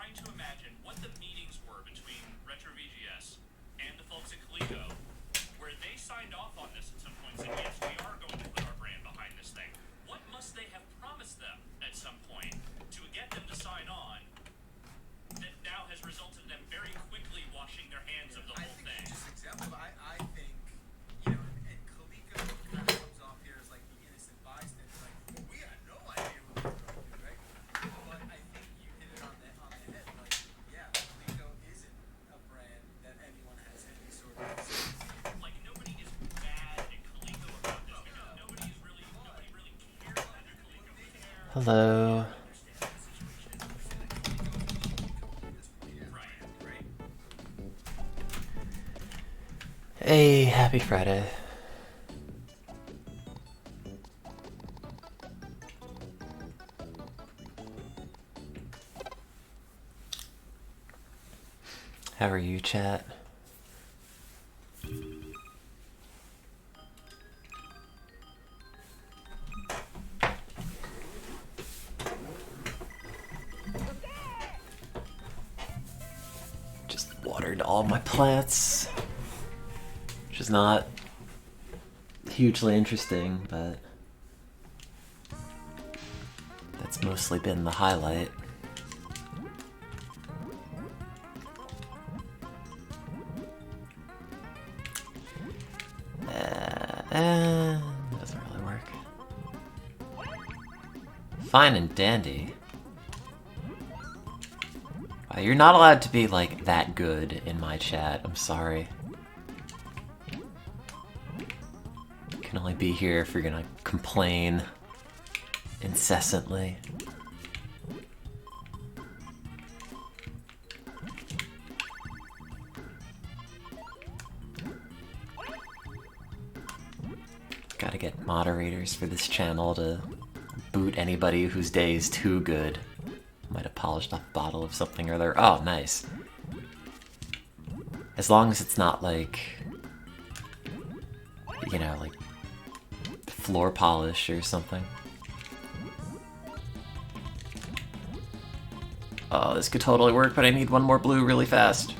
trying to imagine what the meetings were between RetroVGS and the folks at Coleco, where they signed off on this at some point, saying, yes, we are going to put our brand behind this thing. What must they have promised them at some point to get them to sign on that now has resulted in them very quickly washing their hands of the whole thing? Just example, I think, you know, and Coleco kind of comes off here as like the innocent bystander, like, well, we had no idea what we were going to do, right? But I think you hit it on the head, like, yeah, Coleco isn't a brand that anyone has any sort of like, nobody is mad at Coleco about this because nobody really cares whether Coleco cares. Hello. Hey, happy Friday. How are you, chat? Just watered all my plants. Which is not hugely interesting, but that's mostly been the highlight. Doesn't really work. Fine and dandy. Wow, you're not allowed to be like that good in my chat. I'm sorry. You can only be here if you're gonna complain incessantly. Gotta get moderators for this channel to boot anybody whose day is too good. Might have polished off a bottle of something or other. Oh, nice. As long as it's not like, you know, like floor polish or something. Oh, this could totally work, but I need one more blue really fast.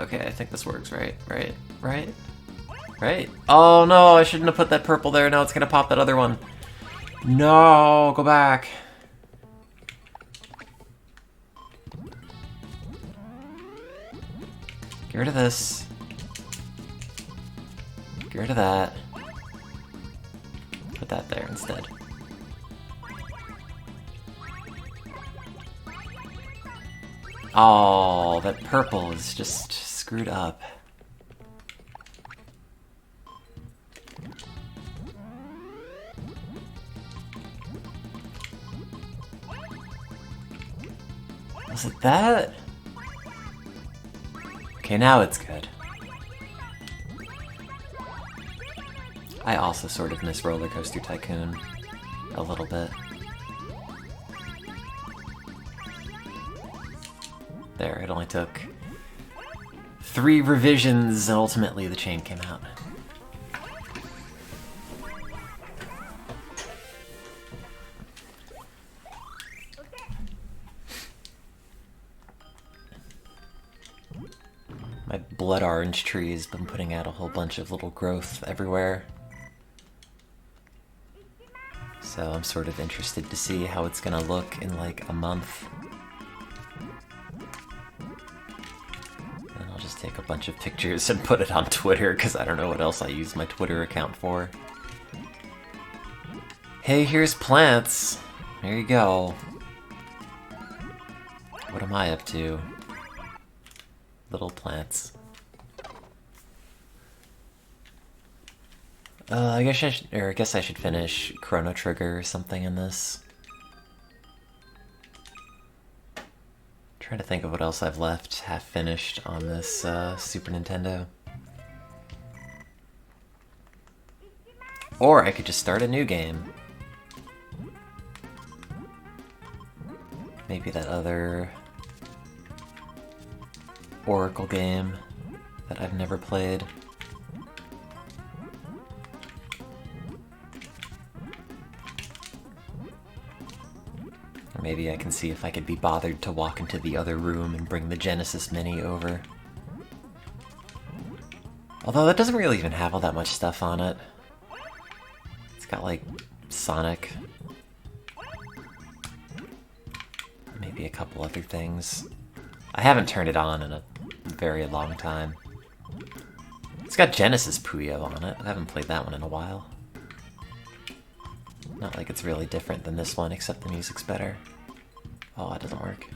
Okay, I think this works, right? Right? Oh no, I shouldn't have put that purple there. Now it's gonna pop that other one. No, go back. Get rid of this. Get rid of that. Put that there instead. Oh, that purple is just screwed up. Was it that? Okay, now it's good. I also sort of miss Roller Coaster Tycoon a little bit. There, it only took 3 revisions and ultimately the chain came out. My blood orange tree has been putting out a whole bunch of little growth everywhere. So I'm sort of interested to see how it's gonna look in like a month. And I'll just take a bunch of pictures and put it on Twitter because I don't know what else I use my Twitter account for. Hey, here's plants. There you go. What am I up to? Little plants. I guess I should finish Chrono Trigger or something in this. Trying to think of what else I've left half finished on this Super Nintendo. Or I could just start a new game. Maybe that other Oracle game that I've never played. Or maybe I can see if I could be bothered to walk into the other room and bring the Genesis Mini over. Although that doesn't really even have all that much stuff on it. It's got like Sonic. Maybe a couple other things. I haven't turned it on in a very long time. It's got Genesis Puyo on it. I haven't played that one in a while. Not like it's really different than this one, except the music's better. Oh, it doesn't work.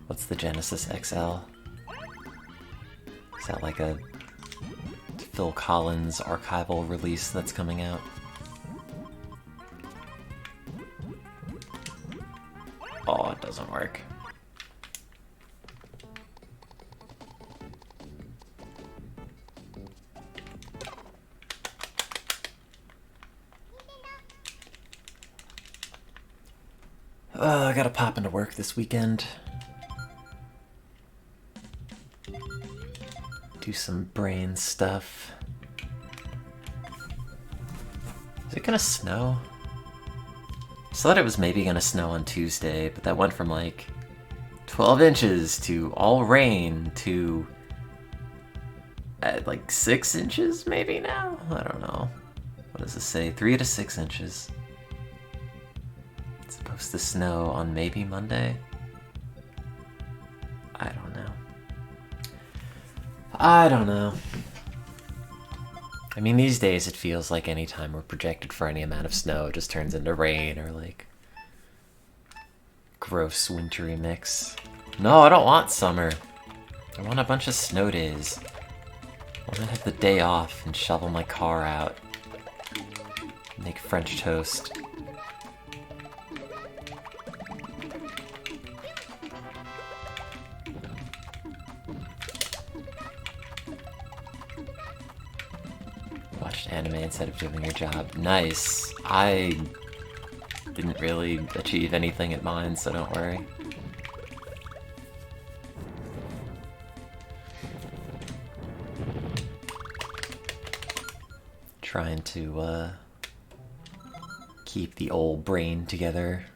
What's the Genesis XL? Is that like a Phil Collins archival release that's coming out? Oh, it doesn't work. I gotta pop into work this weekend. Do some brain stuff. Is it gonna snow? I thought it was maybe gonna snow on Tuesday, but that went from like 12 inches to all rain to like 6 inches maybe now? I don't know. What does it say? 3 to 6 inches. It's supposed to snow on maybe Monday? I don't know. I don't know. I mean, these days it feels like any time we're projected for any amount of snow, it just turns into rain or like gross wintry mix. No, I don't want summer. I want a bunch of snow days. I want to have the day off and shovel my car out. Make French toast. Watched anime instead of doing your job. Nice. I didn't really achieve anything at mine, so don't worry. Trying to keep the old brain together.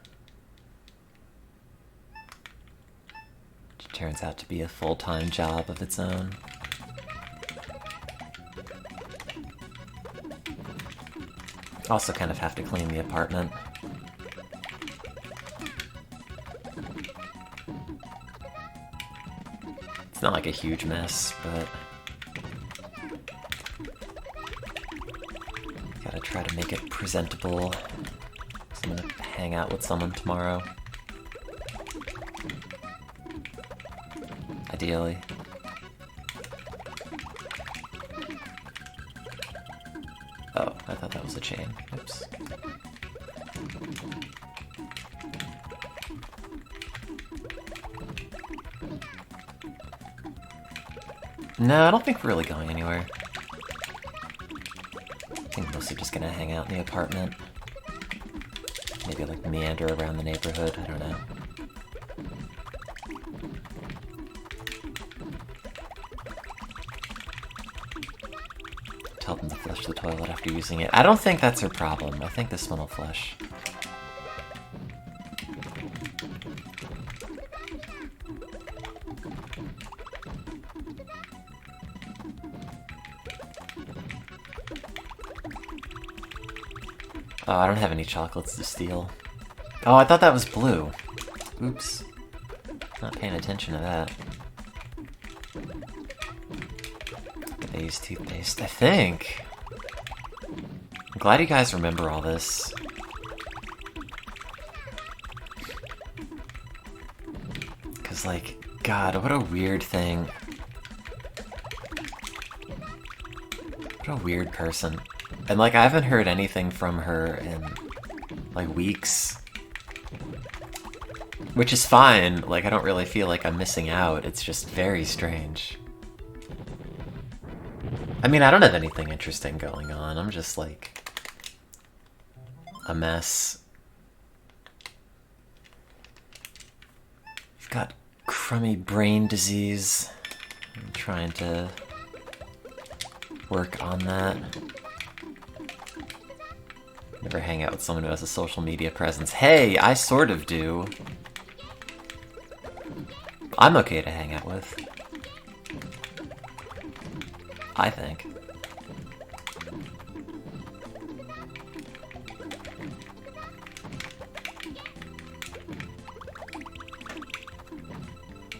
Which turns out to be a full-time job of its own. Also kind of have to clean the apartment. It's not like a huge mess, but gotta try to make it presentable. So I'm gonna hang out with someone tomorrow. Ideally. Oh, I thought that was a chain. Oops. No, I don't think we're really going anywhere. I think I'm mostly just gonna hang out in the apartment. Maybe like meander around the neighborhood, I don't know. Tell them to flush the toilet after using it. I don't think that's her problem. I think this one will flush. Oh, I don't have any chocolates to steal. Oh, I thought that was blue. Oops. Not paying attention to that. Bay's toothpaste, I think. I'm glad you guys remember all this. Cause like, God, what a weird thing. What a weird person. And like, I haven't heard anything from her in like weeks. Which is fine, like I don't really feel like I'm missing out, it's just very strange. I mean, I don't have anything interesting going on, I'm just like a mess. I've got crummy brain disease. I'm trying to work on that. Never hang out with someone who has a social media presence. Hey, I sort of do. I'm okay to hang out with. I think.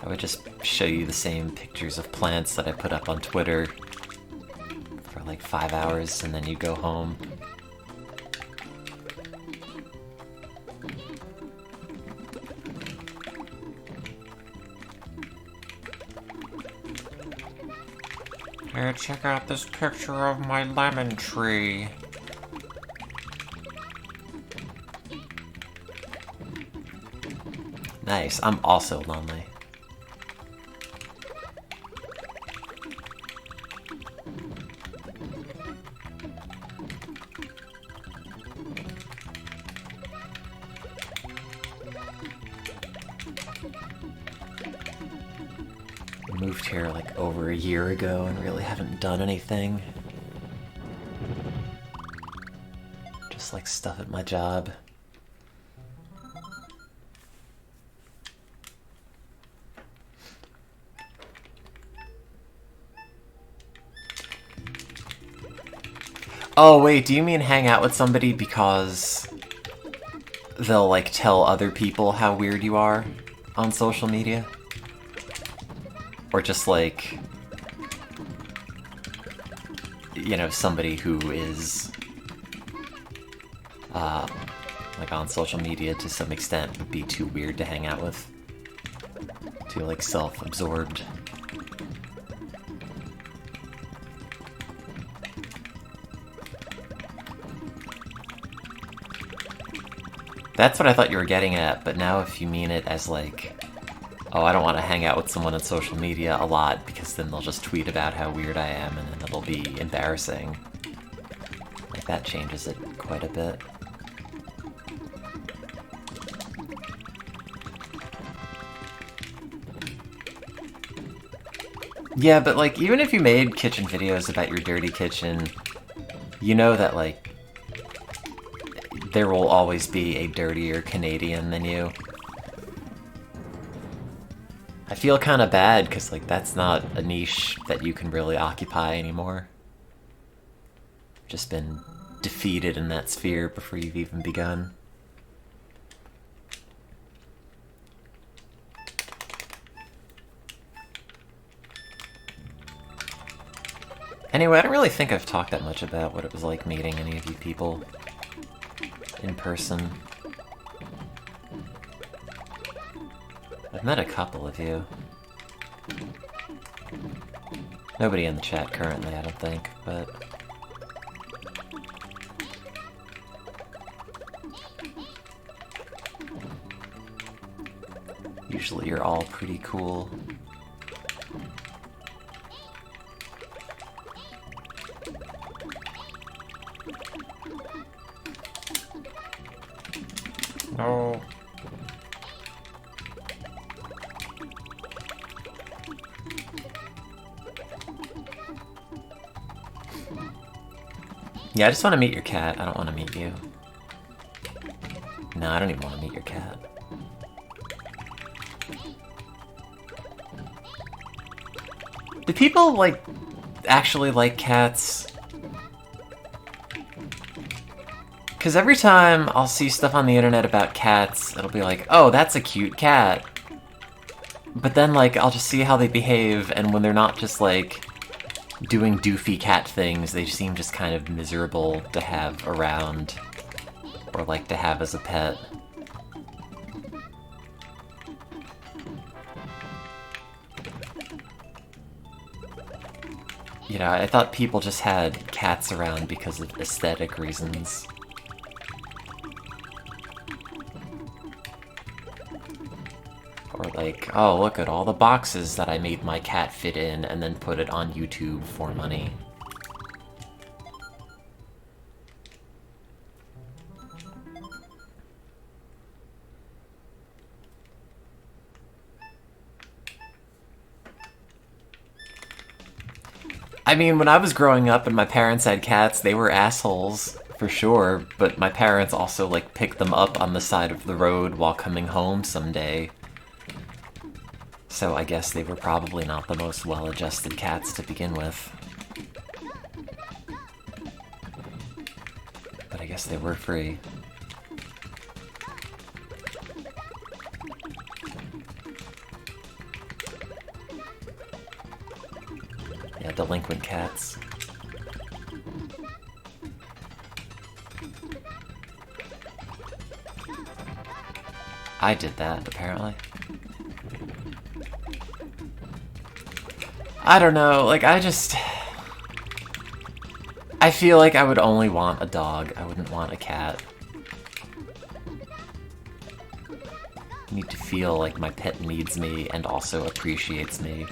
I would just show you the same pictures of plants that I put up on Twitter for like 5 hours, and then you go home. Hey, check out this picture of my lemon tree. Nice, I'm also lonely. Moved here like over a year ago and really haven't done anything. Just like stuff at my job. Oh wait, do you mean hang out with somebody because they'll like tell other people how weird you are on social media? Or just like, you know, somebody who is like on social media to some extent would be too weird to hang out with. Too like self-absorbed. That's what I thought you were getting at, but now if you mean it as like, oh, I don't want to hang out with someone on social media a lot because then they'll just tweet about how weird I am and then it'll be embarrassing. Like, that changes it quite a bit. Yeah, but like, even if you made kitchen videos about your dirty kitchen, you know that like, there will always be a dirtier Canadian than you. I feel kind of bad, because, like, that's not a niche that you can really occupy anymore. Just been defeated in that sphere before you've even begun. Anyway, I don't really think I've talked that much about what it was like meeting any of you people in person. I've met a couple of you. Nobody in the chat currently, I don't think, but... usually you're all pretty cool. No. Yeah, I just want to meet your cat. I don't want to meet you. No, I don't even want to meet your cat. Do people, like, actually like cats? Because every time I'll see stuff on the internet about cats, it'll be like, oh, that's a cute cat. But then, like, I'll just see how they behave, and when they're not just, like, doing doofy cat things, they seem just kind of miserable to have around, or, like, to have as a pet. You know, I thought people just had cats around because of aesthetic reasons. Or like, oh, look at all the boxes that I made my cat fit in and then put it on YouTube for money. I mean, when I was growing up and my parents had cats, they were assholes. for sure, but my parents also, like, picked them up on the side of the road while coming home someday. So I guess they were probably not the most well-adjusted cats to begin with. But I guess they were free. Yeah, delinquent cats. I did that, apparently. I don't know, like, I feel like I would only want a dog. I wouldn't want a cat. I need to feel like my pet needs me and also appreciates me.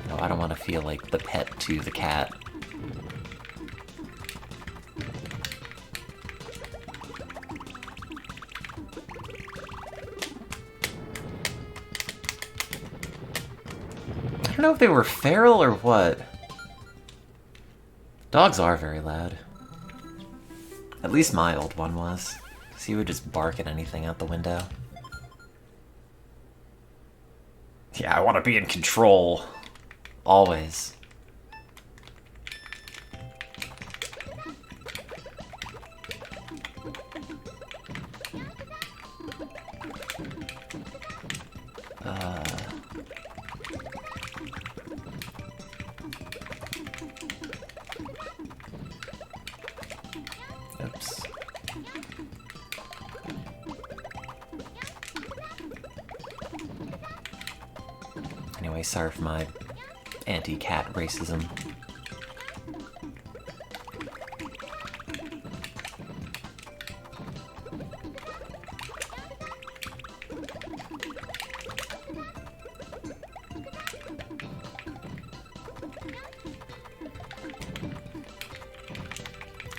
No, I don't want to feel like the pet to the cat. I don't know if they were feral or what. Dogs are very loud. At least my old one was. Because he would just bark at anything out the window. Yeah, I want to be in control. Always. Oops. Anyway, sorry for my anti-cat racism.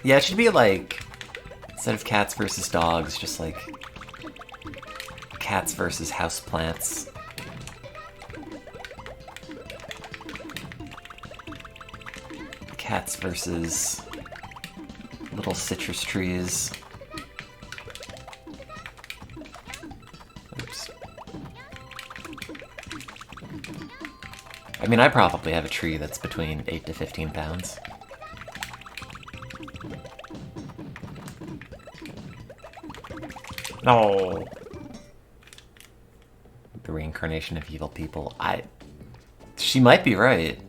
Yeah, it should be like, instead of cats versus dogs, just like cats versus houseplants. Cats versus little citrus trees. Oops. I mean, I probably have a tree that's between 8 to 15 pounds. No. The reincarnation of evil people. She might be right.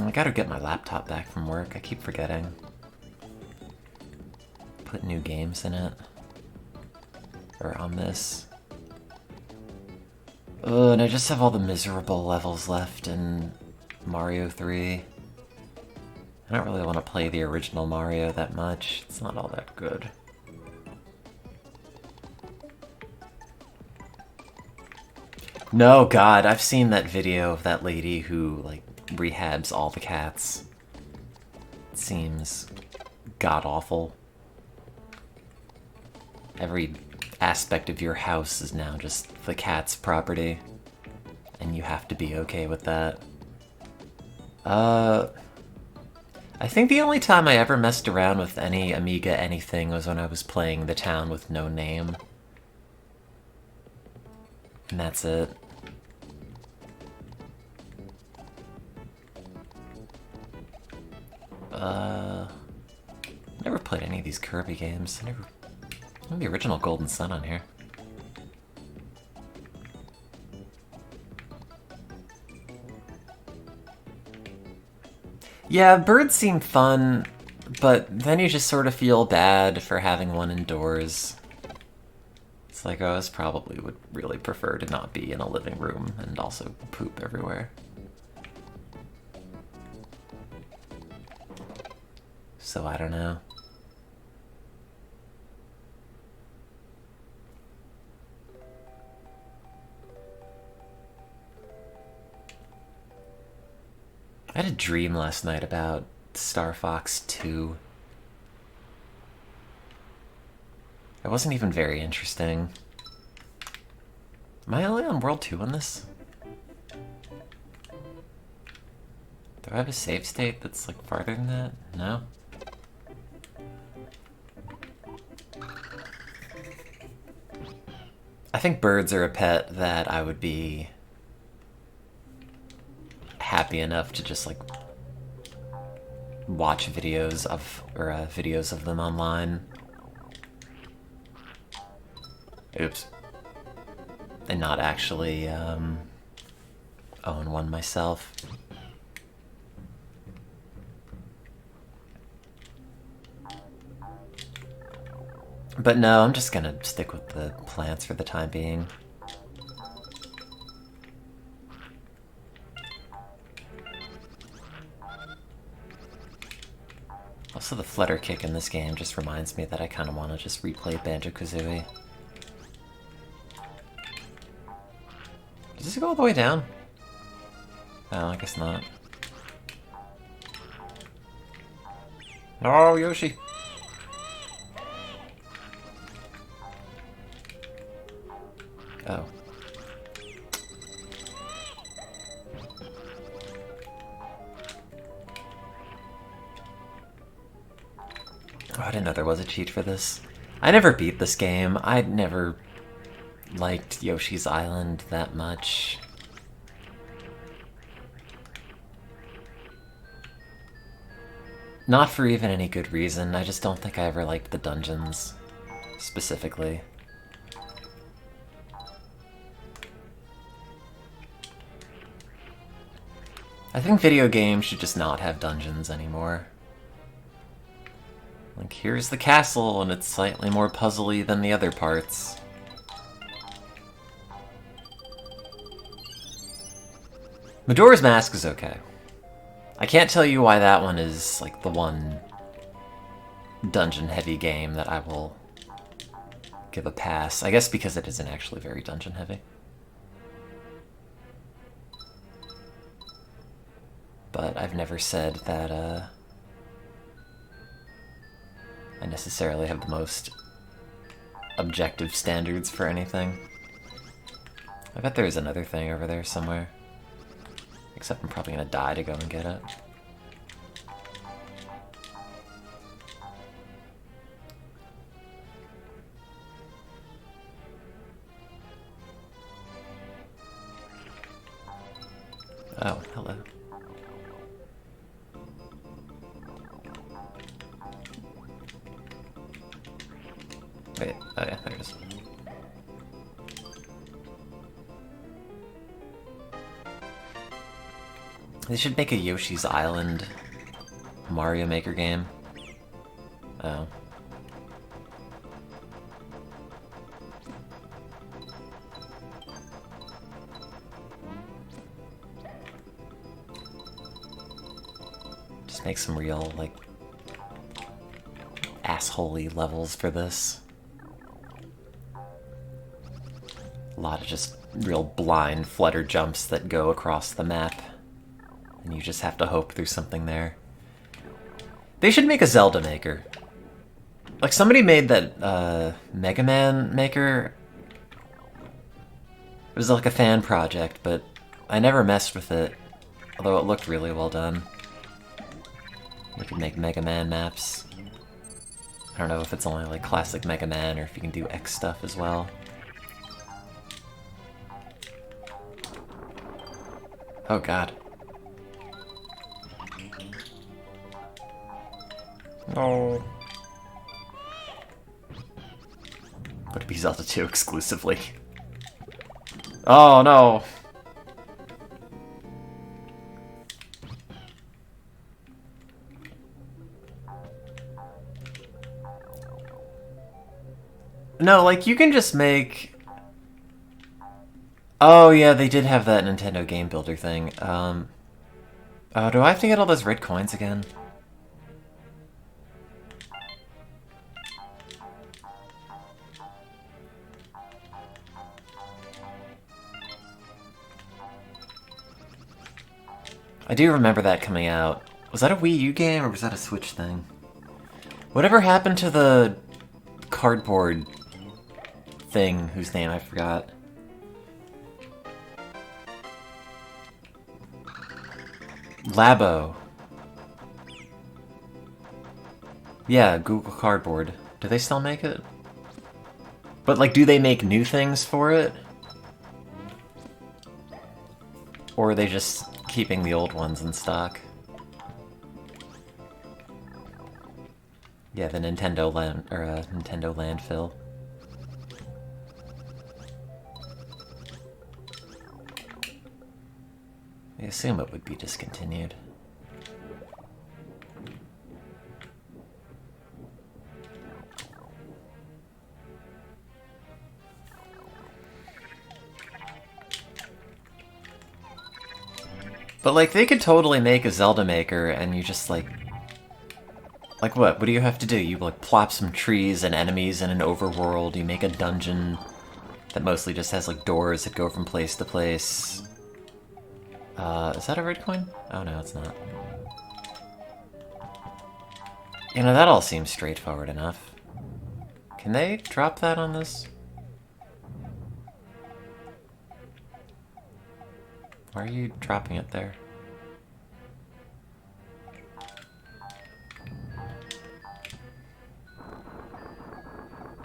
I gotta get my laptop back from work. I keep forgetting. Put new games in it. Or on this. And I just have all the miserable levels left in Mario 3. I don't really want to play the original Mario that much. It's not all that good. No, God, I've seen that video of that lady who, like, rehabs all the cats. It seems god-awful. Every aspect of your house is now just the cat's property. And you have to be okay with that. I think the only time I ever messed around with any Amiga anything was when I was playing The Town with No Name. And that's it. Never played any of these Kirby games. I the original Golden Sun on here. Yeah, birds seem fun, but then you just sort of feel bad for having one indoors. It's like, oh, I probably would really prefer to not be in a living room and also poop everywhere. So I don't know. I had a dream last night about Star Fox 2. It wasn't even very interesting. Am I only on World 2 on this? Do I have a save state that's like farther than that? No? I think birds are a pet that I would be happy enough to just like watch videos of them online. Oops. And not actually own one myself. But no, I'm just gonna stick with the plants for the time being. Also, the flutter kick in this game just reminds me that I kind of want to just replay Banjo-Kazooie. Does this go all the way down? Oh, I guess not. No, Yoshi! Oh. Oh, I didn't know there was a cheat for this. I never beat this game. I never liked Yoshi's Island that much. Not for even any good reason. I just don't think I ever liked the dungeons, specifically. I think video games should just not have dungeons anymore. Like, here's the castle, and it's slightly more puzzly than the other parts. Majora's Mask is okay. I can't tell you why that one is, like, the one dungeon-heavy game that I will give a pass. I guess because it isn't actually very dungeon-heavy. But I've never said that, I necessarily have the most objective standards for anything. I bet there's another thing over there somewhere. Except I'm probably gonna die to go and get it. Oh, hello. Wait, oh yeah, there it is. They should make a Yoshi's Island Mario Maker game. Oh. Just make some real, like, assholey levels for this. A lot of just real blind flutter jumps that go across the map. And you just have to hope there's something there. They should make a Zelda maker. Like, somebody made that Mega Man maker. It was like a fan project, but I never messed with it. Although it looked really well done. You could make Mega Man maps. I don't know if it's only like classic Mega Man or if you can do X stuff as well. Oh god. No. Would it be Zelda 2 exclusively? Oh no! No, like, you can just make... Oh yeah, they did have that Nintendo Game Builder thing. Oh, do I have to get all those red coins again? I do remember that coming out. Was that a Wii U game, or was that a Switch thing? Whatever happened to the cardboard thing whose name I forgot? Labo. Yeah, Google Cardboard. Do they still make it? But, like, do they make new things for it? Or are they just keeping the old ones in stock? Yeah, the Nintendo Nintendo landfill. I assume it would be discontinued. But, like, they could totally make a Zelda Maker, and you just, like... Like, what? What do you have to do? You, like, plop some trees and enemies in an overworld, you make a dungeon that mostly just has, like, doors that go from place to place. Is that a red coin? Oh, no, it's not. You know, that all seems straightforward enough. Can they drop that on this? Why are you dropping it there?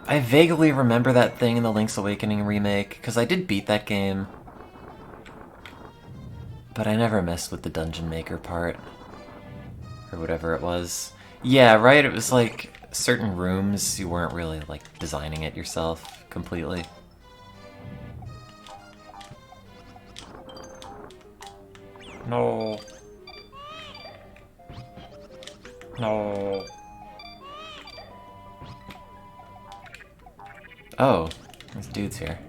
I vaguely remember that thing in the Link's Awakening remake, because I did beat that game. But I never messed with the Dungeon Maker part. Or whatever it was. Yeah, right? It was like certain rooms, you weren't really like designing it yourself completely. No. No. Oh, this dude's here.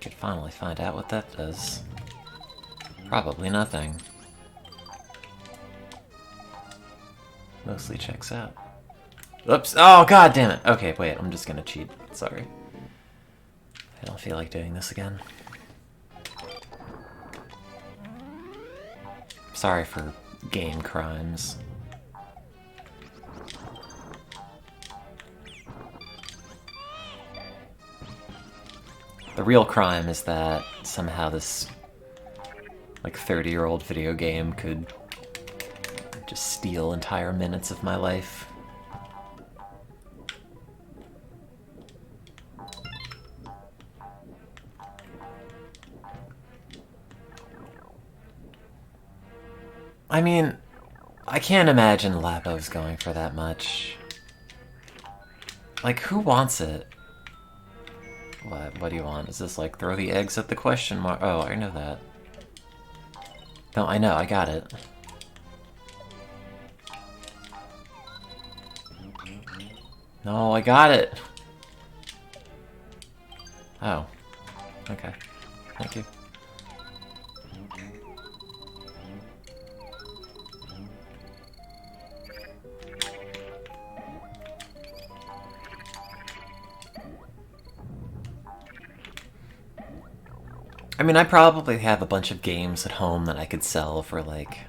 Could finally find out what that does. Probably nothing. Mostly checks out. Oops. Oh, god damn it. Okay, wait, I'm just gonna cheat. Sorry. I don't feel like doing this again. Sorry for game crimes. The real crime is that somehow this, like, 30-year-old video game could just steal entire minutes of my life. I mean, I can't imagine Labo's going for that much. Like, who wants it? What do you want? Is this like throw the eggs at the question mark? Oh, I know that. No, I know, I got it. No, I got it! Oh. Okay. Thank you. I mean, I probably have a bunch of games at home that I could sell for, like,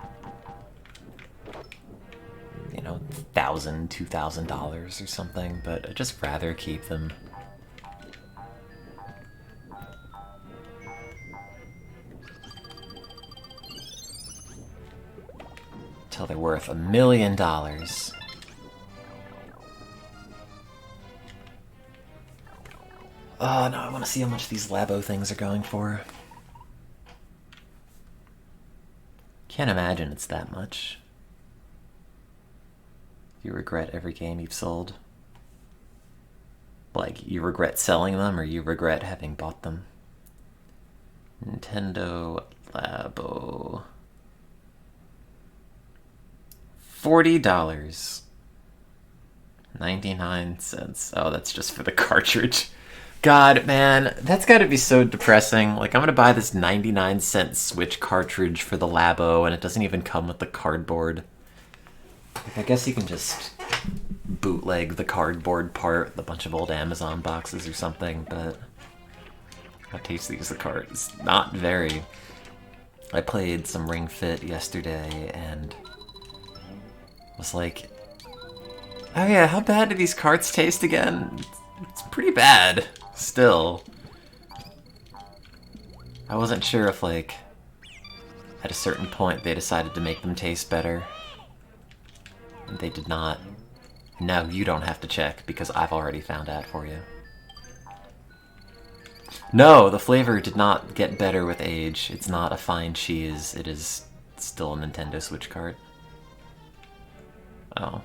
you know, $1,000, $2,000 or something, but I'd just rather keep them. Till they're worth $1 million. Oh, no, I want to see how much these Labo things are going for. Can't imagine it's that much. You regret every game you've sold? Like, you regret selling them, or you regret having bought them? Nintendo Labo. $40. 99 cents. Oh, that's just for the cartridge. God, man, that's gotta be so depressing. Like, I'm gonna buy this 99-cent Switch cartridge for the Labo, and it doesn't even come with the cardboard. Like, I guess you can just bootleg the cardboard part with a bunch of old Amazon boxes or something, but how tasty is the card? It's not very. I played some Ring Fit yesterday and was like, oh yeah, how bad do these carts taste again? It's pretty bad, still. I wasn't sure if, like, at a certain point they decided to make them taste better. And they did not. Now you don't have to check, because I've already found out for you. No, the flavor did not get better with age. It's not a fine cheese. It is still a Nintendo Switch cart. Oh.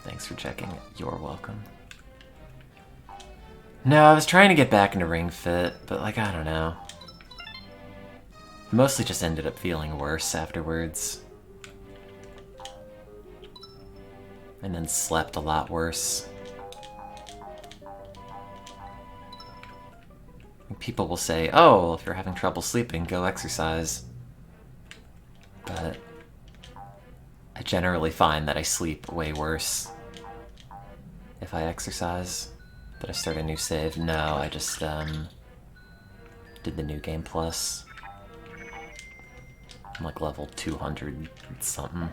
Thanks for checking. You're welcome. No, I was trying to get back into Ring Fit, but, like, I don't know. Mostly just ended up feeling worse afterwards. And then slept a lot worse. People will say, oh, well, if you're having trouble sleeping, go exercise. But I generally find that I sleep way worse if I exercise. Did I start a new save? No, I just did the New Game Plus. I'm like level 200 something.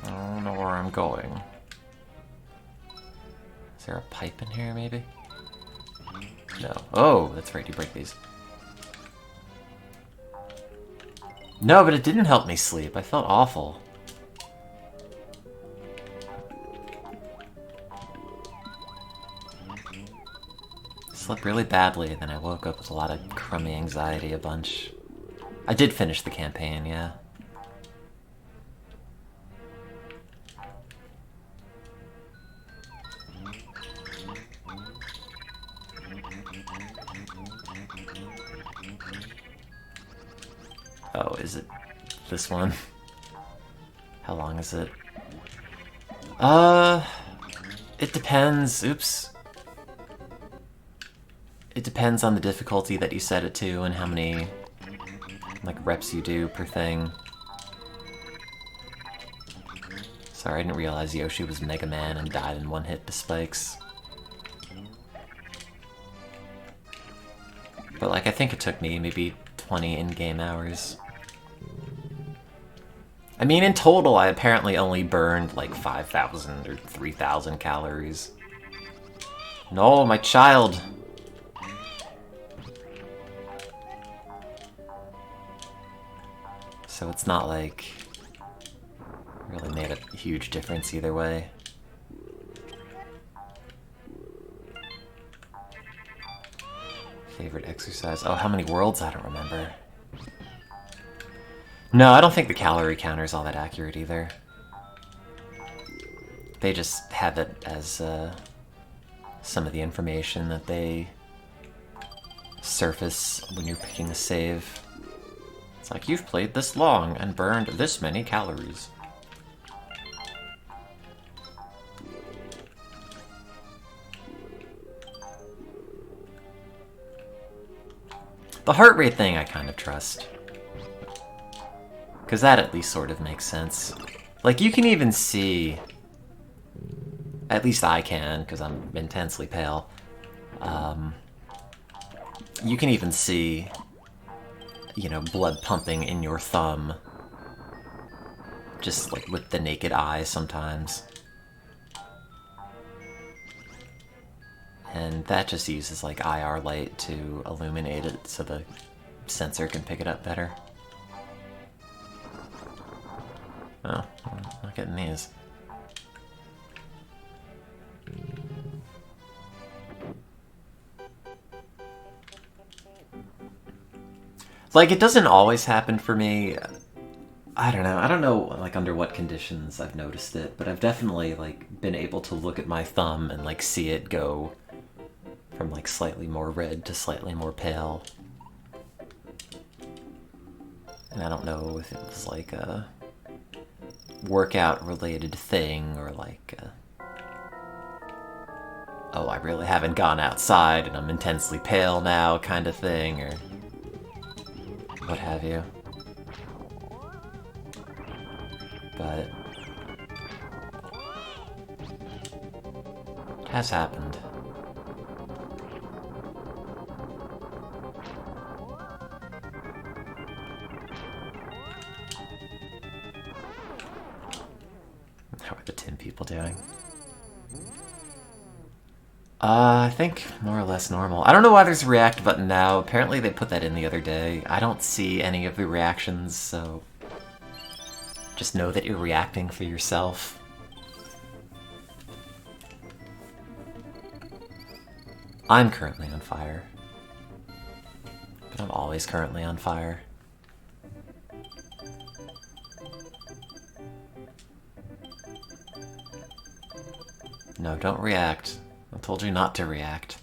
I don't know where I'm going. Is there a pipe in here, maybe? No. Oh, that's right, you break these. No, but it didn't help me sleep. I felt awful. Slept really badly, and then I woke up with a lot of crummy anxiety a bunch. I did finish the campaign, yeah. Oh, is it this one? How long is it? It depends. Oops. It depends on the difficulty that you set it to and how many, like, reps you do per thing. Sorry, I didn't realize Yoshi was Mega Man and died in one hit to spikes. But, like, I think it took me maybe 20 in-game hours. I mean, in total, I apparently only burned, like, 5,000 or 3,000 calories. No, my child! So it's not like really made a huge difference either way. Favorite exercise? Oh, how many worlds? I don't remember. No, I don't think the calorie counter is all that accurate either. They just have it as some of the information that they surface when you're picking a save. It's like, you've played this long and burned this many calories. The heart rate thing I kind of trust. Because that at least sort of makes sense. Like, you can even see... At least I can, because I'm intensely pale. You can even see... you know, blood pumping in your thumb. Just, like, with the naked eye sometimes. And that just uses, like, IR light to illuminate it so the sensor can pick it up better. Oh, I'm not getting these. Like, it doesn't always happen for me. I don't know. I don't know, like, under what conditions I've noticed it, but I've definitely, like, been able to look at my thumb and, like, see it go from, like, slightly more red to slightly more pale. And I don't know if it was, like, a workout-related thing or, like, oh, I really haven't gone outside and I'm intensely pale now kind of thing, or what have you. But it has happened. How are the Tim people doing? I think more or less normal. I don't know why there's a react button now. Apparently they put that in the other day. I don't see any of the reactions, so just know that you're reacting for yourself. I'm currently on fire. But I'm always currently on fire. No, don't react. I told you not to react.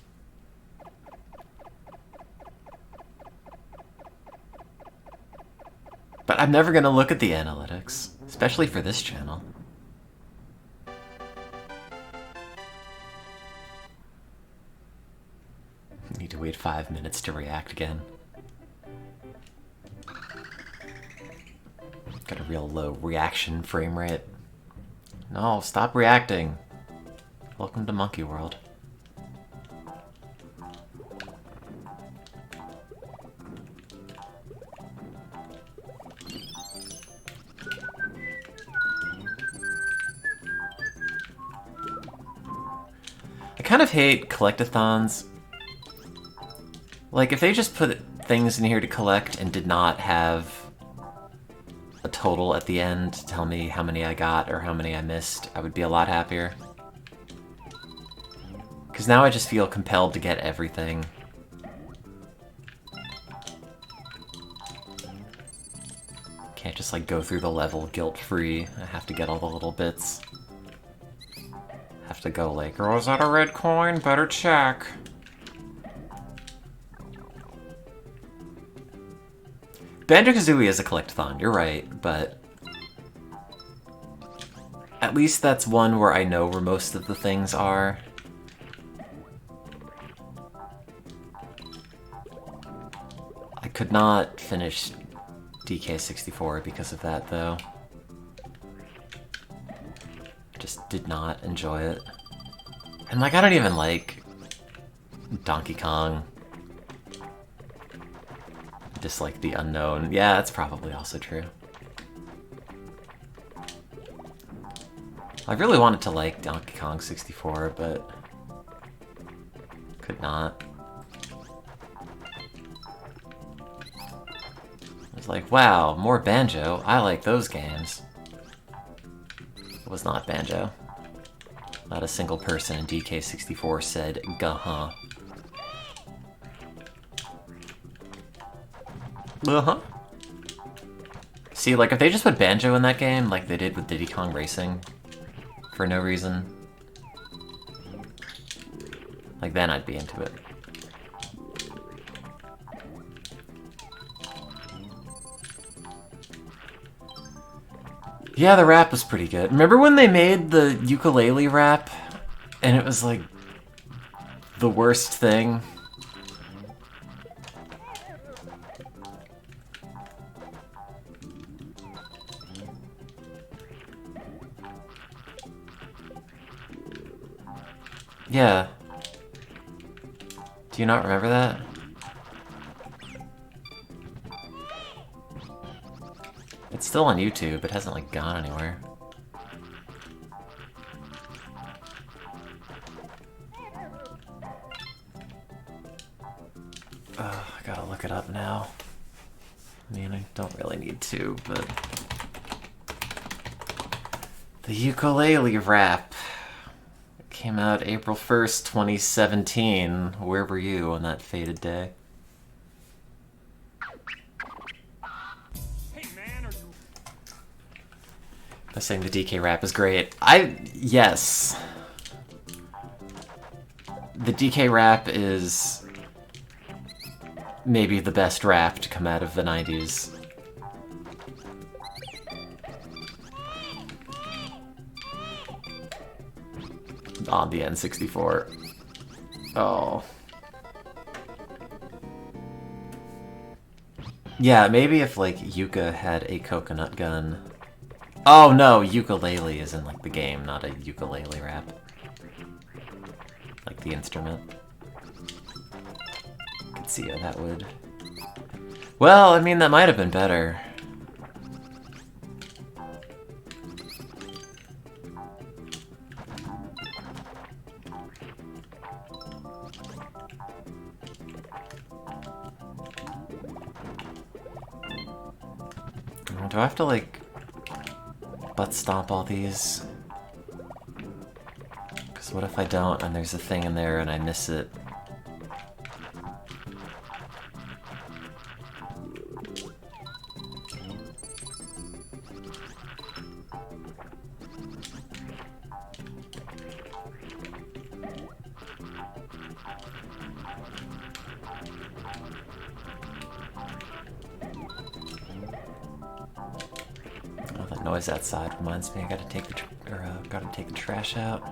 But I'm never gonna look at the analytics, especially for this channel. Need to wait 5 minutes to react again. Got a real low reaction frame rate. No, stop reacting. Welcome to Monkey World. I kind of hate collectathons. Like, if they just put things in here to collect and did not have a total at the end to tell me how many I got or how many I missed, I would be a lot happier. Because now I just feel compelled to get everything. Can't just like go through the level guilt-free. I have to get all the little bits. Have to go like, Girl, is that a red coin? Better check. Banjo-Kazooie is a collectathon, you're right, but at least that's one where I know where most of the things are. I could not finish DK64 because of that, though. Just did not enjoy it. And like, I don't even like Donkey Kong. Dislike the unknown. Yeah, that's probably also true. I really wanted to like Donkey Kong 64, but could not. I was like, wow, more Banjo. I like those games. It was not Banjo. Not a single person in DK64 said, "Guh-huh." Uh-huh. See, like, if they just put Banjo in that game, like they did with Diddy Kong Racing, for no reason, like, then I'd be into it. Yeah, the rap was pretty good. Remember when they made the ukulele rap, and it was, like, the worst thing? Yeah. Do you not remember that? It's still on YouTube, it hasn't like gone anywhere. I gotta look it up now. I mean, I don't really need to, but... The ukulele rap. Came out April 1st, 2017. Where were you on that fated day? Hey man, are you... I'm saying the DK rap is great. Yes. The DK rap is maybe the best rap to come out of the 90s. On the N64. Oh. Yeah, maybe if, like, Yuka had a coconut gun. Oh, no, ukulele is in, like, the game, not a ukulele rap. Like, the instrument. I could see how that would... Well, I mean, that might have been better. Do I have to, like, butt stomp all these? Because what if I don't and there's a thing in there and I miss it? Oh, that noise outside reminds me I gotta take the gotta take the trash out.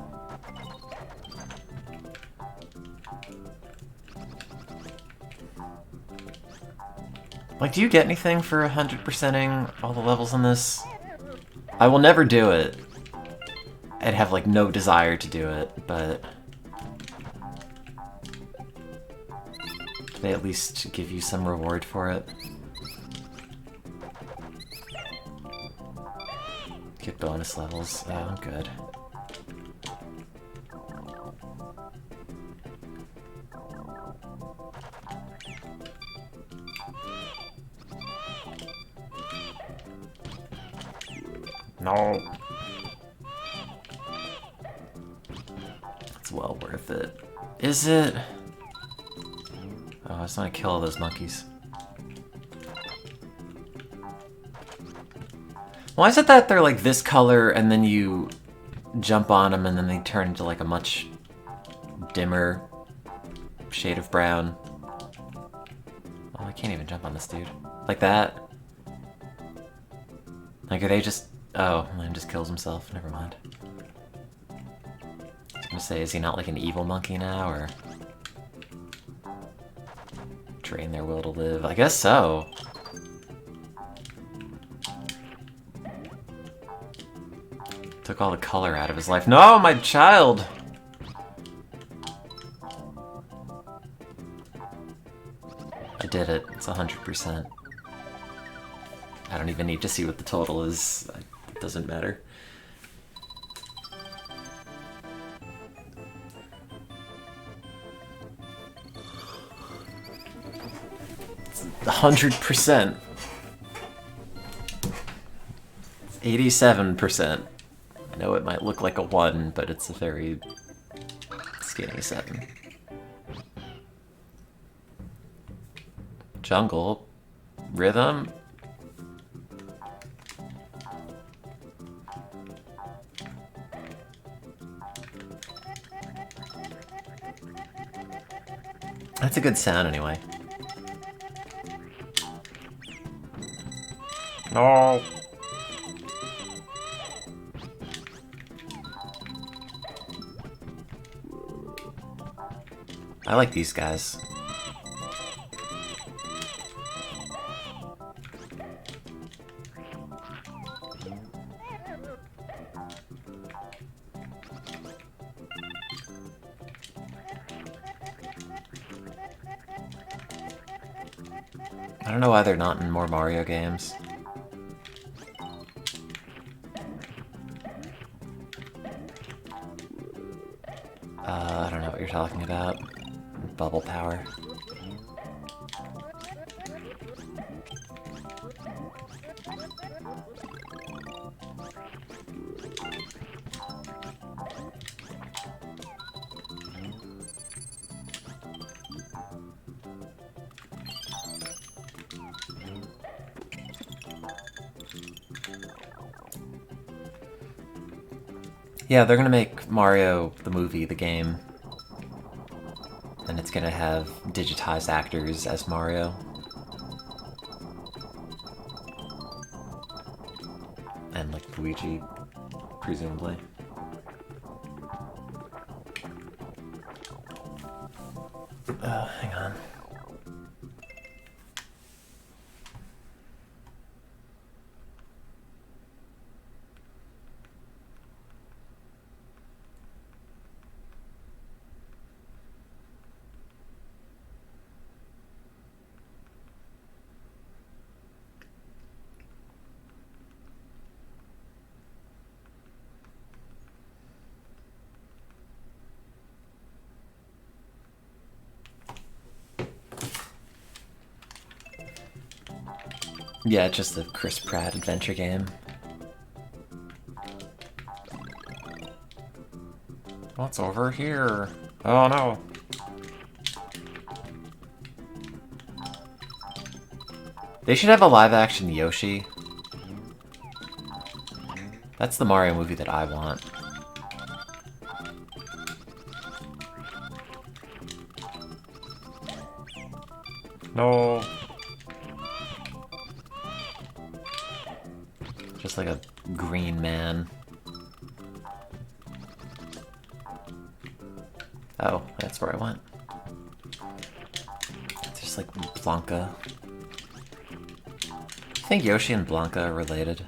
Like, do you get anything for 100%ing all the levels in this? I will never do it. I'd have, like, no desire to do it, but... do they at least give you some reward for it? Get bonus levels. Oh, I'm good. No. It's well worth it. Is it? Oh, I just want to kill all those monkeys. Why is it that they're like this color and then you jump on them and then they turn into like a much dimmer shade of brown? Oh, I can't even jump on this dude. Like that? Like, are they just... oh, and just kills himself. Never mind. I was gonna say, is he not like an evil monkey now, or... drain their will to live? I guess so. Took all the color out of his life. No, my child! I did it. It's 100%. I don't even need to see what the total is. It doesn't matter. It's 100%. 87%. I know it might look like a 1, but it's a very skinny 7. Jungle. Rhythm. That's a good sound anyway. No. I like these guys. I don't know why they're not in more Mario games. I don't know what you're talking about. Bubble power. Yeah, they're gonna make Mario the movie, the game. And it's gonna have digitized actors as Mario. And like Luigi, presumably. Hang on. Yeah, it's just a Chris Pratt adventure game. What's over here? Oh no. They should have a live-action Yoshi. That's the Mario movie that I want. No. Just like a green man. Oh, that's where I went. It's just like Blanca. I think Yoshi and Blanca are related.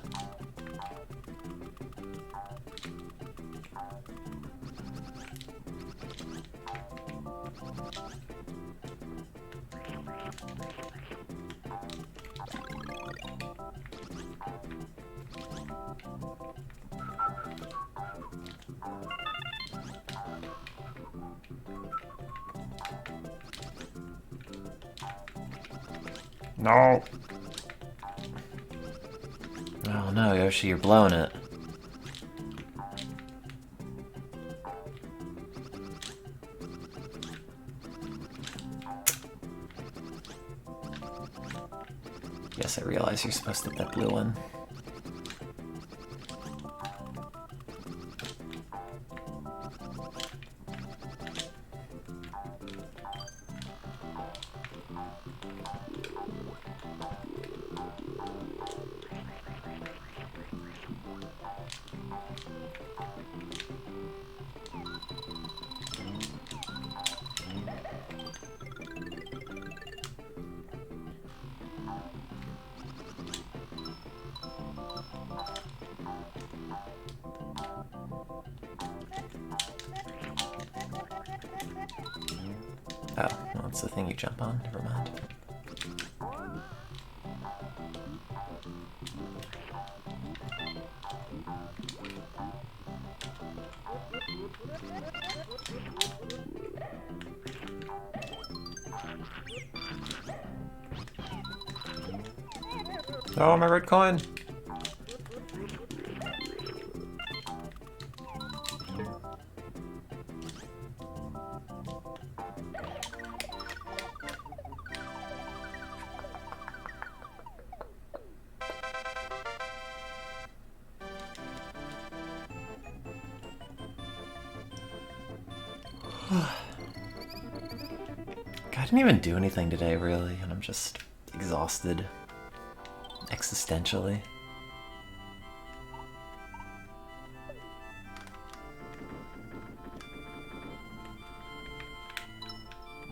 No. Oh no, Yoshi, you're blowing it. Yes, I realize you're supposed to get that blue one. Oh, well, that's the thing you jump on. Never mind. Oh, my red coin. I didn't even do anything today, really, and I'm just exhausted. Existentially.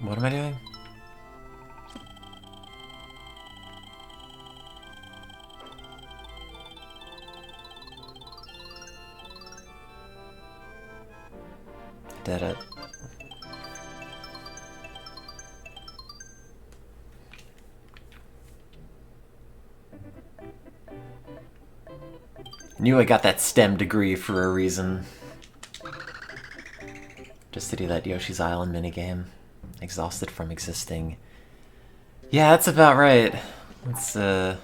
What am I doing? Did it. Knew I got that STEM degree for a reason. Just to do that Yoshi's Island minigame. Exhausted from existing. Yeah, that's about right. That's, how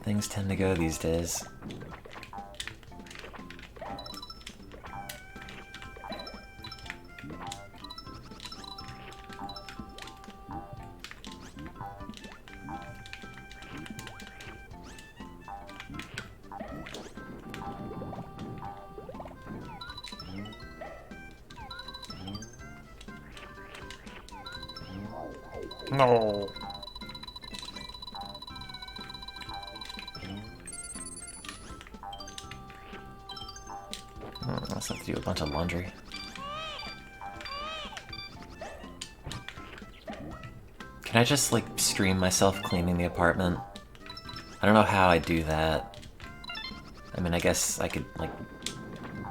things tend to go these days. No. I must have to do a bunch of laundry. Can I just, like, stream myself cleaning the apartment? I don't know how I do that. I mean, I guess I could, like,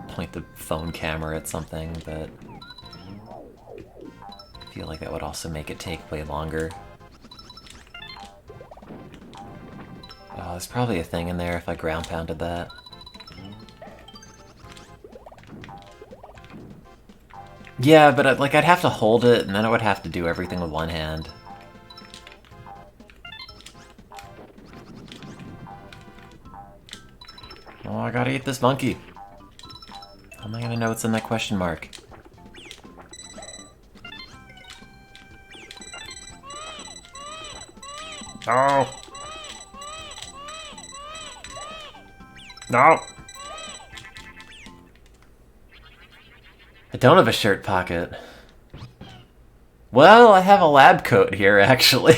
point the phone camera at something, but I feel like that would also make it take way longer. Oh, there's probably a thing in there if I ground pounded that. Yeah, but like I'd have to hold it, and then I would have to do everything with one hand. Oh, I gotta eat this monkey. How am I gonna know what's in that question mark? No. No. I don't have a shirt pocket. Well, I have a lab coat here, actually.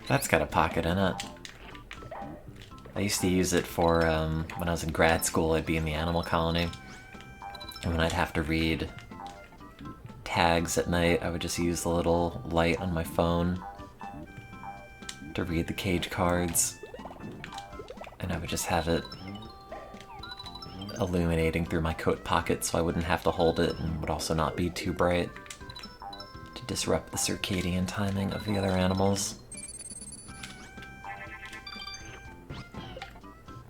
That's got a pocket in it. I used to use it for, when I was in grad school, I'd be in the animal colony. And when I'd have to read tags at night, I would just use the little light on my phone to read the cage cards. And I would just have it illuminating through my coat pocket so I wouldn't have to hold it and would also not be too bright to disrupt the circadian timing of the other animals.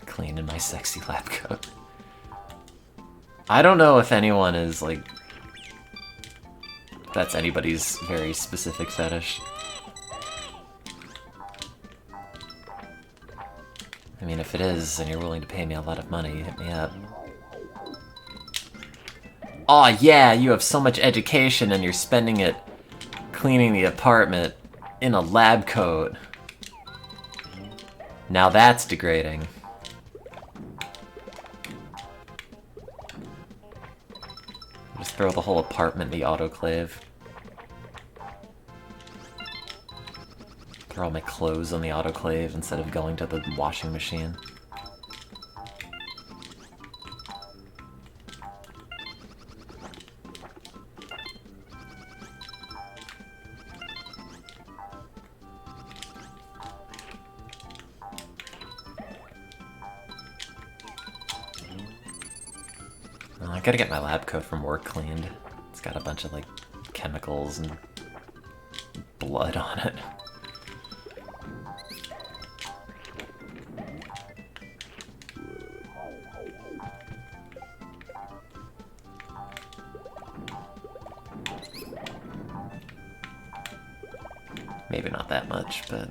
Clean in my sexy lab coat. I don't know if anyone is like... that's anybody's very specific fetish. I mean, if it is, and you're willing to pay me a lot of money, hit me up. Aw, yeah, you have so much education and you're spending it cleaning the apartment in a lab coat. Now that's degrading. Just throw the whole apartment in the autoclave. Throw all my clothes on the autoclave instead of going to the washing machine. Well, I gotta get my lab coat from work cleaned. It's got a bunch of, like, chemicals and blood on it. Maybe not that much, but...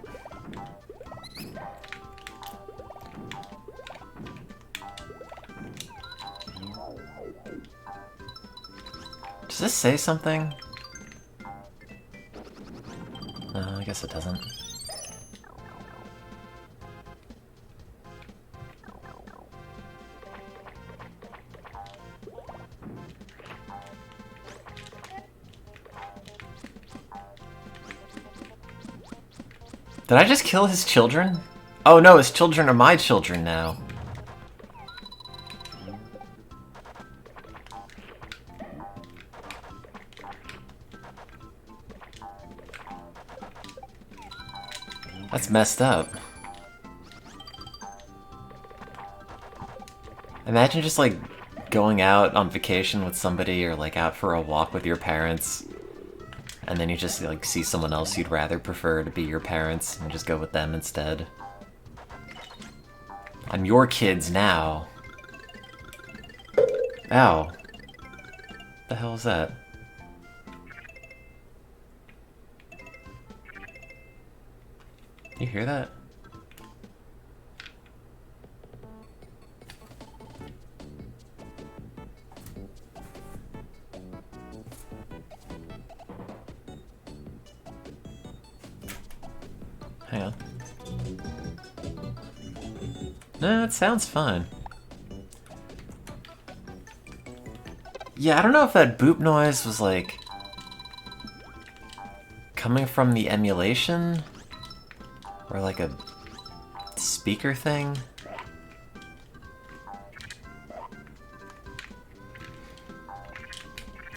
does this say something? No, I guess it doesn't. Did I just kill his children? Oh no, his children are my children now. That's messed up. Imagine just like going out on vacation with somebody or like out for a walk with your parents and then you just like see someone else you'd rather prefer to be your parents and just go with them instead. I'm your kids now. Ow. The hell is that? You hear that? Hang on. No, it sounds fine. Yeah, I don't know if that boop noise was like coming from the emulation or like a speaker thing.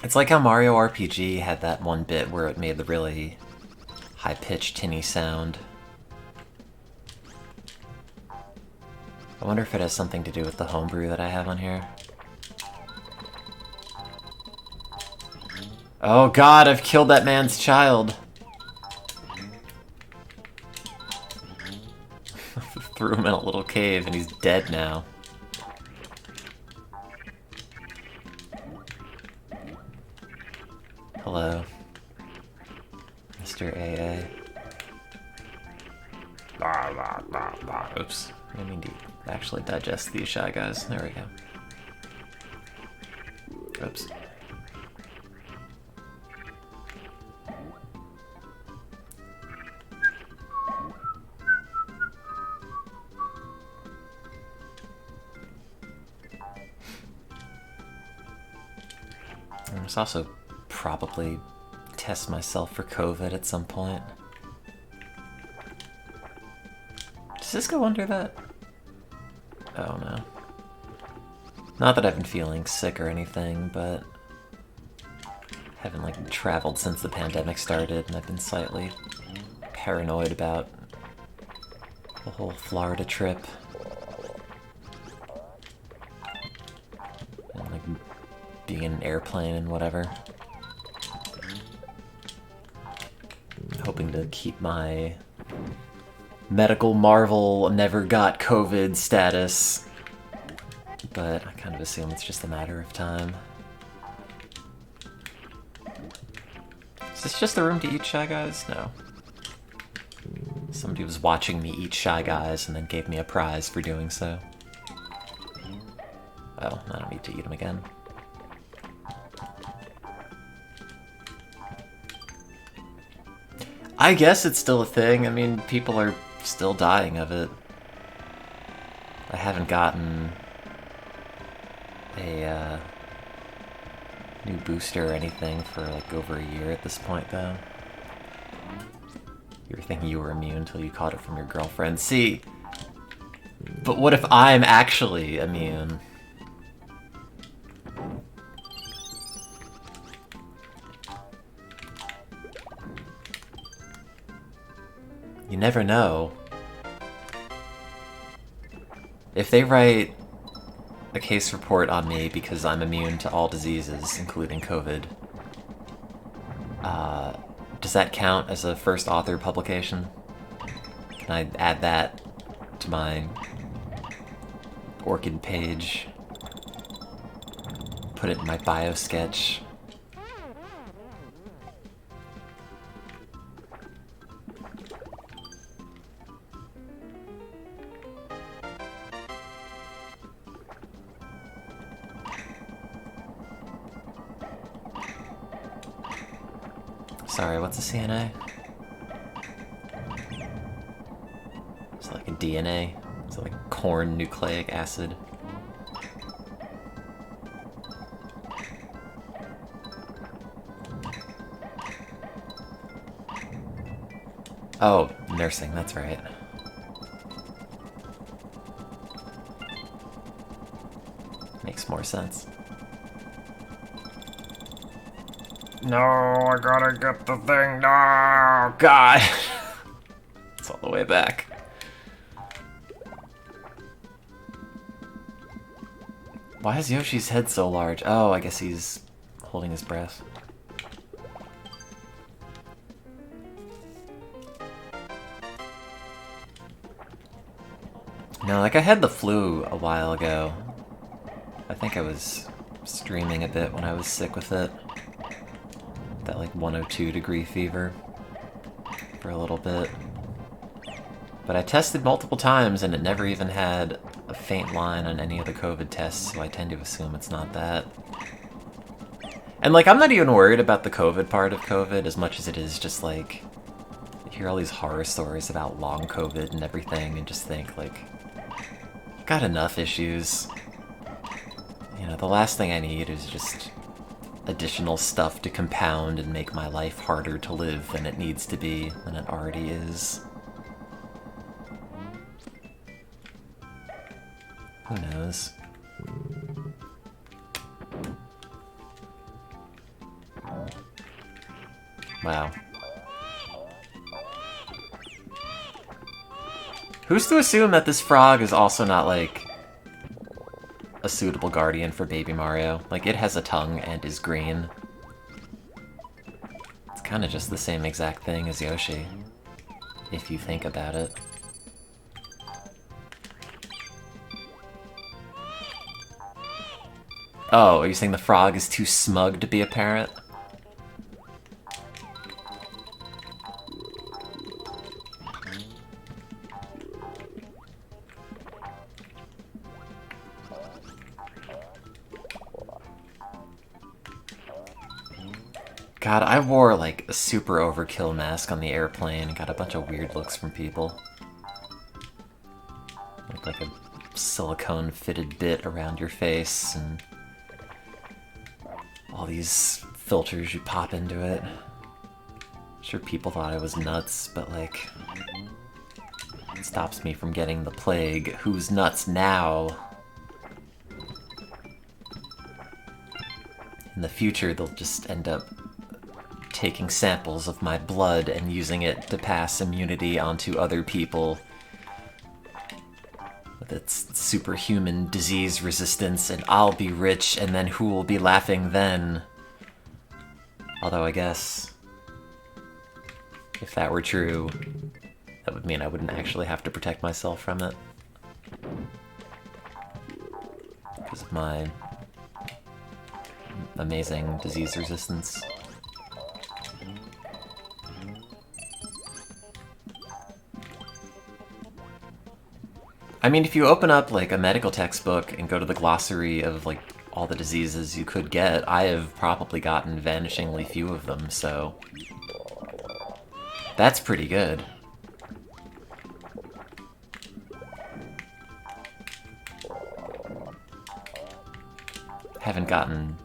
It's like how Mario RPG had that one bit where it made the really high-pitched tinny sound. I wonder if it has something to do with the homebrew that I have on here. Oh god, I've killed that man's child! Threw him in a little cave and he's dead now. Hello, Mr. AA. Ah. Oops. I need to actually digest these Shy Guys. There we go. Oops. I must also probably test myself for COVID at some point. Does this go under that? Oh no. Not that I've been feeling sick or anything, but haven't like traveled since the pandemic started, and I've been slightly paranoid about the whole Florida trip. And like being in an airplane and whatever. Hoping to keep my medical marvel never got COVID status, but I kind of assume it's just a matter of time. Is this just a room to eat Shy Guys? No. Somebody was watching me eat Shy Guys and then gave me a prize for doing so. Oh, I don't need to eat them again. I guess it's still a thing. I mean, people are still dying of it. I haven't gotten a new booster or anything for like over a year at this point, though. You were thinking you were immune until you caught it from your girlfriend. See, but what if I'm actually immune? You never know. If they write a case report on me because I'm immune to all diseases, including COVID, does that count as a first author publication? Can I add that to my Orchid page? Put it in my bio sketch? Sorry, what's a CNA? Is it like a DNA? Is it like corn nucleic acid? Oh, nursing, that's right. Makes more sense. No, I gotta get the thing. No! God! It's all the way back. Why is Yoshi's head so large? Oh, I guess he's holding his breath. No, like I had the flu a while ago. I think I was streaming a bit when I was sick with it. That like 102-degree fever for a little bit. But I tested multiple times and it never even had a faint line on any of the COVID tests, so I tend to assume it's not that. And like, I'm not even worried about the COVID part of COVID as much as it is just like, you hear all these horror stories about long COVID and everything and just think like, I've got enough issues. You know, the last thing I need is just additional stuff to compound and make my life harder to live than it needs to be, than it already is. Who knows? Wow. Who's to assume that this frog is also not, like, a suitable guardian for Baby Mario? Like, it has a tongue and is green. It's kind of just the same exact thing as Yoshi, if you think about it. Oh, are you saying the frog is too smug to be a parent? God, I wore like a super overkill mask on the airplane and got a bunch of weird looks from people. Looked like a silicone fitted bit around your face and all these filters you pop into it. Sure, people thought I was nuts, but like, it stops me from getting the plague. Who's nuts now? In the future, they'll just end up taking samples of my blood and using it to pass immunity onto other people with its superhuman disease resistance, and I'll be rich, and then who will be laughing then? Although I guess, if that were true, that would mean I wouldn't actually have to protect myself from it. Because of my amazing disease resistance. I mean, if you open up, like, a medical textbook and go to the glossary of, like, all the diseases you could get, I have probably gotten vanishingly few of them, so that's pretty good. Haven't gotten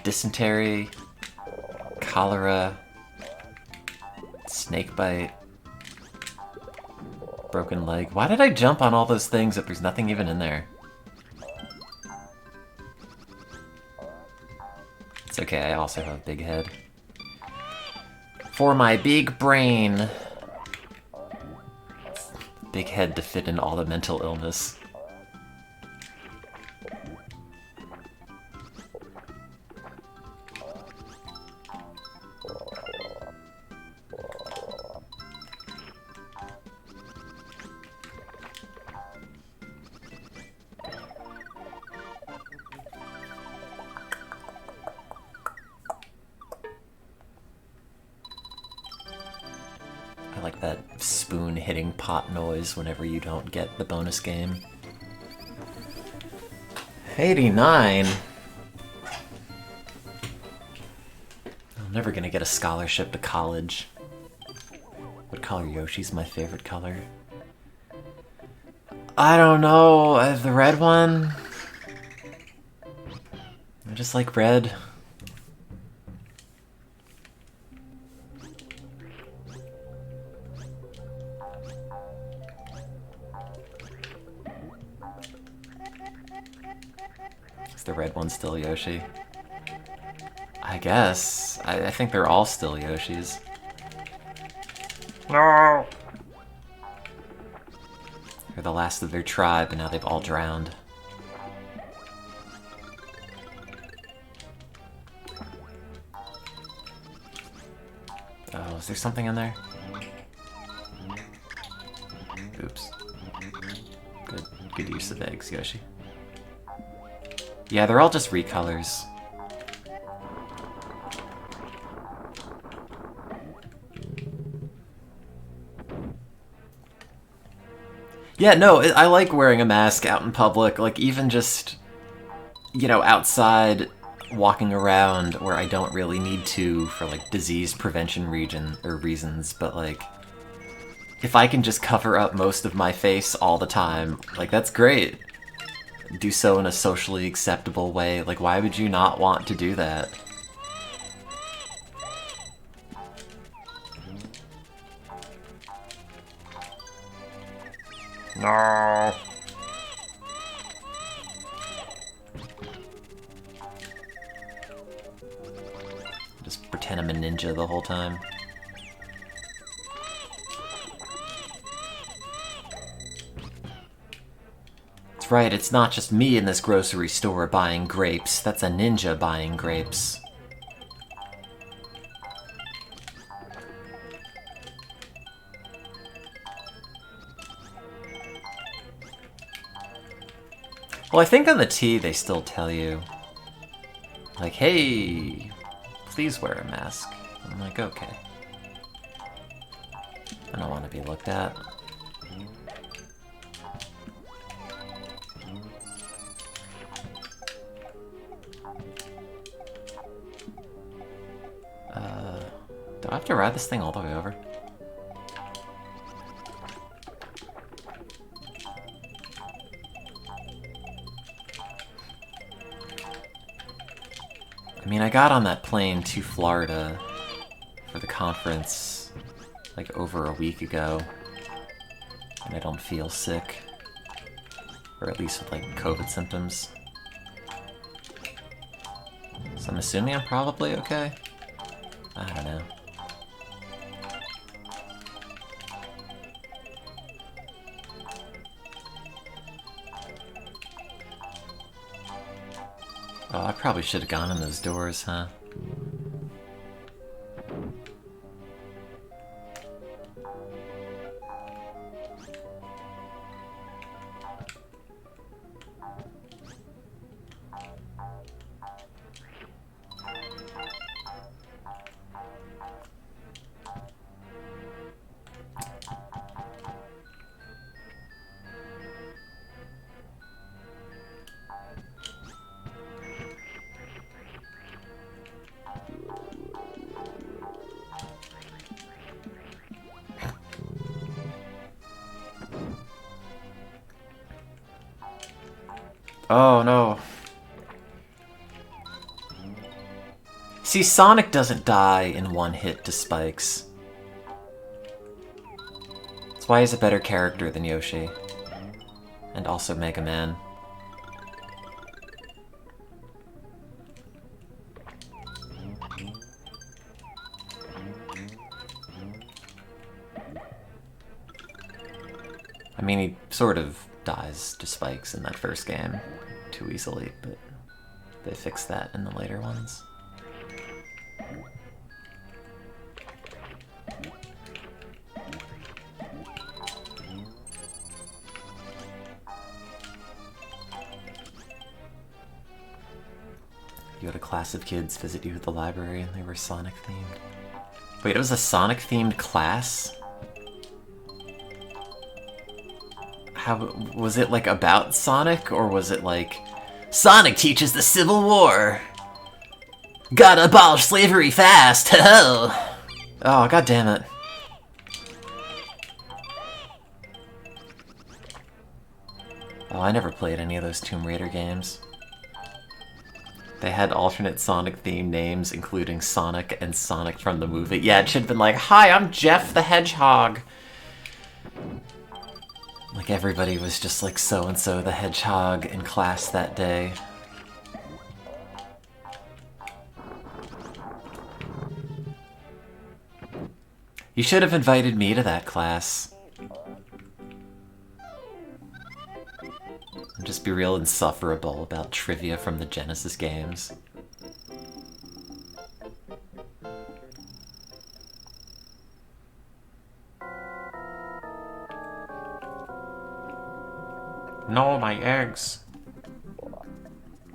dysentery, cholera, snakebite, broken leg. Why did I jump on all those things if there's nothing even in there? It's okay, I also have a big head. For my big brain. Big head to fit in all the mental illness. I like that spoon hitting pot noise whenever you don't get the bonus game. 89? I'm never gonna get a scholarship to college. What color Yoshi's my favorite color? I don't know, the red one? I just like red. Is the red one still Yoshi? I guess. I think they're all still Yoshis. No! They're the last of their tribe, and now they've all drowned. Oh, is there something in there? Oops. Good use of eggs, Yoshi. Yeah, they're all just recolors. Yeah, no, I like wearing a mask out in public, like even just, you know, outside walking around where I don't really need to for like disease prevention reasons, but like if I can just cover up most of my face all the time, like that's great. Do so in a socially acceptable way. Like, why would you not want to do that? No! Just pretend I'm a ninja the whole time. That's right, it's not just me in this grocery store buying grapes. That's a ninja buying grapes. Well, I think on the T they still tell you, like, hey, please wear a mask. I'm like, okay. I don't want to be looked at. have to ride this thing all the way over? I mean, I got on that plane to Florida for the conference like over a week ago, and I don't feel sick, or at least with like COVID symptoms. So I'm assuming I'm probably okay. I don't know. Oh, I probably should have gone in those doors, huh? Oh no. See, Sonic doesn't die in one hit to spikes. That's why he's a better character than Yoshi. And also Mega Man. I mean, he sort of dies to spikes in that first game too easily, but they fixed that in the later ones. You had a class of kids visit you at the library and they were Sonic themed. Wait, it was a Sonic themed class? How was it, like, about Sonic, or was it like Sonic teaches the Civil War? Gotta abolish slavery fast, ho! Oh, god damn it. Oh, I never played any of those Tomb Raider games. They had alternate Sonic themed names, including Sonic and Sonic from the movie. Yeah, it should have been like, hi, I'm Jeff the Hedgehog. Like everybody was just like so-and-so the Hedgehog in class that day. You should have invited me to that class. And just be real insufferable about trivia from the Genesis games. No, my eggs.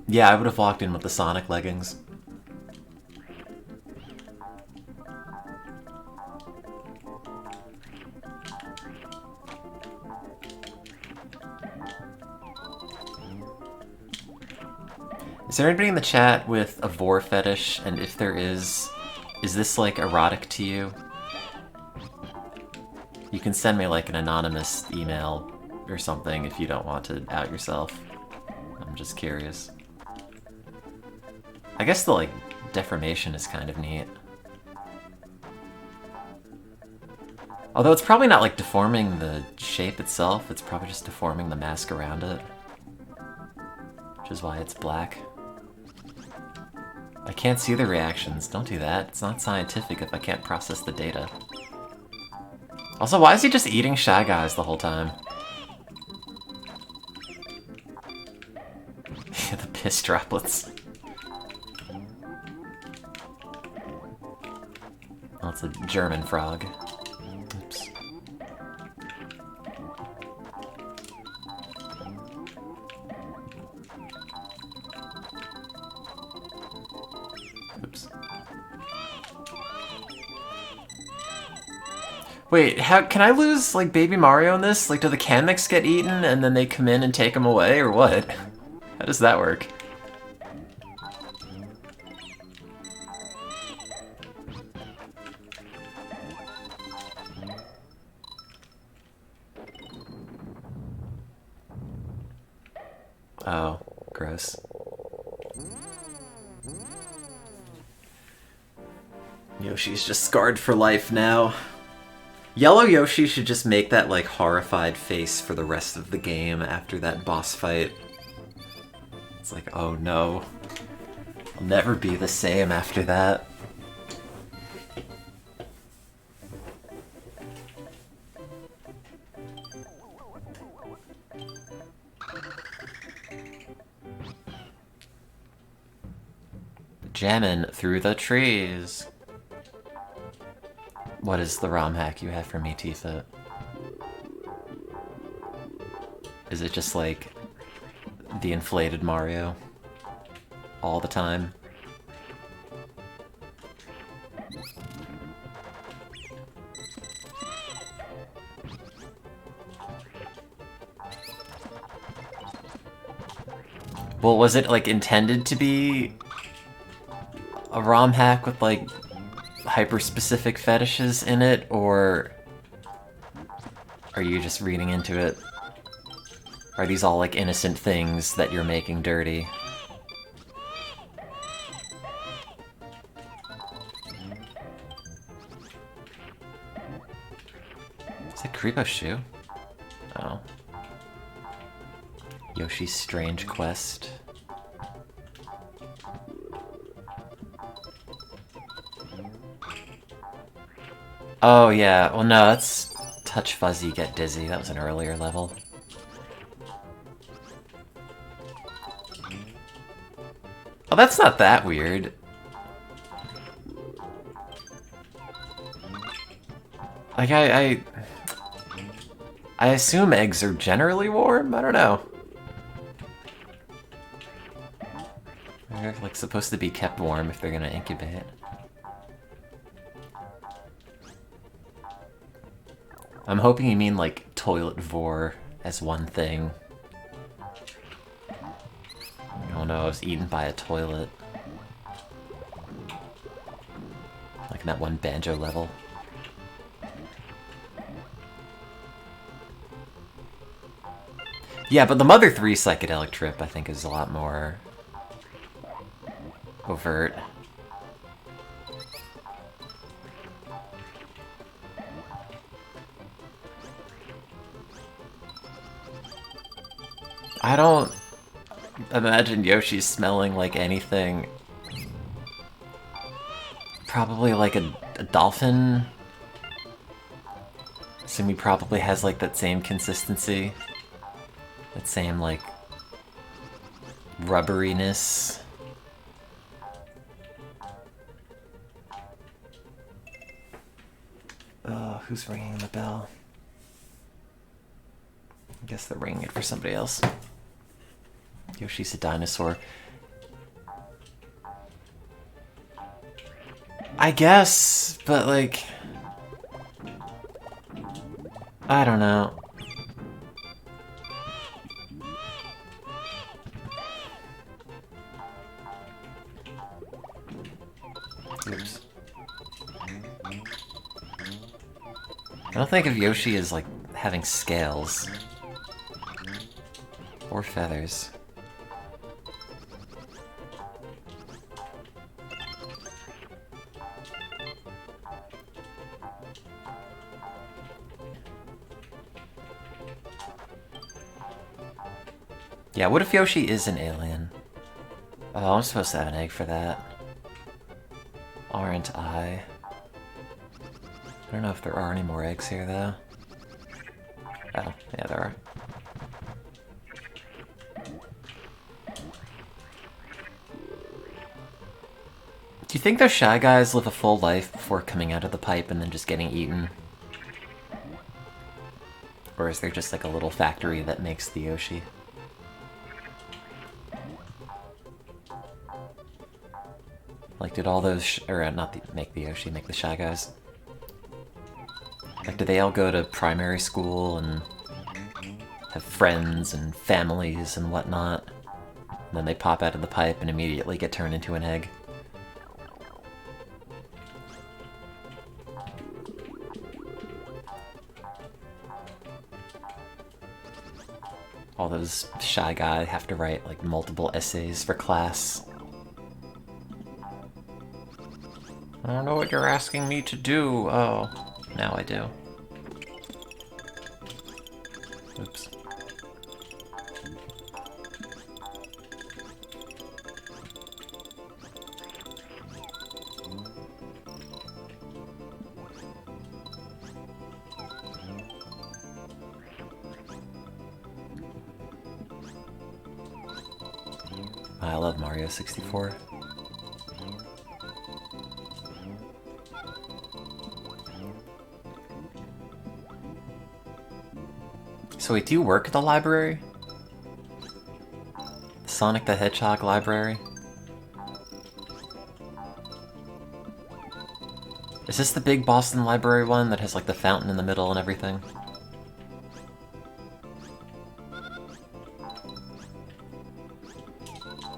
Yeah, I would have walked in with the Sonic leggings. Is there anybody in the chat with a vor fetish? And if there is this like erotic to you? You can send me like an anonymous email or something if you don't want to out yourself. I'm just curious. I guess the like deformation is kind of neat. Although it's probably not like deforming the shape itself, it's probably just deforming the mask around it. Which is why it's black. I can't see the reactions, don't do that. It's not scientific if I can't process the data. Also, why is he just eating Shy Guys the whole time? The piss droplets. Oh, it's a German frog. Oops. Oops. Wait, how can I lose like Baby Mario in this? Like, do the Kamex get eaten and then they come in and take him away, or what? How does that work? Oh, gross. Yoshi's just scarred for life now. Yellow Yoshi should just make that, like, horrified face for the rest of the game after that boss fight. It's like, oh no. I'll never be the same after that. Jamming through the trees. What is the ROM hack you have for me, Tifa? Is it just like the inflated Mario all the time? Well, was it like intended to be a ROM hack with like hyper-specific fetishes in it, or are you just reading into it? Are these all like innocent things that you're making dirty? Is that Creepo's shoe? Oh. Yoshi's Strange Quest. Oh yeah, well no, that's Touch Fuzzy, Get Dizzy. That was an earlier level. Oh, that's not that weird. Like, I assume eggs are generally warm? I don't know. They're, like, supposed to be kept warm if they're gonna incubate. I'm hoping you mean, like, toilet vor as one thing. Oh no, I was eaten by a toilet. Like in that one Banjo level. Yeah, but the Mother 3 psychedelic trip, I think, is a lot more overt. I don't imagine Yoshi smelling like anything. Probably like a dolphin. Assume he probably has like that same consistency. That same like rubberiness. Oh, who's ringing the bell? I guess they're ringing it for somebody else. Yoshi's a dinosaur. I guess, but like... I don't know. Oops. I don't think of Yoshi as like having scales. Or feathers. Yeah, what if Yoshi is an alien? Oh, I'm supposed to have an egg for that. Aren't I? I don't know if there are any more eggs here, though. Oh, yeah, there are. Do you think those Shy Guys live a full life before coming out of the pipe and then just getting eaten? Or is there just like a little factory that makes the Yoshi? Like, did all those, make the Yoshi, make the Shy Guys? Like, do they all go to primary school and have friends and families and whatnot? And then they pop out of the pipe and immediately get turned into an egg? all those shy guys have to write like multiple essays for class. I don't know what you're asking me to do. Oh, now I do. Oops. I love Mario 64. So wait, do you work at the library? Sonic the Hedgehog library? Is this the big Boston library one that has like the fountain in the middle and everything?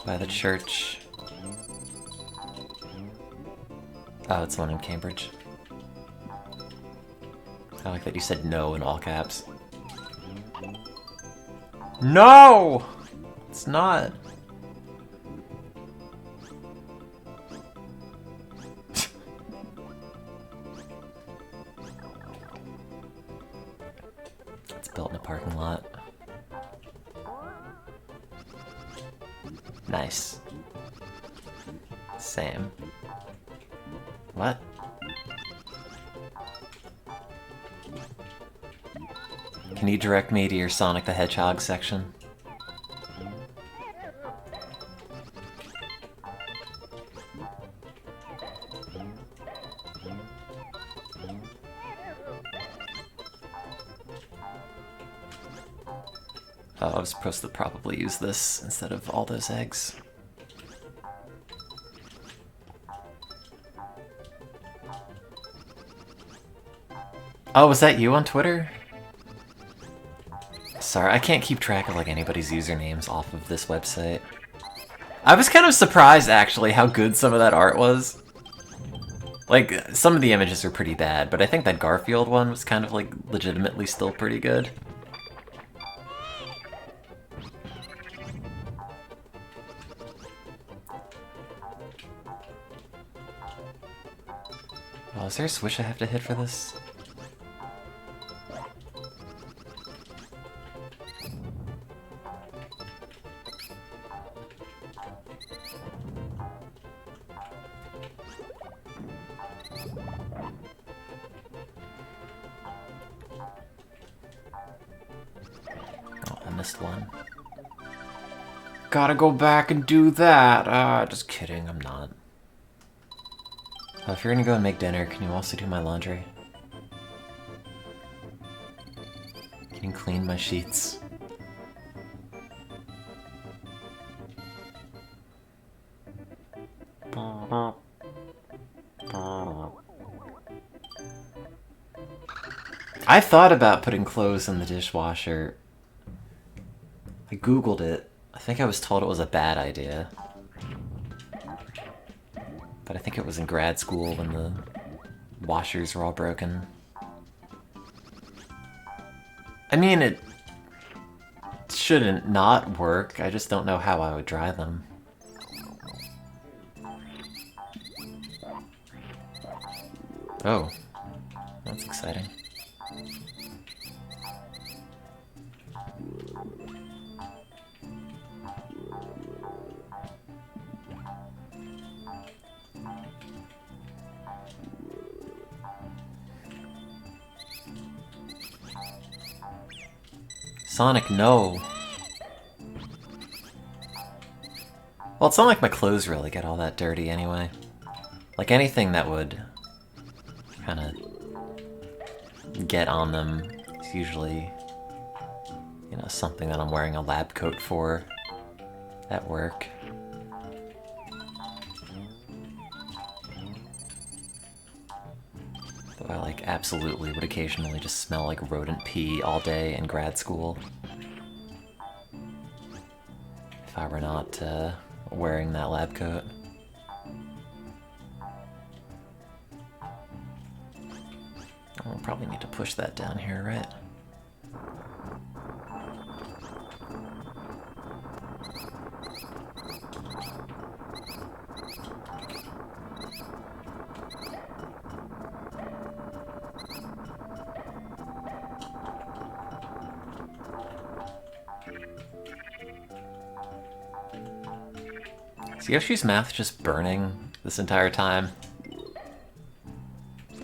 By the church. Oh, it's the one in Cambridge. I like that you said no in all caps. No! It's not. It's built in a parking lot. Nice. Same. What? Can you direct me to your Sonic the Hedgehog section? Oh, I was supposed to probably use this instead of all those eggs. Oh, was that you on Twitter? Sorry, I can't keep track of like anybody's usernames off of this website. I was kind of surprised actually how good some of that art was. Like, some of the images are pretty bad, but I think that Garfield one was kind of like legitimately still pretty good. Oh, is there a switch I have to hit for this? Oh, I missed one. Gotta go back and do that. Just kidding, I'm not. Oh, if you're gonna go and make dinner, can you also do my laundry? Can you clean my sheets? I thought about putting clothes in the dishwasher. I googled it. I think I was told it was a bad idea. But I think it was in grad school when the washers were all broken. I mean, it shouldn't not work. I just don't know how I would dry them. Oh, that's exciting. Sonic, no. Well, it's not like my clothes really get all that dirty anyway. Like anything that would kind of get on them is usually, you know, something that I'm wearing a lab coat for at work. Though I like absolutely would occasionally just smell like rodent pee all day in grad school. If I were not wearing that lab coat. I'll probably need to push that down here, right? Is Yoshi's mouth just burning this entire time?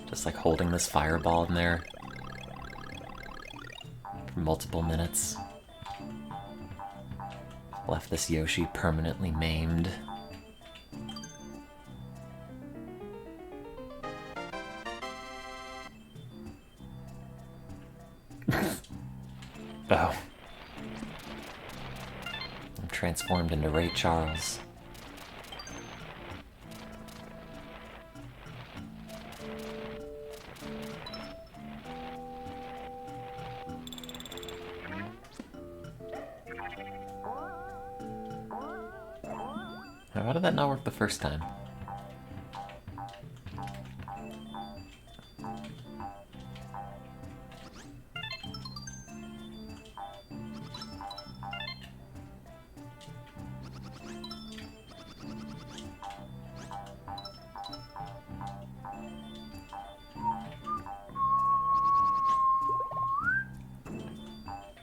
Just like holding this fireball in there for multiple minutes. Left this Yoshi permanently maimed. Oh. I'm transformed into Ray Charles. Why did that not work the first time?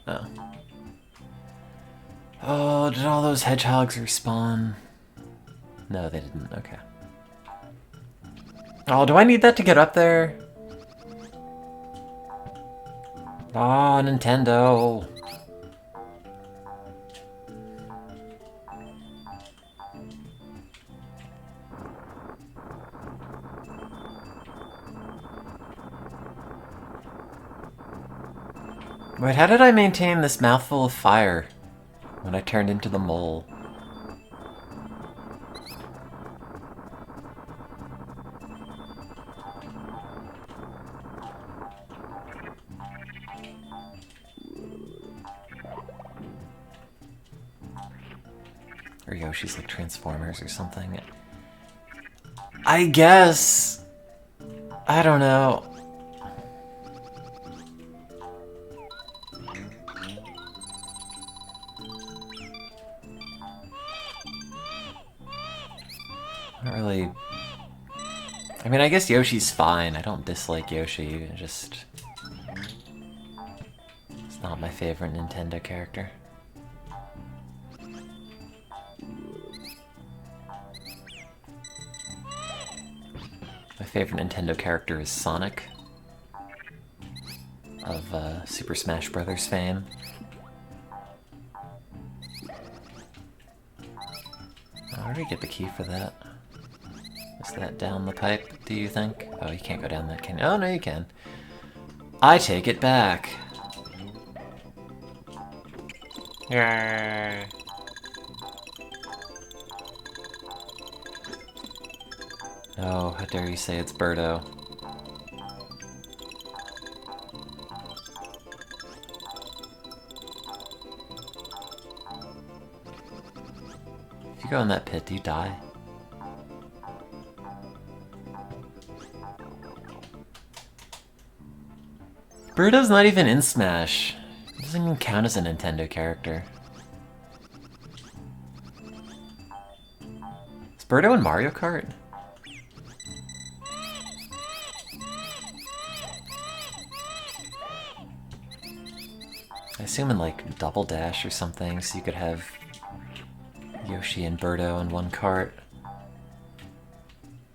Oh. Oh, did all those hedgehogs respawn? No, they didn't. Okay. Oh, do I need that to get up there? Oh, Nintendo. Wait, how did I maintain this mouthful of fire when I turned into the mole? Or Yoshi's like Transformers or something. I guess. I don't know. I don't really... I mean, I guess Yoshi's fine. I don't dislike Yoshi. It's not my favorite Nintendo character. My favorite Nintendo character is Sonic of Super Smash Bros. Fame. Where do we get the key for that? Is that down the pipe, do you think? Oh, you can't go down that, can you? Oh, no, you can. I take it back. Yay. Oh, how dare you say it's Birdo. If you go in that pit, do you die? Birdo's not even in Smash. He doesn't even count as a Nintendo character. Is Birdo in Mario Kart? I assume in like Double Dash or something, so you could have Yoshi and Birdo in one cart.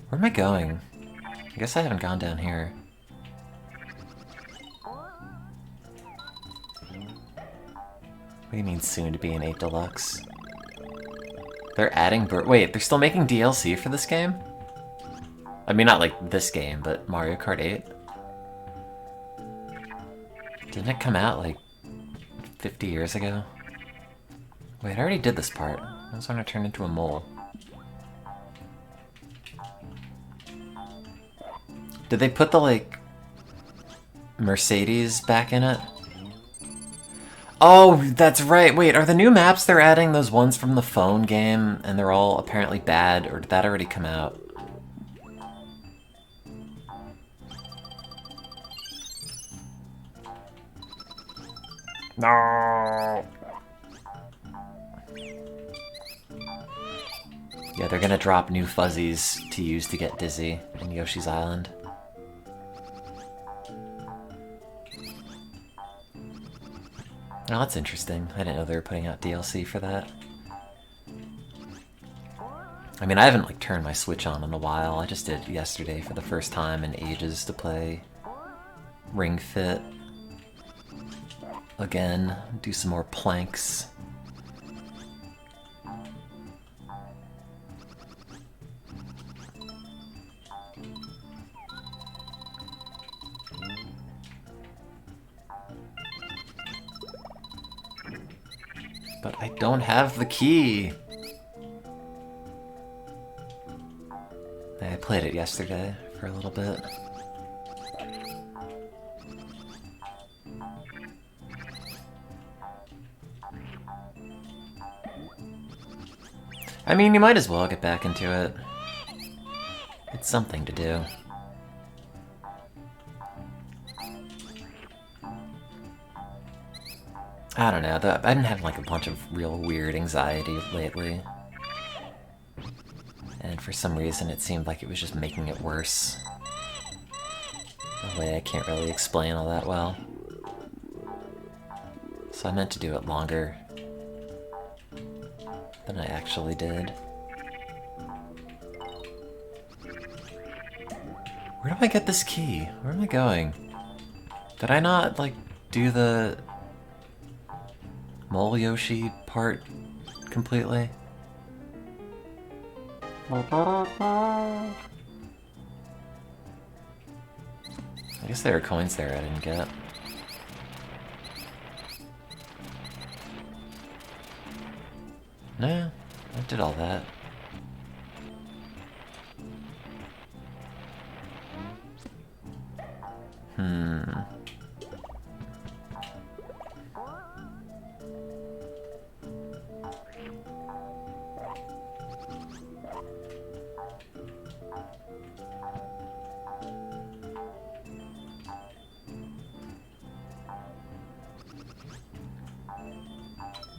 Where am I going? I guess I haven't gone down here. What do you mean soon to be an 8 Deluxe? They're adding wait, they're still making DLC for this game? I mean, not like this game, but Mario Kart 8? Didn't it come out like 50 years ago? Wait, I already did this part. I was going to turn into a mole. Did they put the, like, Mercedes back in it? Oh, that's right. Wait, are the new maps they're adding those ones from the phone game and they're all apparently bad, or did that already come out? No. Yeah, they're gonna drop new fuzzies to use to get Dizzy in Yoshi's Island. Oh, that's interesting. I didn't know they were putting out DLC for that. I mean, I haven't like turned my Switch on in a while. I just did it yesterday for the first time in ages to play Ring Fit again, do some more planks. But I don't have the key. I played it yesterday for a little bit. I mean, you might as well get back into it. It's something to do. I don't know, I've been having like a bunch of real weird anxiety lately. And for some reason it seemed like it was just making it worse. In a way I can't really explain all that well. So I meant to do it longer than I actually did. Where do I get this key? Where am I going? Did I not, like, do the Mole Yoshi part completely? I guess there are coins there I didn't get. No, I did all that.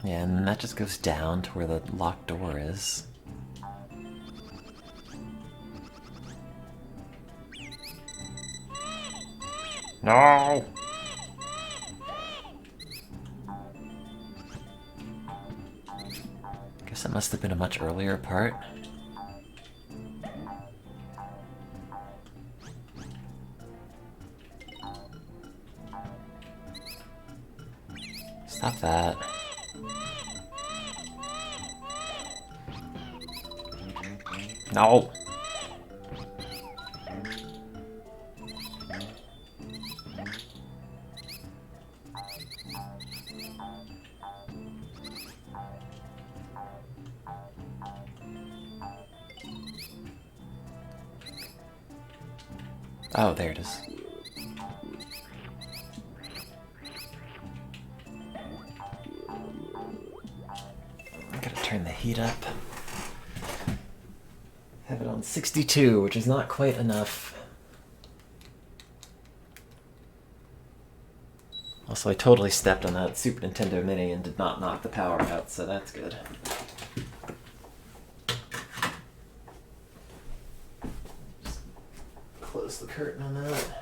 Yeah, and then that just goes down to where the locked door is. No! Guess it must have been a much earlier part. Stop that. No! Oh, there it is. I'm gonna turn the heat up. Have it on 62, which is not quite enough. Also, I totally stepped on that Super Nintendo Mini and did not knock the power out, so that's good. Just close the curtain on that.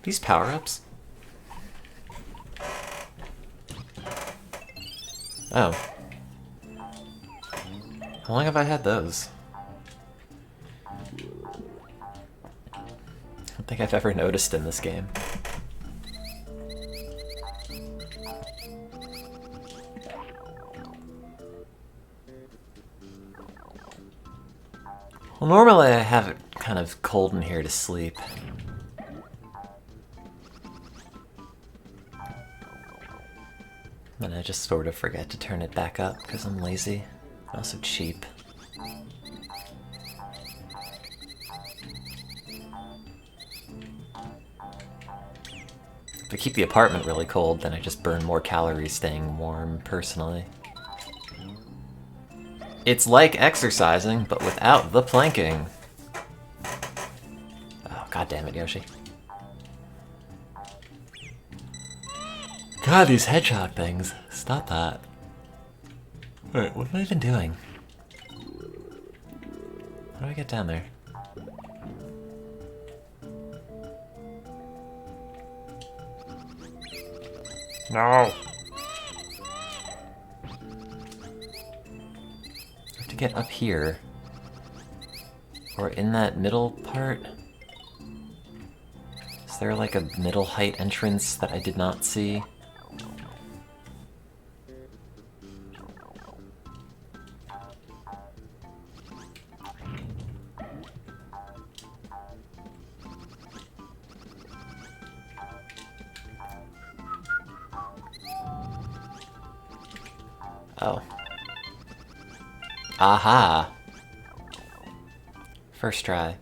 These power-ups? Oh. How long have I had those? I don't think I've ever noticed in this game. Well, normally I have it kind of cold in here to sleep. And I just sort of forget to turn it back up because I'm lazy. And also cheap. If I keep the apartment really cold, then I just burn more calories staying warm, personally. It's like exercising, but without the planking. Oh, god damn it, Yoshi. God, these hedgehog things. Stop that. Wait, what am I even doing? do I get down there? No. I have to get up here. Or in that middle part? Is there like a middle height entrance that I did not see? Oh. Aha! First try.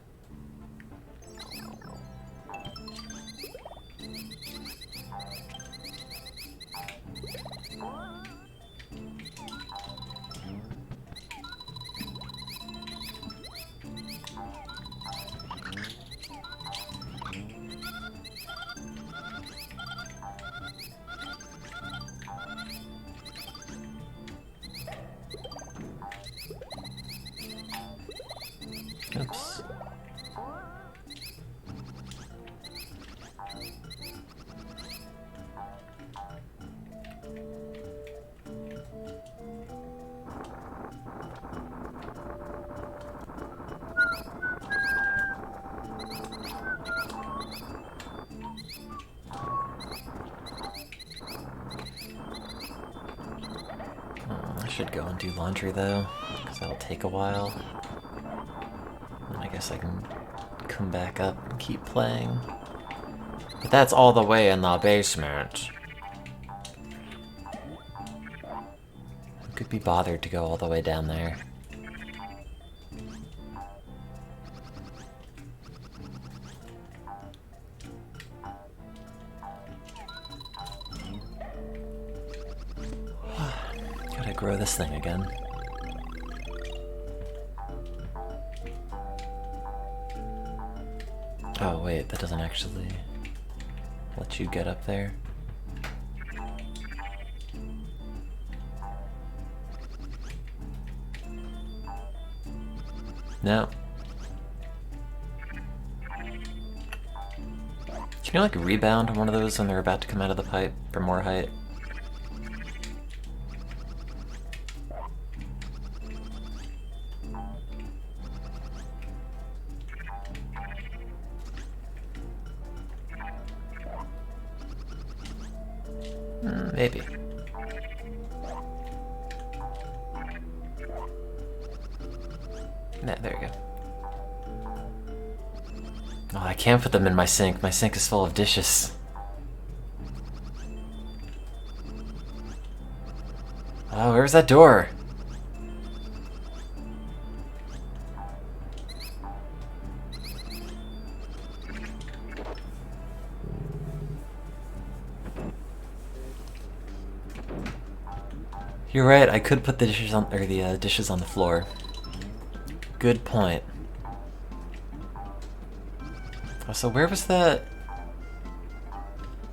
Oops. I should go and do laundry though, because that'll take a while. And I guess I can come back up and keep playing. But that's all the way in the basement. Who could be bothered to go all the way down there? Gotta grow this thing again. Oh wait, that doesn't actually let you get up there. No. Can you like rebound on one of those when they're about to come out of the pipe for more height? Maybe. Nah, there you go. Oh, I can't put them in my sink. My sink is full of dishes. Oh, where's that door? You're right, I could put the dishes on, or the dishes on the floor. Good point. Oh, so where was that?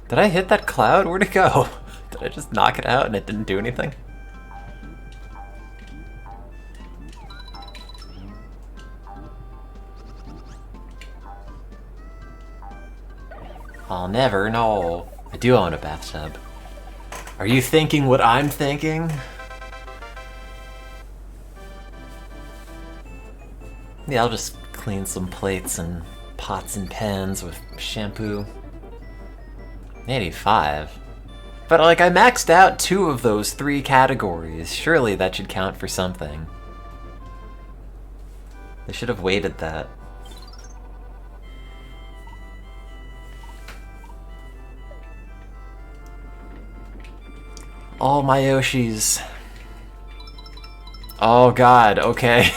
Did I hit that cloud? Where'd it go? Did I just knock it out and it didn't do anything? I'll never know. I do own a bathtub. Are you thinking what I'm thinking? Yeah, I'll just clean some plates and pots and pans with shampoo. 85. But like, I maxed out 2 of those 3 categories. Surely that should count for something. They should have weighted that. All my Yoshis. Oh god, okay.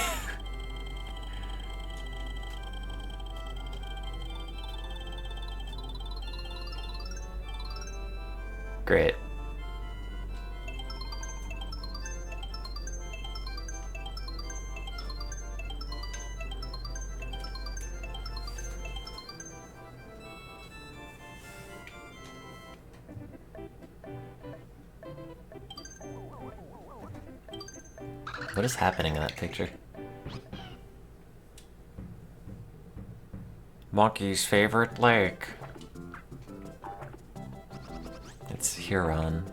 Great. What is happening in that picture? Monkey's favorite lake. It's Huron,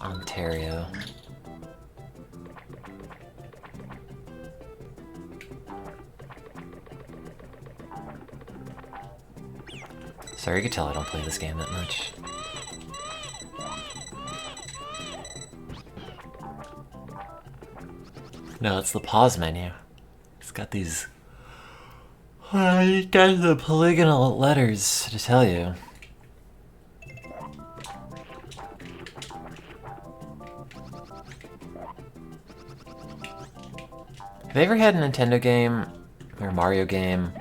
Ontario. Sorry, you can tell I don't play this game that much. No, it's the pause menu. It's got these... you got the polygonal letters to tell you. Have you ever had a Nintendo game or a Mario game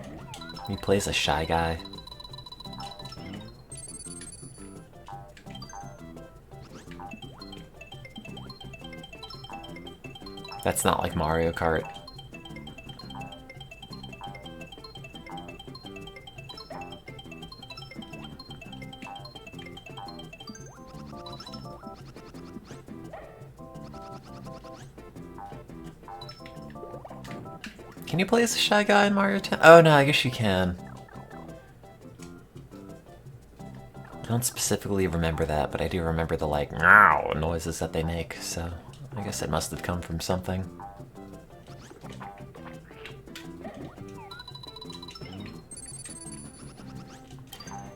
he plays a shy guy? That's not like Mario Kart. Can you play as a shy guy in Mario 10? Oh no, I guess you can. I don't specifically remember that, but I do remember the like "meow" noises that they make, so I guess it must have come from something.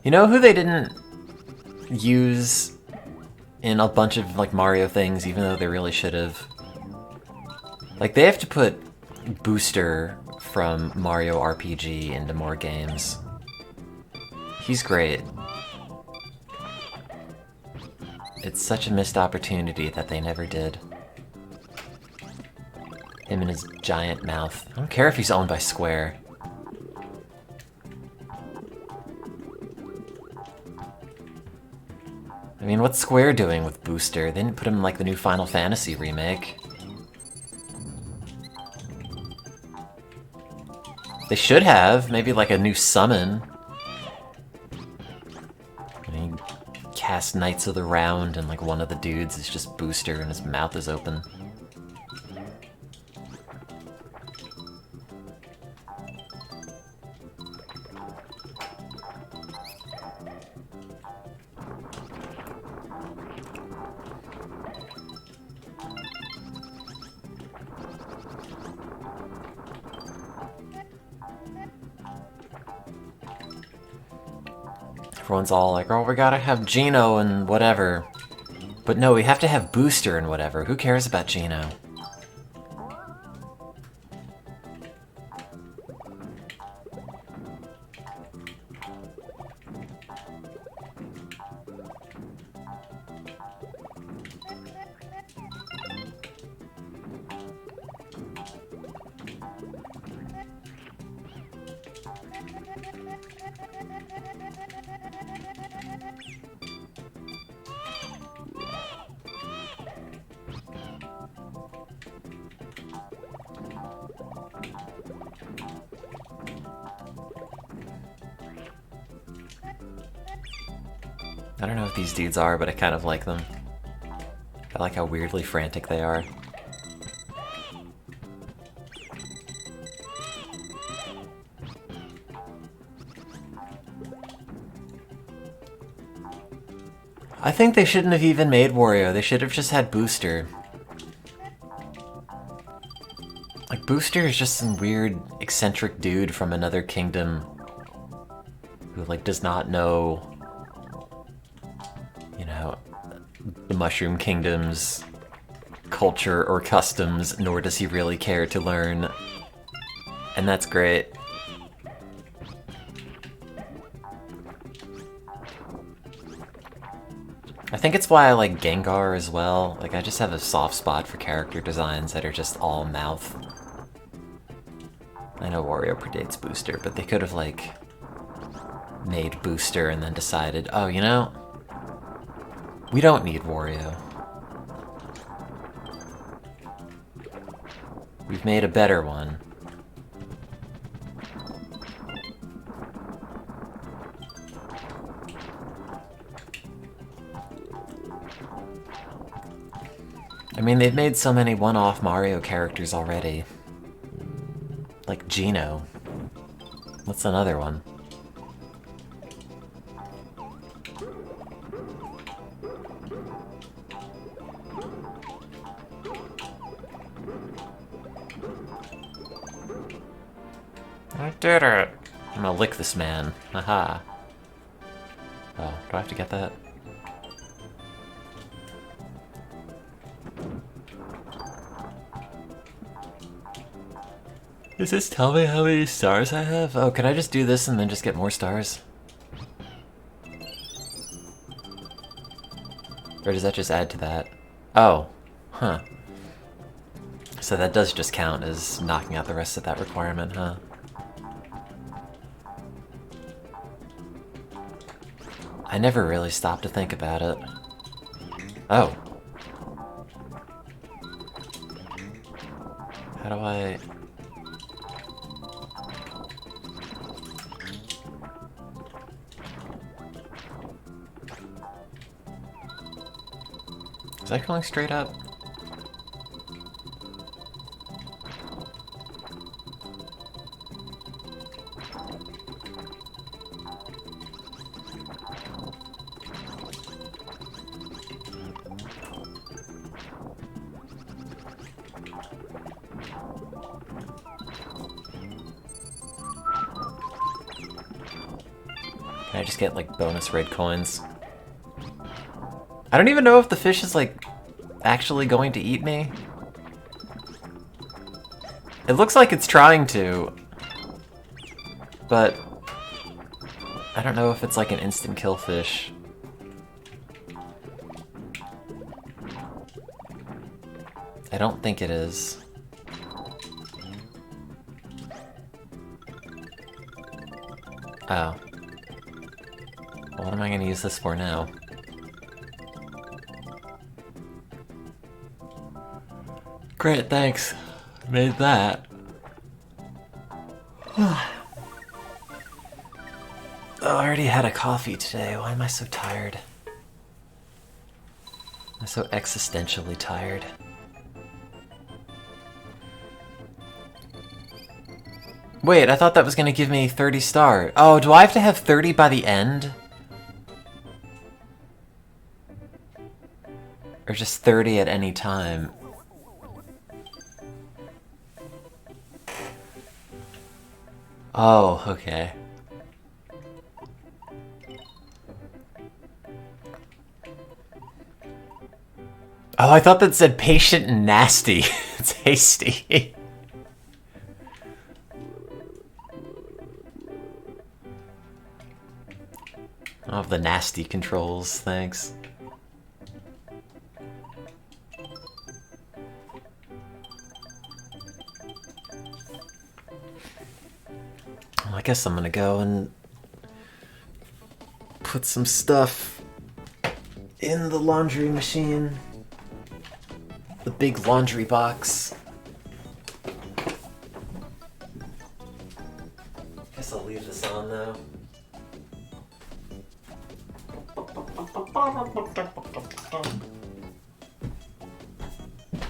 You know who they didn't use in a bunch of like Mario things, even though they really should have? Like they have to put Booster from Mario RPG into more games. He's great. It's such a missed opportunity that they never did. Him and his giant mouth. I don't care if he's owned by Square. I mean, what's Square doing with Booster? They didn't put him in like the new Final Fantasy remake. They should have, maybe like a new summon. I mean, cast Knights of the Round and like one of the dudes is just Booster and his mouth is open. Everyone's all like, oh, we gotta have Geno and whatever. But no, we have to have Booster and whatever. Who cares about Geno? I don't know what these dudes are, but I kind of like them. I like how weirdly frantic they are. I think they shouldn't have even made Wario. They should have just had Booster. Like, Booster is just some weird, eccentric dude from another kingdom who, like, does not know, you know, the Mushroom Kingdom's culture or customs, nor does he really care to learn. And that's great. I think it's why I like Gengar as well. Like, I just have a soft spot for character designs that are just all mouth. I know Wario predates Booster, but they could have, like, made Booster and then decided, oh, you know, we don't need Wario. We've made a better one. I mean, they've made so many one-off Mario characters already. Like Geno. What's another one? I did it. I'm gonna lick this man. Haha. Oh, do I have to get that? Does this tell me how many stars I have? Oh, can I just do this and then just get more stars? Or does that just add to that? Oh. Huh. So that does just count as knocking out the rest of that requirement, huh? I never really stopped to think about it. Oh. How do I... Is that going straight up? Can I just get, like, bonus red coins? I don't even know if the fish is, like, actually going to eat me. It looks like it's trying to. But I don't know if it's, like, an instant kill fish. I don't think it is. Oh. Well, what am I going to use this for now? Great, thanks. Made that. Oh, I already had a coffee today. Why am I so tired? I'm so existentially tired. Wait, I thought that was gonna give me 30 stars. Oh, do I have to have 30 by the end? Or just 30 at any time? Oh, okay. Oh, I thought that said patient and nasty. It's hasty. I have the nasty controls, thanks. Well, I guess I'm gonna go and put some stuff in the laundry machine. The big laundry box. Guess I'll leave this on though.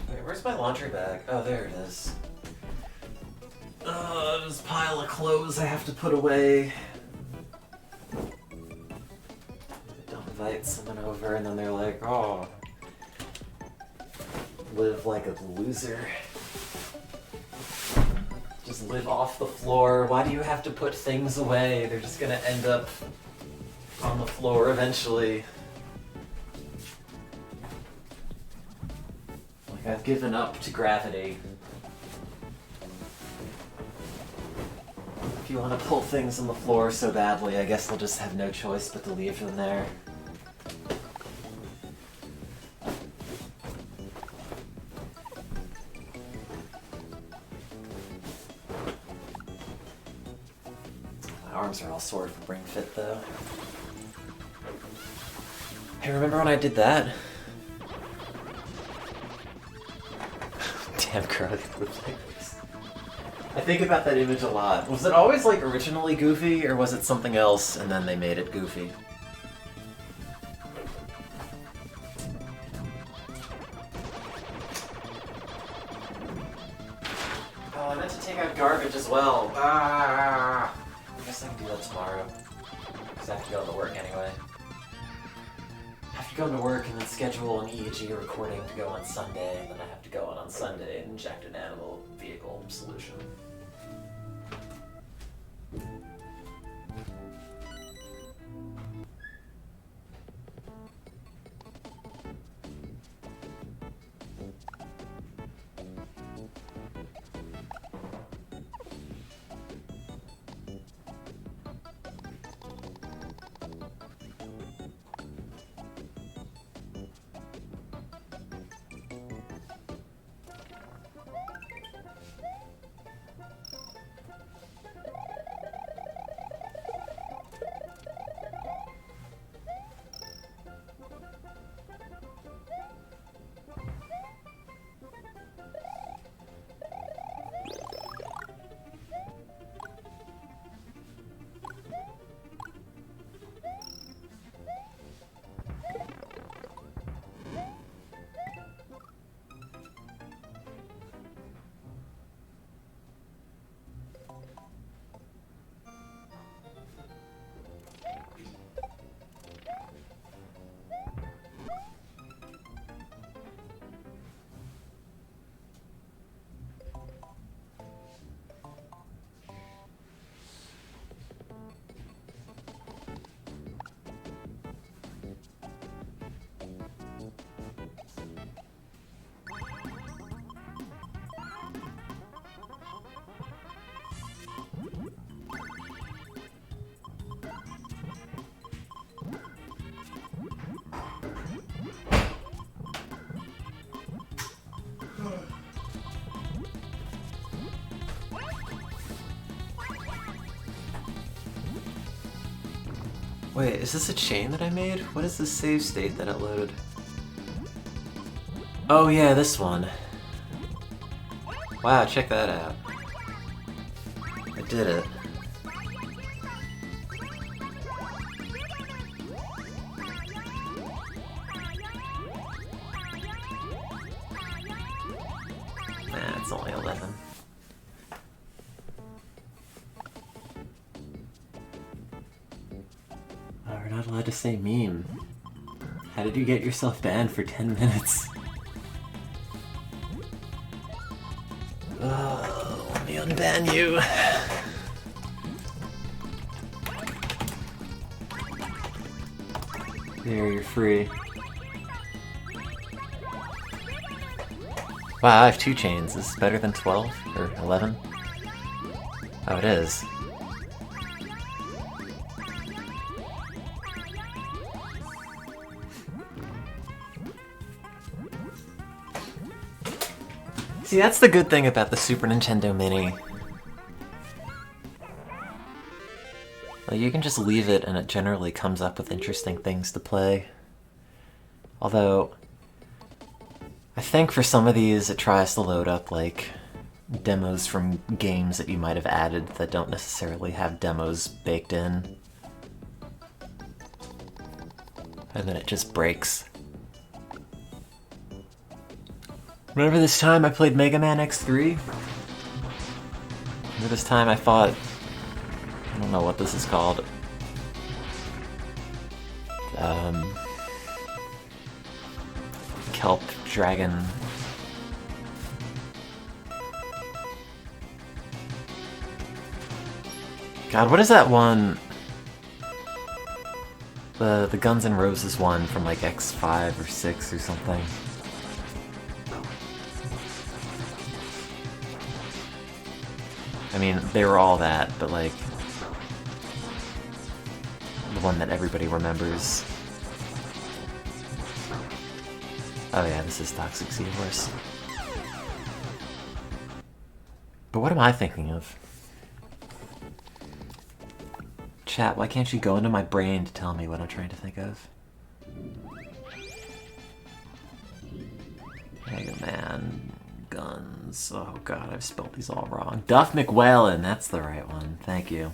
Wait, where's my laundry bag? Oh, there it is. There's a pile of clothes I have to put away. Don't invite someone over and then they're like, oh, live like a loser. Just live off the floor. Why do you have to put things away? They're just gonna end up on the floor eventually. Like, I've given up to gravity. If you want to pull things on the floor so badly, I guess they'll just have no choice but to leave them there. My arms are all sore for Ring Fit though. Hey, remember when I did that? Damn girl, I think about that image a lot. Was it always like originally goofy, or was it something else and then they made it goofy? Oh, I meant to take out garbage as well. Ah! I guess I can do that tomorrow. Because I have to go into work anyway. I have to go into work and then schedule an EEG recording to go on Sunday, and then I have to go on Sunday and inject an animal vehicle solution. Wait, is this a chain that I made? What is the save state that it loaded? Oh yeah, this one. Wow, check that out. I did it. Nah, it's only 11. Oh, we're not allowed to say meme. How did you get yourself banned for 10 minutes? Oh, let me unban you. There, you're free. Wow, I have 2 chains. Is this better than 12? Or 11? Oh, it is. See, that's the good thing about the Super Nintendo Mini. Like, you can just leave it and it generally comes up with interesting things to play. Although, I think for some of these it tries to load up, like, demos from games that you might have added that don't necessarily have demos baked in. And then it just breaks. Remember this time I played Mega Man X3? Remember this time I fought... I don't know what this is called. Kelp Dragon. God, what is that one? The Guns N' Roses one from like X5 or 6 or something. I mean, they were all that, but like... the one that everybody remembers. Oh yeah, this is Toxic Seahorse. But what am I thinking of? Chat, why can't you go into my brain to tell me what I'm trying to think of? Mega Man... Guns... Oh god, I've spelled these all wrong. Duff McWhalen, that's the right one. Thank you.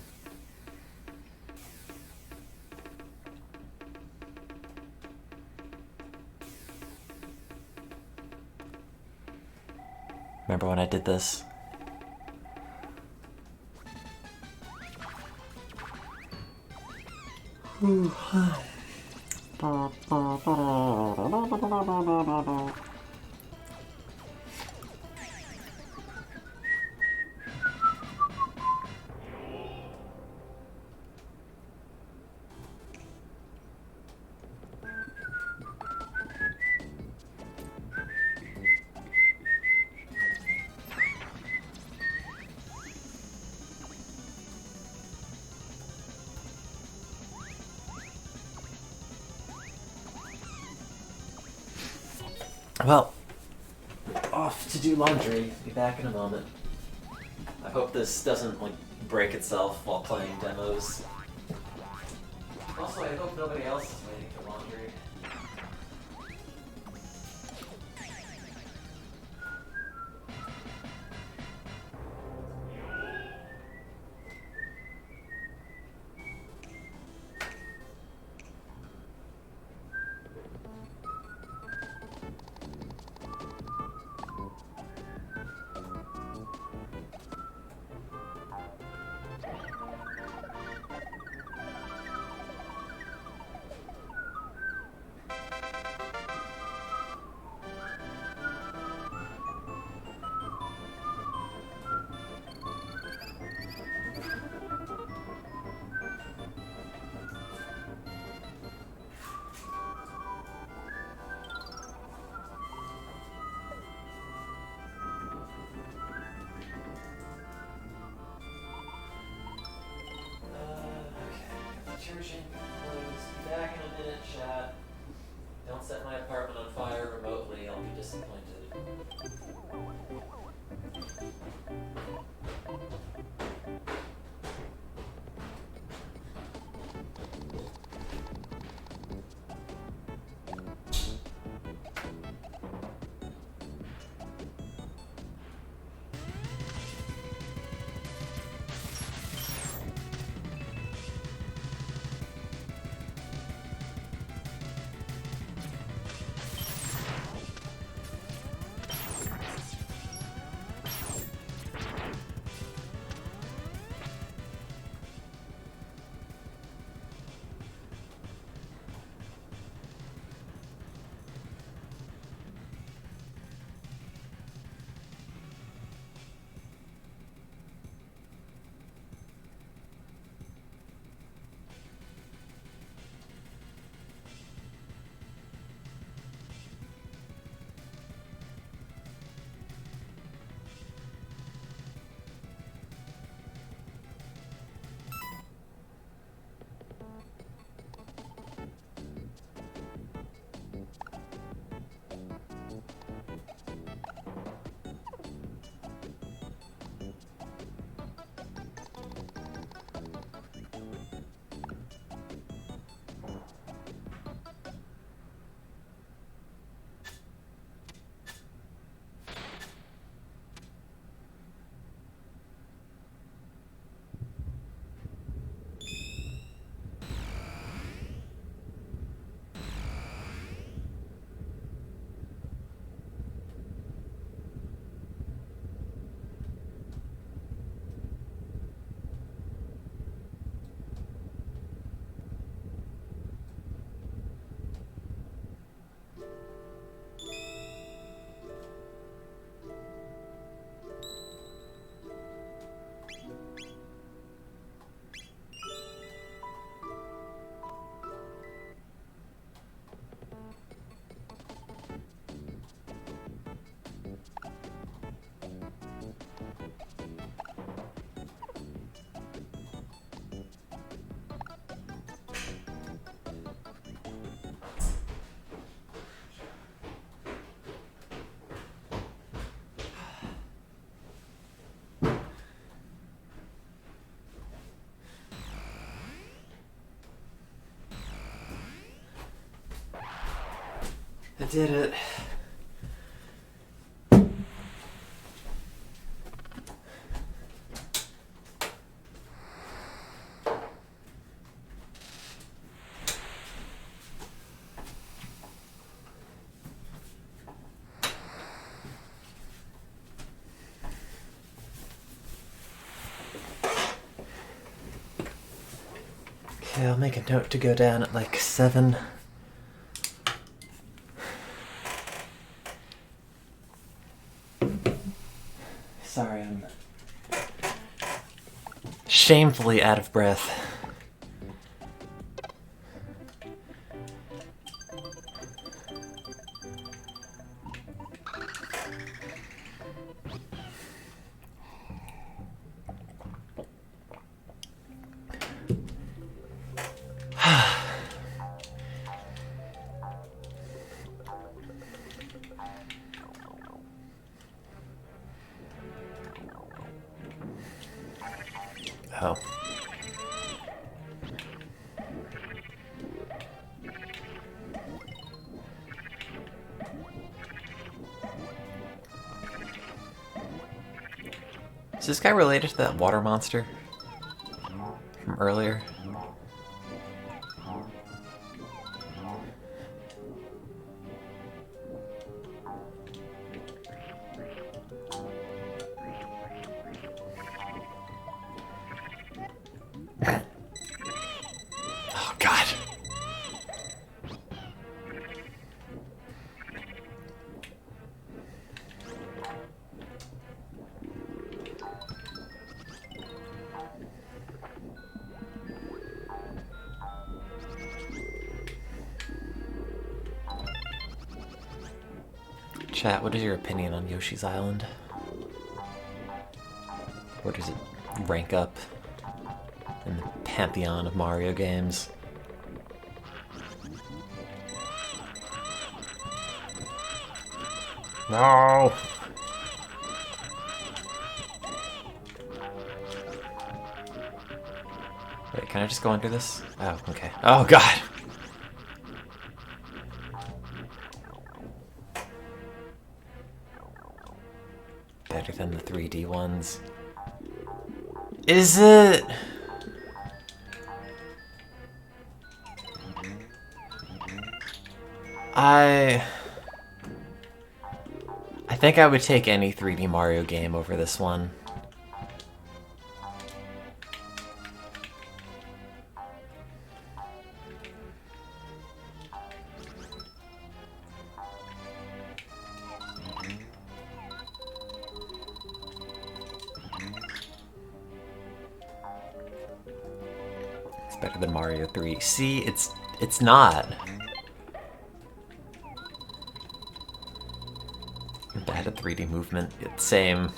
Remember when I did this? Well, off to do laundry. Be back in a moment. I hope this doesn't, like, break itself while playing demos. Also, I hope nobody else is waiting for laundry. Detergent clothes. Be back in a minute, chat. Don't set my apartment on fire remotely, I'll be disappointed. I did it. Okay, I'll make a note to go down at like 7. Sorry, I'm shamefully out of breath. Oh. Is this guy related to that water monster from earlier? Oh, God. Chat, what is your opinion on Yoshi's Island? Where does it rank up in the pantheon of Mario games? No! Wait, can I just go under this? Oh, okay. Oh, God! Better than the 3D ones. Is it? I think I would take any 3D Mario game over this one. It's better than Mario 3. See, it's not. Bad at 3D movement. It's same.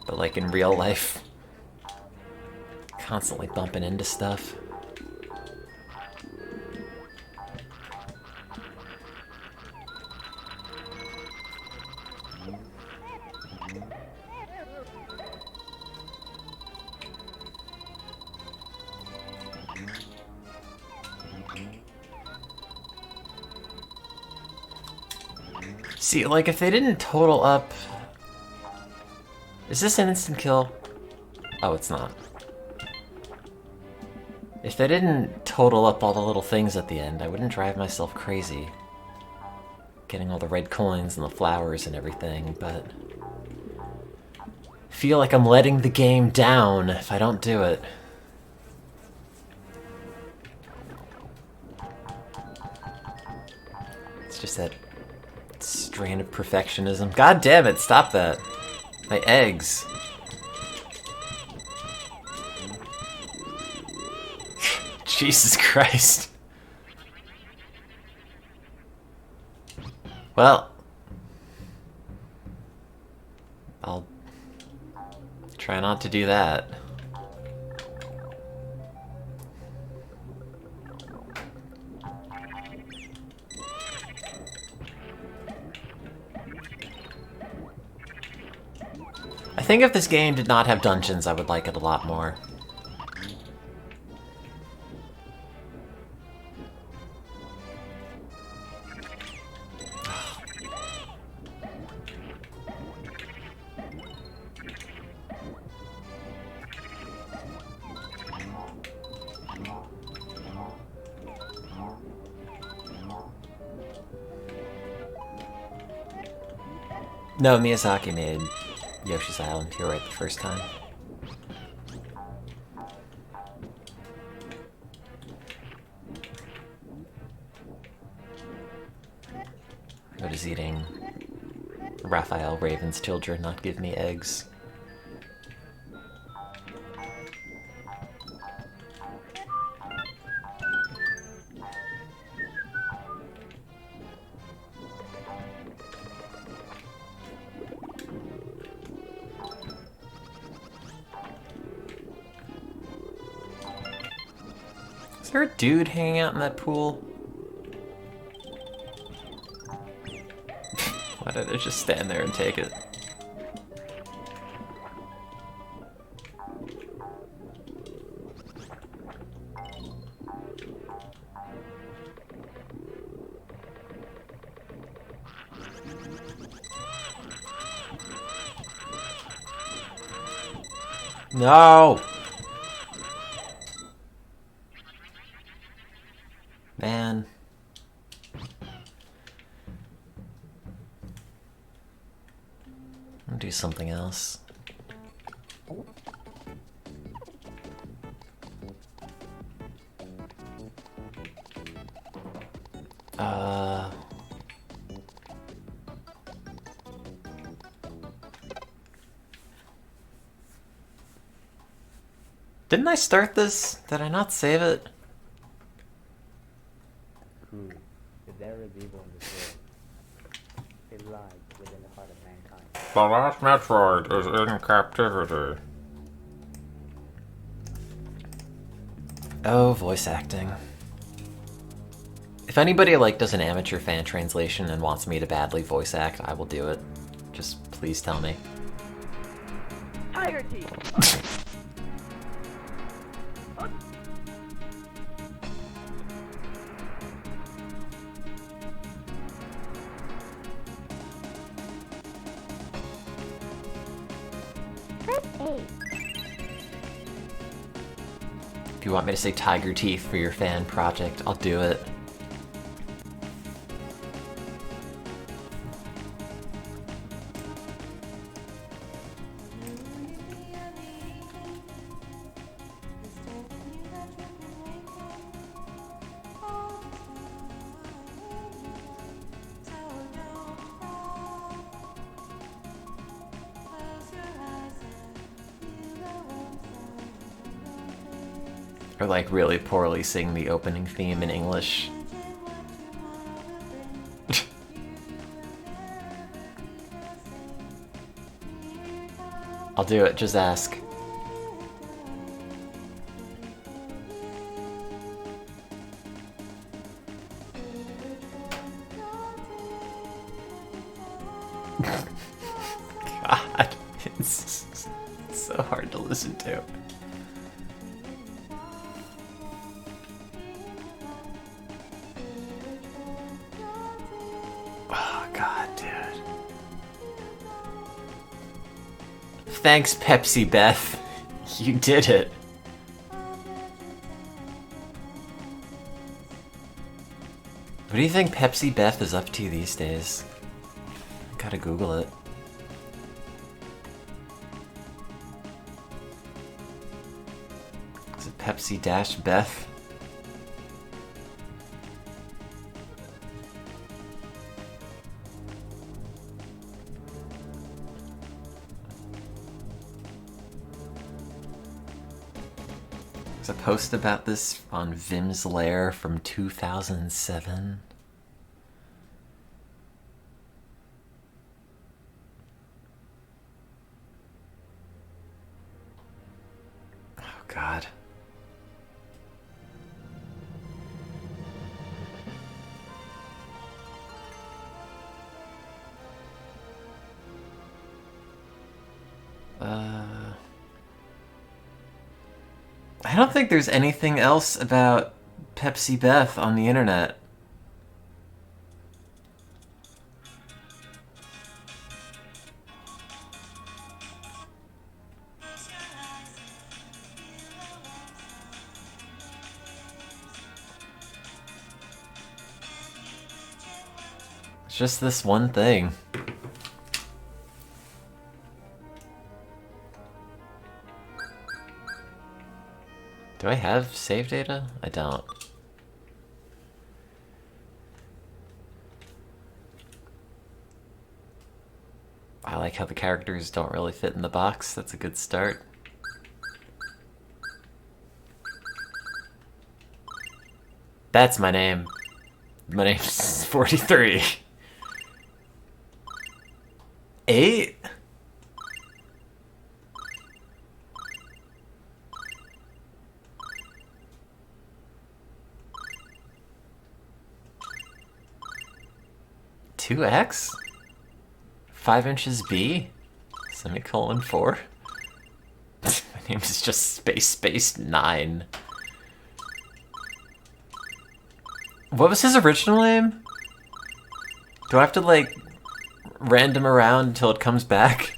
But like in real life, constantly bumping into stuff. See, like, if they didn't total up... Is this an instant kill? Oh, it's not. If they didn't total up all the little things at the end, I wouldn't drive myself crazy. Getting all the red coins and the flowers and everything, but... I feel like I'm letting the game down if I don't do it. It's just that strain of perfectionism. God damn it, stop that. My eggs. Jesus Christ. Well, I'll try not to do that. I think if this game did not have dungeons, I would like it a lot more. No, Miyazaki made Yoshi's Island, you're right the first time. just eating Raphael Raven's children, not give me eggs. Is there a dude hanging out in that pool? Why did I just stand there and take it? No! Man. I'll do something else. Didn't I start this? Did I not save it? Who, if there is evil in this world, it lies within the heart of mankind. The last Metroid is in captivity. Oh, voice acting. If anybody does an amateur fan translation and wants me to badly voice act, I will do it. Just please tell me. Tiger teeth. If you want me to say tiger teeth for your fan project, I'll do it. Or really poorly sing the opening theme in English. I'll do it, just ask. God, it's so hard to listen to. Thanks, Pepsi Beth. You did it. What do you think Pepsi Beth is up to these days? Gotta Google it. Is it Pepsi-Beth? There's a post about this on Vim's Lair from 2007. Oh, God. I don't think there's anything else about Pepsi Beth on the internet. It's just this one thing. Do I have save data? I don't. I like how the characters don't really fit in the box. That's a good start. That's my name. My name's 43. 8? Two X? 5 inches B? Semicolon 4? My name is just space 9. What was his original name? Do I have to, like, random around until it comes back?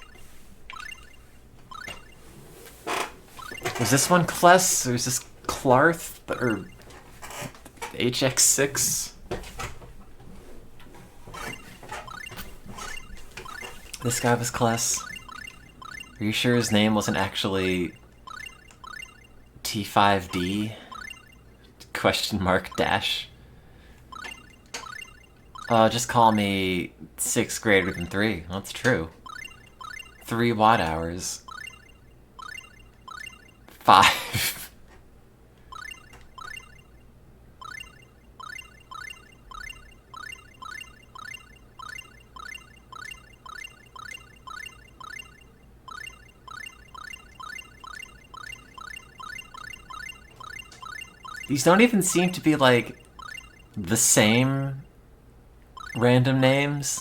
Was this one Kless, or is this Clarth, or HX6? This guy was Kless. Are you sure his name wasn't actually T5D? Question mark dash. Just call me 6 greater than 3. That's true. 3 watt hours. 5. These don't even seem to be, like, the same random names.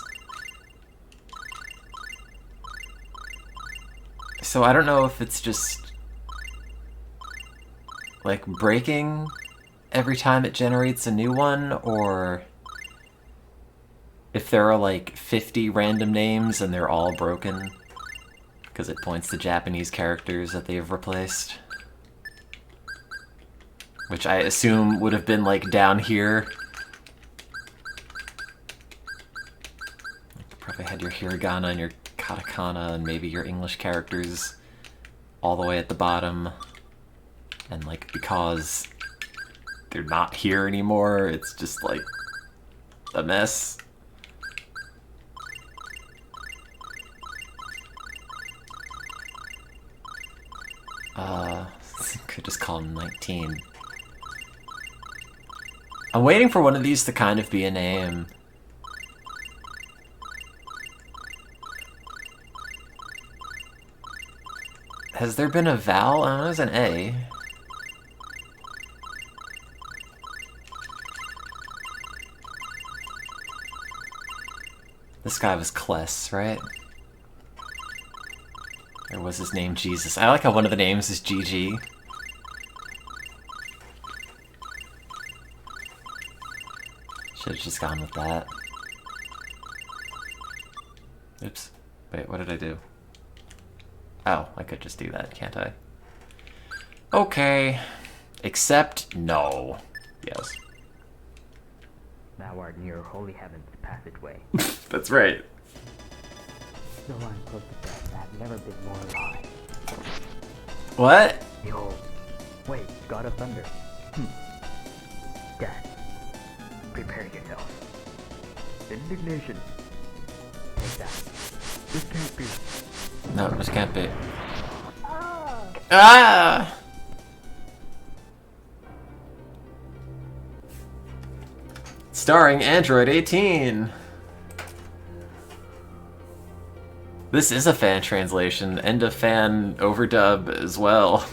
So I don't know if it's just, like, breaking every time it generates a new one, or if there are, like, 50 random names and they're all broken, because it points to Japanese characters that they've replaced. Which I assume would have been, like, down here. Probably had your hiragana and your katakana and maybe your English characters all the way at the bottom. And, like, because they're not here anymore, it's just, like, a mess. Could just call him 19. I'm waiting for one of these to kind of be a name. Has there been a vowel? Oh, there's an A. This guy was Kless, right? Or was his name Jesus? I like how one of the names is GG. Should've just gone with that. Oops. Wait, what did I do? Oh, I could just do that, can't I? Okay. Except, no. Yes. Thou art near holy heaven's passageway. That's right. No one close to death have never been more alive. What? Behold. Wait, God of Thunder. Death. Prepare yourself. Indignation. Take that. This can't be. No, this can't be. Ah! Starring Android 18. This is a fan translation and a fan overdub as well.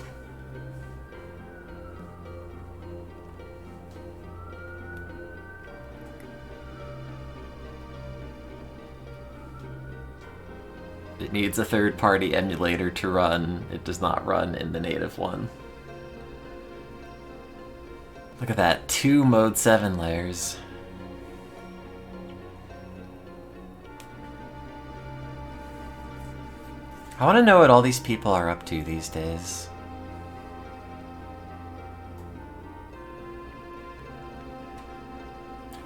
It needs a third-party emulator to run. It does not run in the native one. Look at that, 2 Mode 7 layers. I want to know what all these people are up to these days.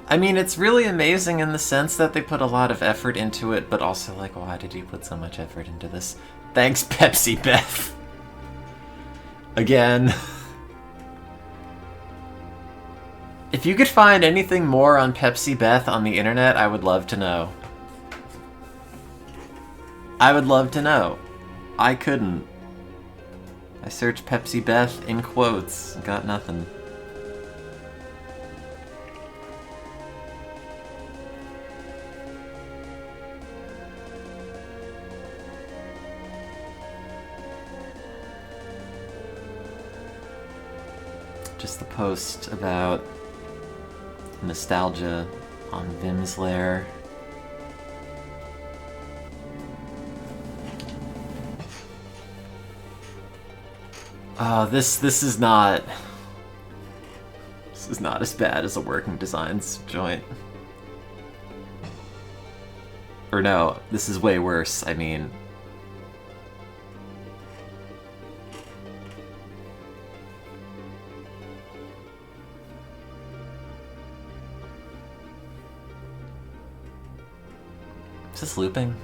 I mean, it's really amazing in the sense that they put a lot of effort into it, but also, like, why did you put so much effort into this? Thanks, Pepsi Beth. Again. If you could find anything more on Pepsi Beth on the internet, I would love to know. I would love to know. I couldn't. I searched Pepsi Beth in quotes, got nothing. Just the post about nostalgia on Vim's Lair. This is not as bad as a Working Designs joint. Or no, this is way worse. I mean, is this looping?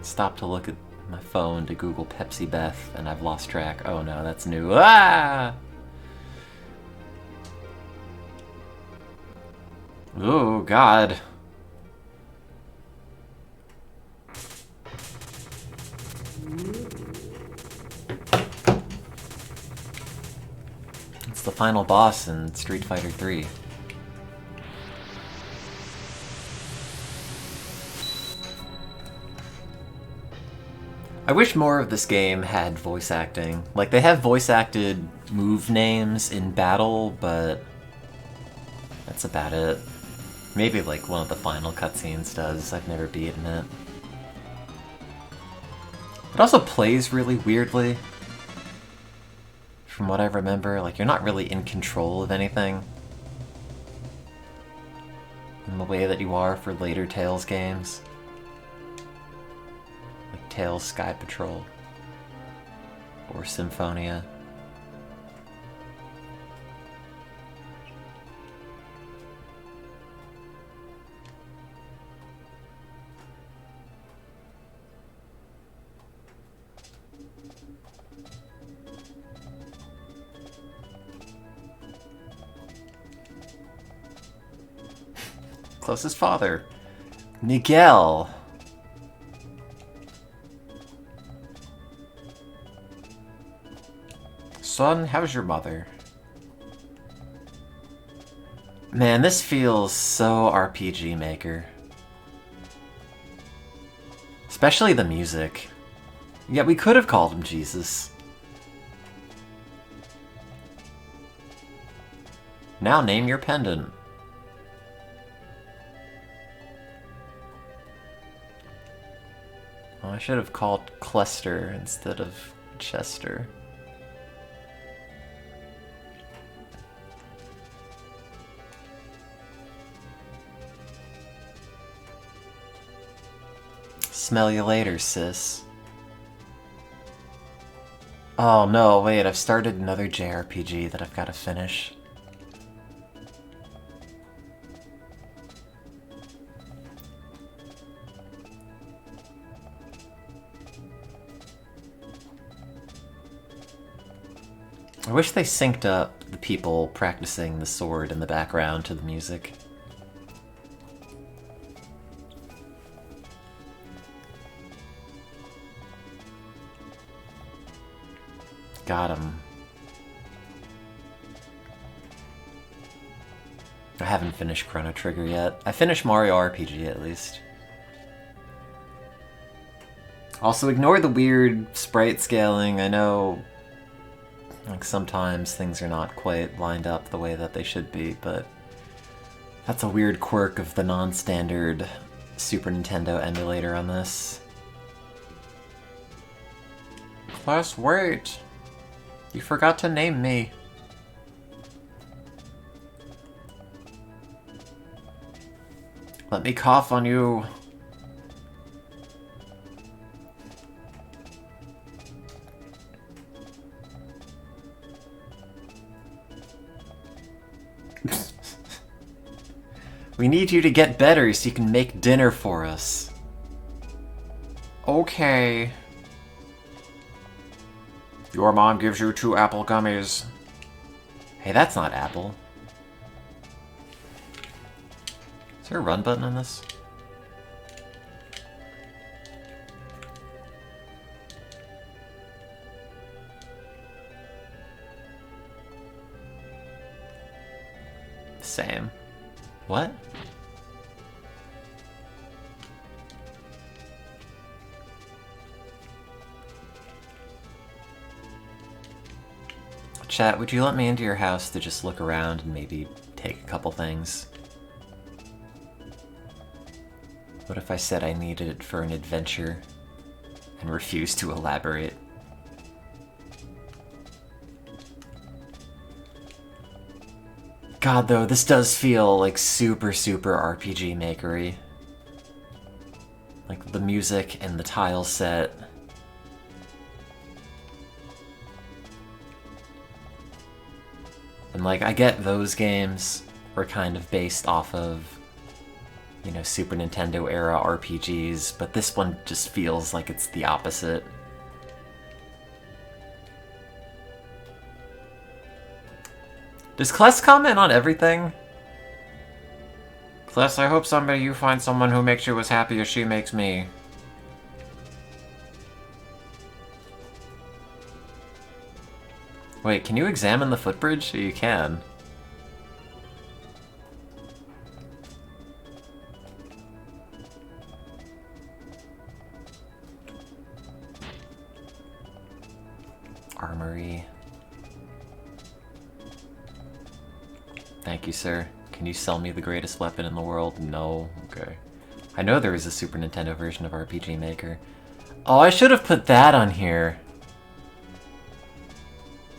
Stop to look at my phone to Google Pepsi Beth, and I've lost track. Oh no, that's new. Ah! Oh God. It's the final boss in Street Fighter 3. I wish more of this game had voice acting. Like, they have voice acted move names in battle, but that's about it. Maybe like one of the final cutscenes does. I've never beaten it. It also plays really weirdly. From what I remember, like, you're not really in control of anything in the way that you are for later Tales games. Tales Sky Patrol or Symphonia. Closest father, Miguel. Son, how's your mother? Man, this feels so RPG Maker. Especially the music. Yeah, we could have called him Jesus. Now name your pendant. Oh, I should have called Clester instead of Chester. Smell you later, sis. Oh no, wait, I've started another JRPG that I've got to finish. I wish they synced up the people practicing the sword in the background to the music. Got him. I haven't finished Chrono Trigger yet. I finished Mario RPG at least. Also, ignore the weird sprite scaling. I know, like, sometimes things are not quite lined up the way that they should be, but that's a weird quirk of the non-standard Super Nintendo emulator on this. Plus, wait. You forgot to name me. Let me cough on you. We need you to get better so you can make dinner for us. Okay. Your mom gives you 2 apple gummies. Hey, that's not apple. Is there a run button on this? same. What? Chat, would you let me into your house to just look around and maybe take a couple things? What if I said I needed it for an adventure and refused to elaborate? God, though, this does feel like super RPG makery. Like the music and the tile set. And like, I get those games were kind of based off of, you know, Super Nintendo era RPGs, but this one just feels like it's the opposite. Does Kless comment on everything? Kless, I hope someday you find someone who makes you as happy as she makes me. Wait, can you examine the footbridge? You can. Armory. Thank you, sir. Can you sell me the greatest weapon in the world? No? Okay. I know there is a Super Nintendo version of RPG Maker. Oh, I should have put that on here.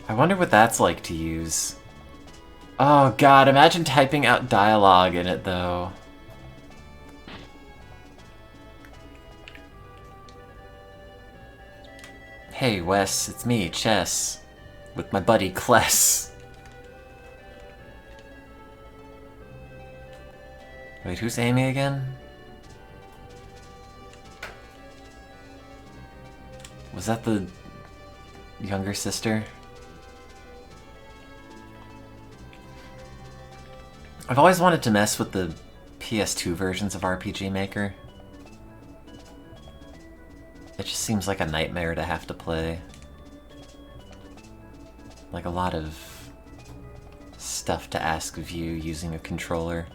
I wonder what that's like to use. Oh god, imagine typing out dialogue in it, though. Hey, Wes, it's me, Chess. With my buddy, Kless. Wait, who's Amy again? Was that the younger sister? I've always wanted to mess with the PS2 versions of RPG Maker. It just seems like a nightmare to have to play. Like a lot of stuff to ask of you using a controller.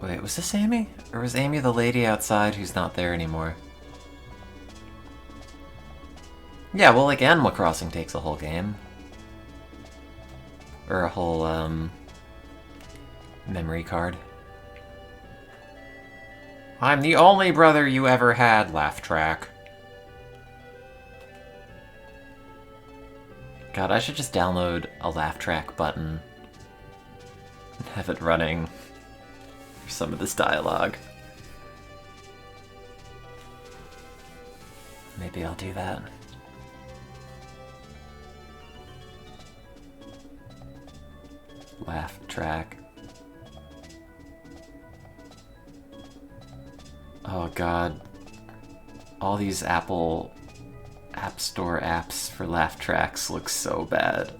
Wait, was this Amy? Or was Amy the lady outside who's not there anymore? Yeah, well, like, Animal Crossing takes a whole game. Or a whole, memory card. I'm the only brother you ever had, laugh track. God, I should just download a laugh track button and have it running for some of this dialogue. Maybe I'll do that. Laugh track. Oh god. All these Apple App Store apps for laugh tracks look so bad.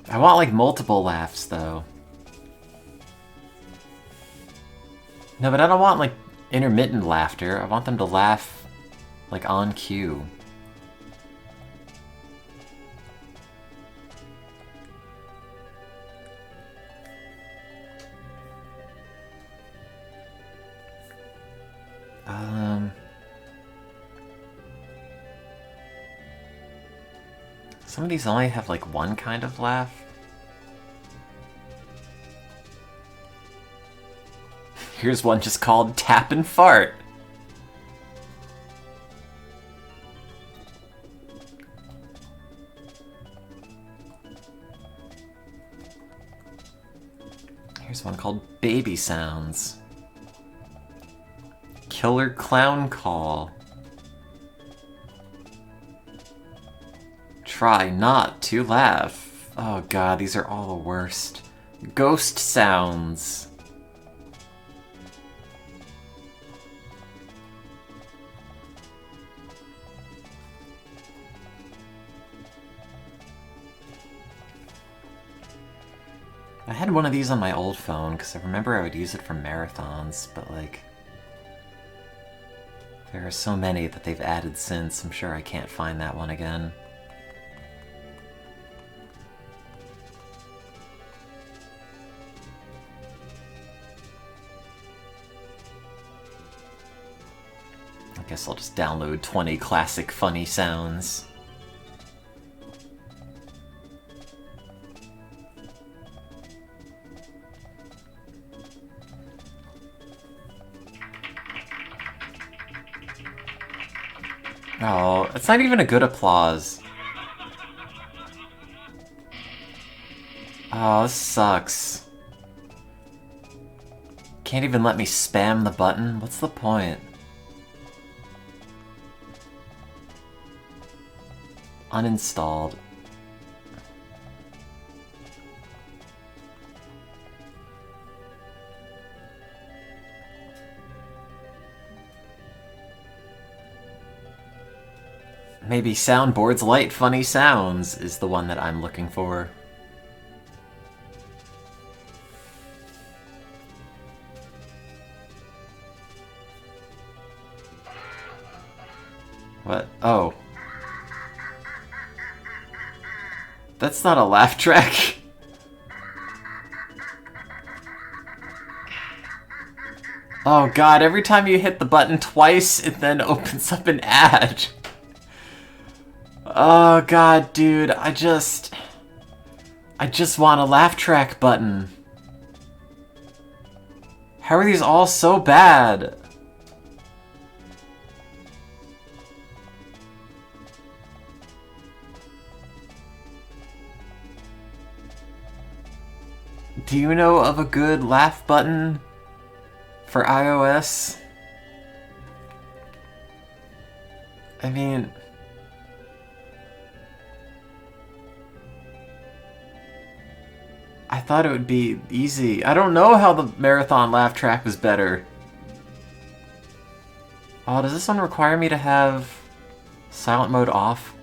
I want like multiple laughs though. No, but I don't want like intermittent laughter. I want them to laugh like on cue. Some of these only have like one kind of laugh. Here's one just called Tap and Fart. Here's one called Baby Sounds. Killer Clown Call. Try not to laugh. Oh god, these are all the worst. Ghost Sounds. I had one of these on my old phone because I remember I would use it for marathons, but like, There are so many that they've added since, I'm sure I can't find that one again. I guess I'll just download 20 classic funny sounds. Oh, it's not even a good applause. Oh, this sucks. Can't even let me spam the button? What's the point? Uninstalled. Maybe Soundboard's Light Funny Sounds is the one that I'm looking for. What? Oh. That's not a laugh track. Oh god, every time you hit the button twice, it then opens up an ad. Oh god, dude, I just want a laugh track button. How are these all so bad? Do you know of a good laugh button for iOS? I mean... I thought it would be easy. I don't know how the marathon laugh track was better. Oh, does this one require me to have silent mode off?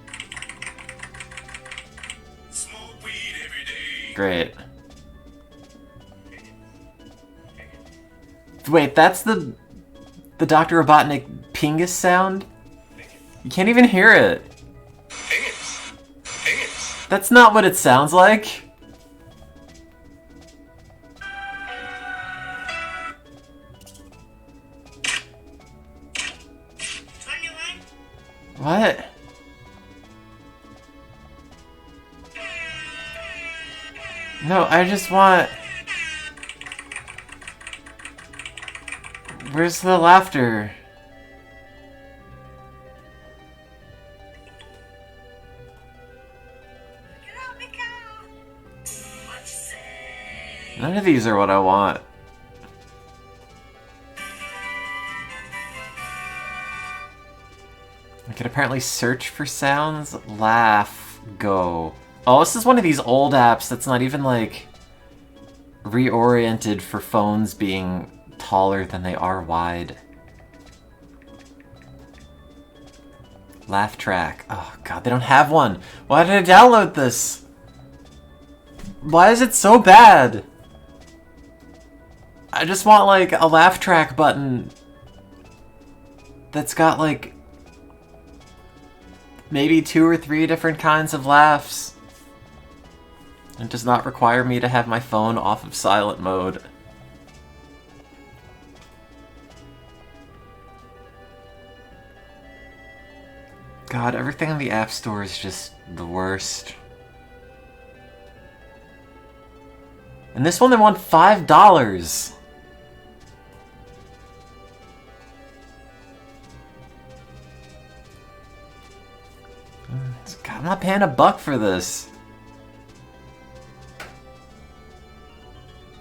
Smoke weed every day. Great. Wait, that's the Dr. Robotnik Pingus sound? You can't even hear it. That's not what it sounds like. What? No, I just want... Where's the laughter? None of these are what I want. I can apparently search for sounds. Laugh. Go. Oh, this is one of these old apps that's not even, like, reoriented for phones being taller than they are wide. Laugh track. Oh, God, they don't have one. Why did I download this? Why is it so bad? I just want, like, a laugh track button that's got, like, maybe 2 or 3 different kinds of laughs. It does not require me to have my phone off of silent mode. God, everything on the App Store is just the worst. And this one they want $5. God, I'm not paying $1 for this.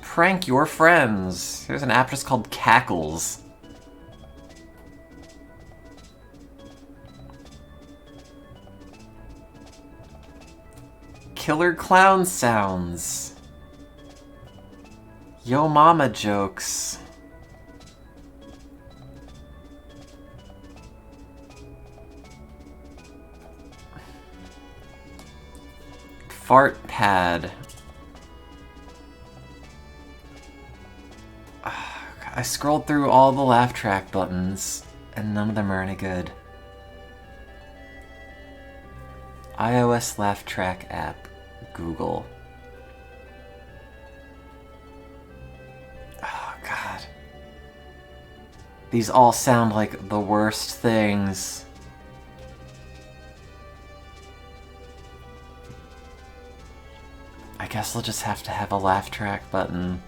Prank your friends. There's an app just called Cackles. Killer clown sounds. Yo mama jokes. Fart pad. I scrolled through all the laugh track buttons, and none of them are any good. iOS laugh track app, Google. Oh god. These all sound like the worst things. I guess I'll just have to have a laugh track button.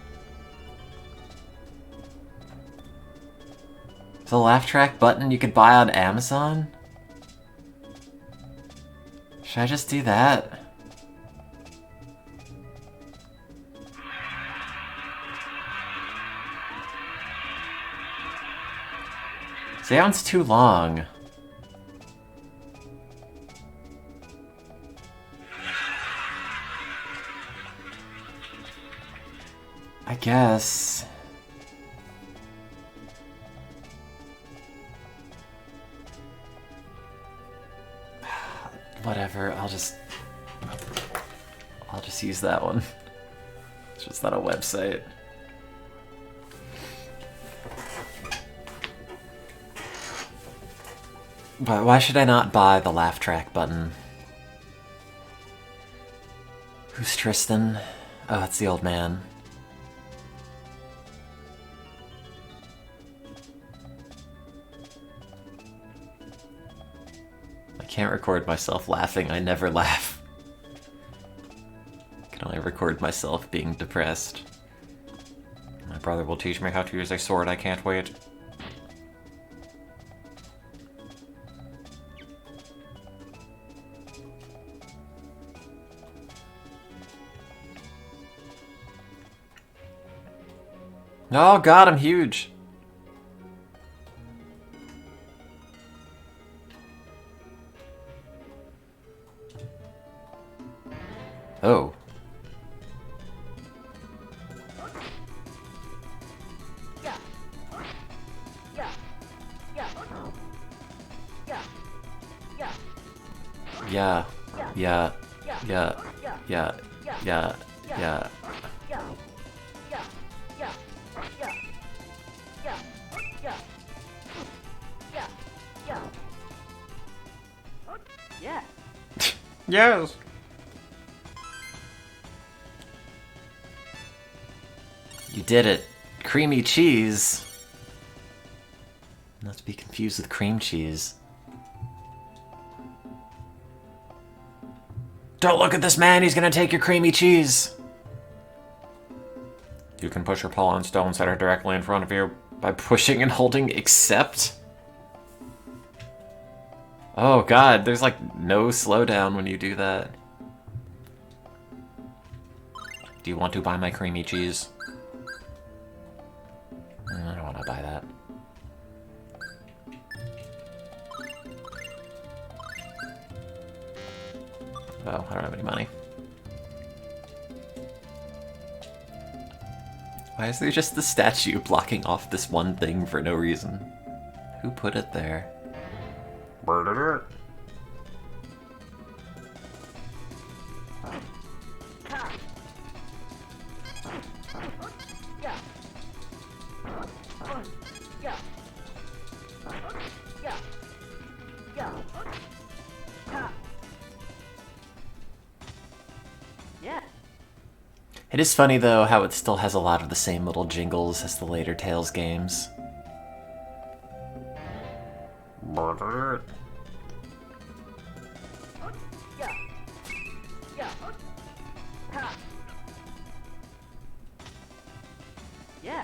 Is the laugh track button you could buy on Amazon? Should I just do that? See, that one's too long. I guess. Whatever, I'll just use that one. It's just not a website. But why should I not buy the laugh track button? Who's Tristan? Oh, it's the old man. I can't record myself laughing. I never laugh. I can only record myself being depressed. My brother will teach me how to use a sword. I can't wait. Oh god, I'm huge. Oh. Yeah. Yeah. Yeah. Yeah. Yeah. Yeah. Yeah. Yes! You did it. Creamy cheese. Not to be confused with cream cheese. Don't look at this man, he's gonna take your creamy cheese. You can push your paw on stones that are directly in front of you. By pushing and holding accept? Oh god, there's like no slowdown when you do that. Do you want to buy my creamy cheese? I don't want to buy that. Oh, I don't have any money. Why is there just the statue blocking off this one thing for no reason? Who put it there? Yeah. It is funny though how it still has a lot of the same little jingles as the later Tales games. Yeah.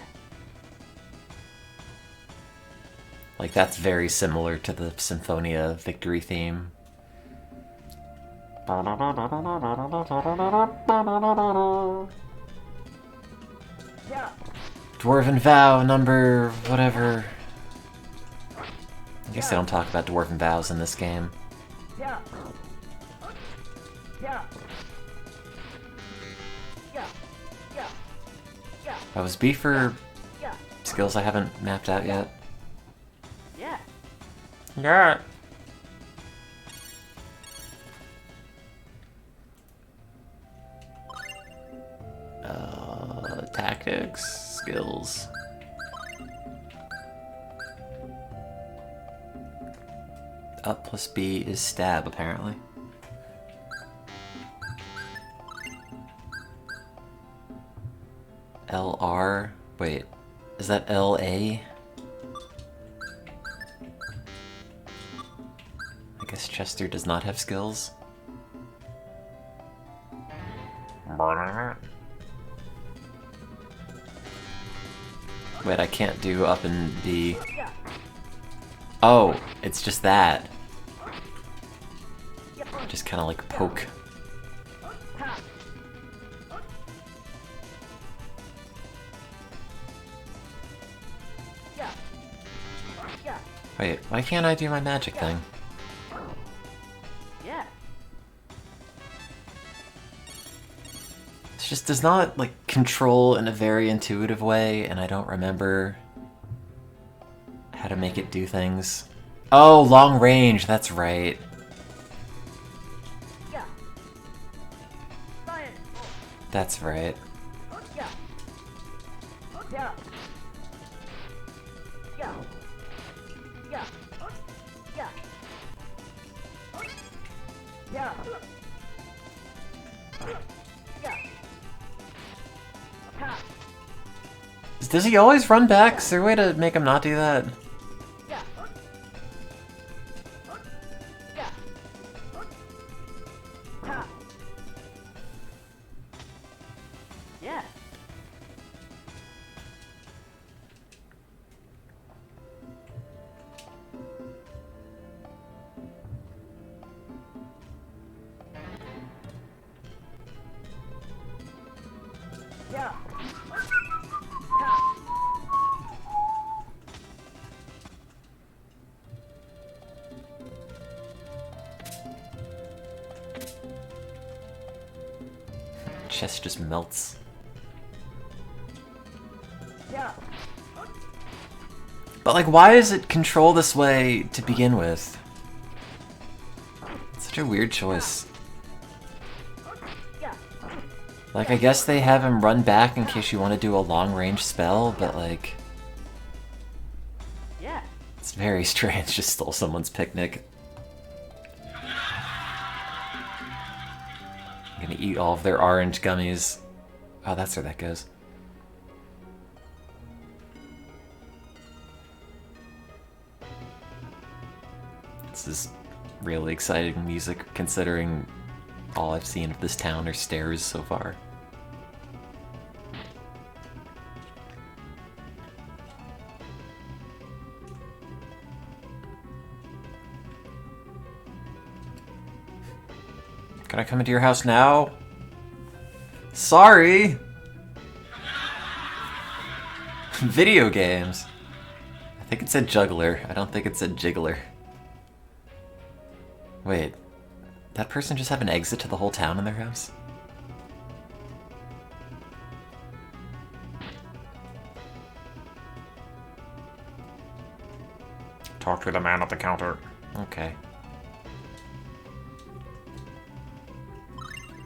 Like that's very similar to the Symphonia victory theme. Yeah. Dwarven Vow number whatever. I guess they don't talk about Dwarven Vows in this game. Yeah. Yeah. Yeah. Yeah. Yeah. I was B for Yeah. skills I haven't mapped out yet. Yeah. Yeah. Tactics, skills. up plus B is stab, apparently. LR? Wait, is that LA? I guess Chester does not have skills. Wait, I can't do up and B. Oh, it's just that. Just kind of like poke. Wait, why can't I do my magic thing? Yeah. It just does not, like, control in a very intuitive way, and I don't remember how to make it do things. Oh, long range, that's right. Yeah. Science. That's right. Yeah. Yeah. Yeah. Yeah. Yeah. Yeah. Yeah. Ha. Does he always run back? Is there a way to make him not do that? Yeah. Yeah. Ha. Yeah. Yeah. Ha. Chest just melts. Yeah. But, like, why is it control this way to begin with? It's such a weird choice. Yeah. Like, I guess they have him run back in case you want to do a long-range spell, but, like, Yeah. it's very strange. Just stole someone's picnic. I'm gonna eat all of their orange gummies. Oh, that's where that goes. This is really exciting music, considering all I've seen of this town are stairs so far. Can I come into your house now? Sorry! Video games. I think it said juggler. I don't think it said jiggler. Wait, that person just have an exit to the whole town in their house? Talk to the man at the counter. Okay.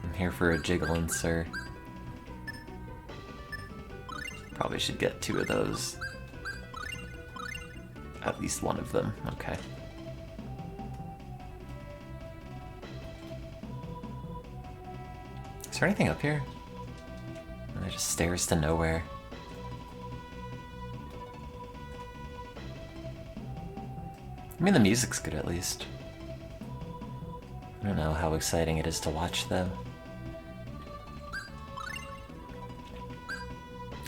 I'm here for a jiggling, sir. Probably should get 2 of those. At least one of them, okay. Is there anything up here? Or just stairs to nowhere. I mean, the music's good at least. I don't know how exciting it is to watch, though.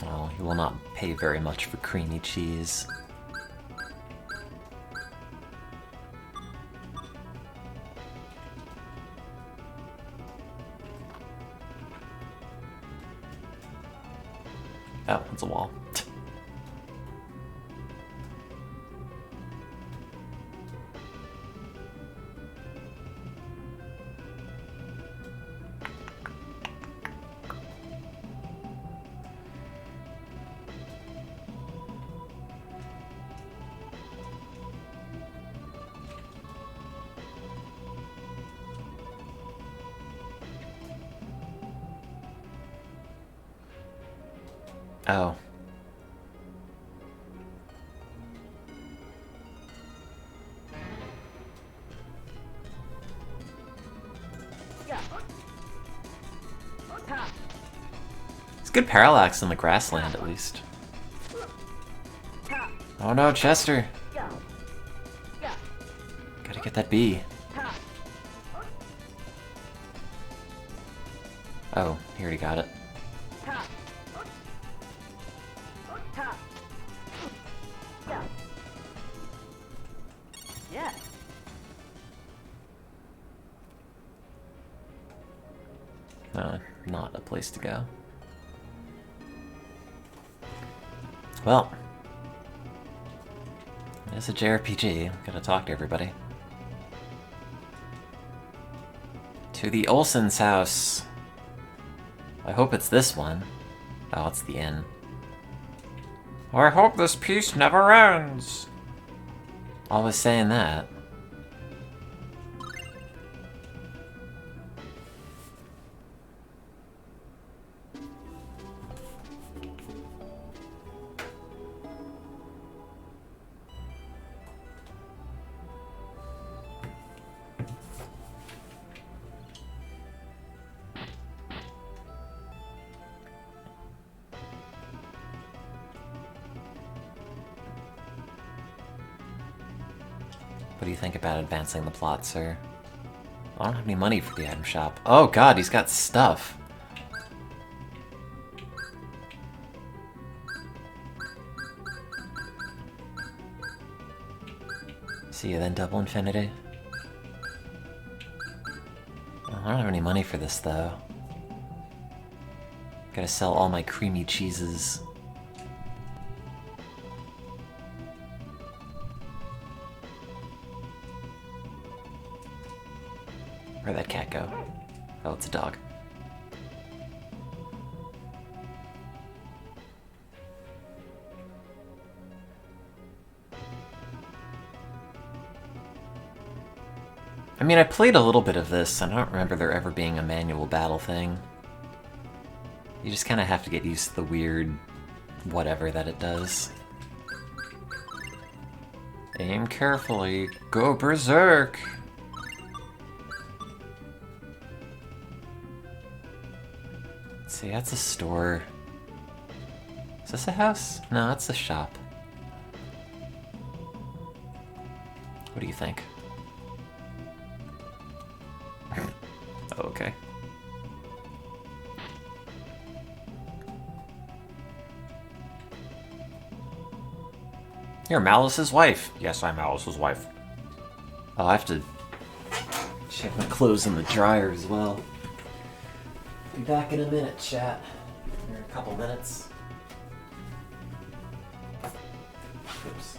Oh, you will not pay very much for creamy cheese. Oh, it's a wall. Oh. good parallax in the grassland, at least. Oh no, Chester! Yeah. Yeah. Gotta get that bee. Oh, he already got it. Yeah. Yeah. Not a place to go. Well, it's a JRPG. Gotta talk to everybody. To the Olsen's house. I hope it's this one. Oh, it's the inn. I hope this piece never ends. Always saying that. What do you think about advancing the plot, sir? I don't have any money for the item shop. Oh god, he's got stuff. See you then, Double Infinity. Oh, I don't have any money for this, though. Gotta sell all my creamy cheeses. Where'd that cat go? Oh, it's a dog. I mean, I played a little bit of this, and I don't remember there ever being a manual battle thing. You just kind of have to get used to the weird whatever that it does. Aim carefully. Go berserk. Let's see, that's a store. Is this a house? No, that's a shop. What do you think? Oh, okay. You're Malice's wife. Yes, I'm Malice's wife. Oh, I have to check my clothes in the dryer as well. Be back in a minute, chat. In a couple minutes. Oops.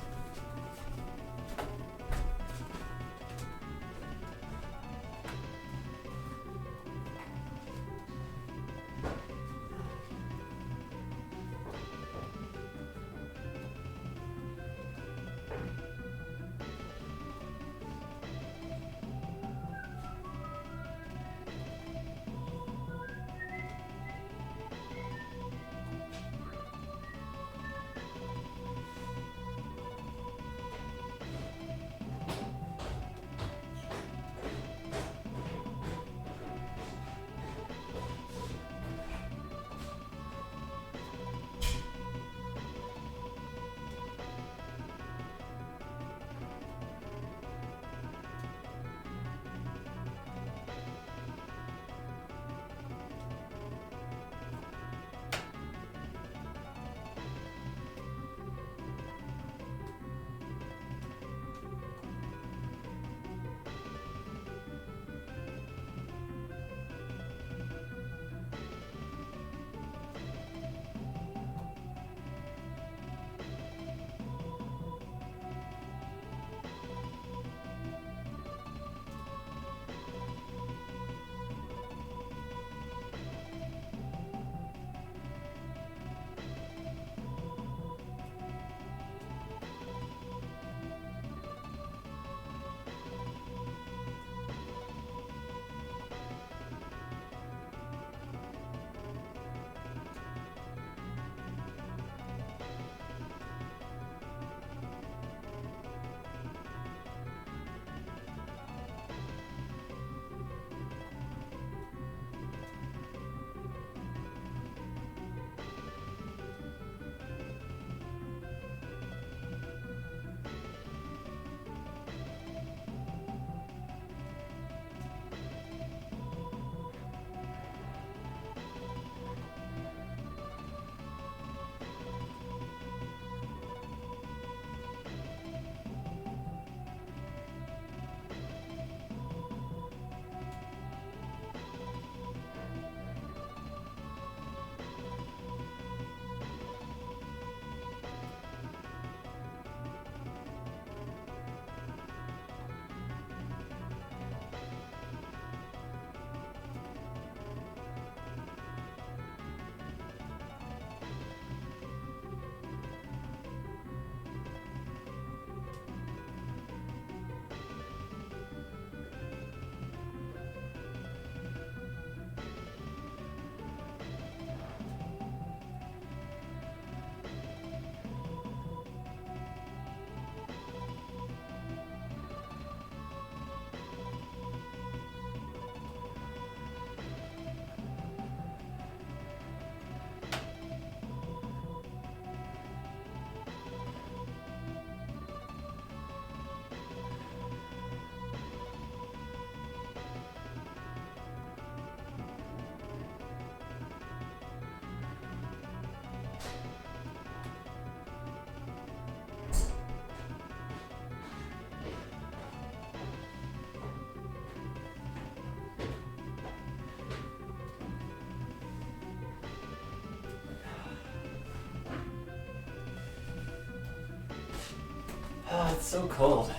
it's so cold.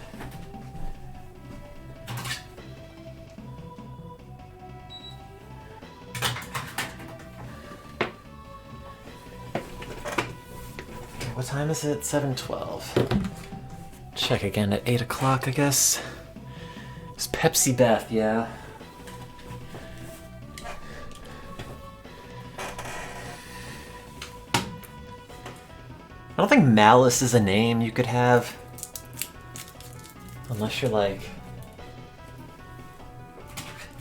What time is it? 7:12. Check again at 8 o'clock, I guess. It's Pepsi Bath, yeah. I don't think Malice is a name you could have. Unless you're like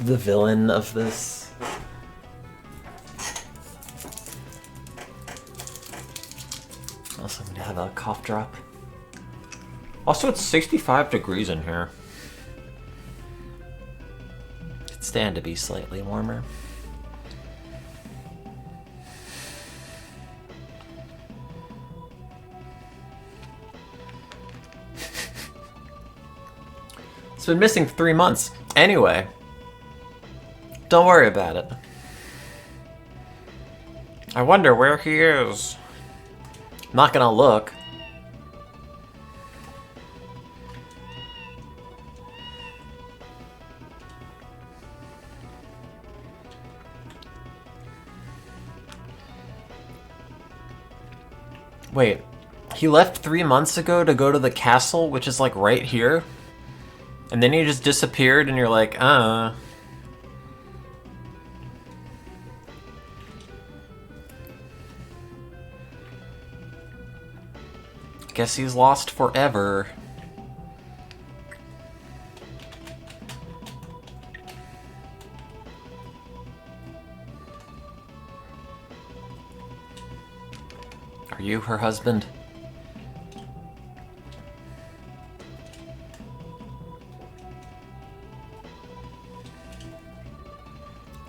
the villain of this. Also, I'm gonna have a cough drop. Also, it's 65 degrees in here. It'd stand to be slightly warmer. It's been missing 3 months. Anyway, don't worry about it. I wonder where he is. I'm not gonna look. Wait, he left 3 months ago to go to the castle, which is like right here? And then he just disappeared and you're like, Guess he's lost forever. Are you her husband?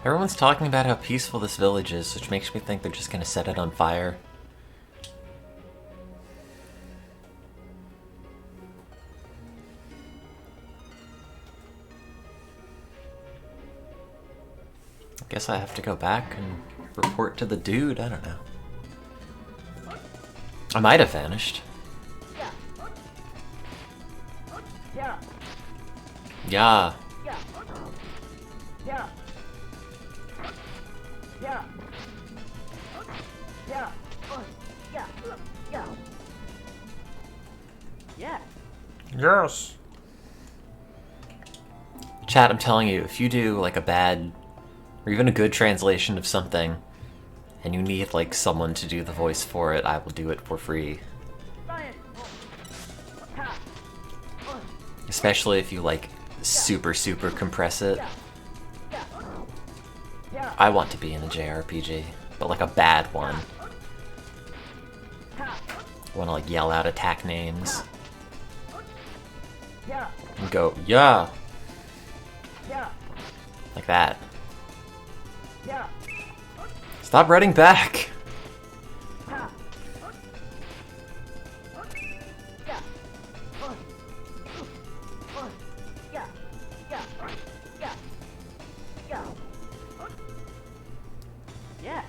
Everyone's talking about how peaceful this village is, which makes me think they're just gonna set it on fire. I guess I have to go back and report to the dude, I don't know. I might have vanished. Yeah. Yeah. Yeah. Yeah. Yeah. Yeah. Yeah. Yeah. Yeah. Yes. Chat, I'm telling you, if you do like a bad or even a good translation of something and you need like someone to do the voice for it, I will do it for free. Science. Ha. Especially if you like super compress it. Yeah. Yeah. I want to be in a JRPG, but like a bad one. Ha. I want to like yell out attack names Yeah. and go, yeah, Yeah. like that. Yeah. Stop running back. Ha. Yeah. Yeah. Yeah. Yeah. Yeah. Yeah.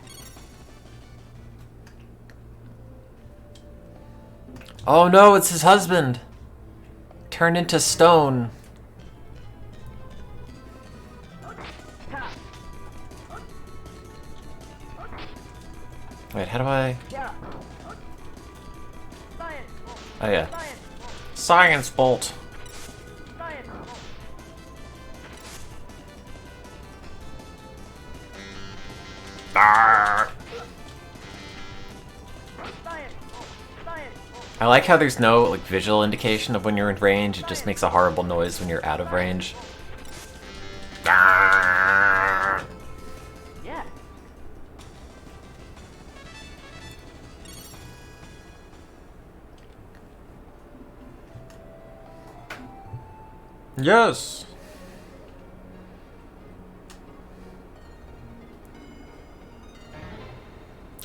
Oh no, it's his husband. Turned into stone. Ha. Wait, how do I... Yeah. Science. Oh yeah. Science. Science bolt. Science. Arr. Science. Science. I like how there's no like visual indication of when you're in range, it just makes a horrible noise when you're out of range. Arr. Yeah. Yes.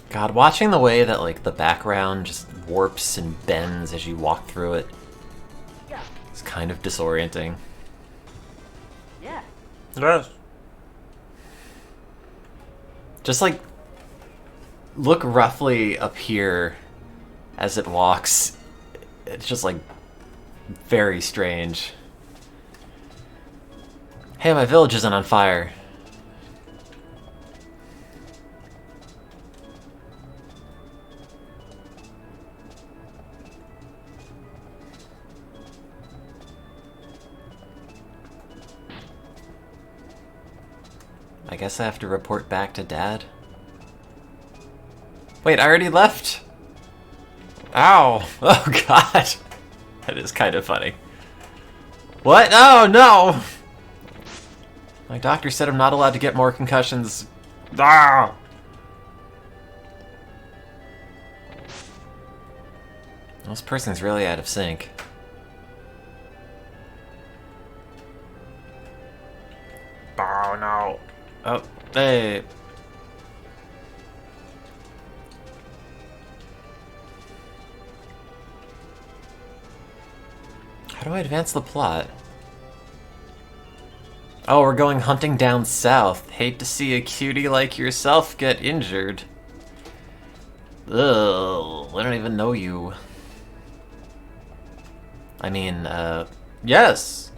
God, watching the way that like the background just warps and bends as you walk through it Yeah. is kind of disorienting. Yeah. Yes. Just like look roughly up here as it walks. It's just like very strange. Hey, my village isn't on fire. I guess I have to report back to Dad. Wait, I already left? Ow! Oh god! That is kind of funny. What? Oh no! My doctor said I'm not allowed to get more concussions. Ah! This person's really out of sync. Oh no! Oh, hey! How do I advance the plot? Oh, we're going hunting down south. Hate to see a cutie like yourself get injured. Ugh, I don't even know you. I mean, yes!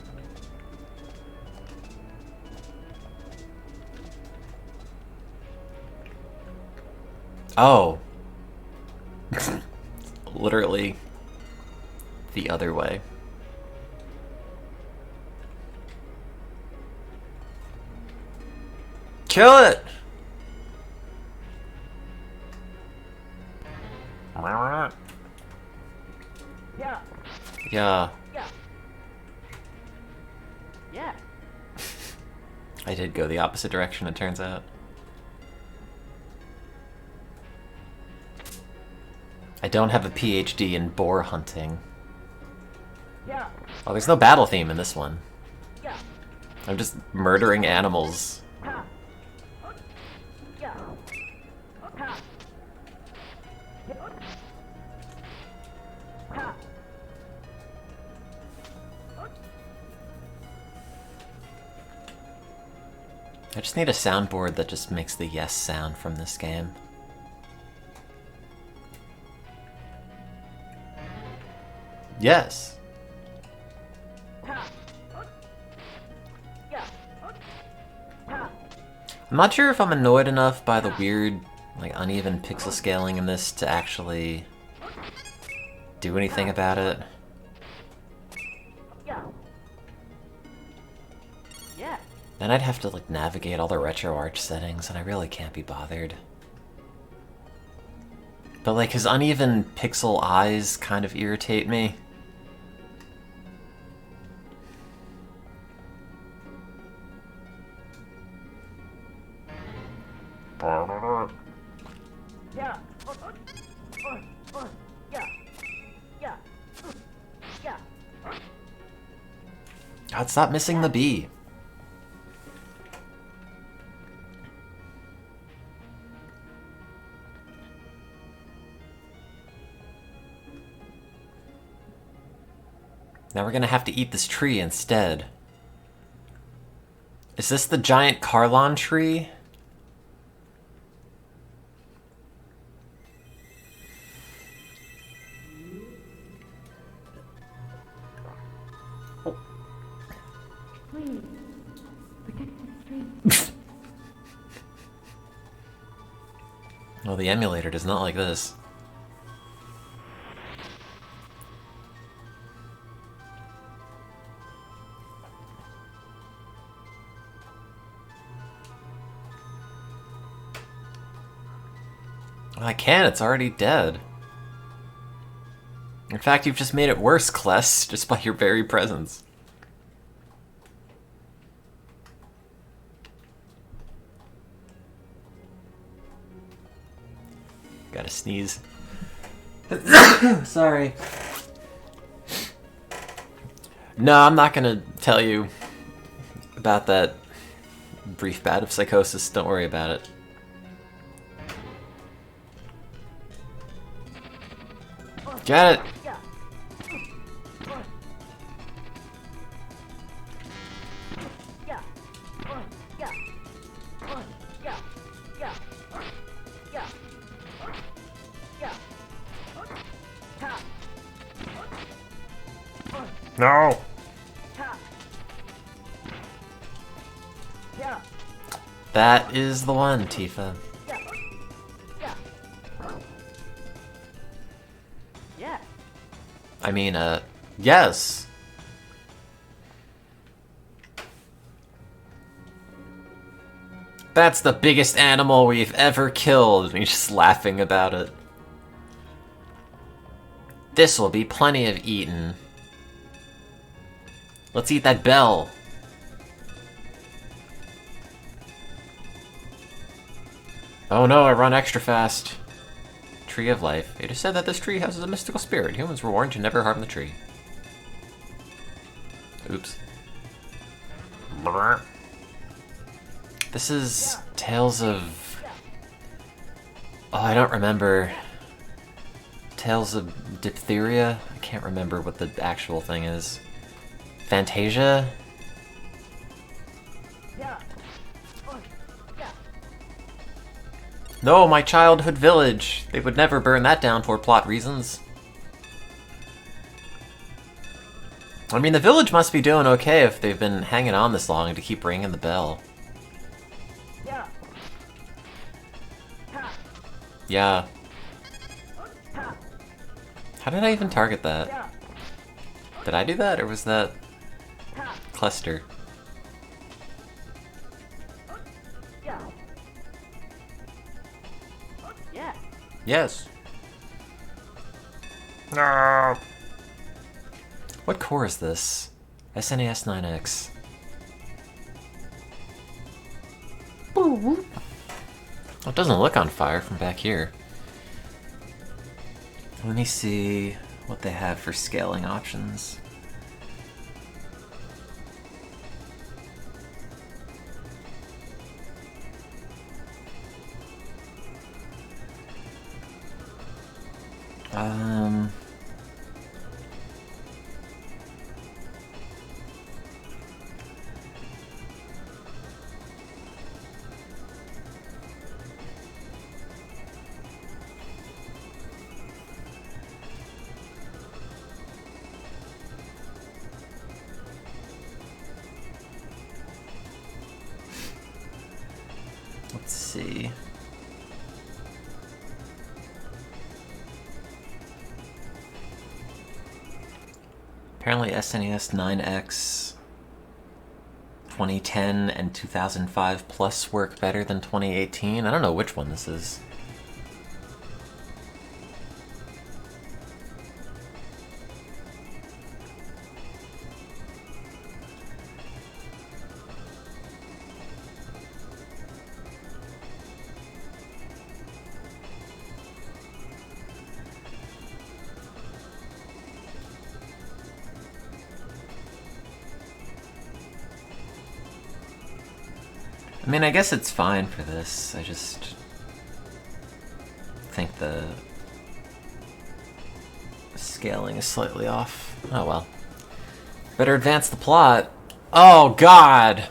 Oh. Literally the other way. Kill it! Yeah. Yeah. Yeah. Yeah. I did go the opposite direction, it turns out. I don't have a PhD in boar hunting. Yeah. Oh, there's no battle theme in this one. Yeah. I'm just murdering animals. Ha. Yeah. Ha. Ha. I just need a soundboard that just makes the yes sound from this game. Yes. Ha. Yeah. Ha. I'm not sure if I'm annoyed enough by the weird, like, uneven pixel scaling in this to actually do anything about it. Yeah. Yeah. Then I'd have to, like, navigate all the RetroArch settings, and I really can't be bothered. But, like, his uneven pixel eyes kind of irritate me. Yeah. Yeah. Yeah. Yeah. God, stop missing the bee. Now we're gonna have to eat this tree instead. Is this the giant Carlon tree? Well, the emulator does not like this. I can't, it's already dead. In fact, you've just made it worse, Kless, just by your very presence. Gotta sneeze. Sorry. No, I'm not gonna tell you about that brief bout of psychosis. Don't worry about it. Get it! Yeah. Yeah. Yeah. Yeah. Yeah. Yeah. Yeah. Ha. No! Ha. Yeah. That is the one, Tifa. Yeah. Yeah. Yeah. I mean, yes. That's the biggest animal we've ever killed. And he's just laughing about it. This will be plenty of eating. Let's eat that bell. Oh no, I run extra fast. Tree of Life. It is said that this tree houses a mystical spirit. Humans were warned to never harm the tree. Oops. Brr. This is Tales of... Oh, I don't remember. Tales of Diphtheria? I can't remember what the actual thing is. Fantasia? Yeah. Yeah. No, my childhood village! They would never burn that down for plot reasons. I mean, the village must be doing okay if they've been hanging on this long to keep ringing the bell. Yeah. Ha. Yeah. Ha. How did I even target that? Yeah. Did I do that, or was that Ha. Cluster? Yeah. Yeah. Yes. No! What core is this? SNES 9X. Oh, it doesn't look on fire from back here. Let me see what they have for scaling options. Let's see. Apparently SNES 9X 2010 and 2005 Plus work better than 2018. I don't know which one this is. I mean, I guess it's fine for this. I just think the scaling is slightly off. Oh well. Better advance the plot. Oh god!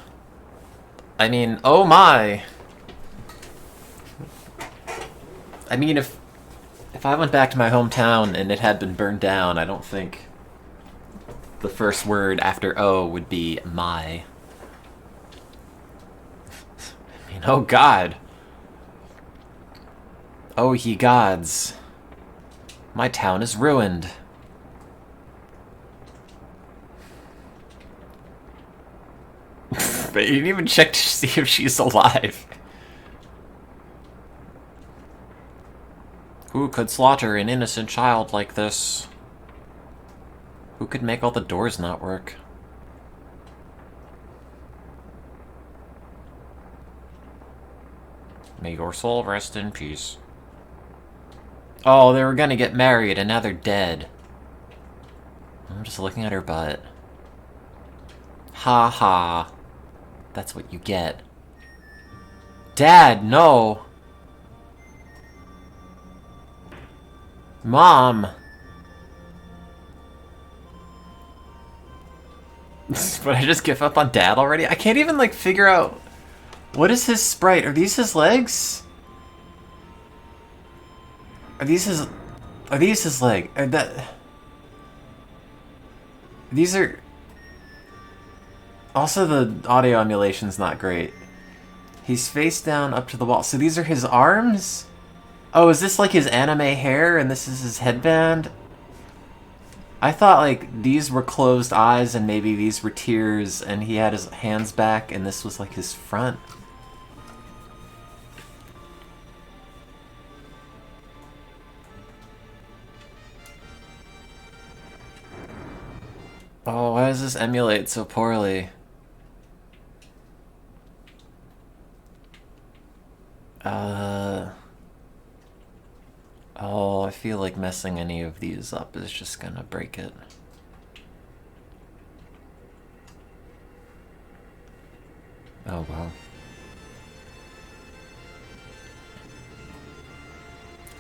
I mean, oh my! I mean, if I went back to my hometown and it had been burned down, I don't think the first word after O would be my. I mean, oh god. Oh ye gods. My town is ruined. But you didn't even check to see if she's alive. Who could slaughter an innocent child like this? Who could make all the doors not work? May your soul rest in peace. Oh, they were gonna get married and now they're dead. I'm just looking at her butt. Ha ha. That's what you get. Dad, no! Mom! But I just give up on Dad already? I can't even, like, figure out... What is his sprite? Are these his legs? Are these his leg? These are... Also, the audio emulation's not great. He's face down up to the wall. So these are his arms? Oh, is this like his anime hair and this is his headband? I thought like these were closed eyes and maybe these were tears and he had his hands back and this was like his front. Oh, why does this emulate so poorly? Oh, I feel like messing any of these up is just gonna break it. Oh well.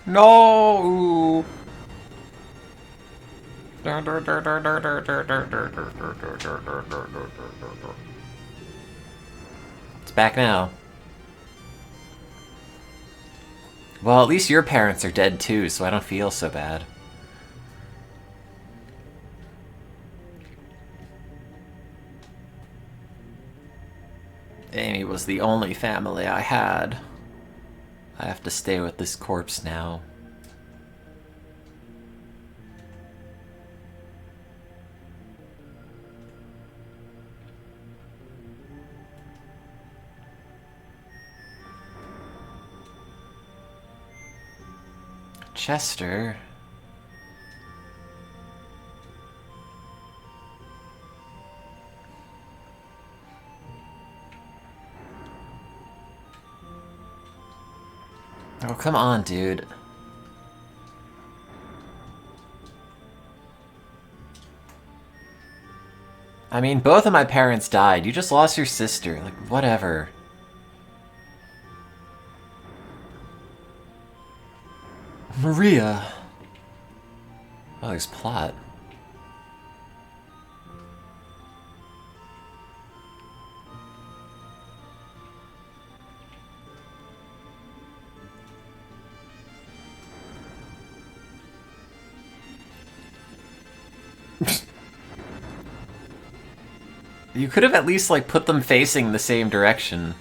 No! It's back now. Well, at least your parents are dead too, so I don't feel so bad. Amy was the only family I had. I have to stay with this corpse now. Chester. Oh, come on, dude. I mean, both of my parents died. You just lost your sister. Like, whatever. Maria. Oh, there's plot. You could have at least, like, put them facing the same direction.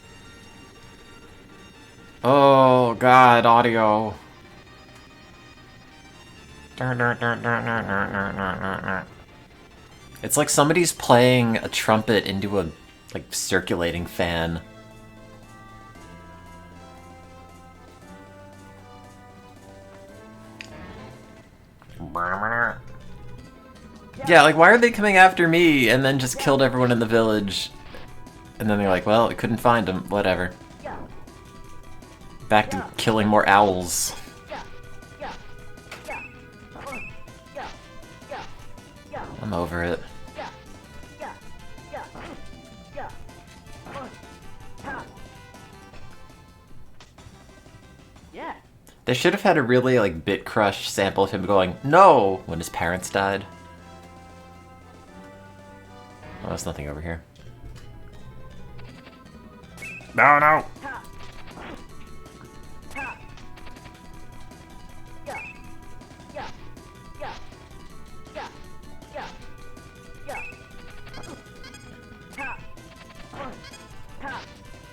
Oh, God, audio. It's like somebody's playing a trumpet into a, like, circulating fan. Yeah, like, why are they coming after me and then just killed everyone in the village? And then they're like, well, I couldn't find them, whatever. Back to killing more owls. I'm over it. Yeah. They should have had a really, like, Bit Crush sample of him going, no, when his parents died. Oh, there's nothing over here. No, no!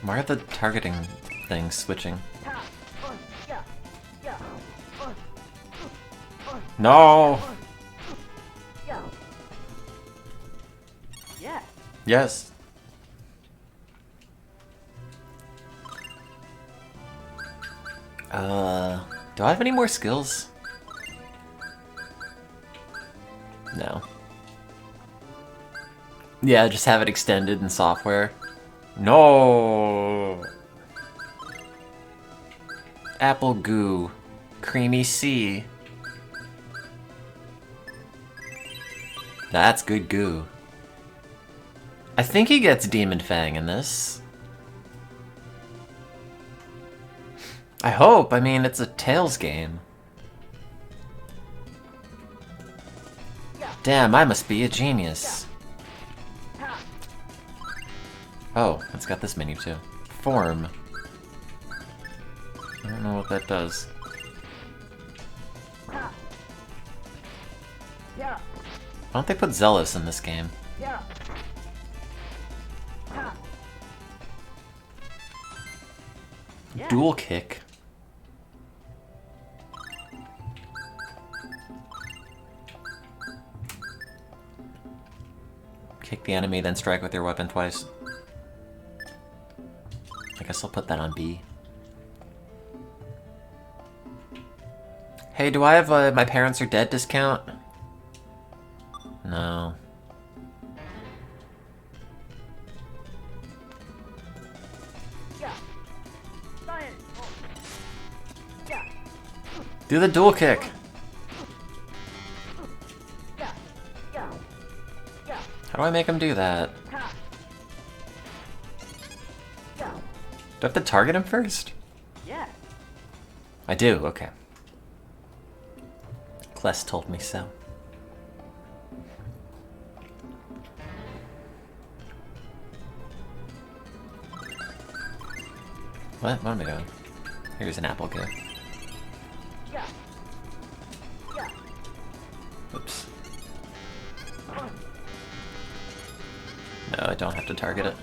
Why are the targeting things switching? No! Yeah. Yes. Do I have any more skills? No. Yeah, just have it extended in software. No! Apple goo. Creamy sea. That's good goo. I think he gets Demon Fang in this. I hope. I mean, it's a Tails game. Damn, I must be a genius. Oh, it's got this menu too. Form. I don't know what that does. don't they put Zealous in this game? Yeah. Ha. Yeah. Dual kick. Kick the enemy, then strike with your weapon twice. I guess I'll put that on B. Hey, do I have a My Parents Are Dead discount? No. Yeah. Science. Oh. Yeah. Do the dual kick! Yeah. Yeah. Yeah. How do I make him do that? Ha. Yeah. Do I have to target him first? Yeah. I do, okay. Kless told me so. What? What am I doing? Here's an apple kid. Yeah. Yeah. Oops. No, I don't have to target it.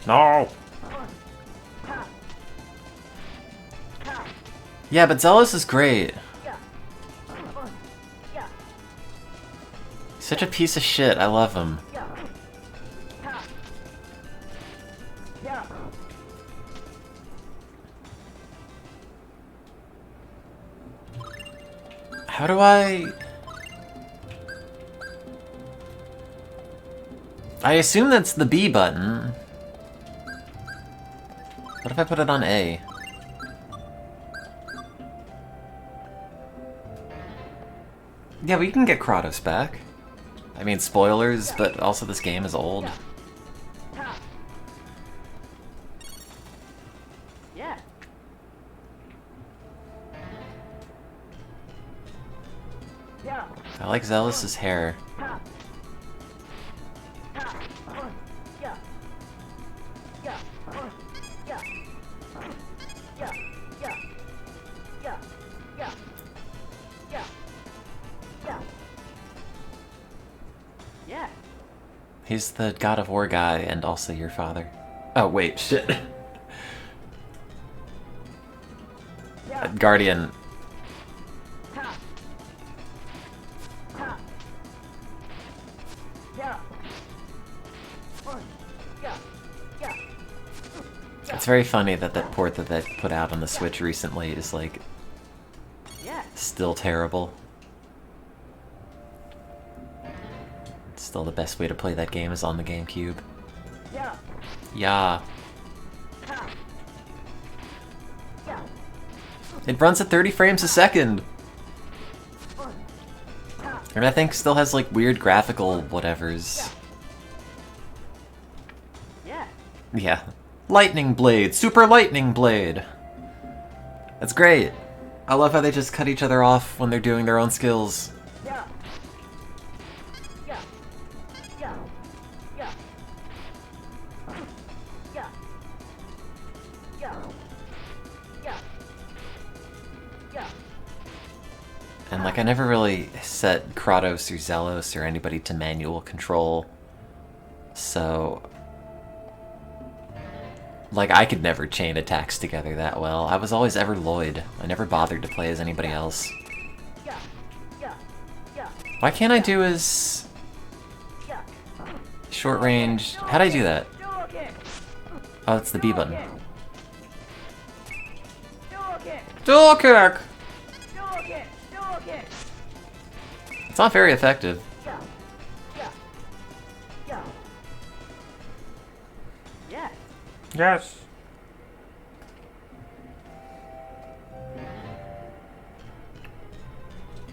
No! Ha. Ha. Yeah, but Zealous is great. Yeah. Yeah. Such a piece of shit. I love him. Yeah. Ha. Yeah. How do I... I assume that's the B button. What if I put it on A? Yeah, we can get Kratos back. I mean, spoilers, but also this game is old. Ha. Yeah. Yeah. I like Zealous's hair. Ha. Ha. Yeah. Yeah. Yeah. Yeah. Yeah. Yeah. Yeah. Yeah. Yeah. Yeah. He's the God of War guy and also your father. Oh, wait, shit. Yeah. Guardian. Ha. Ha. Yeah. Yeah. Yeah. It's very funny that that port that they put out on the Switch recently is, like, Yeah. still terrible. Still the best way to play that game is on the GameCube. Yeah. Yeah. Ha. Yeah. It runs at 30 frames a second! Ha. And I think still has, like, weird graphical whatevers. Yeah. Yeah. Lightning Blade! Super Lightning Blade! That's great! I love how they just cut each other off when they're doing their own skills. Yeah. Yeah. Yeah. Yeah. Yeah. Yeah. Yeah. Yeah. And, like, I never really set Kratos or Zealous or anybody to manual control. So... like, I could never chain attacks together that well. I was always ever Lloyd. I never bothered to play as anybody else. Yeah. Yeah. Yeah. Why can't I do his Yeah. short range... How'd I do that? Dual kick. Oh, it's the B button. Dual kick. Dual kick! Dual kick. Dual kick. It's not very effective. Yeah. Yeah. Yeah. Yeah. Yes.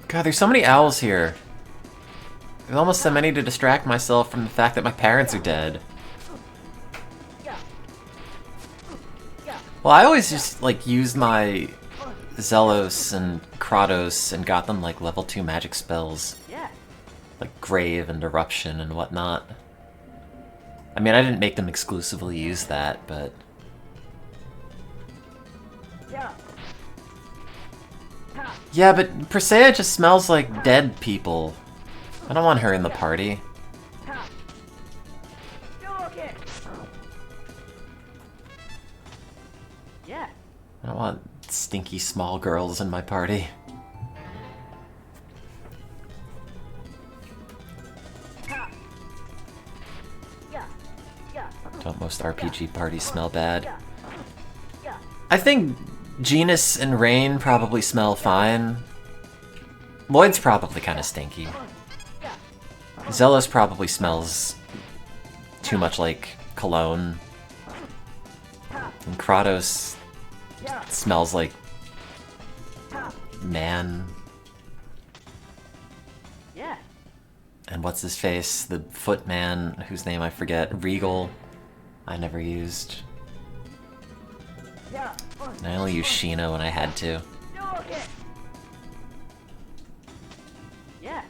God, there's so many owls here. There's almost so many to distract myself from the fact that my parents are dead. Yeah. Yeah. Well, I always just, like, used my Zealous and Kratos and got them, like, level 2 magic spells. Yeah. Like Grave and Eruption and whatnot. I mean, I didn't make them exclusively use that, but... Yeah. Ha. yeah, but Presea just smells like dead people. I don't want her in the party. Ha. Shoryuken. Yeah. I don't want stinky small girls in my party. Ha. Yeah. Yeah. Don't most RPG parties smell bad? Yeah. Yeah. I think Genus and Rain probably smell fine. Lloyd's probably kind of stinky. Yeah. Zealous probably smells too much like cologne. And Kratos Yeah. smells like Ha. man. Yeah. And what's his face? The footman, whose name I forget. Regal. I never used. Yeah. And I only used Sheena when I had to. Shoryuken. Yeah.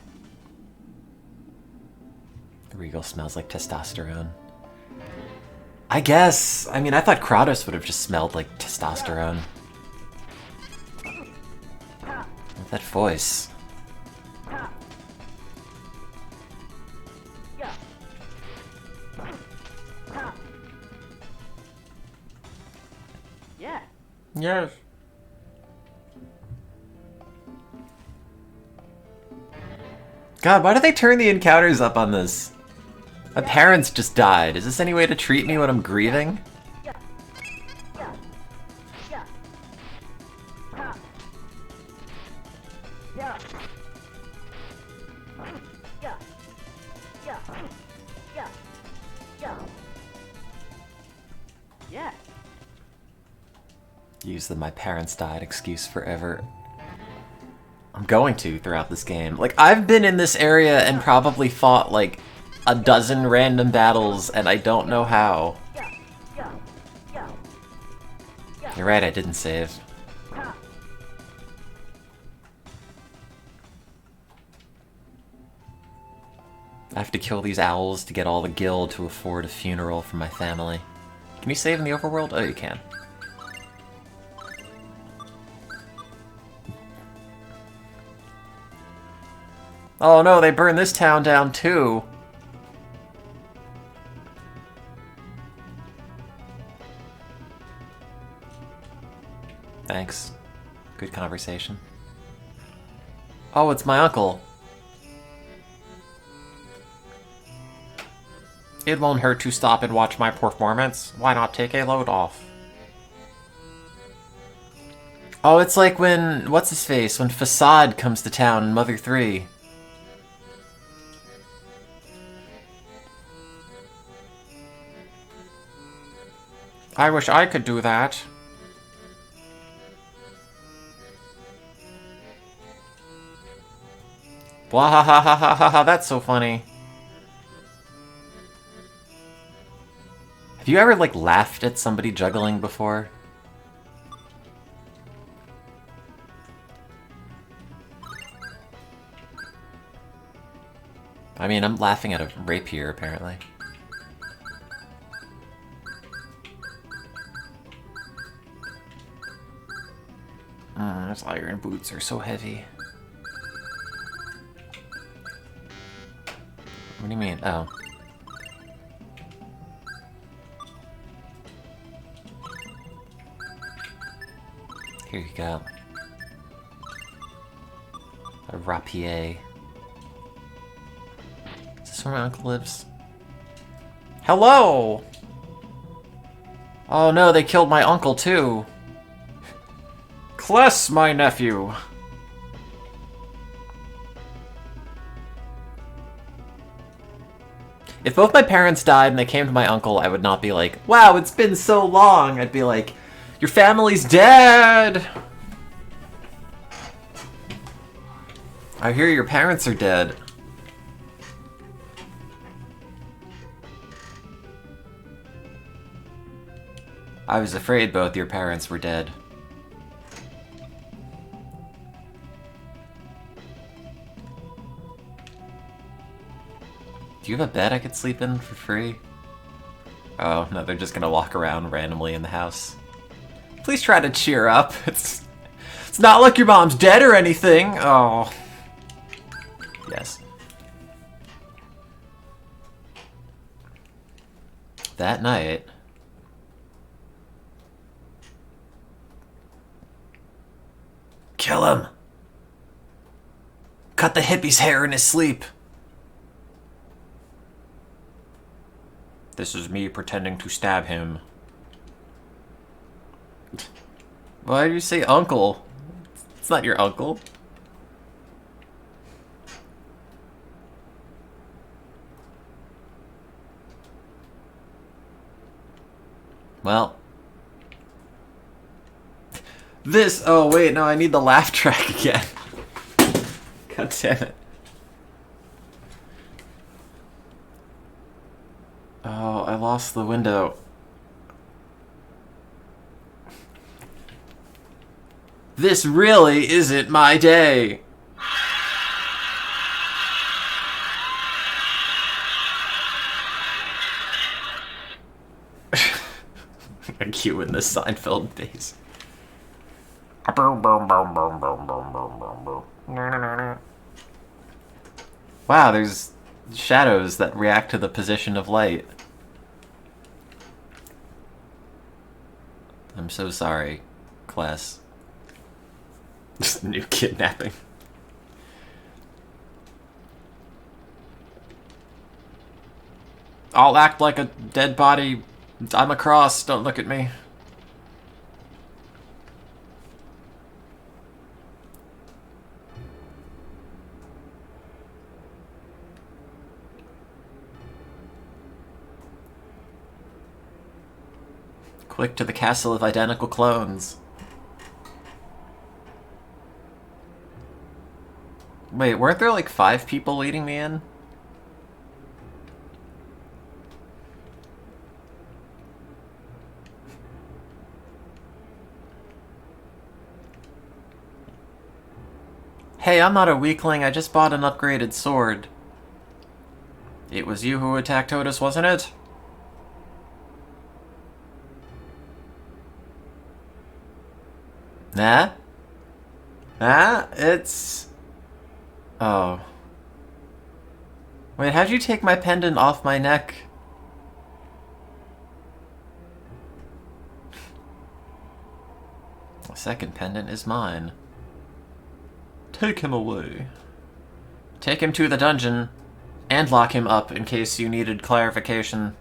Regal smells like testosterone. I guess. I mean, I thought Kratos would have just smelled like testosterone. Ha. With that voice. Ha. Yeah. Ha. Yeah. Yes. God, why do they turn the encounters up on this? My parents just died. Is this any way to treat me when I'm grieving? Yeah. Yeah. Yeah. Ha. Yeah. Yeah. Yeah. Yeah. Yeah. Yeah. Use the "my parents died" excuse forever. I'm going to throughout this game. Like, I've been in this area and probably fought like a dozen random battles, and I don't know how. Yeah. Yeah. Yeah. Yeah. You're right, I didn't save. Ha. I have to kill these owls to get all the gil to afford a funeral for my family. Can you save in the overworld? Oh, you can. Oh no, they burned this town down too. Thanks. Good conversation. Oh, it's my uncle. It won't hurt to stop and watch my performance. Why not take a load off? Oh, it's like when, what's his face, when Facade comes to town in Mother 3. I wish I could do that. Blah ha ha ha ha ha ha, that's so funny. Have you ever, like, laughed at somebody juggling before? I mean, I'm laughing at a rapier, apparently. Those iron boots are so heavy. What do you mean? Oh. Here you go. A rapier. Is this where my uncle lives? Hello! Oh no, they killed my uncle too. Kless, my nephew. If both my parents died and they came to my uncle, I would not be like, wow, it's been so long. I'd be like, your family's dead. I hear your parents are dead. I was afraid both your parents were dead. Do you have a bed I could sleep in for free? Oh, no, they're just gonna walk around randomly in the house. Please try to cheer up. It's not like your mom's dead or anything. Oh. Yes. that night. Kill him! Cut the hippie's hair in his sleep! This is me pretending to stab him. Why do you say uncle? It's not your uncle. Well. This, oh wait, no, I need the laugh track again. God damn it. Oh, I lost the window. This really isn't my day. A cue in the Seinfeld bass. Wow, there's shadows that react to the position of light. I'm so sorry, class. New kidnapping. I'll act like a dead body. I'm a cross, don't look at me. Quick to the castle of identical clones. Wait, weren't there like 5 people leading me in? Hey, I'm not a weakling, I just bought an upgraded sword. It was you who attacked Otis, wasn't it? Nah? Ah, it's... Oh. Wait, how'd you take my pendant off my neck? The second pendant is mine. Take him away. Take him to the dungeon, and lock him up in case you needed clarification.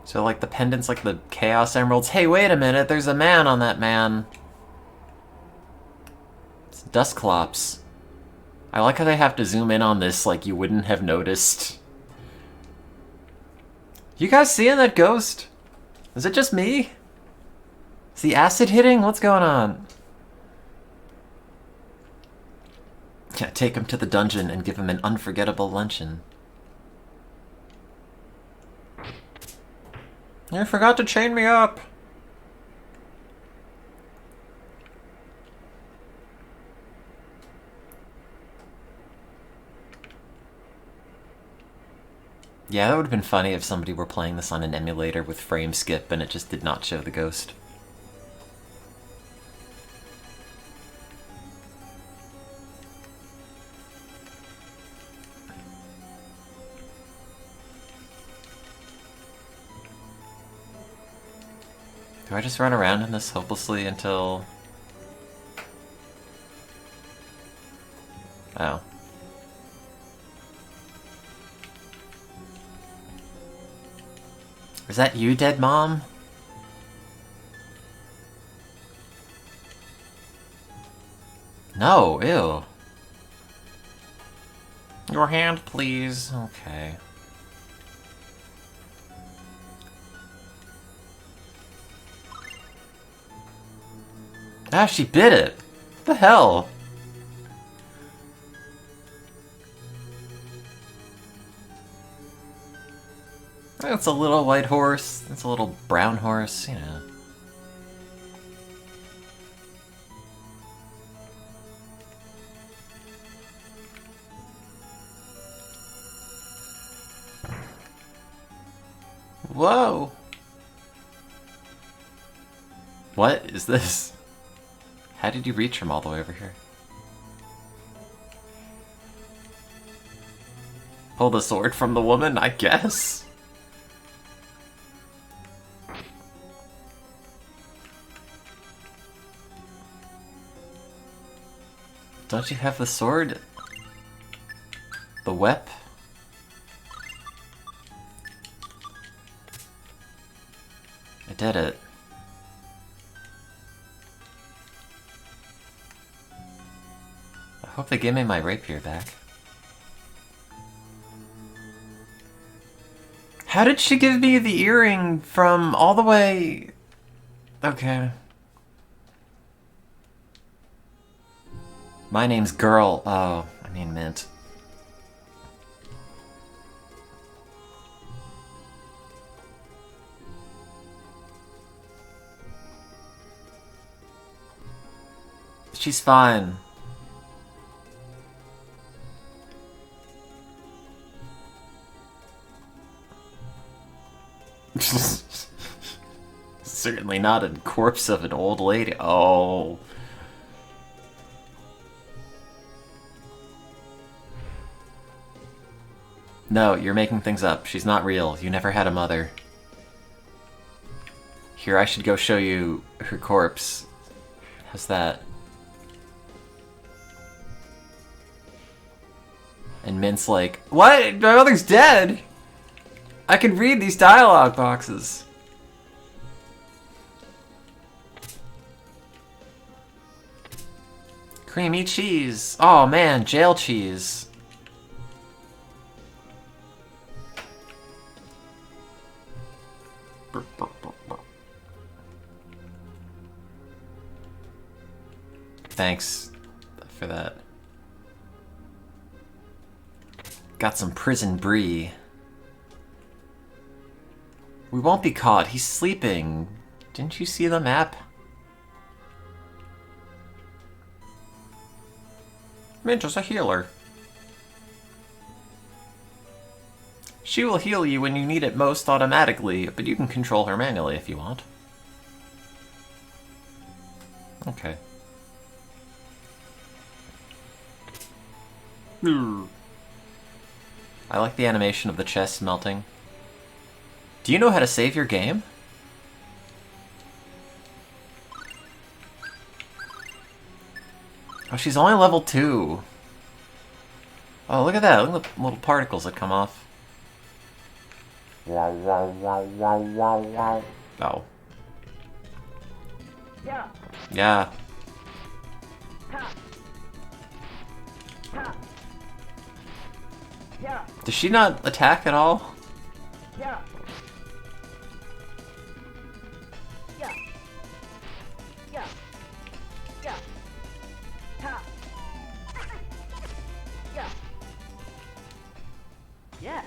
So, like, the pendant's like the Chaos Emeralds. Hey, wait a minute, there's a man on that man. It's Dustclops. I like how they have to zoom in on this like you wouldn't have noticed. You guys seeing that ghost? Is it just me? Is the acid hitting? What's going on? Yeah, take him to the dungeon and give him an unforgettable luncheon. You forgot to chain me up. Yeah, that would have been funny if somebody were playing this on an emulator with frame skip and it just did not show the ghost. Do I just run around in this hopelessly until... Oh. Is that you, dead mom? No, ew. Your hand, please. Okay. Ah, she bit it! What the hell? It's a little white horse, it's a little brown horse, you know. Whoa! What is this? How did you reach from all the way over here? Pull the sword from the woman, I guess. Don't you have the sword? The whip? I did it. I hope they give me my rapier back. How did she give me the earring from all the way... Okay. My name's Girl. Oh, I mean Mint. She's fine. Certainly not a corpse of an old lady. Oh. No, you're making things up. She's not real. You never had a mother. Here, I should go show you her corpse. How's that? And Mint's like, what? My mother's dead! I can read these dialogue boxes. Creamy cheese. Oh man, jail cheese. Thanks for that. Got some prison brie. We won't be caught. He's sleeping. Didn't you see the map? Mint is a healer. She will heal you when you need it most automatically, but you can control her manually if you want. Okay. I like the animation of the chest melting. Do you know how to save your game? Oh, she's only level 2. Oh, look at that. Look at the little particles that come off. Oh. Yeah. Yeah. Ha. Ha. Yeah. Does she not attack at all? Yeah. Yeah. Yeah. Yeah. Ha. Yeah. Yeah.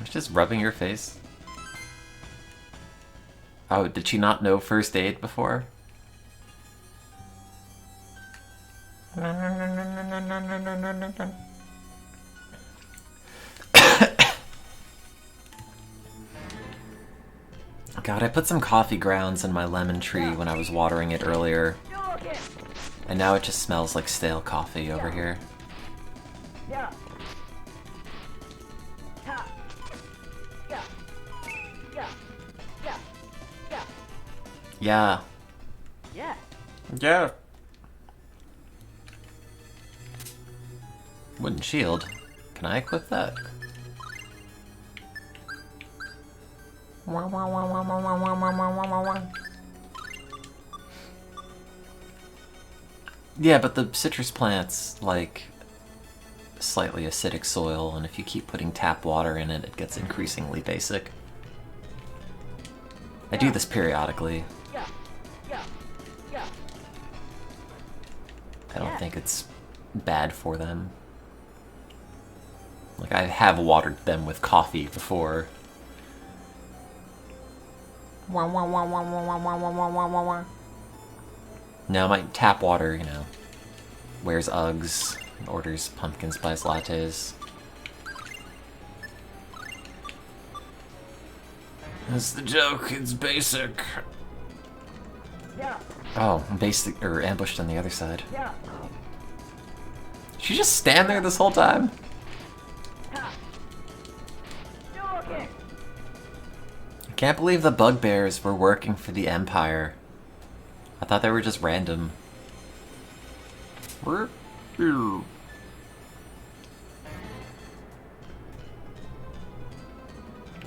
It's just rubbing your face. Oh, did she not know first aid before? God, I put some coffee grounds in my lemon tree when I was watering it earlier. And now it just smells like stale coffee over here. Yeah. Ha. Yeah. Yeah. Yeah. Yeah. Yeah. Yeah. Yeah. Wooden shield. Can I equip that? Yeah, but the citrus plant's like slightly acidic soil, and if you keep putting tap water in it, it gets increasingly basic. I do this periodically. Yeah. Yeah. Yeah. I don't think it's bad for them. Like, I have watered them with coffee before. Now my tap water, you know, wears Uggs, and orders pumpkin spice lattes. That's the joke, it's basic. Yeah. Oh, I'm basic, or ambushed on the other side. Yeah. Did she just stand there this whole time? Ha. Can't believe the bugbears were working for the Empire. I thought they were just random.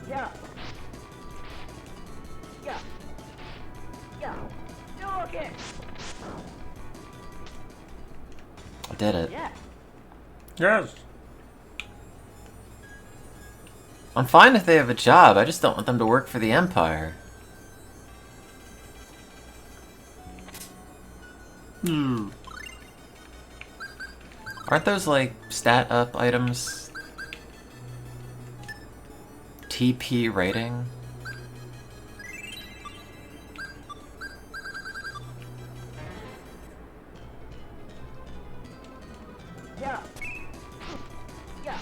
Yeah. Yeah. Yeah. Okay. I did it. Yeah. Yes. I'm fine if they have a job, I just don't want them to work for the Empire. Aren't those like stat up items? TP rating? Yeah. Yeah.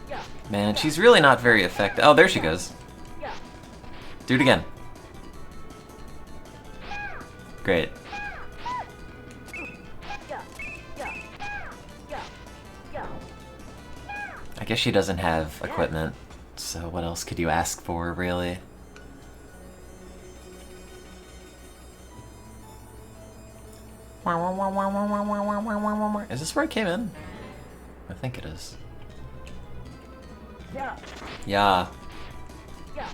Yeah. Man, she's really not very effective. Oh, there she goes. Yeah. Do it again. Great. Yeah. Yeah. Yeah. Yeah. I guess she doesn't have equipment, so what else could you ask for, really? Is this where I came in? I think it is. Yeah. Yeah. Yeah.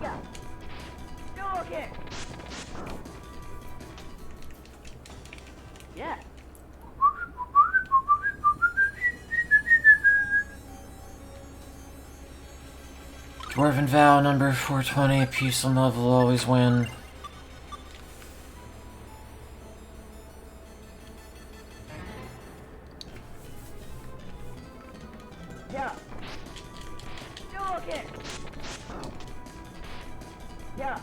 Yeah. Okay. Yeah. Dwarven Vow number 420, peace and love will always win. Yeah. Okay. Yeah.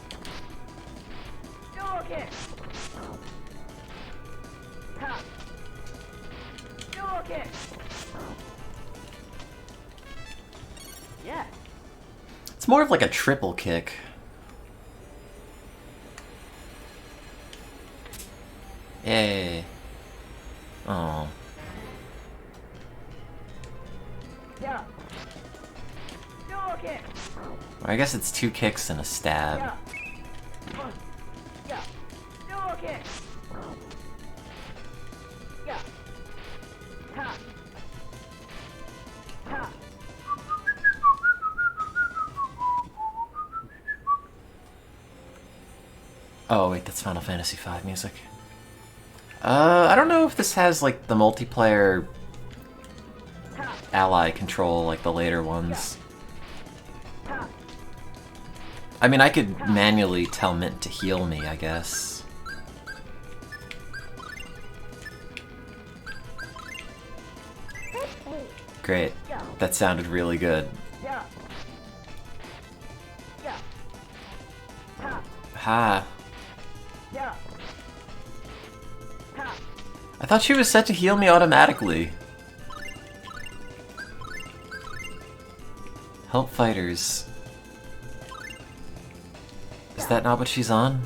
Okay. Ha. Okay. Yeah. It's more of like a triple kick. Yay. Oh. Yeah. Okay. I guess it's 2 kicks and a stab. Yeah. Yeah. Okay. Yeah. Ha. Ha. Oh wait, that's Final Fantasy V music. I don't know if this has like the multiplayer ally control like the later ones. Ha. I mean, I could manually tell Mint to heal me, I guess. Great. That sounded really good. Yeah. Yeah. Ha. Ha. Yeah. Ha. I thought she was set to heal me automatically. Help fighters. Is that not what she's on?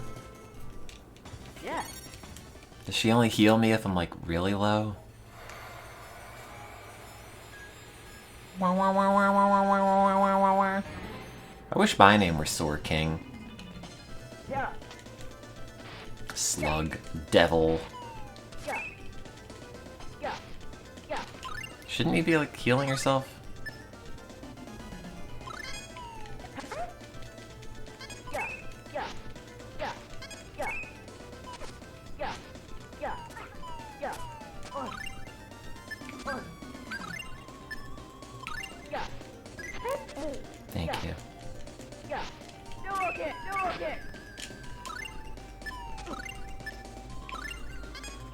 Yeah. Does she only heal me if I'm like really low? I wish my name were Sword King. Yeah. Slug. Devil. Yeah. Yeah. Yeah. Shouldn't he be like healing herself? Yeah. Yeah. Yeah. Yeah. Yeah. Yeah. Yeah. Yeah. Thank you. Yeah. No okay. No okay.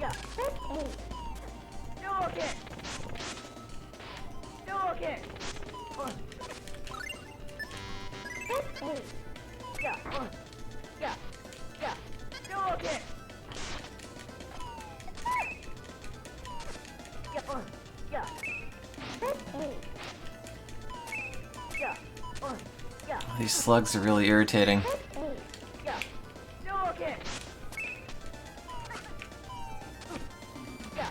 Yeah. No okay. No okay. Yeah. Yeah. Yeah. No okay. Yeah. Yeah. Yeah. Yeah. These slugs are really irritating. Yeah. No okay. Yeah.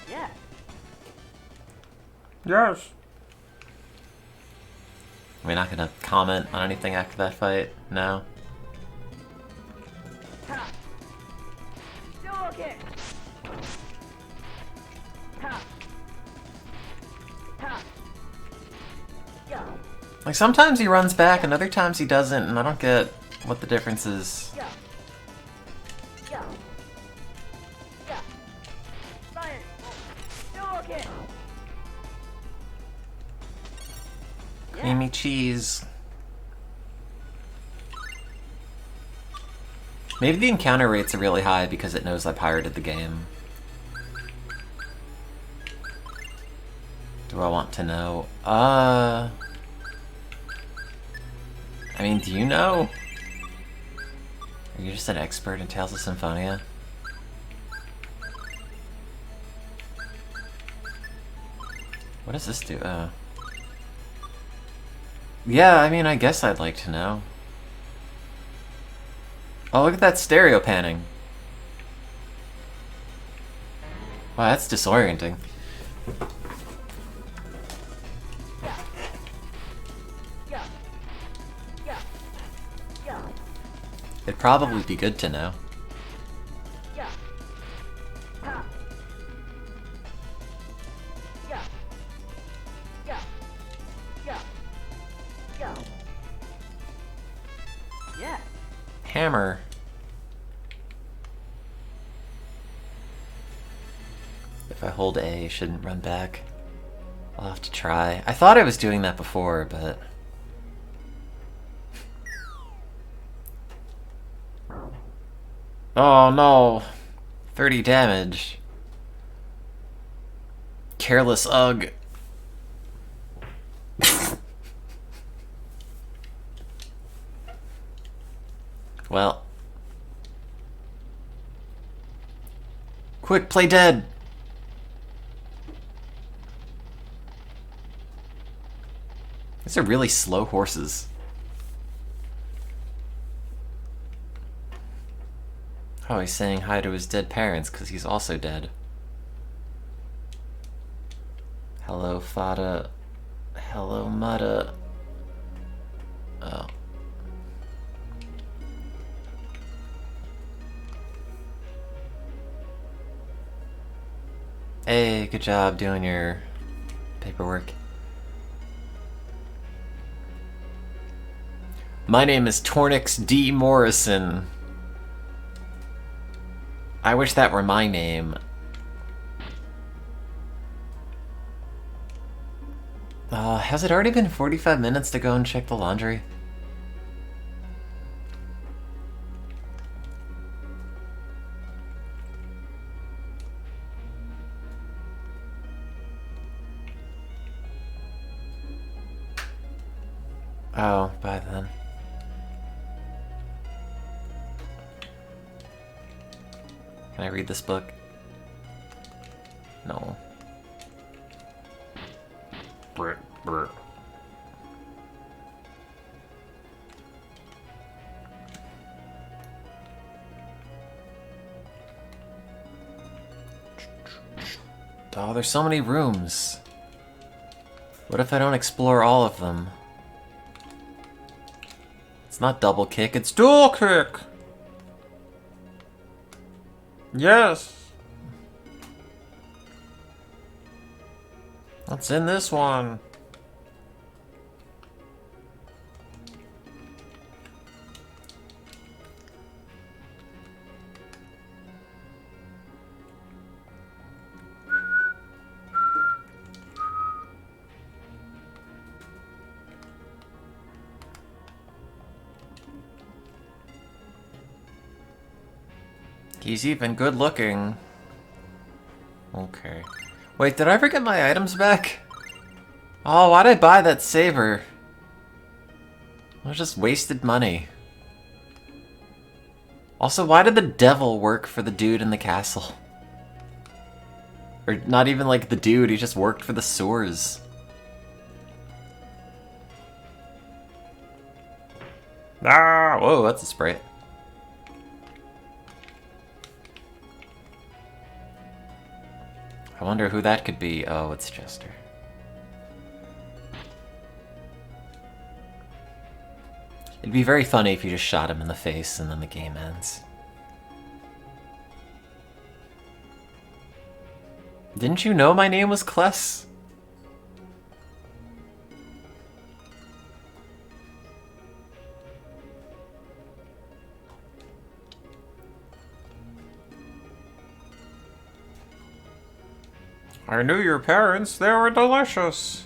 Yeah. Yes. We're not gonna comment on anything after that fight? No? Ha. Dual kick. Ha. Ha. Yeah. Like, sometimes he runs back and other times he doesn't, and I don't get what the difference is. Yeah. Yeah. Yeah. Fire. Dual kick. Creamy cheese. Maybe the encounter rates are really high because it knows I pirated the game. Do I want to know? I mean, do you know? Are you just an expert in Tales of Symphonia? What does this do? Oh. Yeah, I mean, I guess I'd like to know. Oh, look at that stereo panning. Wow, that's disorienting. Yeah. Yeah. Yeah. Yeah. It'd probably be good to know. Yeah. Ha. Yeah. Yeah. Yeah. Yeah. Yeah. Hammer. If I hold A, it shouldn't run back. I'll have to try. I thought I was doing that before, but... Oh no! 30 damage. Careless Ugg. Well. Quick, play dead! These are really slow horses. Oh, he's saying hi to his dead parents because he's also dead. Hello, Fada. Hello, Mudda. Oh. Hey, good job doing your paperwork. My name is Tornix D. Morrison. I wish that were my name. Has it already been 45 minutes to go and check the laundry? Oh, bye then. Can I read this book? No. Brr, brr. Oh, there's so many rooms. What if I don't explore all of them? It's not double kick, it's dual kick! Yes. What's in this one? He's even good looking. Okay. Wait, did I ever get my items back? Oh, why'd I buy that saber? I just wasted money. Also, why did the devil work for the dude in the castle? Or not even like the dude, he just worked for the sewers. Ah, whoa, that's a sprite. I wonder who that could be. Oh, it's Chester. It'd be very funny if you just shot him in the face and then the game ends. Didn't you know my name was Kless? I knew your parents. They were delicious.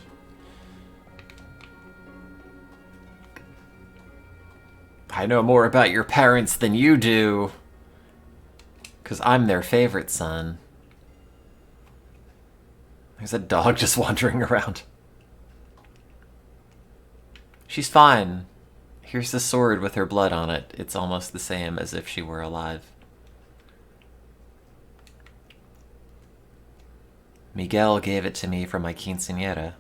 I know more about your parents than you do. 'Cause I'm their favorite son. There's a dog just wandering around. She's fine. Here's the sword with her blood on it. It's almost the same as if she were alive. Miguel gave it to me for my quinceañera.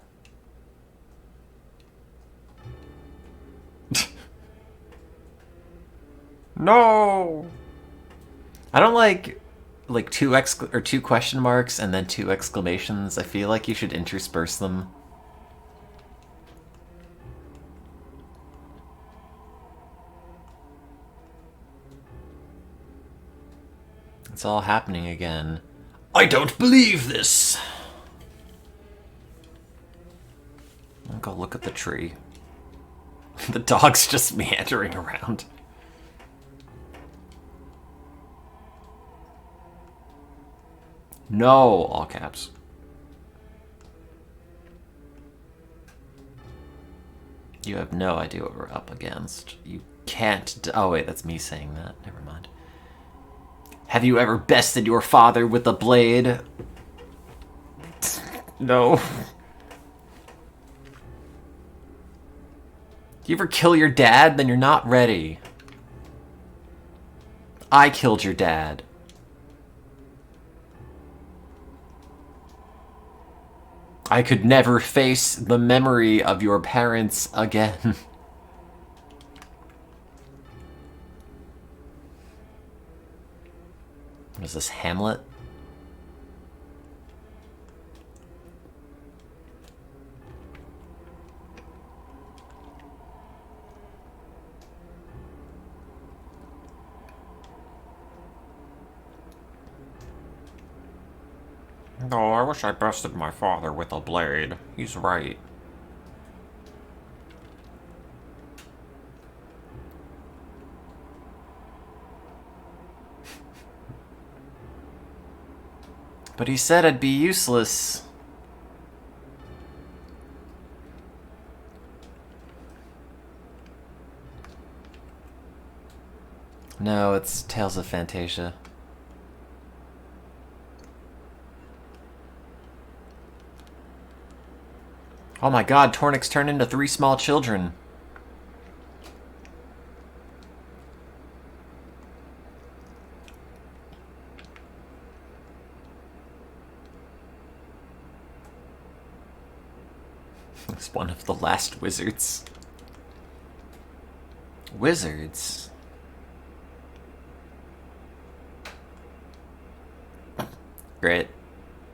No! I don't like two question marks and then 2 exclamations. I feel like you should intersperse them. It's all happening again. I don't believe this! I'll go look at the tree. The dog's just meandering around. No, all caps. You have no idea what we're up against. You can't. Oh, wait, that's me saying that. Never mind. Have you ever bested your father with a blade? No. Do you ever kill your dad? Then you're not ready. I killed your dad. I could never face the memory of your parents again. What is this, Hamlet? No, I wish I bested my father with a blade. He's right. But he said I'd be useless. No, it's Tales of Fantasia. Oh my god, Tornix turned into 3 small children. It's one of the last wizards. Wizards? Great.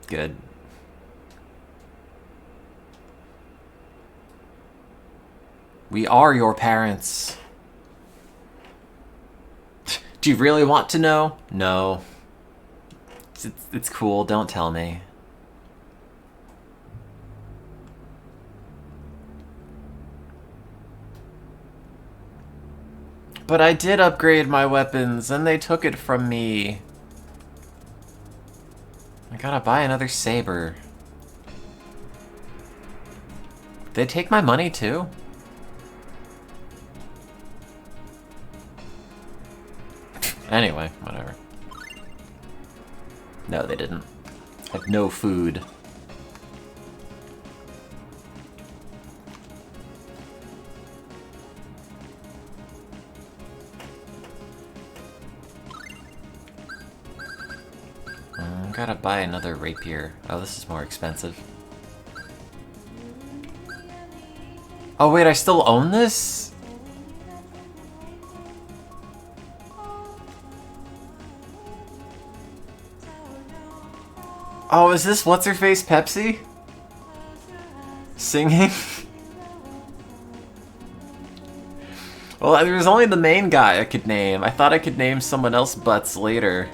Good. We are your parents. Do you really want to know? No. It's cool, don't tell me. But I did upgrade my weapons, and they took it from me. I gotta buy another saber. They take my money too? Anyway, whatever. No, they didn't. I have no food. Gotta buy another rapier. Oh, this is more expensive. Oh wait, I still own this? Oh, is this What's-Her-Face Pepsi? Singing? Well, there was only the main guy I could name. I thought I could name someone else butts later.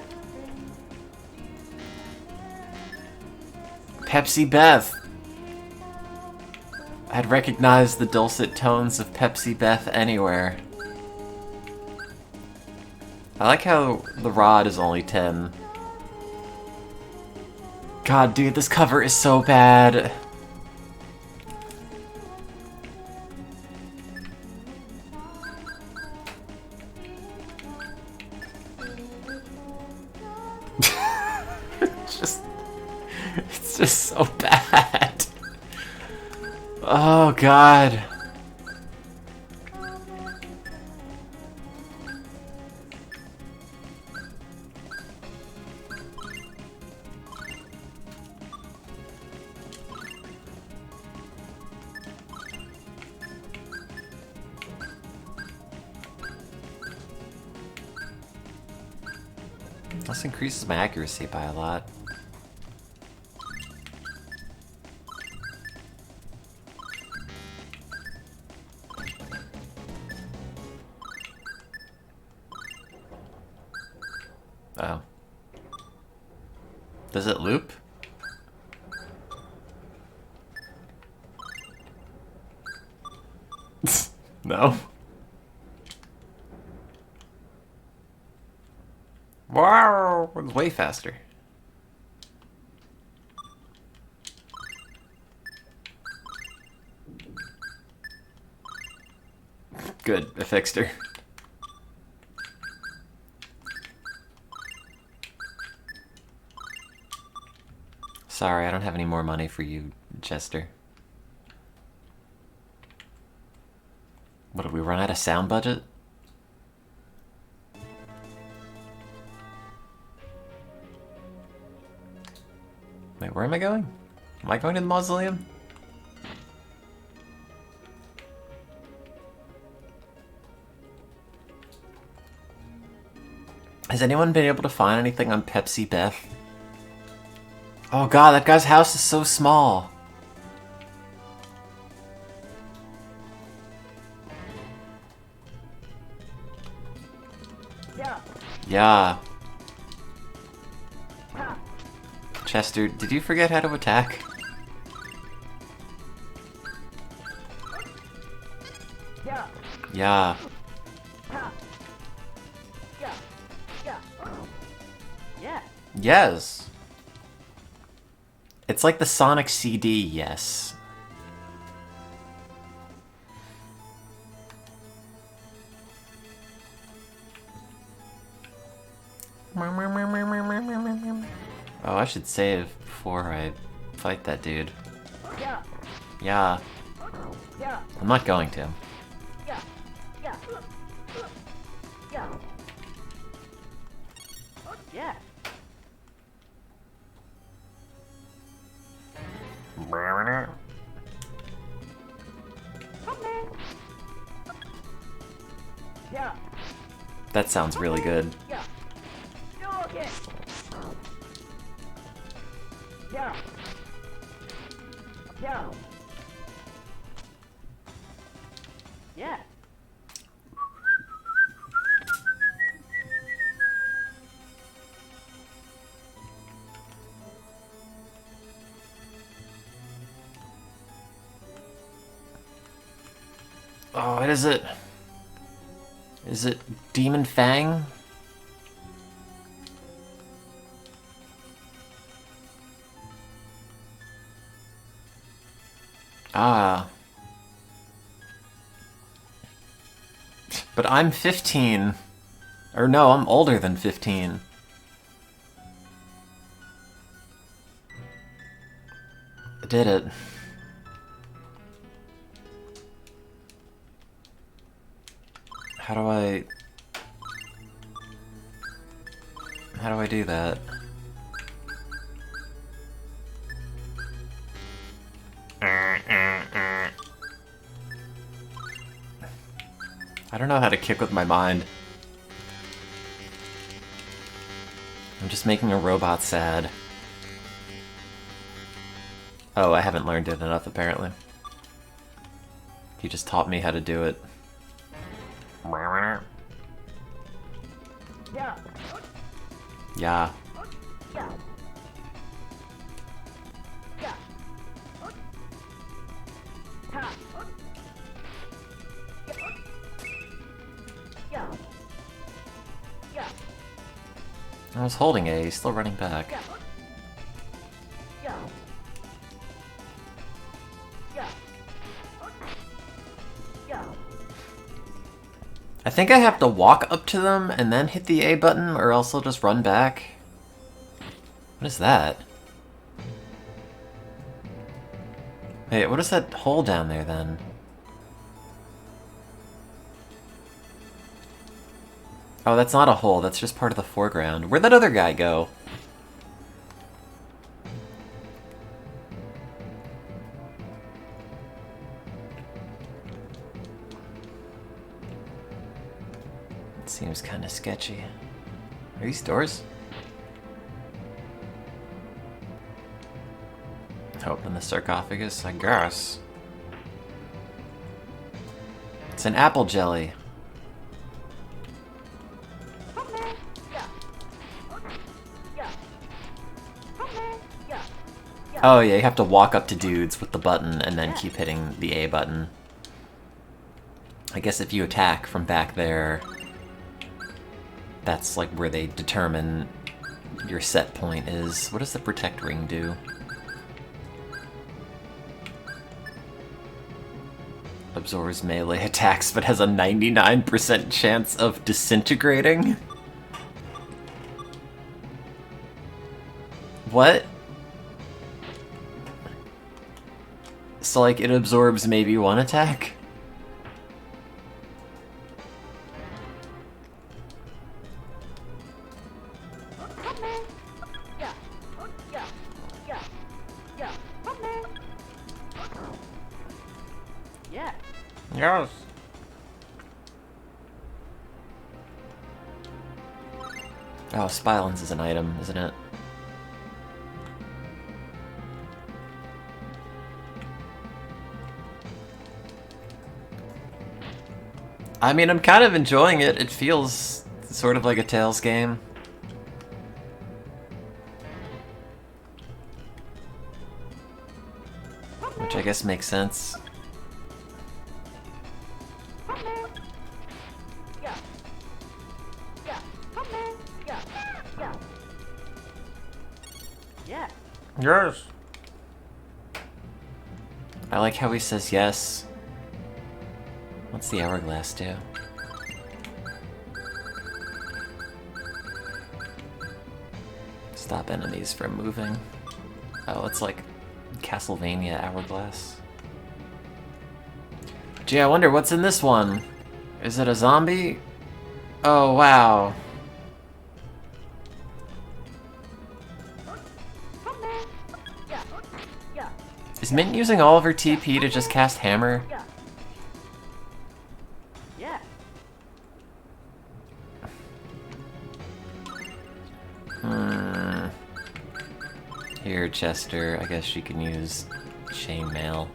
Pepsi Beth. I'd recognize the dulcet tones of Pepsi Beth anywhere. I like how the rod is only 10. God, dude, this cover is so bad. It's just so bad. Oh, God. This increases my accuracy by a lot. Oh. Does it loop? No. Wow, it's way faster. Good, I fixed her. Sorry, I don't have any more money for you, Chester. What, did we run out of sound budget? Wait, where am I going? Am I going to the mausoleum? Has anyone been able to find anything on Pepsi Beth? Oh god, that guy's house is so small. Yeah. Yeah. Chester, did you forget how to attack? Yeah. Yeah. Ha. Yeah. Yeah. Yeah. Yes. It's like the Sonic CD, yes. Oh, I should save before I fight that dude. Yeah. Yeah. Yeah. I'm not going to. Yeah. Yeah. Yeah. Yeah. Yeah. That sounds really good. Yeah. Okay. Yeah. Yeah. Yeah. Oh, what is it? Is it Demon Fang? Ah. But I'm 15. Or no, I'm older than 15. I did it. How do I do that? I don't know how to kick with my mind. I'm just making a robot sad. Oh, I haven't learned it enough apparently. He just taught me how to do it. Yeah. Yeah. Yeah. Yeah. Ha. Yeah. Yeah. I was holding A, he's still running back. Yeah. Yeah. Yeah. Yeah. I think I have to walk up to them and then hit the A button, or else they'll just run back. What is that? Wait, what is that hole down there then? Oh, that's not a hole, that's just part of the foreground. Where'd that other guy go? It seems kind of sketchy. Are these doors? Open the sarcophagus, I guess. It's an apple jelly. Oh yeah, you have to walk up to dudes with the button and then keep hitting the A button. I guess if you attack from back there, that's like where they determine your set point is. What does the protect ring do? Absorbs melee attacks but has a 99% chance of disintegrating? What? So like it absorbs maybe one attack? Yeah. Yes. Oh, Spylons is an item, isn't it? I mean, I'm kind of enjoying it. It feels sort of like a Tales game. Which I guess makes sense. Yeah. Yes. I like how he says yes. What's the hourglass do? Stop enemies from moving. Oh, it's like Castlevania hourglass. Gee, I wonder what's in this one. Is it a zombie? Oh, wow. Is Mint using all of her TP to just cast Hammer? Yeah. Here, Chester, I guess she can use chainmail.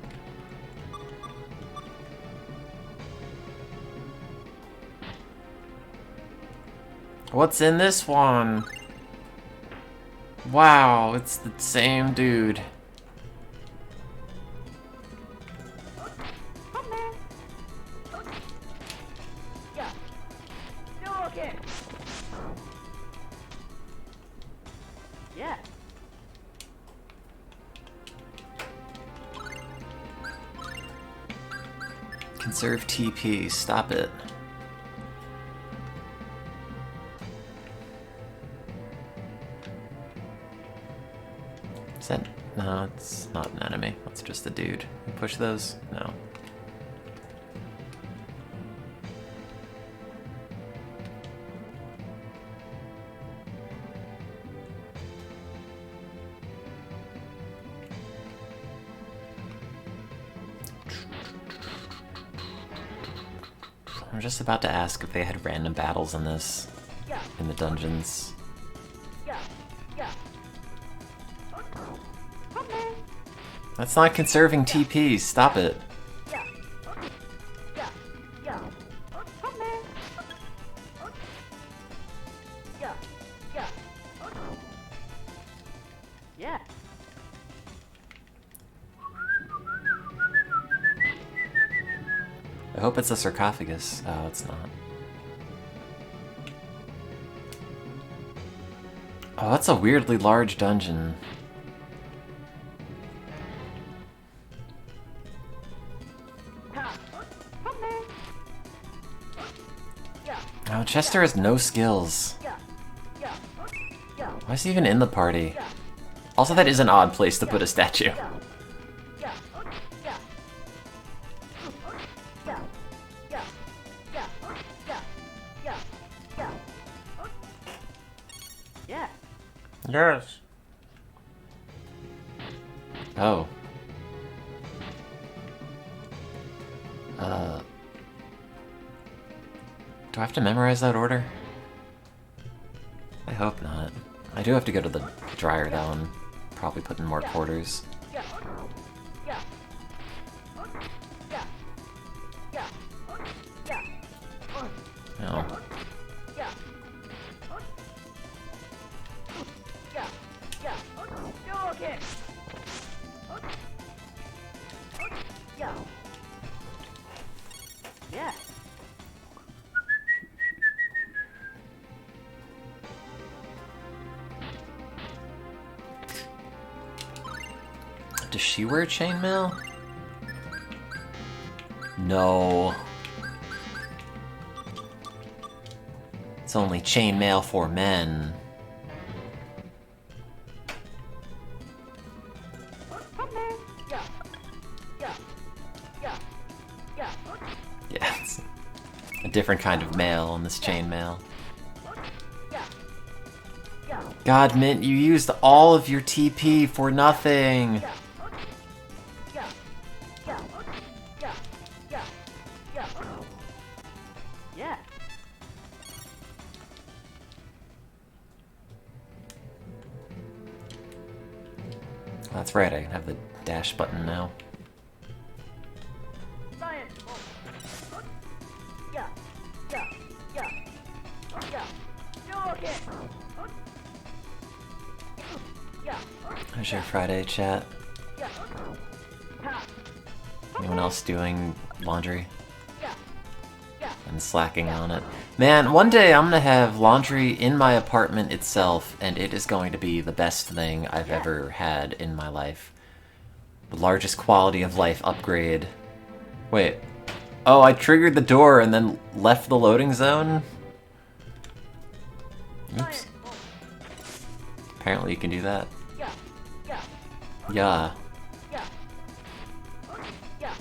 What's in this one? Wow, it's the same dude. Yeah. Still okay. Yeah. Conserve TP, stop it. Is that... No, it's not an enemy. That's just a dude. You push those? No. I'm just about to ask if they had random battles in this, in the dungeons. Yeah. Yeah. That's not conserving TP, stop it. Yeah. Yeah. Yeah. hope it's a sarcophagus. Oh, it's not. Oh, that's a weirdly large dungeon. Oh, Chester has no skills. Why is he even in the party? Also, that is an odd place to put a statue. Yeah. Yes. Oh. Do I have to memorize that order? I hope not. I do have to go to the dryer though and probably put in more quarters. Oh. Yeah. Does she wear chainmail? No. It's only chainmail for men. Yeah, it's a different kind of mail in this chainmail. God, Mint, you used all of your TP for nothing! Yeah. That's right, I can have the dash button now. Science. Yeah. Yeah. Yeah. Yeah. Dual kick. Yeah. How's your Friday, chat? Yeah. Ha. Anyone else doing laundry? Yeah. Yeah. And slacking on it? Man, one day I'm gonna have laundry in my apartment itself, and it is going to be the best thing I've ever had in my life. The largest quality of life upgrade. Wait. Oh, I triggered the door and then left the loading zone? Oops. Apparently you can do that. Yeah. Yeah. Yeah. Yeah. Yeah.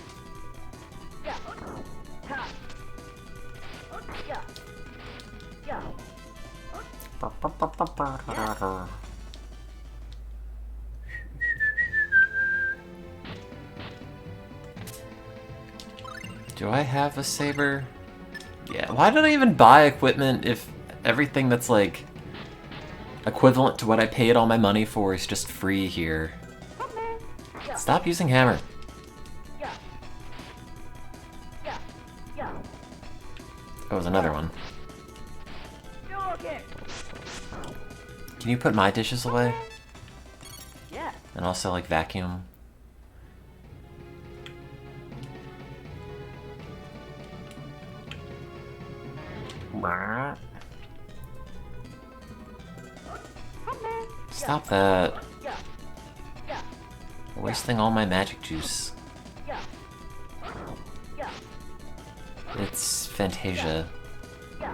Yeah. Ha. Yeah. Yeah. Do I have a saber? Yeah, why did I even buy equipment if everything that's like equivalent to what I paid all my money for is just free here? Stop using hammer. Yeah. Yeah. Yeah. Oh, there's another one. Dual kick. Can you put my dishes away? Yeah. And also like vacuum? Stop that. Yeah. Yeah. You're wasting all my magic juice. Yeah. Yeah. It's Fantasia. Yeah.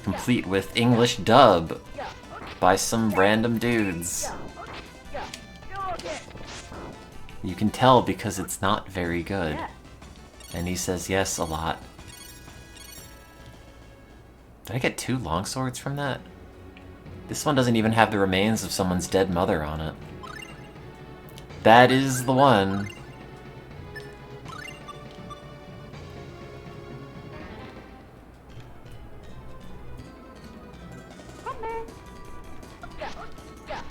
Complete with English dub Yeah. by some random dudes. Yeah. Dual kick. You can tell because it's not very good. Yeah. And he says yes a lot. Did I get 2 longswords from that? This one doesn't even have the remains of someone's dead mother on it. That is the one. Yeah. Yeah.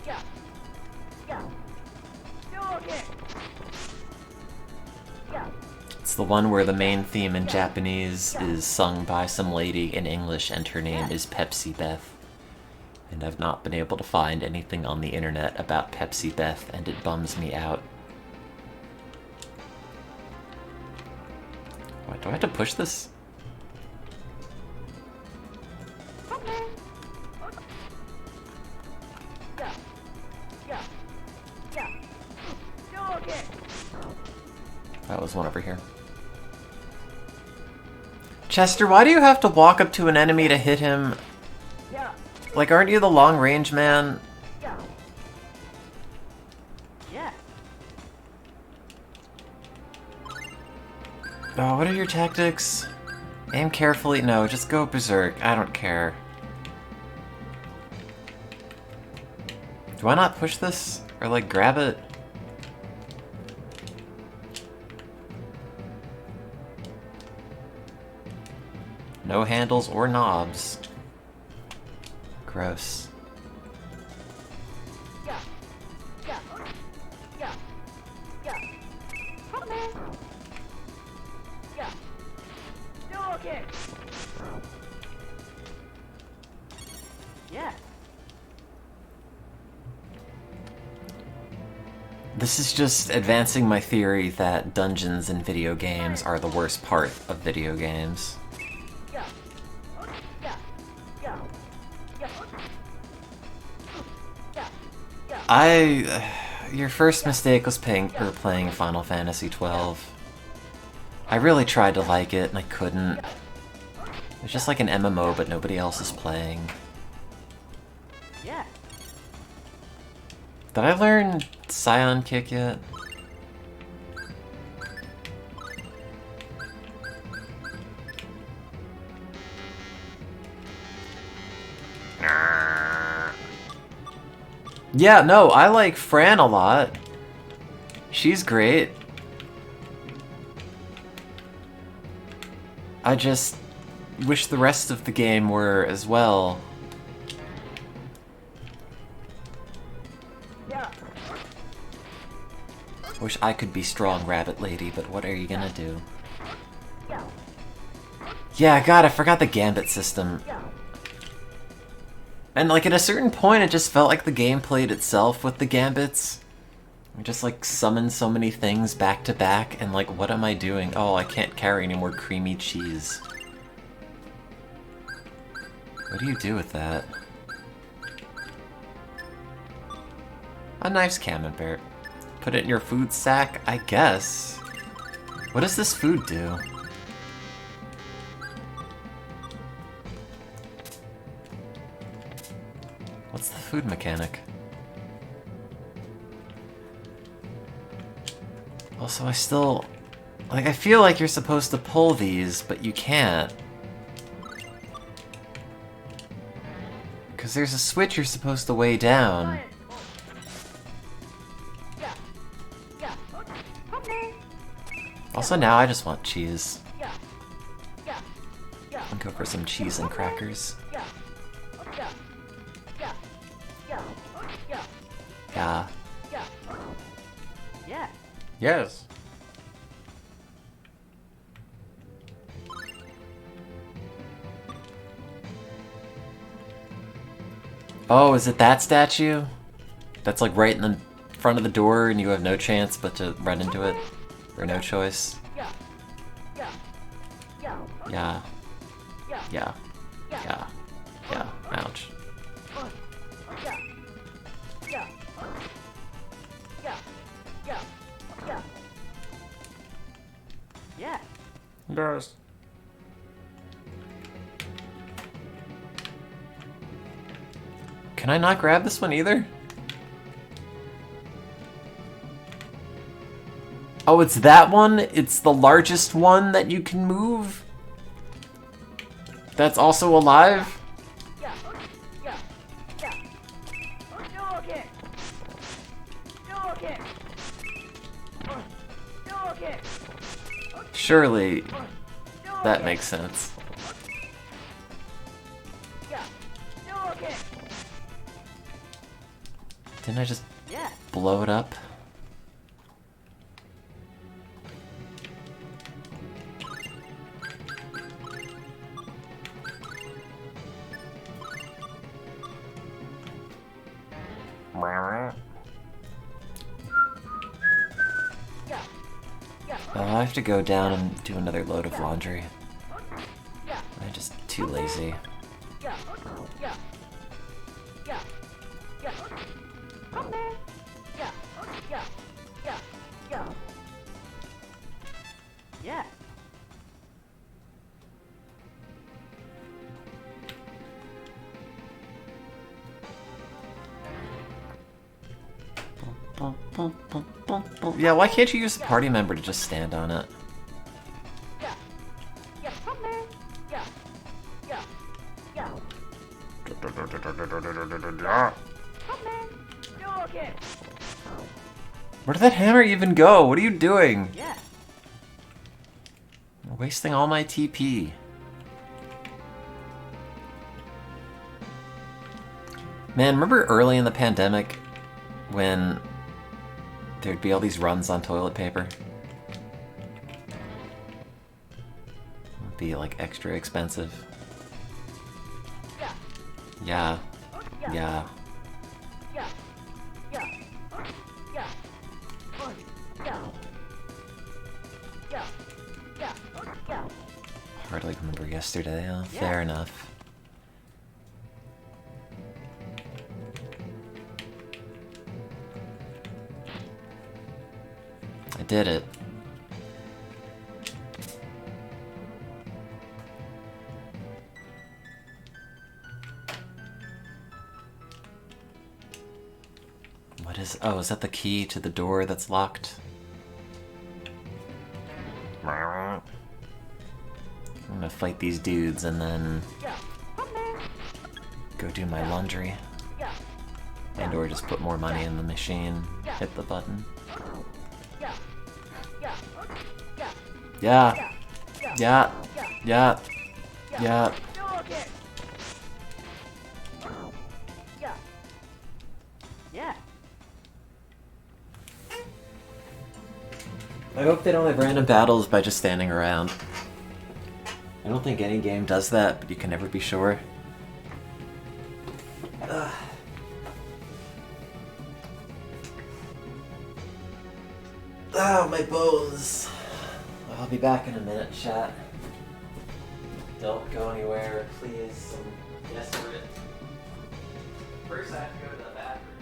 Yeah. Yeah. Dual kick. Yeah. It's the one where the main theme in Japanese is sung by some lady in English and her name is Pepsi Beth. And I've not been able to find anything on the internet about Pepsi Beth and it bums me out. What, do I have to push this? Yeah. Yeah. Yeah. Okay. That was one over here. Chester, why do you have to walk up to an enemy to hit him? Yeah. Like, aren't you the long range man? Yeah. Yeah. Oh, what are your tactics? Aim carefully? No, just go berserk. I don't care. Do I not push this? Or, like, grab it? No handles or knobs. Gross. Yeah. Yeah. Yeah. Yeah. Yeah. Okay. Yeah. This is just advancing my theory that dungeons in video games are the worst part of video games. Yeah. Yeah. Yeah. Yeah. Yeah. Your first mistake was playing Final Fantasy XII. I really tried to like it, and I couldn't. It's just like an MMO, but nobody else is playing. Yeah. Did I learn Scion Kick yet? Yeah, no, I like Fran a lot. She's great. I just wish the rest of the game were as well. Yeah. Wish I could be strong, Rabbit Lady, but what are you gonna do? Yeah. Yeah, God, I forgot the Gambit system. Yeah. And, like, at a certain point, it just felt like the game played itself with the Gambits. I just, like, summon so many things back to back, and, like, what am I doing? Oh, I can't carry any more creamy cheese. What do you do with that? A nice camembert. Put it in your food sack? I guess. What does this food do? What's the food mechanic? Also, I still... like, I feel like you're supposed to pull these, but you can't. Because there's a switch you're supposed to weigh down. Yeah. Yeah. Okay. Also, now I just want cheese. Yeah. Yeah. Yeah. I'll go for some cheese and crackers. Yeah. Yeah. Yeah. Yeah. Yeah. Yeah. Yeah. Yeah. Yes. Oh, is it that statue? That's like right in the front of the door and you have no chance but to run into it? Or no choice? Yeah. Yeah. Yeah. Yeah. Yeah. Yeah. Yeah. Yeah. Ouch. Yeah. Yeah. Yeah. Yeah. Yeah. Yeah. Yes. Can I not grab this one either? Oh, it's that one? It's the largest one that you can move? That's also alive? Yeah. Yeah. Yeah. Okay. Okay. Okay. Surely that makes sense. Yeah. Okay. Didn't I just Yeah. blow it up? Yeah. Yeah. I have to go down and do another load of laundry. Yeah. I'm just too lazy. Yeah. Yeah. Yeah. Yeah. Come there. Yeah. Yeah. Yeah. Yeah. Yeah. Yeah, why can't you use a party member to just stand on it? Yeah. Yeah. Come there. Yeah. Yeah. Yeah. Come there. Do again. Where did that hammer even go? What are you doing? Yeah. You're wasting all my TP. Man, remember early in the pandemic when there'd be all these runs on toilet paper? It'd be like extra expensive. Yeah. Yeah. Yeah. Yeah. Yeah. Yeah. Yeah. Yeah. Yeah. Yeah. Yeah. Hardly remember yesterday. Oh, fair enough. I did it. What is... Oh, is that the key to the door that's locked? I'm gonna fight these dudes and then Yeah. Come there. go do my laundry. Yeah. And or just put more money in the machine. Hit the button. Yeah. Yeah. Yeah. Yeah. Yeah. Yeah. Yeah. Yeah. Yeah. Do again. Yeah. Yeah. I hope they don't have random battles by just standing around. I don't think any game does that, but you can never be sure. Ugh. Oh, my bones. I'll be back in a minute, chat. Don't go anywhere, please. I'm desperate. First, I have to go to the bathroom.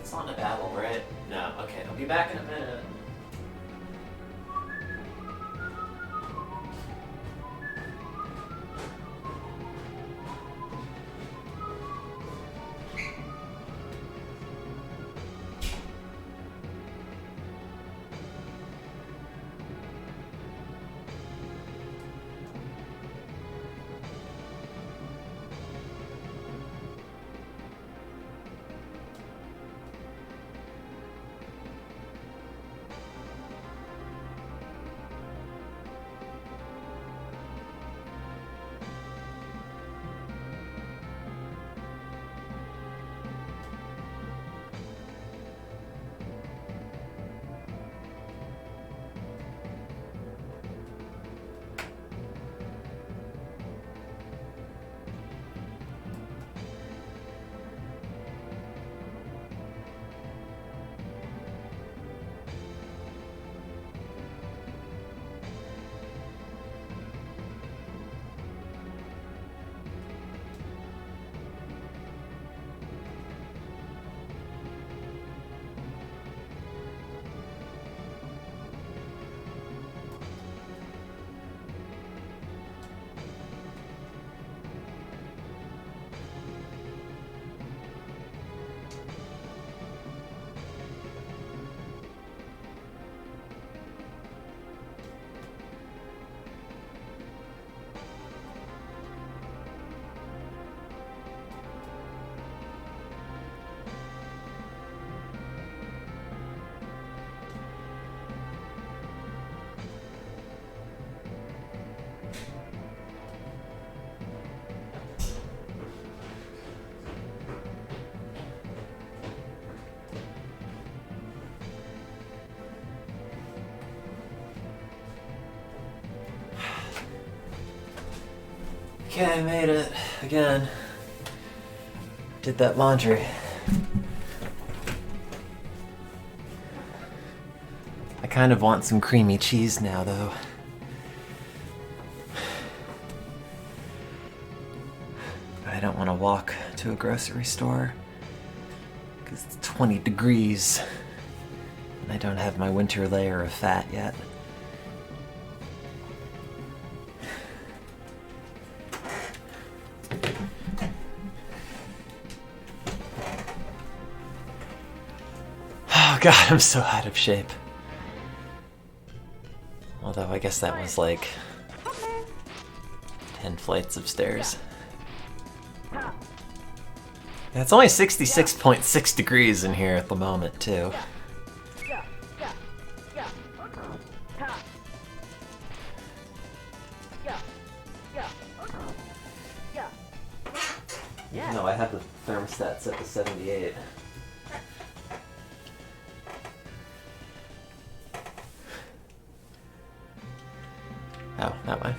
It's on a battle, right? No. Okay, I'll be back in a minute. Okay, I made it again. Did that laundry. I kind of want some creamy cheese now, though. I don't want to walk to a grocery store because it's 20 degrees and I don't have my winter layer of fat yet. Oh god, I'm so out of shape. Although I guess that was like 10 flights of stairs. Yeah, it's only 66.6 degrees in here at the moment, too. No, I have the thermostat set to 78. Oh, that way.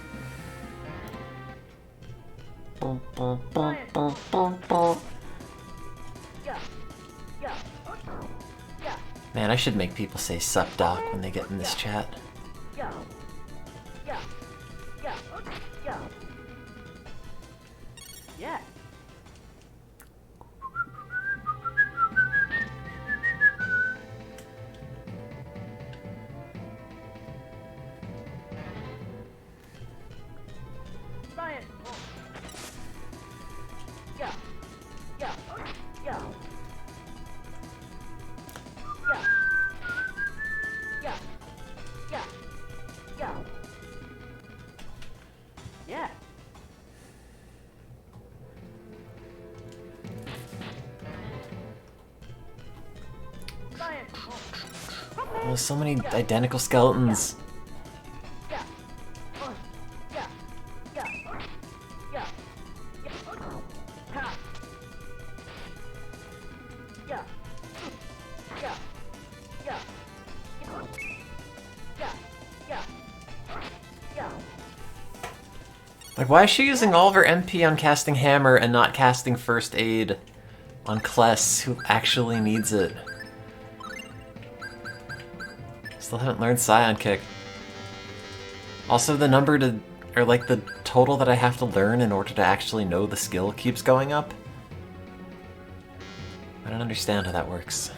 Man, I should make people say sup doc when they get in this chat. Yeah. Science. Yeah. Yeah. Yeah. Yeah. Yeah. Yeah. Yeah. Yeah. Science. Oh, so many identical skeletons. Yeah. Yeah. Yeah. Yeah. Yeah. Ha. Yeah. Yeah. Yeah. Yeah. Yeah. Yeah. Like, why is she using all of her MP on casting Hammer and not casting First Aid on Kless, who actually needs it? Still haven't learned Scion Kick. Also, the number to, or like the total that I have to learn in order to actually know the skill keeps going up. I don't understand how that works.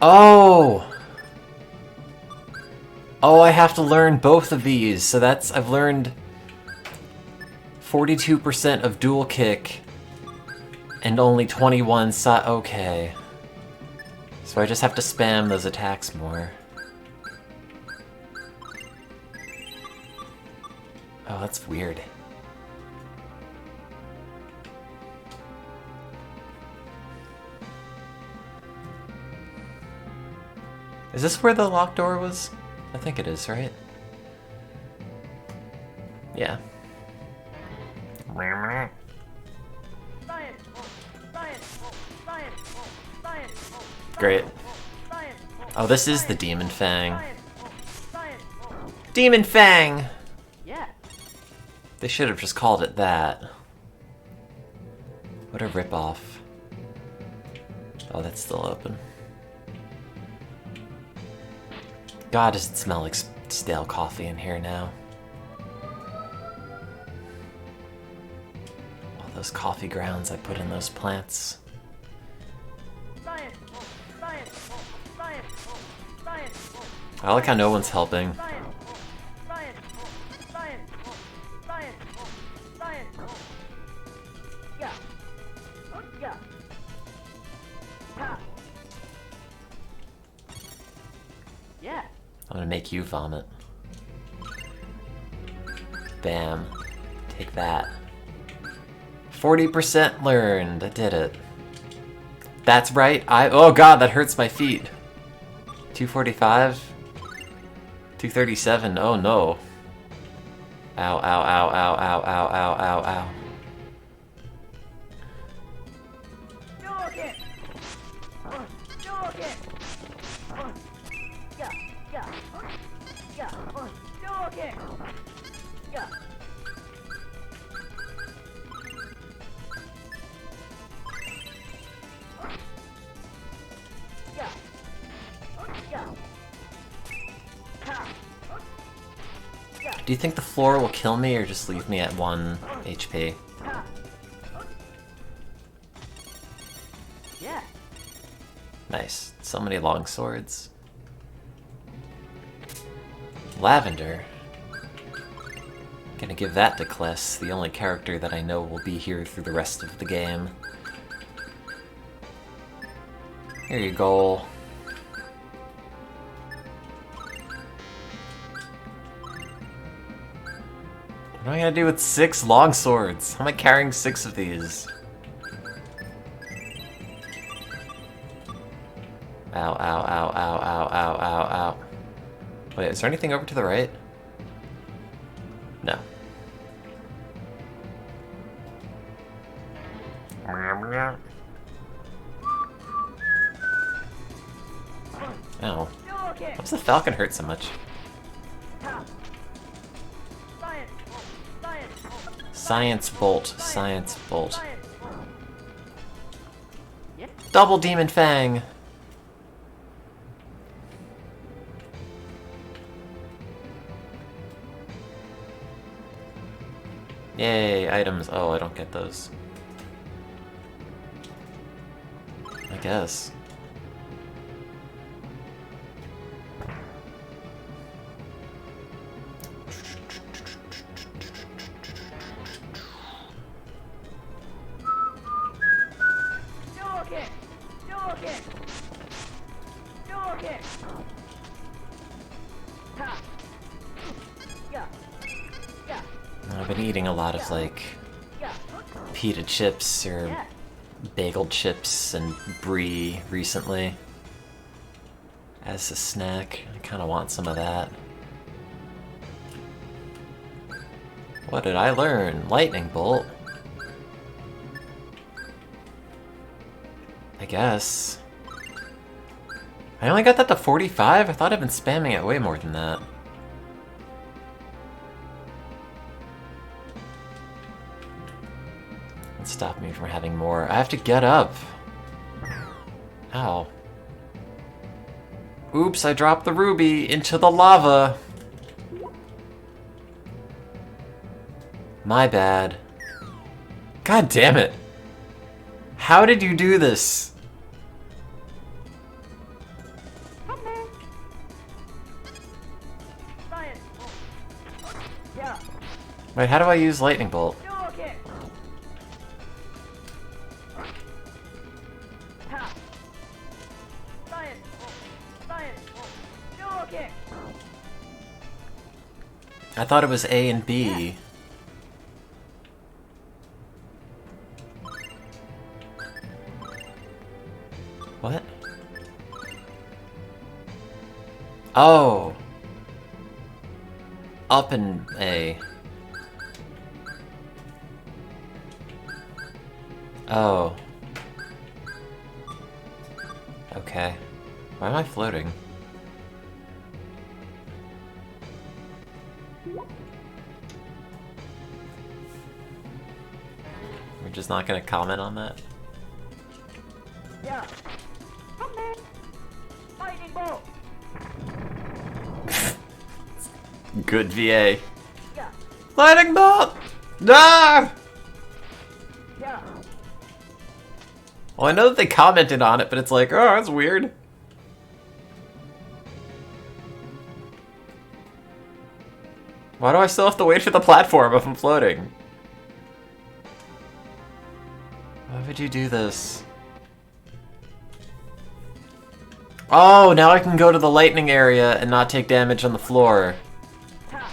Oh! Oh, I have to learn both of these, so that's, I've learned 42% of dual kick and only 21 okay. So I just have to spam those attacks more. Oh, that's weird. Is this where the locked door was? I think it is, right? Yeah. Science. Science. Science. Science. Great. Science. Oh, this is the Demon Fang. Science. Science. Demon Fang! Yeah. They should have just called it that. What a ripoff. Oh, that's still open. God, does it smell like stale coffee in here now. All those coffee grounds I put in those plants. Science. Science. Science. Science. I like how no one's helping. Science. Science. Science. Science. Science. Yeah. Yeah. Ha. Yeah. I'm gonna make you vomit. Bam. Take that. 40% learned. I did it. That's right. Oh god, that hurts my feet. 245? 237. Oh no. Ow, ow, ow, ow, ow, ow, ow, ow, ow. Dog it. Dog it. Yeah. Yeah. Yeah. Dog Yeah. Yeah. Yeah. Ha. Yeah. Do you think the floor will kill me or just leave me at 1 HP? Ha. Yeah. Nice. So many long swords. Lavender. Gonna give that to Kless, the only character that I know will be here through the rest of the game. Here you go. What am I gonna do with 6 long swords? How am I carrying 6 of these? Ow, ow, ow, ow, ow, ow, ow, ow. Wait, is there anything over to the right? No. Ow. Dual kick. Why does the falcon hurt so much? Ha. Science. Science. Science bolt, science bolt. Science. Yeah. Double demon fang! Yay, items. Oh, I don't get those. I guess. Dual kick. Dual kick. Dual kick. Ha. Yeah. Yeah. I've been eating a lot of, like, Yeah. pita chips or Yeah. bagel chips and brie recently. As a snack. I kind of want some of that. What did I learn? Lightning bolt. I guess. I only got that to 45? I thought I'd been spamming it way more than that. It'd stop me from having more. I have to get up. Ow. Oops, I dropped the ruby into the lava. My bad. God damn it. How did you do this? Science. Yeah. Wait, how do I use lightning bolt? Dual kick. Ha. Science. Science. Dual kick. I thought it was A and B. What? Oh. Up and A. Oh. Okay. Why am I floating? We're just not gonna comment on that? Yeah. Lightning bolt. Good VA. Yeah. Lightning bolt! No! Yeah. Well, I know that they commented on it, but it's like, oh, that's weird. Why do I still have to wait for the platform if I'm floating? Why would you do this? Oh, now I can go to the lightning area and not take damage on the floor. Ha.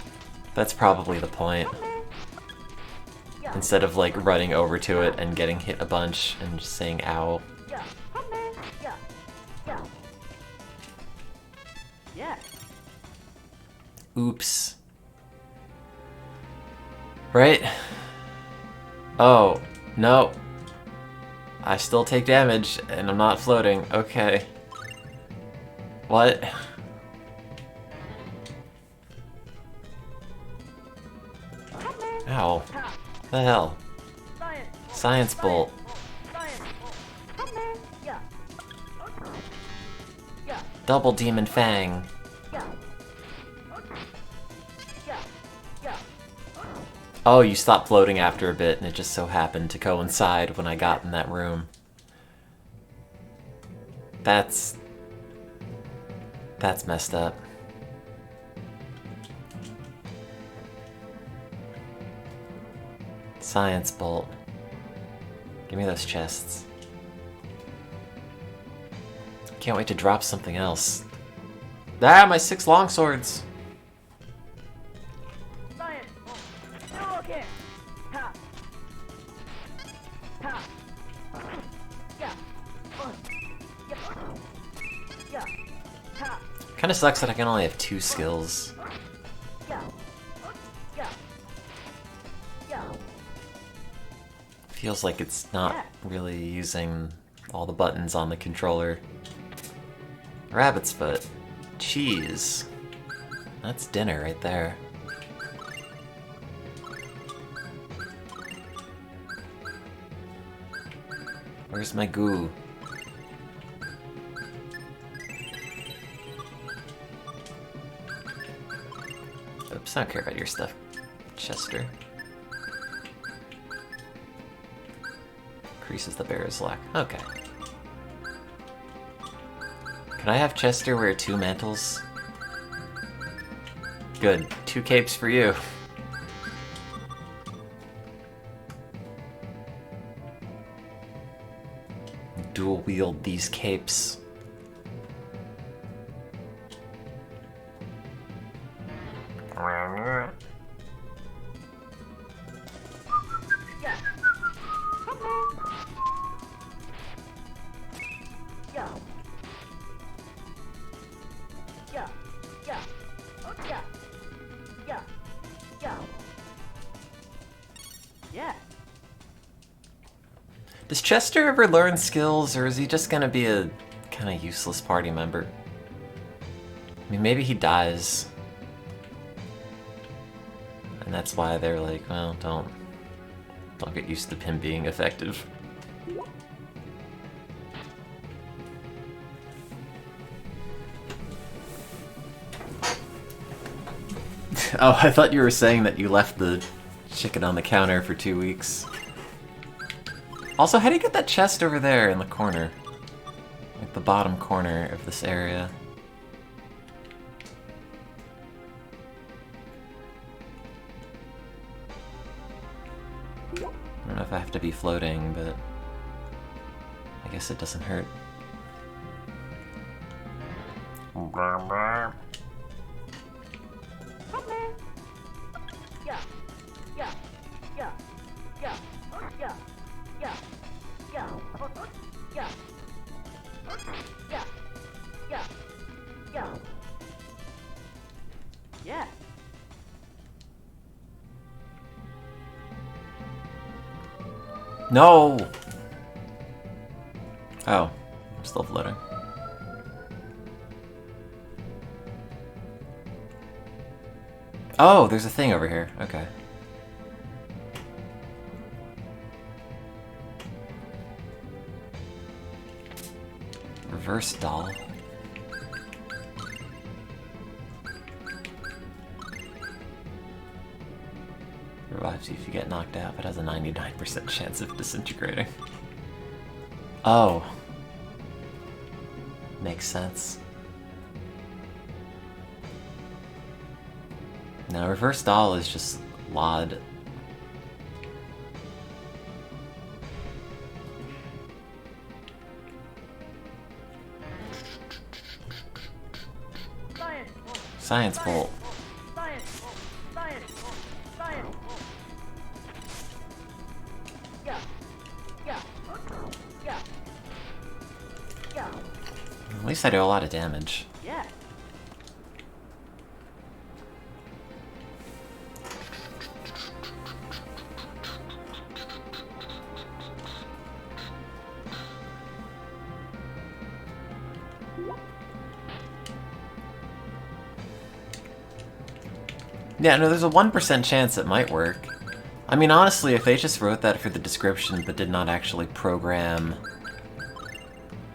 That's probably the point. Yeah. Instead of like running over to it and getting hit a bunch and just saying ow. Yeah. Yeah. Yeah. Yeah. Oops. Right? Oh, no. I still take damage and I'm not floating. Okay. What? Ow. Ha. The hell? Science. Science bolt. Science. Yeah. Yeah. Double demon fang. Yeah. Yeah. Yeah. Oh, you stopped floating after a bit, and it just so happened to coincide when I got in that room. That's messed up. Science bolt. Give me those chests. Can't wait to drop something else. Ah, my 6 longswords! Science. No, okay. Ha. Ha. Yeah. Yeah. Yeah. Ha. Kinda sucks that I can only have 2 skills. Yeah. Yeah. Yeah. Feels like it's not really using all the buttons on the controller. Rabbit's foot. Cheese. That's dinner right there. Where's my goo? Oops, I don't care about your stuff, Chester. Increases the bearer's luck. Okay. Can I have Chester wear 2 mantles? Good. 2 capes for you. Dual wield these capes. Yeah. Yeah. Yeah. Yeah. Yeah. Yeah. Yeah. Yeah. Does Chester ever learn skills, or is he just gonna be a kind of useless party member? I mean, maybe he dies. And that's why they're like, well, don't get used to him being effective. Oh, I thought you were saying that you left the chicken on the counter for 2 weeks. Also, how do you get that chest over there in the corner? Like the bottom corner of this area. I don't know if I have to be floating, but I guess it doesn't hurt. Yeah. Yeah. Yeah. Yeah. Yeah. Yeah. Yeah. Yeah. Yeah. Yeah. Yeah. Yeah. No! Oh, I'm still floating. Oh, there's a thing over here. Okay. Reverse doll. Revives you if you get knocked out, but has a 99% chance of disintegrating. Oh. Makes sense. Now, reverse doll is just LOD. Science bolt. Science. Science. Science. Yeah. Yeah. Yeah. Yeah. At least I do a lot of damage. Yeah. Yeah, no, there's a 1% chance it might work. I mean, honestly, if they just wrote that for the description but did not actually program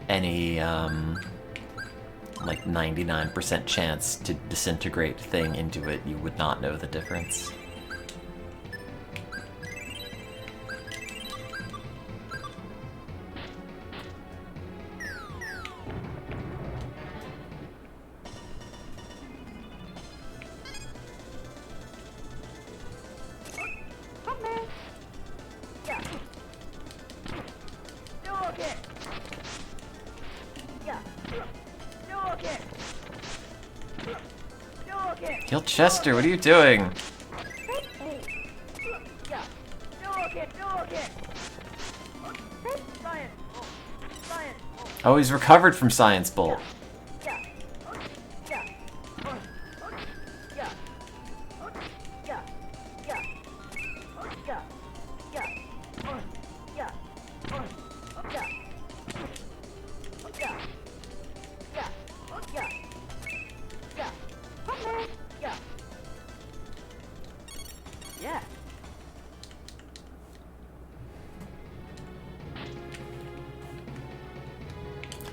any, like 99% chance to disintegrate thing into it, you would not know the difference. Kill Chester, what are you doing? Oh, he's recovered from Science Bolt.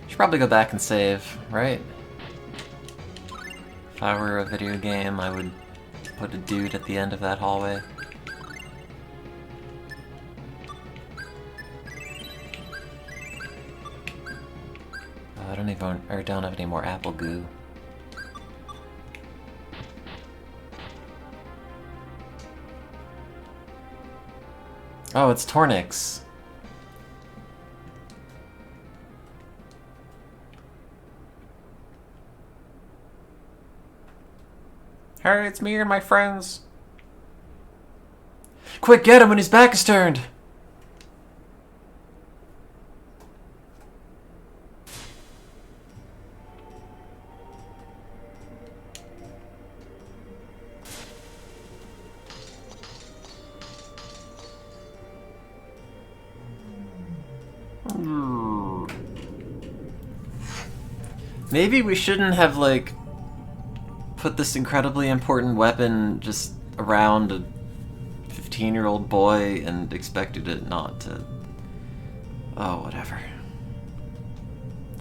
Should probably go back and save, right? If I were a video game, I would put a dude at the end of that hallway. I don't have any more apple goo. Oh, it's Tornix. Hey, it's me and my friends. Quick, get him when his back is turned! Maybe we shouldn't have, like, put this incredibly important weapon just around a 15-year-old boy and expected it not to... Oh, whatever.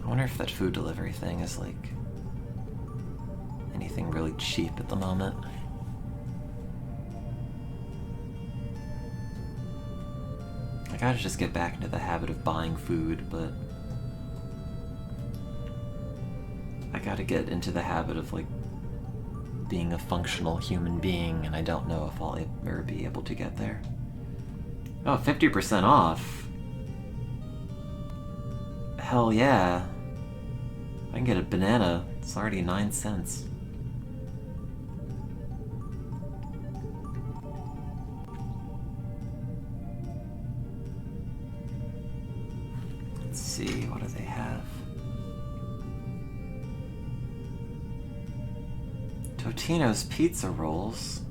I wonder if that food delivery thing is, like, anything really cheap at the moment. I gotta just get back into the habit of buying food, but... I gotta get into the habit of, like, being a functional human being, and I don't know if I'll ever be able to get there. Oh, 50% off? Hell yeah. I can get a banana. It's already 9 cents. Let's see, what do they have? Totino's pizza rolls.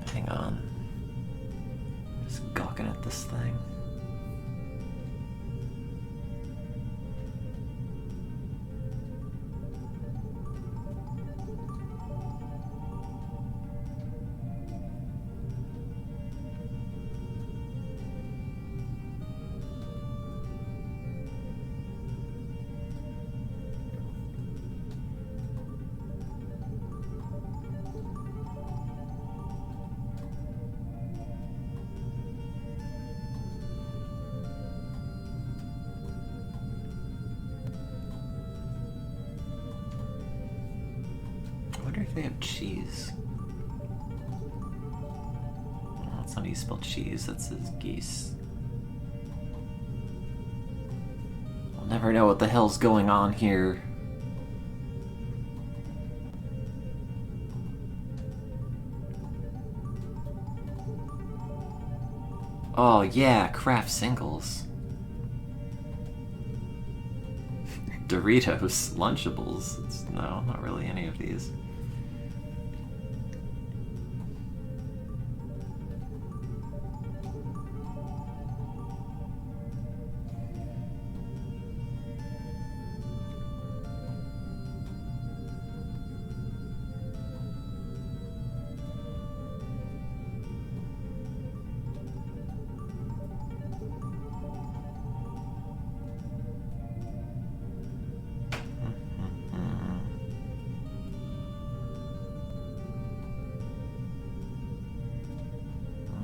Hang on. Just gawking at this thing. I wonder if they have cheese. Well, that's not how you spell cheese, that says geese. I'll never know what the hell's going on here. Oh yeah, craft singles. Doritos, Lunchables. No, not really any of these.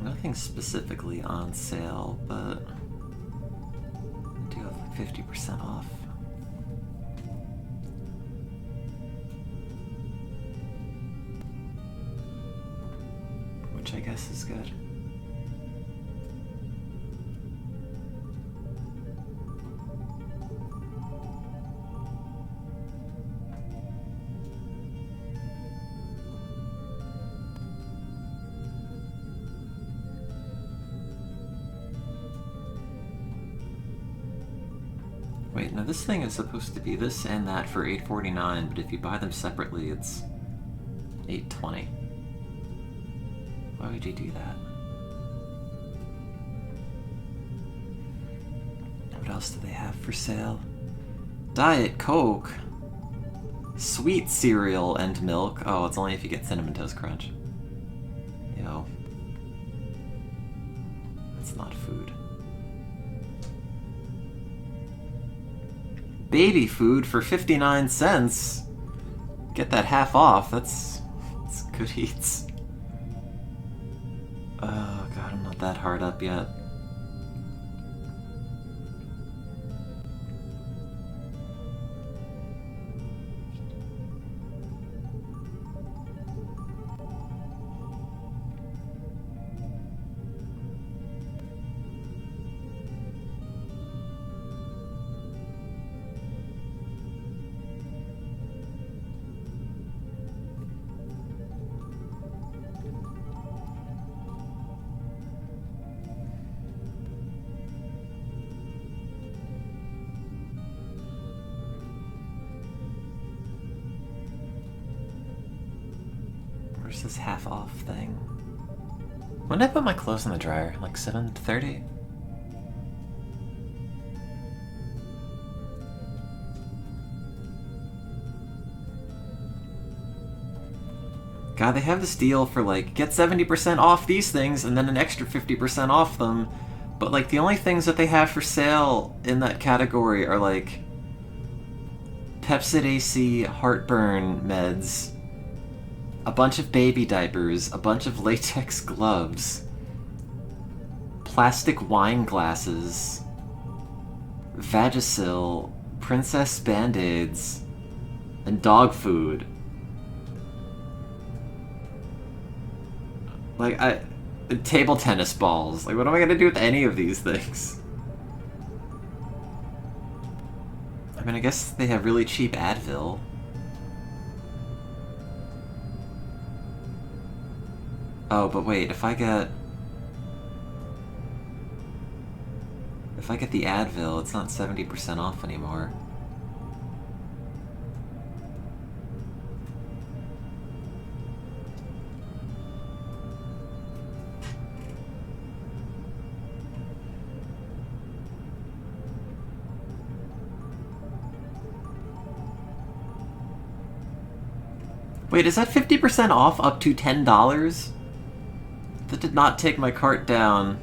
Nothing specifically on sale, but I do have like 50% off. Which I guess is good. Wait, no, this thing is supposed to be this and that for $8.49, but if you buy them separately, it's $8.20. Why would you do that? What else do they have for sale? Diet Coke, sweet cereal and milk. Oh, it's only if you get Cinnamon Toast Crunch. Yo. That's not food. Baby food for 59 cents. Get that half off. That's good eats. Oh god, I'm not that hard up yet. Where's this half off thing? When did I put my clothes in the dryer? Like 7:30? God, they have this deal for like, get 70% off these things and then an extra 50% off them. But like the only things that they have for sale in that category are like Pepsid AC heartburn meds, a bunch of baby diapers, a bunch of latex gloves, plastic wine glasses, Vagisil, princess band-aids, and dog food. Like, table tennis balls. Like, what am I gonna do with any of these things? I mean, I guess they have really cheap Advil. Oh, but wait, if I get the Advil, it's not 70% off anymore. Wait, is that 50% off up to $10? That did not take my cart down.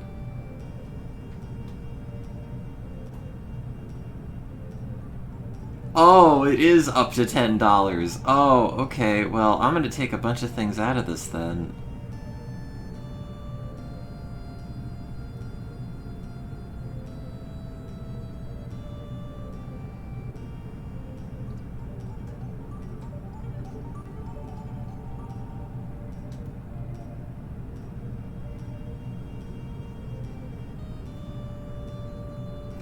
Oh, it is up to $10. Oh, okay, well, I'm gonna take a bunch of things out of this then.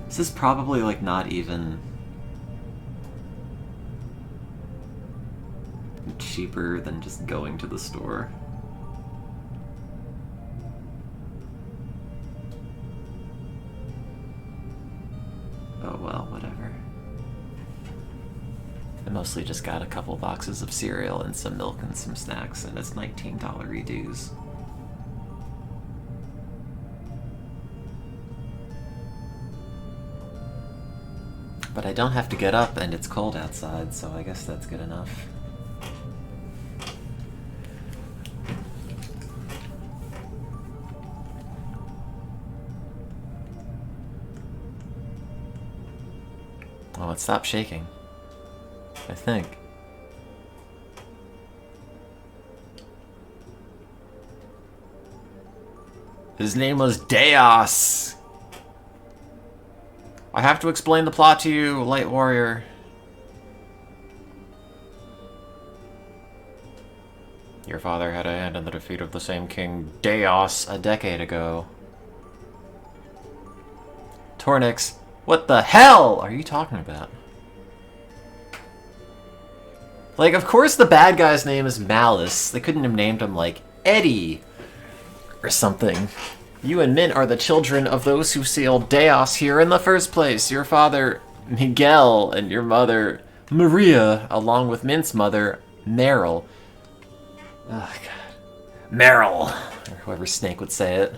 This is probably, like, not even cheaper than just going to the store. Oh well, whatever. I mostly just got a couple boxes of cereal and some milk and some snacks, and it's $19 dues. But I don't have to get up, and it's cold outside, so I guess that's good enough. Oh, it stopped shaking. I think. His name was Deos! I have to explain the plot to you, Light Warrior. Your father had a hand in the defeat of the same king, Deos, a decade ago. Tornix, what the hell are you talking about? Like, of course the bad guy's name is Malice. They couldn't have named him, like, Eddie or something. You and Mint are the children of those who sealed Deos here in the first place. Your father, Miguel, and your mother, Maria, along with Mint's mother, Meryl. Oh, God. Meryl, or however Snake would say it.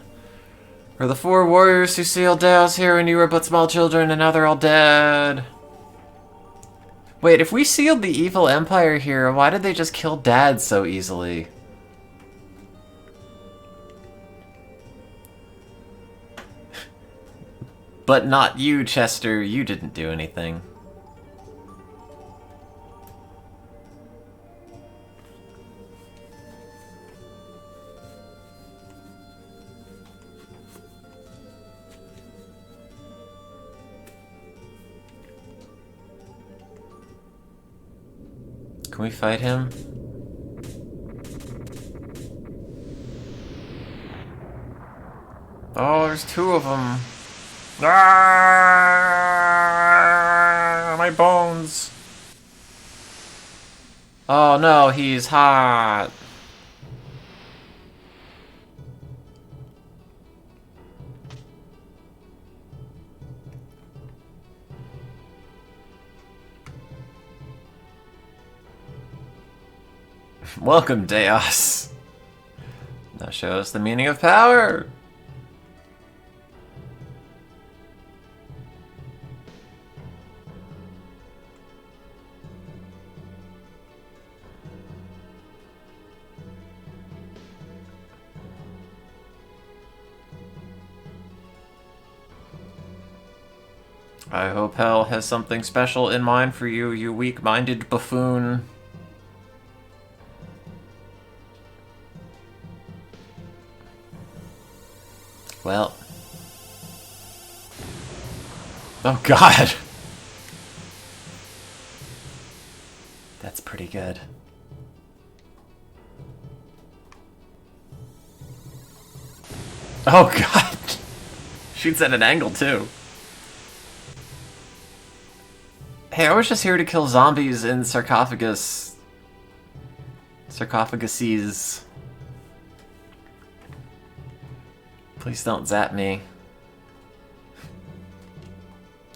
Are the 4 warriors who sealed Deos here when you were but small children, and now they're all dead. Wait, if we sealed the evil empire here, why did they just kill Dad so easily? But not you, Chester. You didn't do anything. Can we fight him? Oh, there's 2 of them. Ah, my bones. Oh no, he's hot. Welcome, Deos. Now show us the meaning of power. I hope hell has something special in mind for you, you weak-minded buffoon. Well. Oh god! That's pretty good. Oh god! Shoots at an angle too. Hey, I was just here to kill zombies in sarcophaguses. Please don't zap me.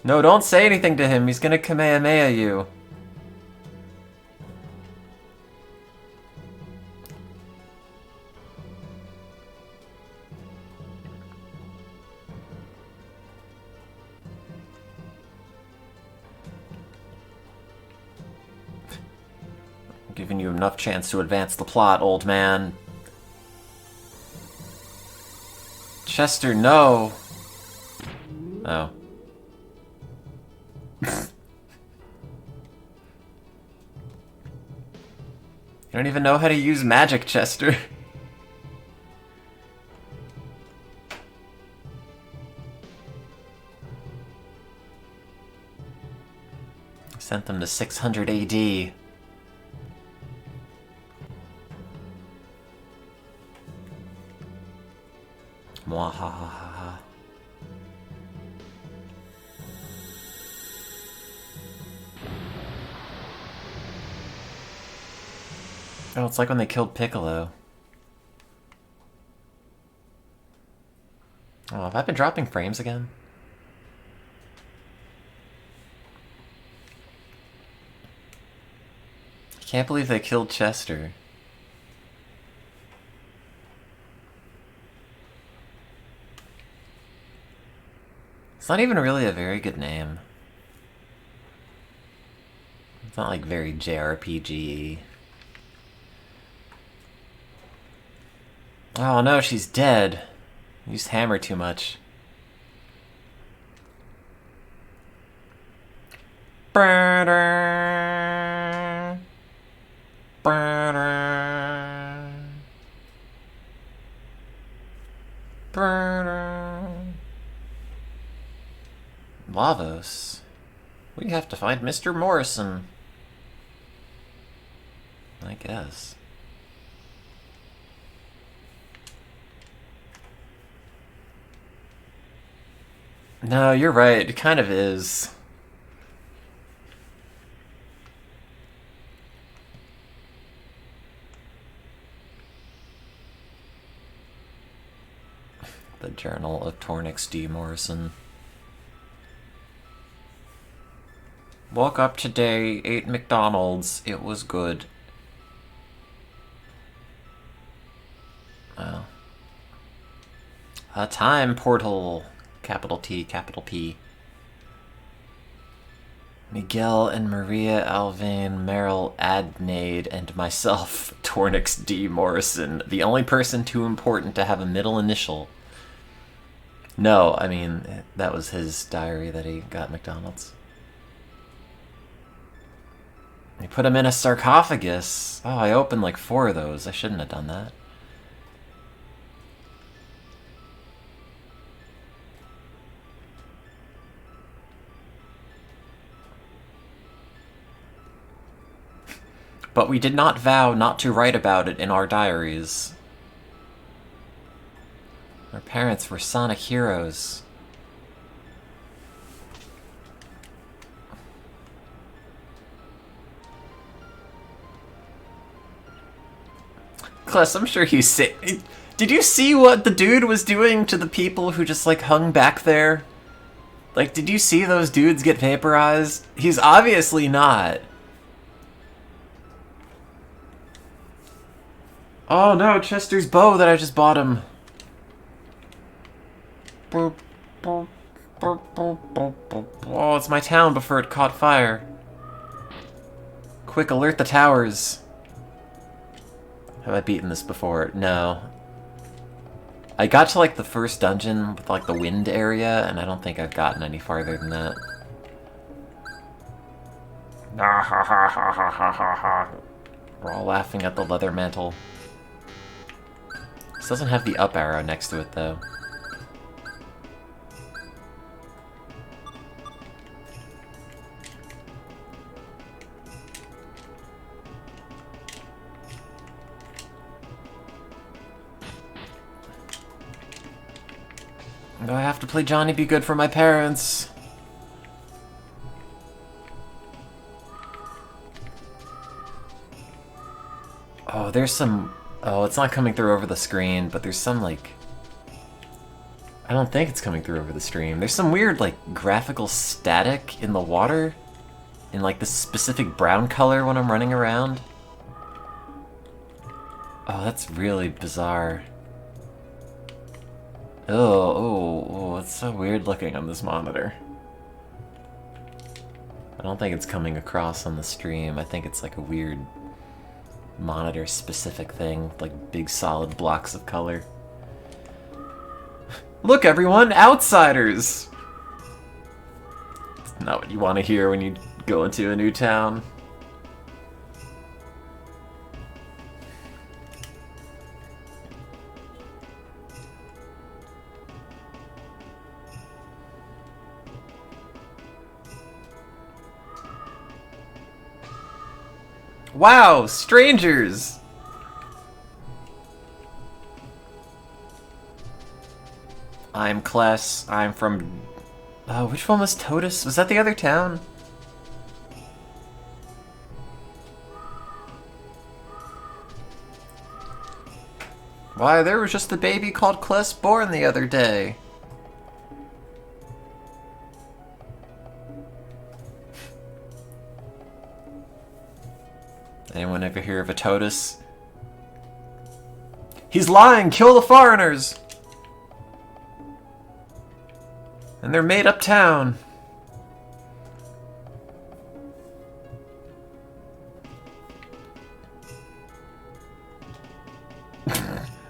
No, don't say anything to him. He's gonna Kamehameha you. Giving you enough chance to advance the plot, old man. Chester, no! Oh. You don't even know how to use magic, Chester. Sent them to 600 AD. Mwahaha. Oh, it's like when they killed Piccolo. Oh, have I been dropping frames again? Can't believe they killed Chester. It's not even really a very good name. It's not like very JRPG-y. Oh no, she's dead. Used hammer too much. Lavos. We have to find Mr. Morrison. I guess. No, you're right. It kind of is. The Journal of Tornix D. Morrison. Woke up today, ate McDonald's. It was good. Well. A time portal. Capital T, capital P. Miguel and Maria Alvain, Meryl Adnade, and myself, Tornix D. Morrison. The only person too important to have a middle initial. No, I mean, that was his diary that he got at McDonald's. They put him in a sarcophagus. Oh, I opened like 4 of those. I shouldn't have done that. But we did not vow not to write about it in our diaries. Our parents were Sonic heroes. Kless, I'm sure you say. Did you see what the dude was doing to the people who just like hung back there? Like, did you see those dudes get vaporized? He's obviously not. Oh no, Chester's bow that I just bought him. Oh, it's my town before it caught fire. Quick, alert the towers. Have I beaten this before? No. I got to like the first dungeon with like the wind area, and I don't think I've gotten any farther than that. We're all laughing at the leather mantle. This doesn't have the up arrow next to it, though. Do I have to play Johnny Be Good for my parents? Oh, there's some... Oh, it's not coming through over the screen, but there's some, like... I don't think it's coming through over the stream. There's some weird, like, graphical static in the water. In, like, this specific brown color when I'm running around. Oh, that's really bizarre. Oh, it's so weird looking on this monitor. I don't think it's coming across on the stream. I think it's like a weird monitor-specific thing, like big solid blocks of color. Look, everyone! Outsiders! It's not what you want to hear when you go into a new town. Wow, strangers! I'm Kless. I'm from... Oh, which one was Totus? Was that the other town? Why, there was just a baby called Kless born the other day. Anyone ever hear of a Totus? He's lying! Kill the foreigners! And they're made uptown.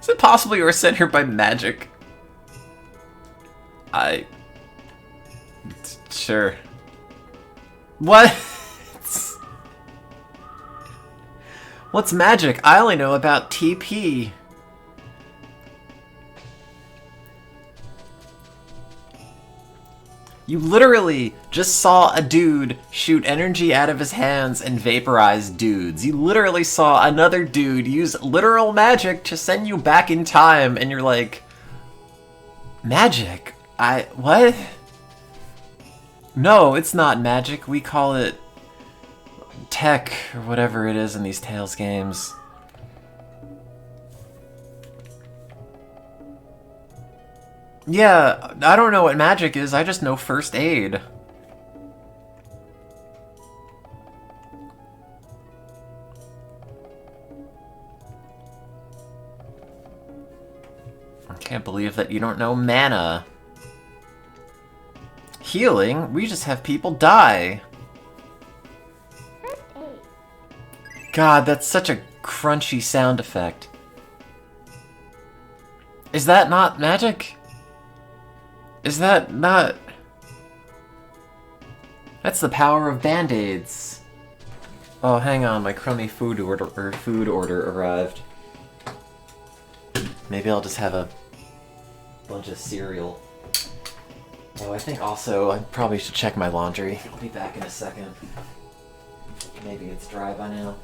Is it possible you were sent here by magic? Sure. What? What's magic? I only know about TP. You literally just saw a dude shoot energy out of his hands and vaporize dudes. You literally saw another dude use literal magic to send you back in time, and you're like, magic? What? No, it's not magic. We call it tech, or whatever it is in these Tales games. Yeah, I don't know what magic is, I just know first aid. I can't believe that you don't know mana. Healing? We just have people die. First aid. God, that's such a crunchy sound effect. Is that not magic? Is that not... That's the power of band-aids. Oh, hang on, my crummy food order arrived. Maybe I'll just have a bunch of cereal. Oh, I think also I probably should check my laundry. I'll be back in a second. Maybe it's dry by now.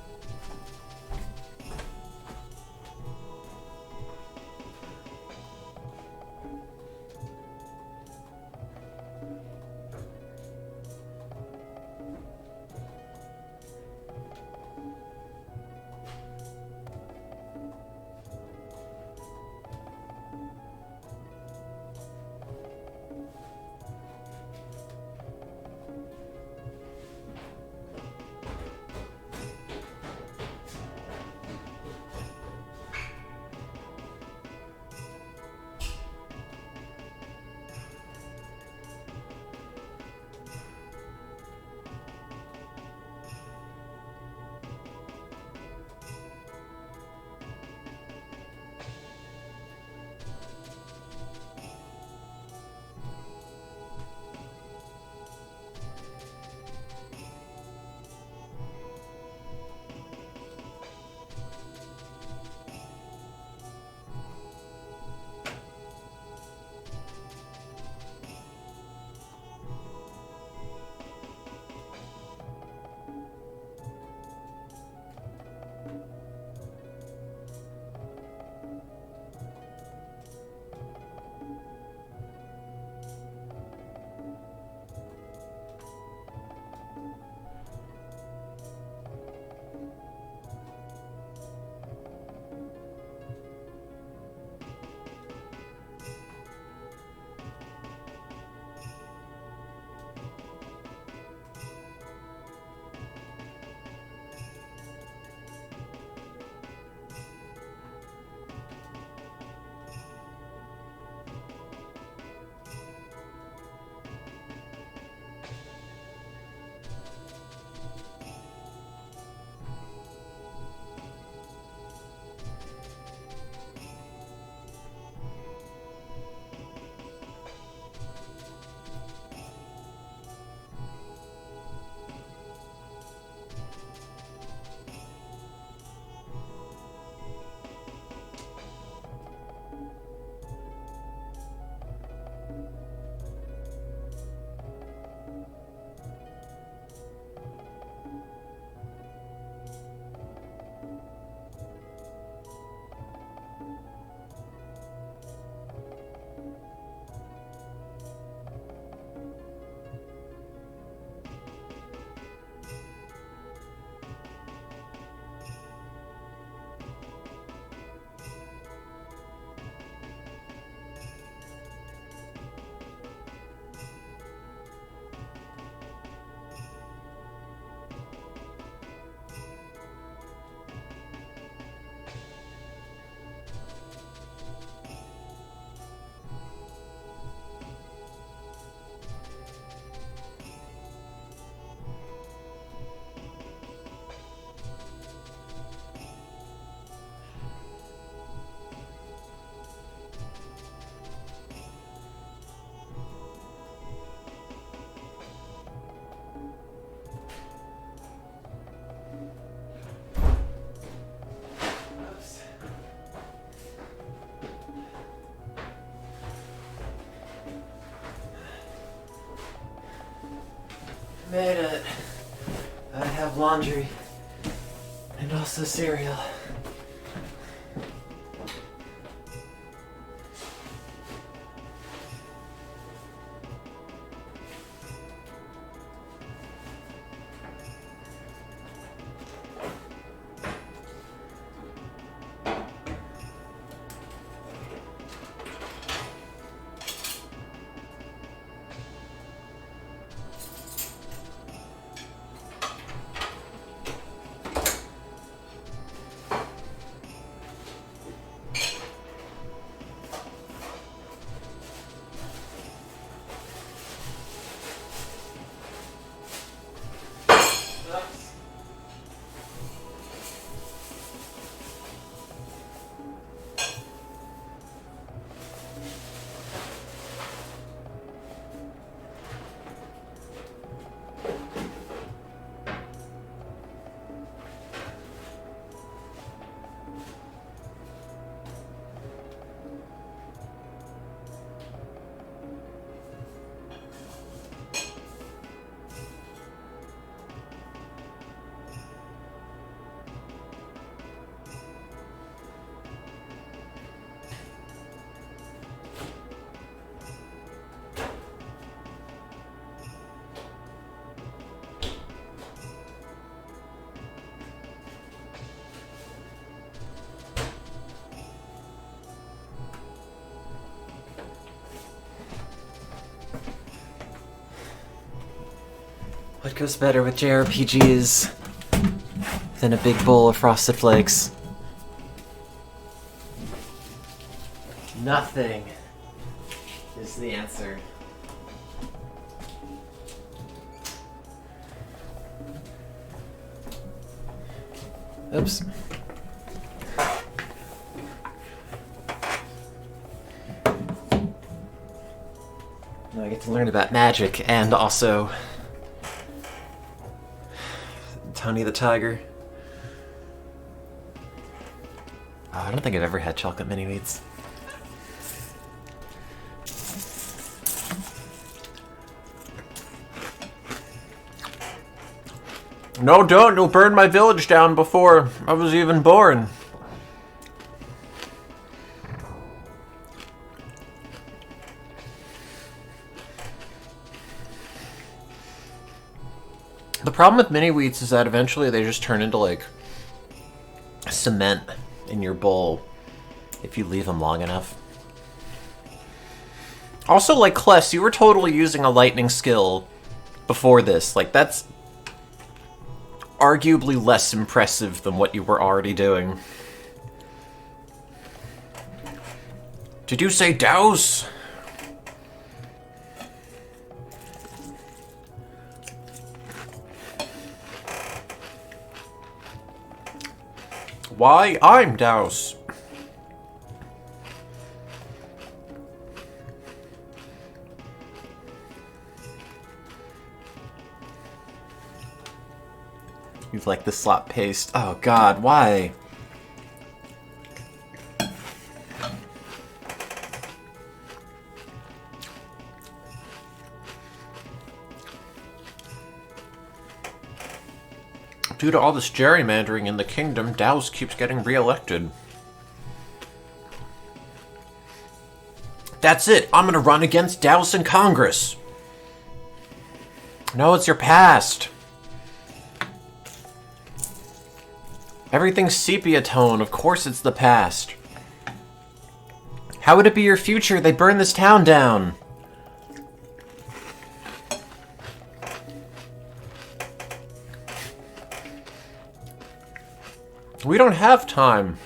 made it. I have laundry and also cereal. What goes better with JRPGs than a big bowl of Frosted Flakes? Nothing is the answer. Oops. Now I get to learn about magic and also Tony the Tiger. Oh, I don't think I've ever had chocolate mini wheats. No, don't. You'll burn my village down before I was even born. The problem with mini wheats is that eventually they just turn into, like, cement in your bowl if you leave them long enough. Also, like, Kless, you were totally using a lightning skill before this. Like, that's arguably less impressive than what you were already doing. Did you say douse? Why, I'm douse. You like the slop paste. Oh god, why? Due to all this gerrymandering in the kingdom, Douse keeps getting reelected. That's it! I'm gonna run against Douse in Congress! No, it's your past! Everything's sepia tone, of course it's the past. How would it be your future? They burned this town down! We don't have time.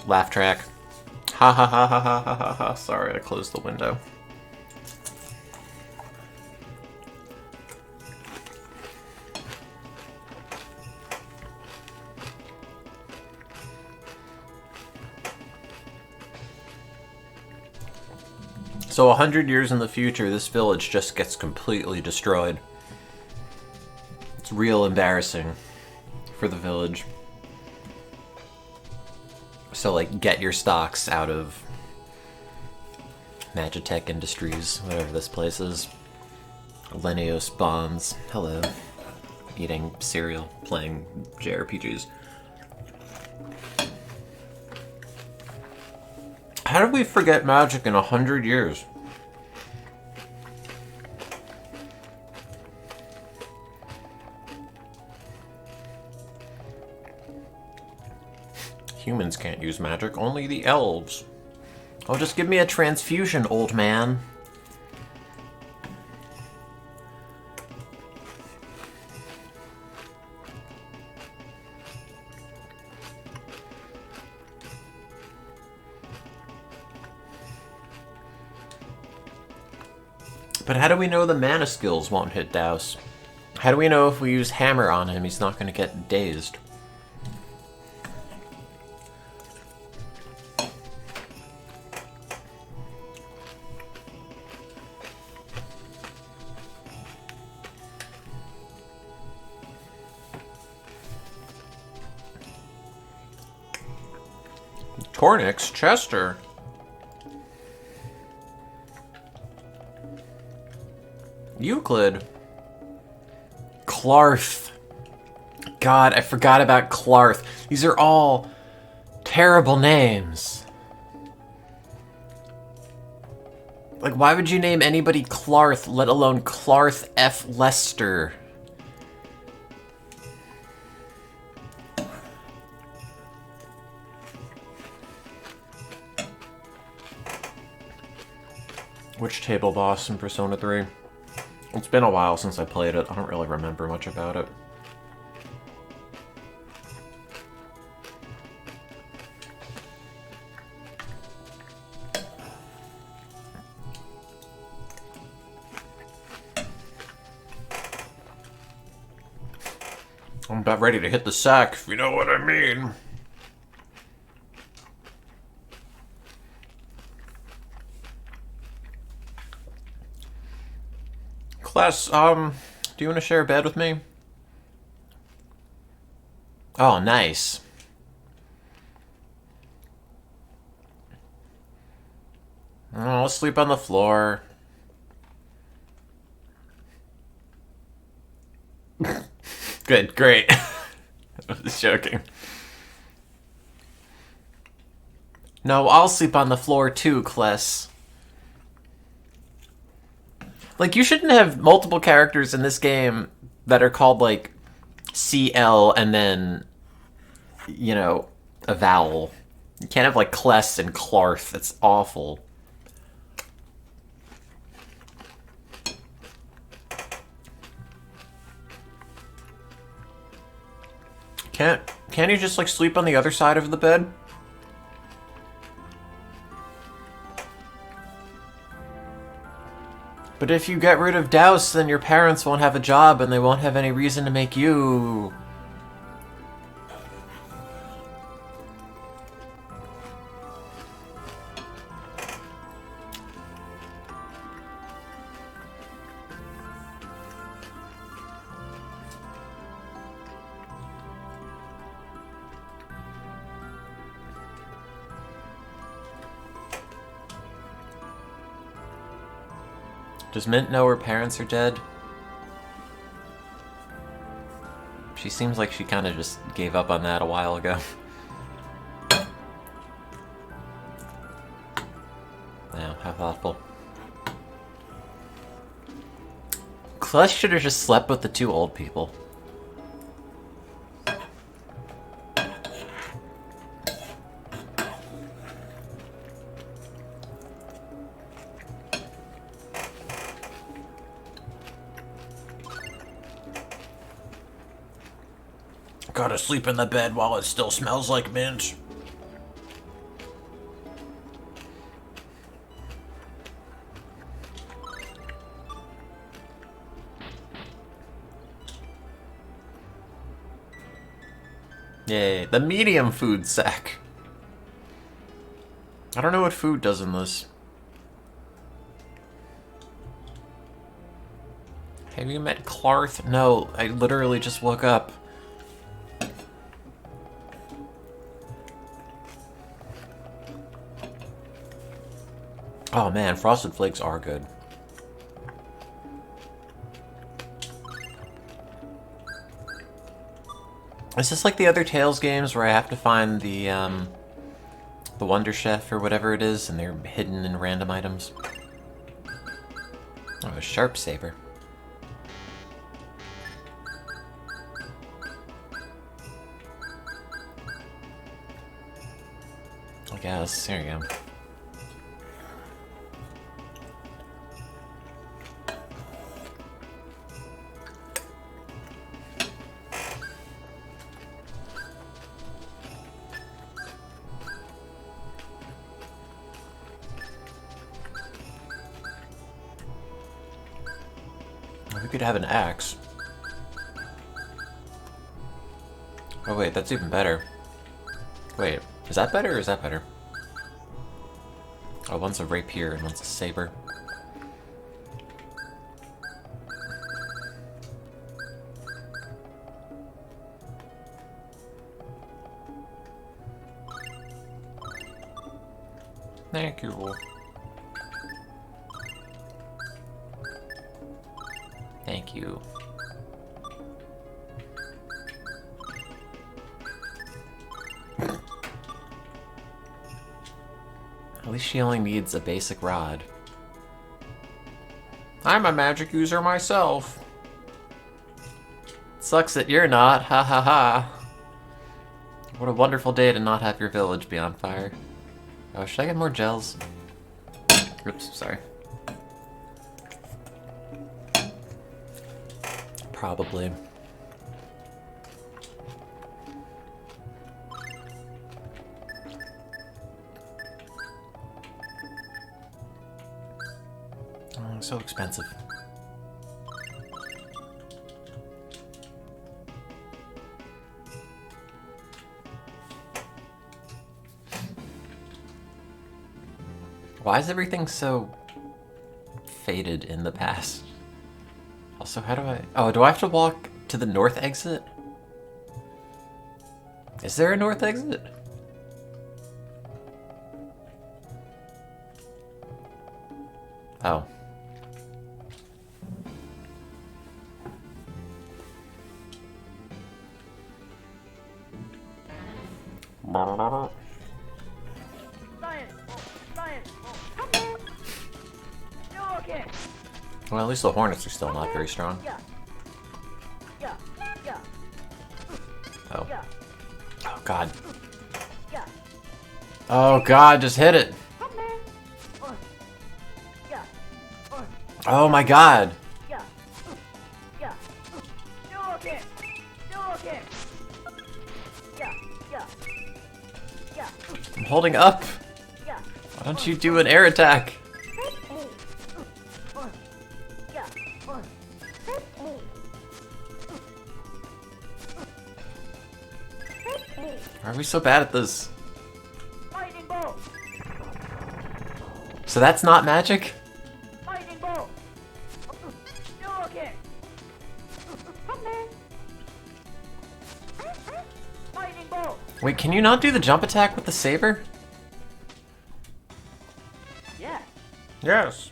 Laugh track. Ha ha ha ha ha ha ha ha. Sorry, I closed the window. So 100 years in the future, this village just gets completely destroyed. It's real embarrassing for the village. So, like, get your stocks out of Magitech Industries, whatever this place is. Lenios Bonds. Hello. Eating cereal, playing JRPGs. How did we forget magic in 100 years? Humans can't use magic, only the elves. Oh, just give me a transfusion, old man. But how do we know the mana skills won't hit Douse? How do we know if we use hammer on him, he's not going to get dazed? Cornix, Chester. Euclid. Clarth. God, I forgot about Clarth. These are all terrible names. Like, why would you name anybody Clarth, let alone Clarth F. Lester? Which table boss in Persona 3? It's been a while since I played it. I don't really remember much about it. I'm about ready to hit the sack, if you know what I mean. Class, do you want to share a bed with me? Oh, nice. Oh, I'll sleep on the floor. Good, great. I was joking. No, I'll sleep on the floor too, Kless. Like, you shouldn't have multiple characters in this game that are called, like, CL and then, you know, a vowel. You can't have, like, Kless and Clarth. That's awful. Can't you just, like, sleep on the other side of the bed? But if you get rid of Douse, then your parents won't have a job and they won't have any reason to make you. Does Mint know her parents are dead? She seems like she kind of just gave up on that a while ago. Wow, how thoughtful. Clutch should have just slept with the two old people. Gotta sleep in the bed while it still smells like mint. Yay, the medium food sack. I don't know what food does in this. Have you met Clarth? No, I literally just woke up. Oh man, Frosted Flakes are good. Is this like the other Tales games where I have to find the Wonder Chef or whatever it is, and they're hidden in random items? Oh, a sharp saber. I guess. There you go. We could have an axe. Oh wait, that's even better. Wait, is that better or is that better? Oh, one's a rapier and one's a saber. Thank you. Thank you. At least she only needs a basic rod. I'm a magic user myself. Sucks that you're not, ha ha ha. What a wonderful day to not have your village be on fire. Oh, should I get more gels? Oops, sorry. Probably. Oh, so expensive. Why is everything so faded in the past? Also, how do I... Oh, do I have to walk to the north exit? Is there a north exit? Oh. Well, at least the Hornets are still not very strong. Oh. Oh, God. Oh, God, just hit it. Oh, my God. I'm holding up. Why don't you do an air attack? Why are we so bad at this? So that's not magic? Wait, can you not do the jump attack with the saber? Yeah. Yes.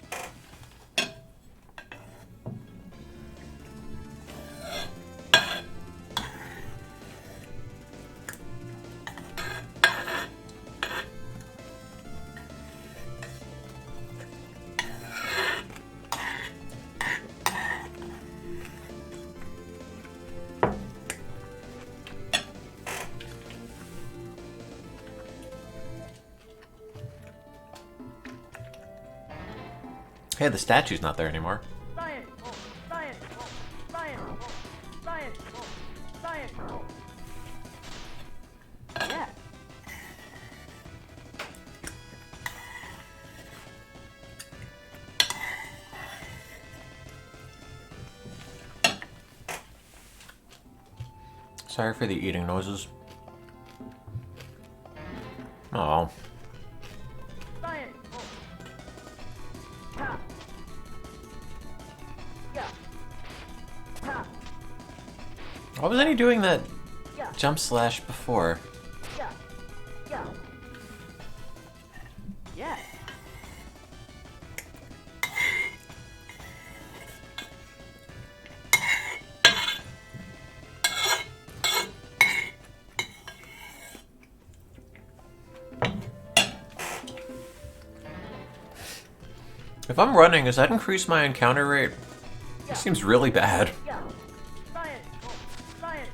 Hey, the statue's not there anymore. Yeah. Sorry for the eating noises. Oh. Why wasn't he doing that Yeah. jump slash before? Yeah. Yeah. Yeah. If I'm running, does that increase my encounter rate? Yeah. It seems really bad. Yeah. Science. Science.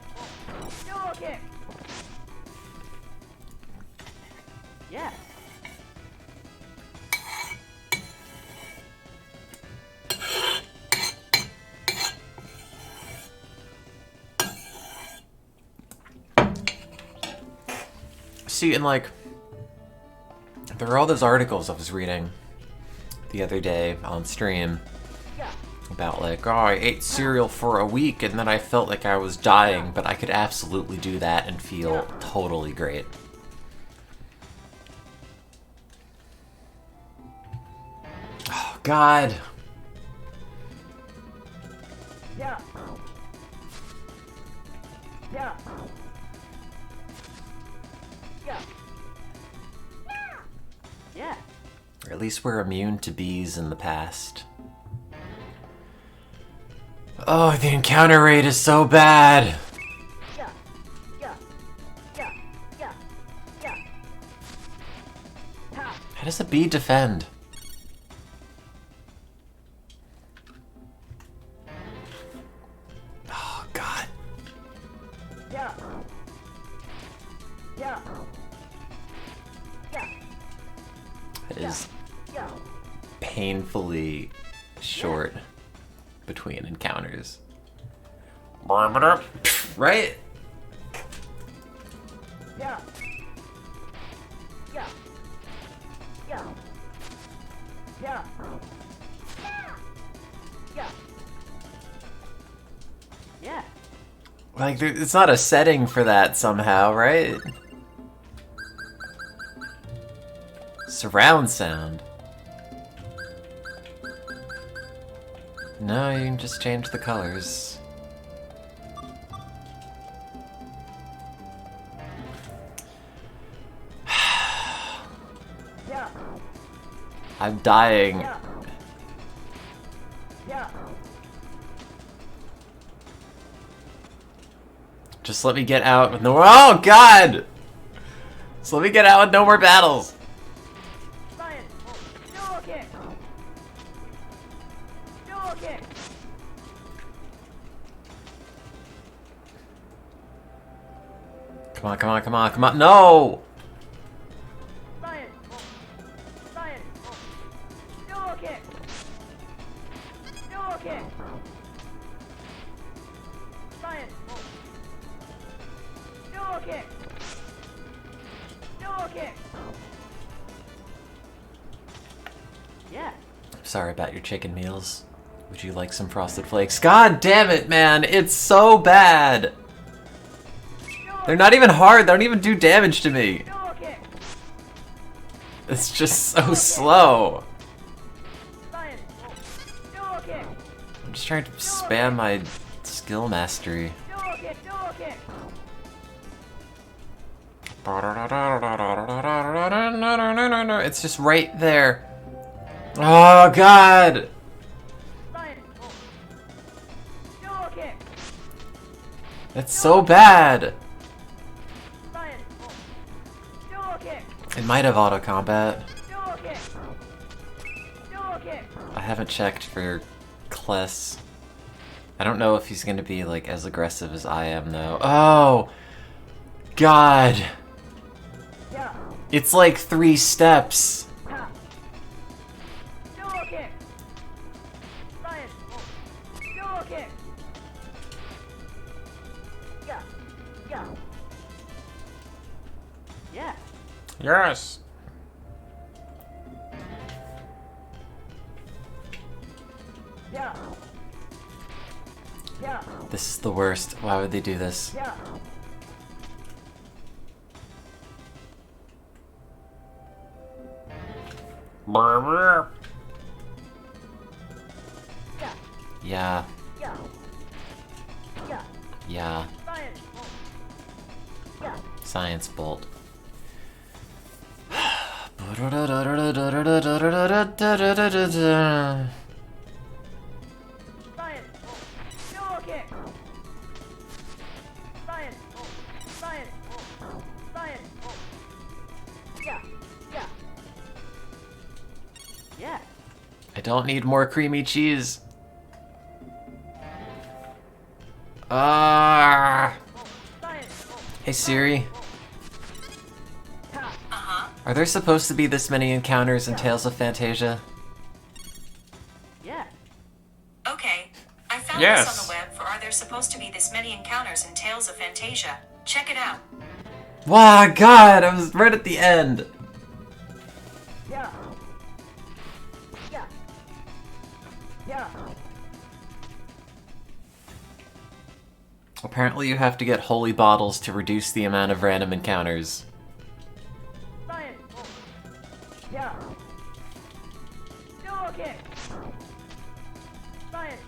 Dual kick. Yeah. See, and like, there are all those articles I was reading the other day on stream Yeah. about like, oh, I ate cereal for a week and then I felt like I was dying, but I could absolutely do that and feel totally great. Oh, God. Yeah. Yeah. Yeah. Yeah. Or at least we're immune to bees in the past. Oh, the encounter rate is so bad. Yeah. Yeah. Yeah. Yeah. Yeah. Ha. How does a bee defend? Oh, God. Yeah. Yeah. Yeah. It is Yeah. painfully short between encounters. Right? Yeah. Yeah. Yeah. Yeah. Yeah. Yeah. Like, it's not a setting for that somehow, right? Surround sound. No, you can just change the colors. Yeah. I'm dying. Yeah. Yeah. Just let me get out with no. Oh, God! Just let me get out with no more battles. Science. Dual kick. Dual kick. Come on, come on, come on, come on. No! Science. Science. Dual kick. Dual kick. Science. Dual kick. Dual kick. Yeah. Sorry about your chicken meals. Would you like some Frosted Flakes? God damn it, man! It's so bad! They're not even hard, they don't even do damage to me. Dual kick. It's just so slow. Science. Dual kick. I'm just trying to spam my skill mastery. Dual kick. Dual kick. It's just right there. Oh, God! Science. Dual kick. It's so bad! Science. Dual kick. It might have auto combat. Dual kick. Dual kick. I haven't checked for Kless. I don't know if he's gonna be like as aggressive as I am though. Oh! God! Yeah. It's like 3 steps. Ha. Dual kick. Science. Dual kick. Yeah. Yeah. Yeah. Yes! Yeah. Yeah. This is the worst. Why would they do this? Yeah. Yeah. Yeah. Yeah. Yeah. Yeah. Yeah. Science bolt. Science. Dual kick. Science. Science. Science. Yeah. Yeah. Yeah. I don't need more creamy cheese. Ah. Science. Hey Siri, Ha. are there supposed to be this many encounters in Tales of Fantasia? Yeah. Okay. I found Yes. this on the web for Are There Supposed to Be This Many Encounters in Tales of Fantasia? Check it out. Wow, God, I was right at the end. Yeah. Yeah. Yeah. Apparently you have to get holy bottles to reduce the amount of random encounters. Science. Yeah. Dual kick. Science.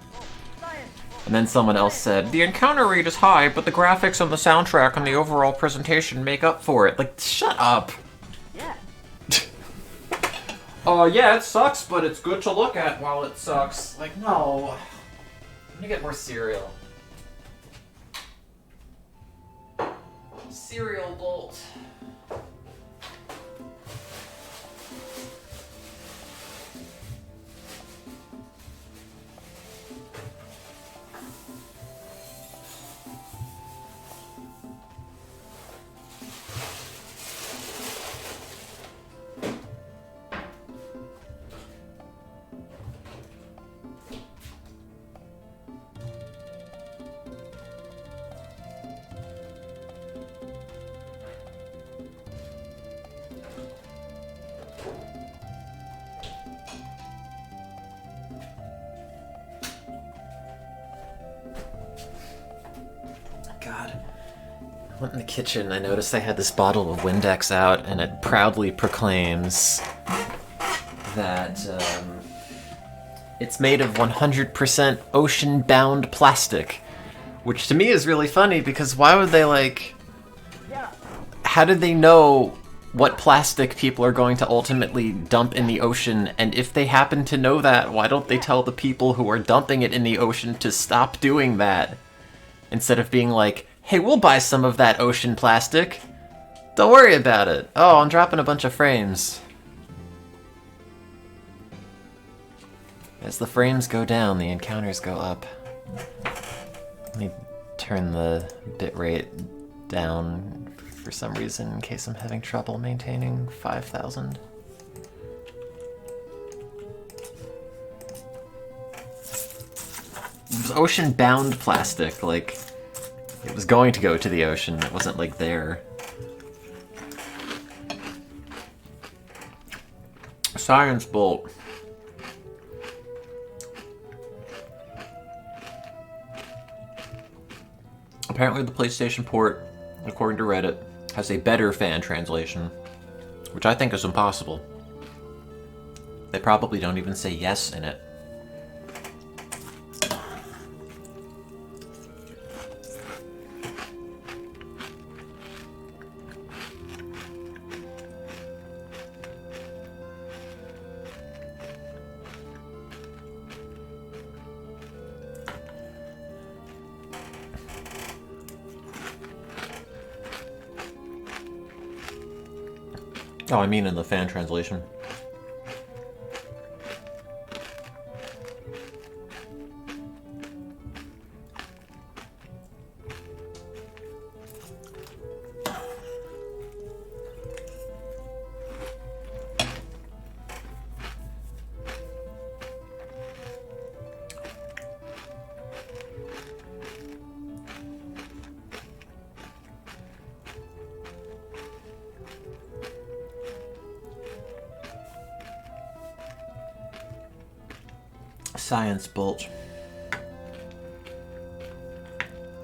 Science. And then someone else said, The encounter rate is high, but the graphics and the soundtrack and the overall presentation make up for it. like, shut up. Yeah. Oh, yeah, it sucks, but it's good to look at while it sucks. Like, no. Let me get more cereal. Cereal bolt. God. I went in the kitchen, I noticed I had this bottle of Windex out, and it proudly proclaims that it's made of 100% ocean-bound plastic. Which to me is really funny, because why would they, like... Yeah. How did they know what plastic people are going to ultimately dump in the ocean, and if they happen to know that, why don't they tell the people who are dumping it in the ocean to stop doing that? Instead of being like, hey, we'll buy some of that ocean plastic. Don't worry about it. Oh, I'm dropping a bunch of frames. As the frames go down, the encounters go up. Let me turn the bitrate down for some reason in case I'm having trouble maintaining 5,000. It was ocean-bound plastic, like, it was going to go to the ocean, it wasn't, like, there. Science bolt. Apparently the PlayStation port, according to Reddit, has a better fan translation, which I think is impossible. They probably don't even say yes in it. Oh, I mean in the fan translation. Science bolt.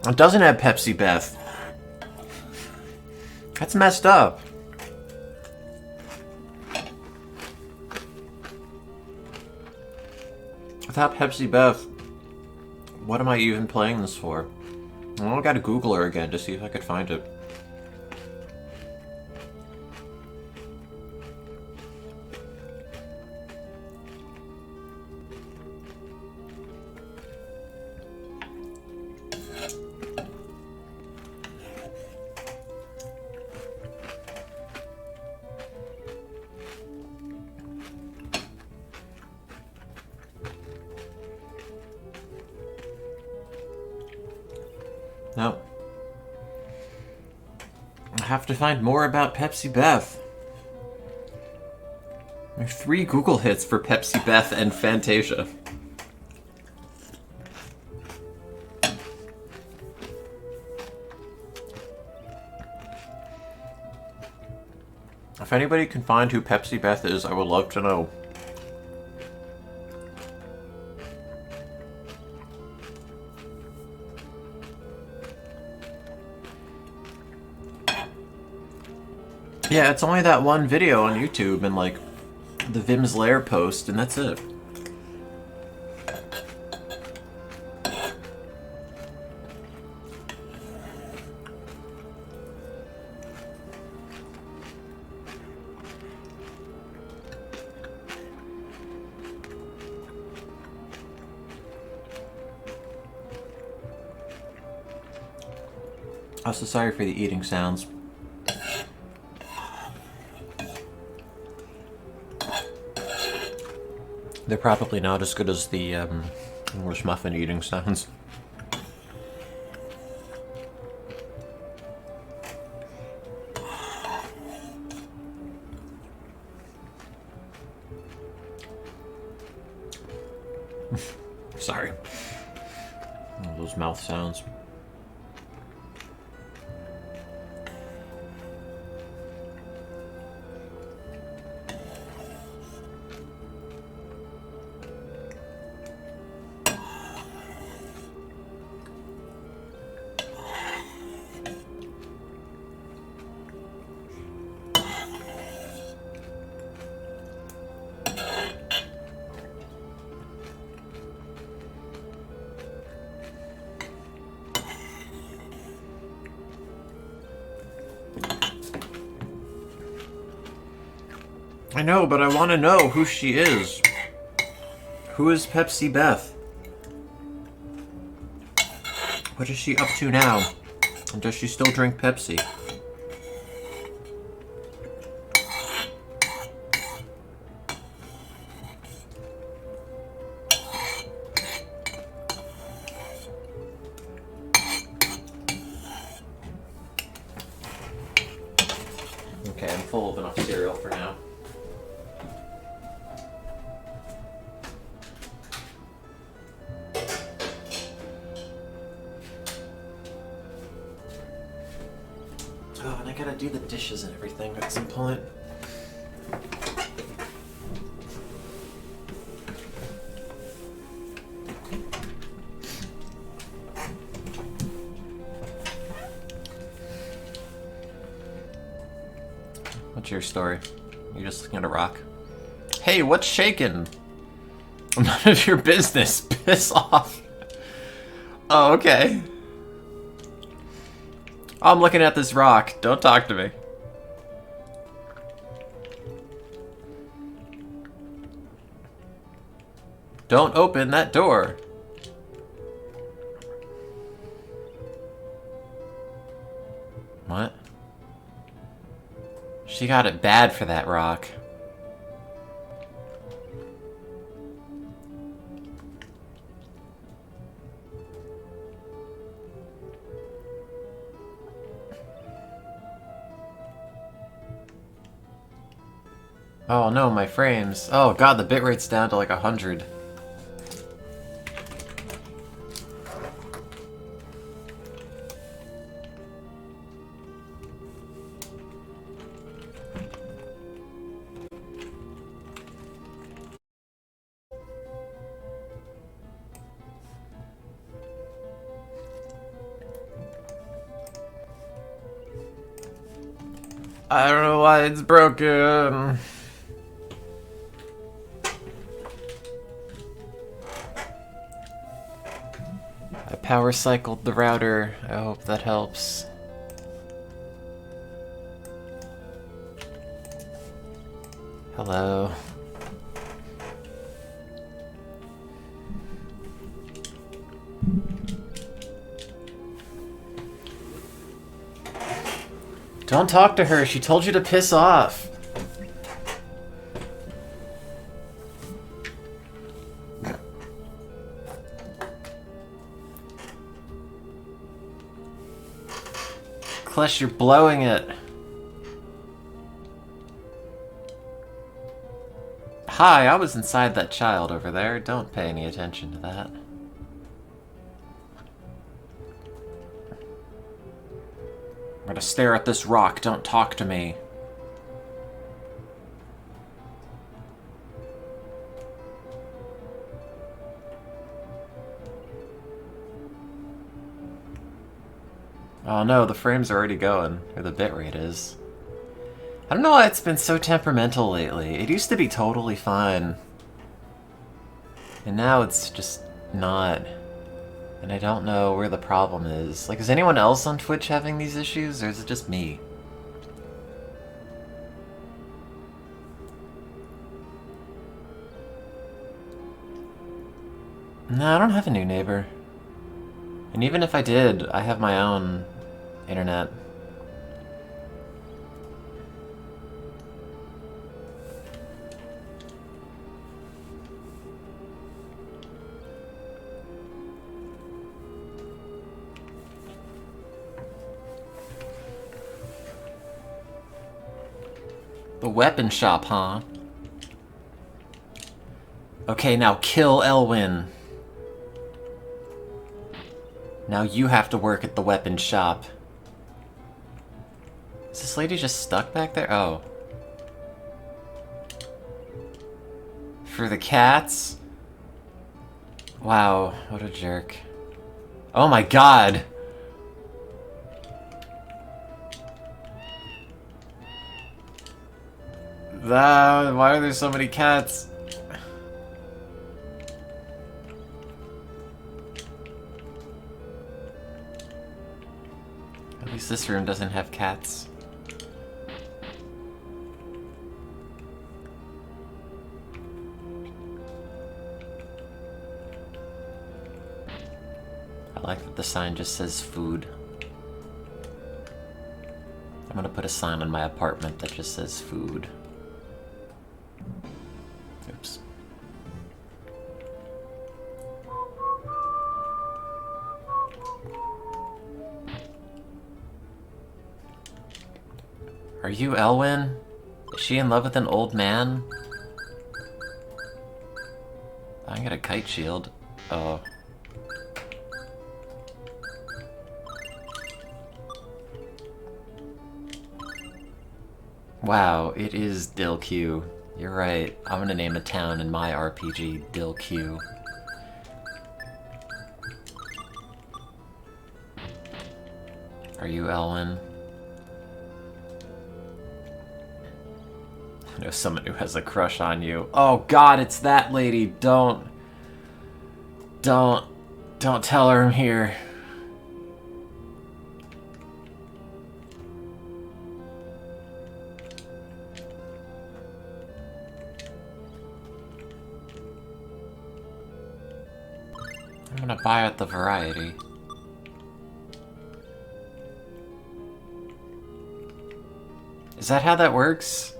It doesn't have Pepsi Beth. That's messed up. Without Pepsi Beth, what am I even playing this for? Well, I gotta Google her again to see if I could find it. No. I have to find more about Pepsi Beth. There are 3 Google hits for Pepsi Beth and Fantasia. If anybody can find who Pepsi Beth is, I would love to know. Yeah, it's only that one video on YouTube and like the Vim's Lair post, and that's it. I'm so sorry for the eating sounds. They're probably not as good as the English muffin eating sounds. Sorry. Oh, those mouth sounds. I know, but I want to know who she is. Who is Pepsi Beth? What is she up to now? And does she still drink Pepsi? Okay, I'm full of enough cereal for now. Oh, and I gotta do the dishes and everything at some point. What's your story? You're just looking at a rock. Hey, what's shaking? None of your business. Piss off. Oh, okay. I'm looking at this rock. Don't talk to me. Don't open that door. What? She got it bad for that rock. Oh no, my frames. Oh god, the bitrate's down to like 100. I don't know why it's broken. I power cycled the router. I hope that helps. Hello. Don't talk to her. She told you to piss off. Klesh, you're blowing it. Hi, I was inside that child over there. Don't pay any attention to that. I'm gonna stare at this rock. Don't talk to me. Oh no, the frames are already going, or the bitrate is. I don't know why it's been so temperamental lately. It used to be totally fine. And now it's just not. And I don't know where the problem is. Like, is anyone else on Twitch having these issues, or is it just me? No, I don't have a new neighbor. And even if I did, I have my own internet. The weapon shop, huh? Okay, now kill Elwyn. Now you have to work at the weapon shop. Is this lady just stuck back there? Oh. For the cats? Wow, what a jerk. Oh my god! Why are there so many cats? At least this room doesn't have cats. I like that the sign just says food. I'm gonna put a sign on my apartment that just says food. Oops. Are you Elwyn? Is she in love with an old man? I got a kite shield. Oh. Wow, it is Dill Q. You're right. I'm gonna name a town in my RPG Dill Q. Are you Elwyn? I know someone who has a crush on you. Oh god, it's that lady. Don't tell her I'm here. I'm gonna buy at the variety. Is that how that works?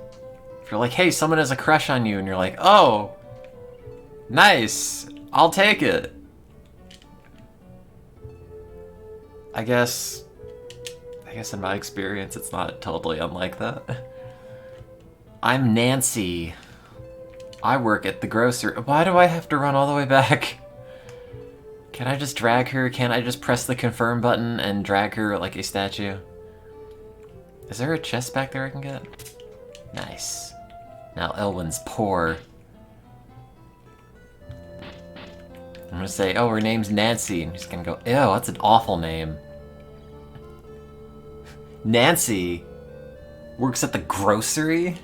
If you're like, hey, someone has a crush on you, and you're like, oh, nice, I'll take it. I guess in my experience, it's not totally unlike that. I'm Nancy. I work at the grocery. Why do I have to run all the way back? Can I just drag her? Can't I just press the confirm button and drag her like a statue? Is there a chest back there I can get? Nice. Now Elwyn's poor. I'm gonna say, oh, her name's Nancy, and she's gonna go, ew, that's an awful name. Nancy works at the grocery?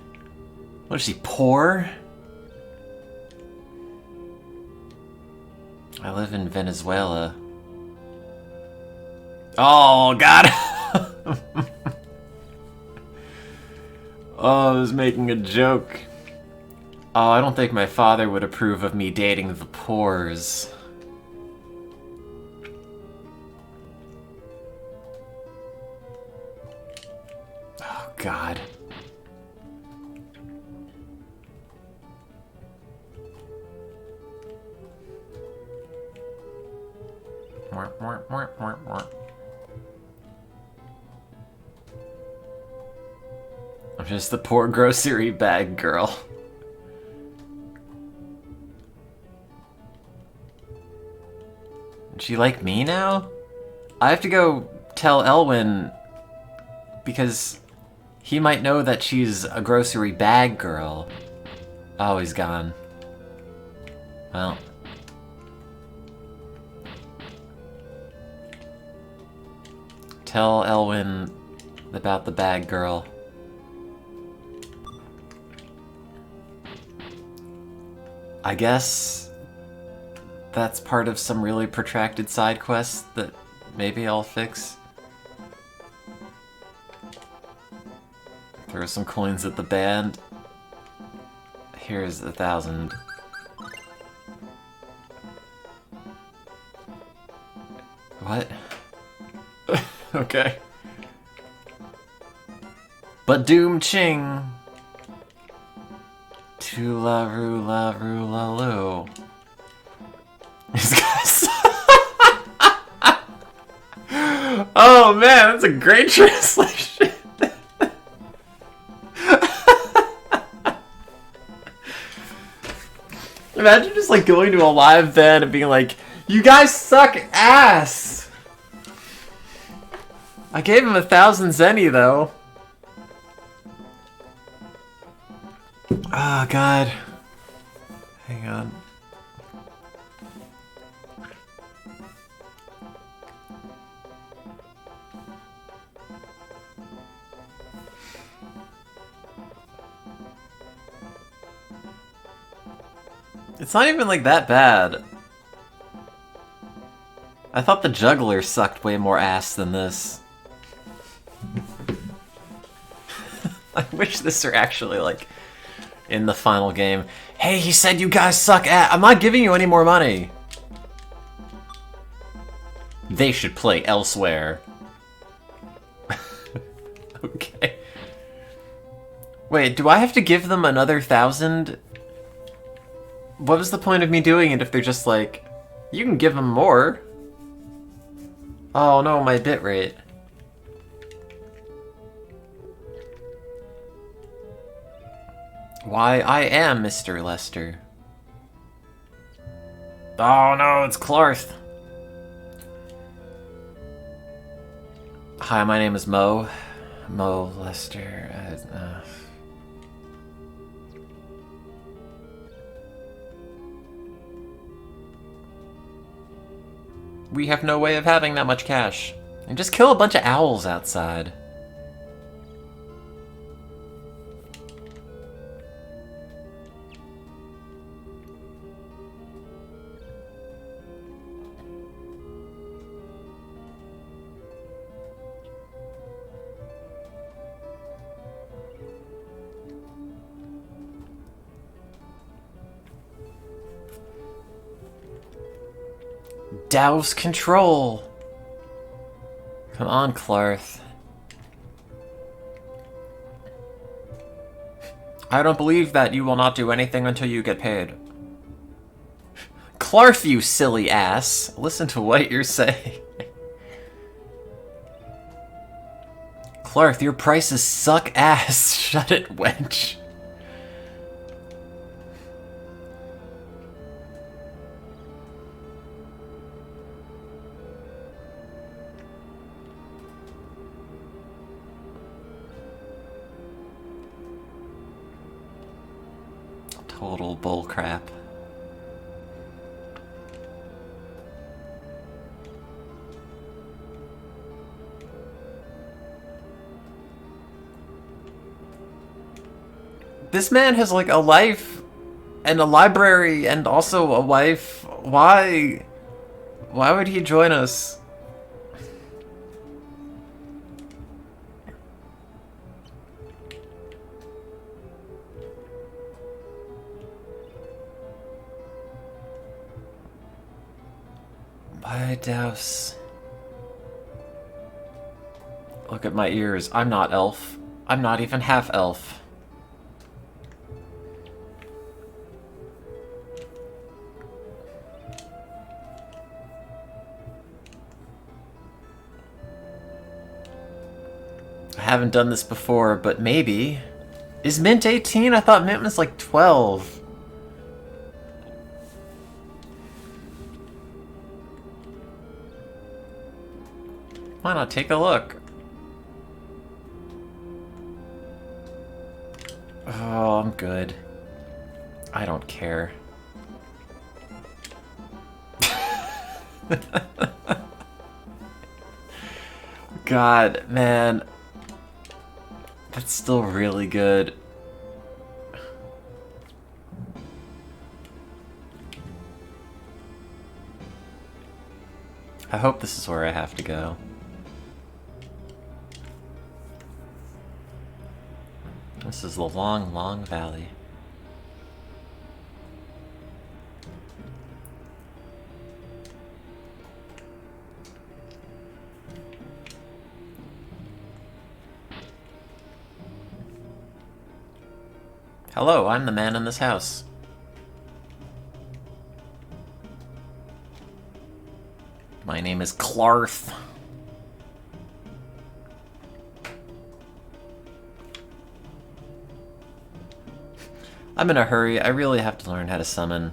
What is she, poor? I live in Venezuela. Oh, God! Oh, I was making a joke. Oh, I don't think my father would approve of me dating the poors. Oh, God. I'm just the poor grocery bag girl. Is she like me now? I have to go tell Elwyn because he might know that she's a grocery bag girl. Oh, he's gone. Well. Tell Elwyn about the bag girl. I guess that's part of some really protracted side quest that maybe I'll fix. Throw some coins at the band. Here's 1,000. What? Okay. But Doom Ching. To la roo la roo la loo. These guys. Oh man, that's a great translation. Imagine just like going to a live band and being like, "You guys suck ass." I gave him 1,000 zenny though. Oh god. Hang on. It's not even like that bad. I thought the juggler sucked way more ass than this. I wish this were actually like in the final game. Hey, he said you guys suck ass. I'm not giving you any more money. They should play elsewhere. Okay. Wait, do I have to give them another 1,000? What was the point of me doing it if they're just like, you can give them more? Oh no, my bitrate. Why, I am Mr. Lester. Oh no, it's Clarth. Hi, my name is Mo. Mo Lester. We have no way of having that much cash. And just kill a bunch of owls outside. Douse control! Come on, Clarth. I don't believe that you will not do anything until you get paid. Clarth, you silly ass! Listen to what you're saying. Clarth, your prices suck ass. Shut it, wench. Total bullcrap. This man has like a life and a library and also a wife. Why? Why would he join us? Why, Douse? Look at my ears. I'm not elf. I'm not even half elf. I haven't done this before, but maybe Is Mint 18? I thought Mint was like 12. Why not take a look? Oh, I'm good. I don't care. God, man. That's still really good. I hope this is where I have to go. This is the long, long valley. Hello, I'm the man in this house. My name is Clarth. I'm in a hurry. I really have to learn how to summon.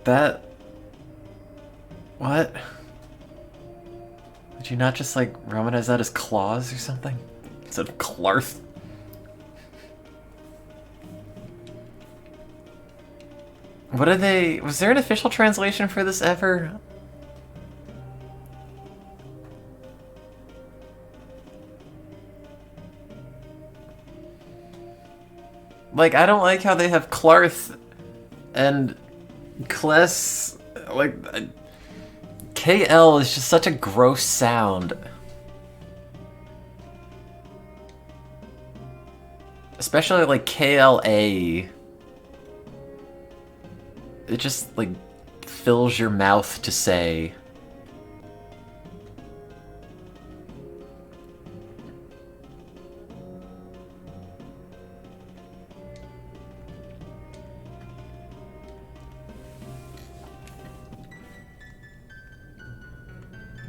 That... What? Did you not just, like, romanize that as claws or something? Instead of Clarth? What are they... Was there an official translation for this ever? Like, I don't like how they have Clarth and Kless. Like, KL is just such a gross sound. Especially like KLA. It just like fills your mouth to say.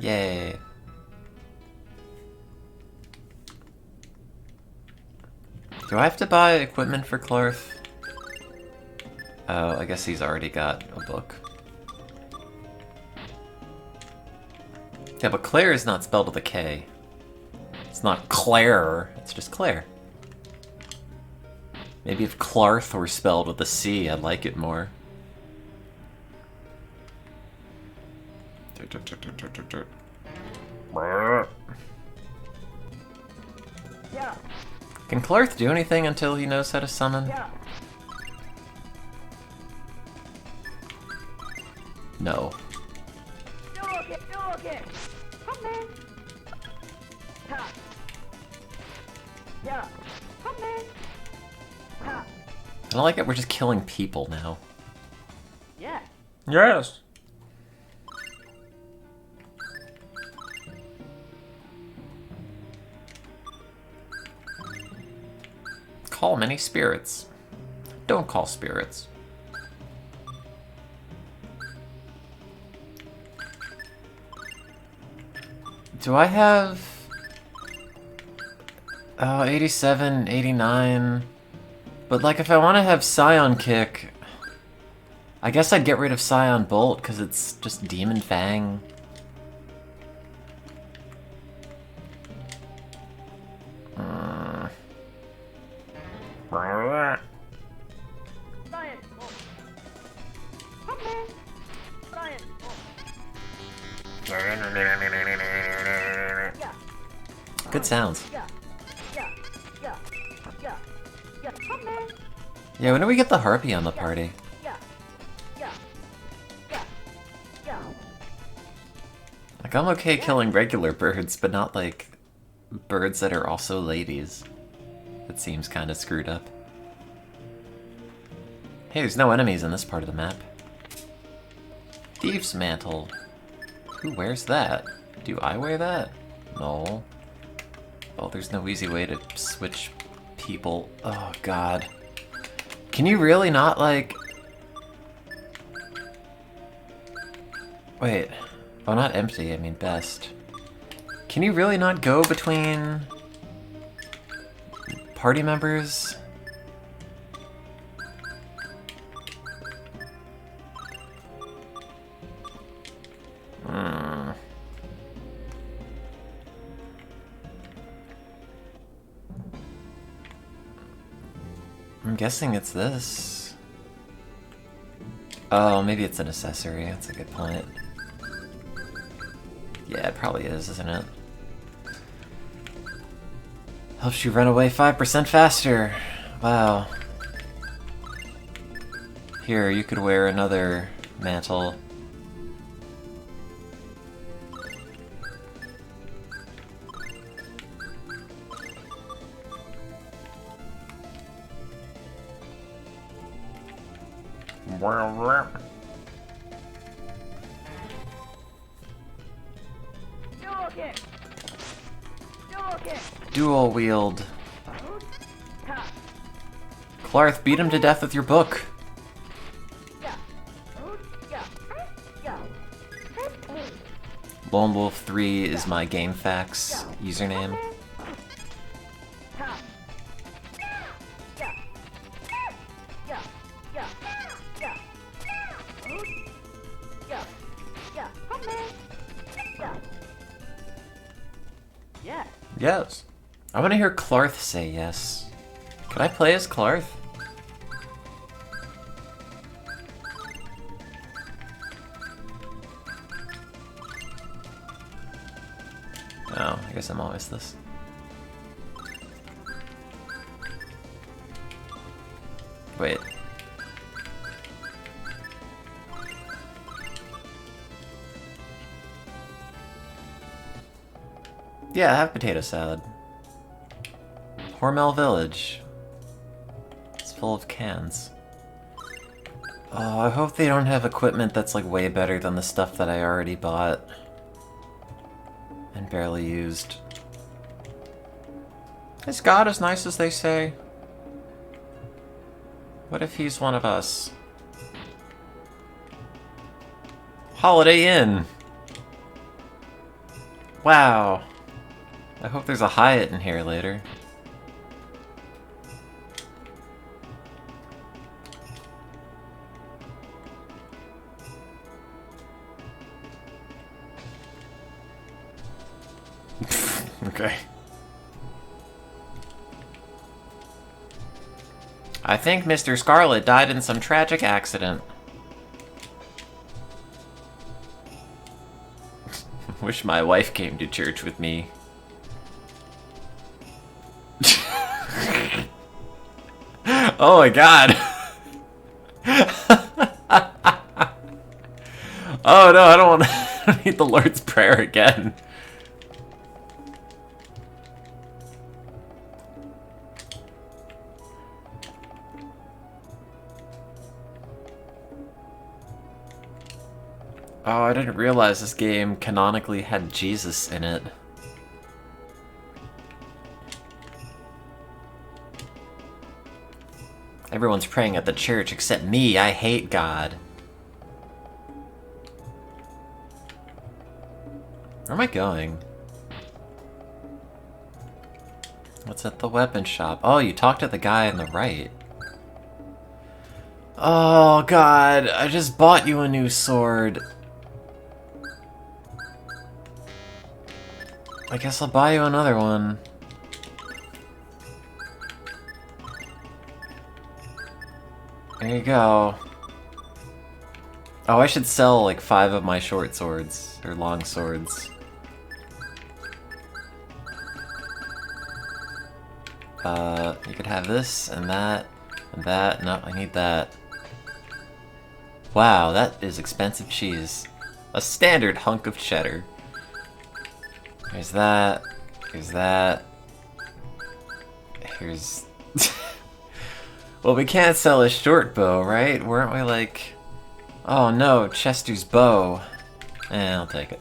Yay. Do I have to buy equipment for Clarth? Oh, I guess he's already got a book. Yeah, but Claire is not spelled with a K. It's not Claire, it's just Claire. Maybe if Clarth were spelled with a C, I'd like it more. Yeah. Can Clarth do anything until he knows how to summon? Yeah. No. Okay. Come man. Ha. Yeah. Come man. Ha. I don't like it, we're just killing people now. Yeah. Yes. Call many spirits. Don't call spirits. Do I have... 87, 89... But like if I want to have Scion Kick... I guess I'd get rid of Scion Bolt because it's just Demon Fang. Science. Oh. Come man. Science. Oh. Yeah. Good sounds. Yeah. Come man. Yeah, when do we get the Harpy on the party? Yeah. Like, I'm okay killing regular birds, but not, like, birds that are also ladies. That seems kind of screwed up. Hey, there's no enemies in this part of the map. Thieves' Mantle. Who wears that? Do I wear that? No. Oh, there's no easy way to switch people. Oh, God. Can you really not, like... Wait. Oh, not empty, I mean best. Can you really not go between party members? Hmm. I'm guessing it's this. Oh, maybe it's an accessory. That's a good point. Yeah, it probably is, isn't it? Helps you run away 5% faster. Wow. Here, you could wear another mantle. Dual kick. Dual kick. Dual wield. Ha. Clarth, beat him to death with your book. Yeah. Yeah. Yeah. Lone Wolf 3 is my GameFAQs username. Ha. Yeah. Yeah. Yeah. Yeah. Yeah. Yeah. Okay. Yeah. Yeah. Yes. I want to hear Clarth say yes. Could I play as Clarth? Oh, I guess I'm always this. Wait. Yeah, have potato salad. Hormel Village. It's full of cans. Oh, I hope they don't have equipment that's like way better than the stuff that I already bought. And barely used. Is God as nice as they say? What if he's one of us? Holiday Inn! Wow. I hope there's a Hyatt in here later. Okay. I think Mr. Scarlet died in some tragic accident. Wish my wife came to church with me. Oh my god. Oh no, I don't want to read the Lord's Prayer again. Oh, I didn't realize this game canonically had Jesus in it. Everyone's praying at the church except me. I hate God. Where am I going? What's at the weapon shop? Oh, you talked to the guy on the right. Oh, God. I just bought you a new sword. I guess I'll buy you another one. There you go. Oh, I should sell like 5 of my short swords, or long swords. You could have this, and that, and that. No, I need that. Wow, that is expensive cheese. A standard hunk of cheddar. Here's that. Here's that. Here's... Well, we can't sell a short bow, right? Weren't we like... Oh no, Chester's bow. I'll take it.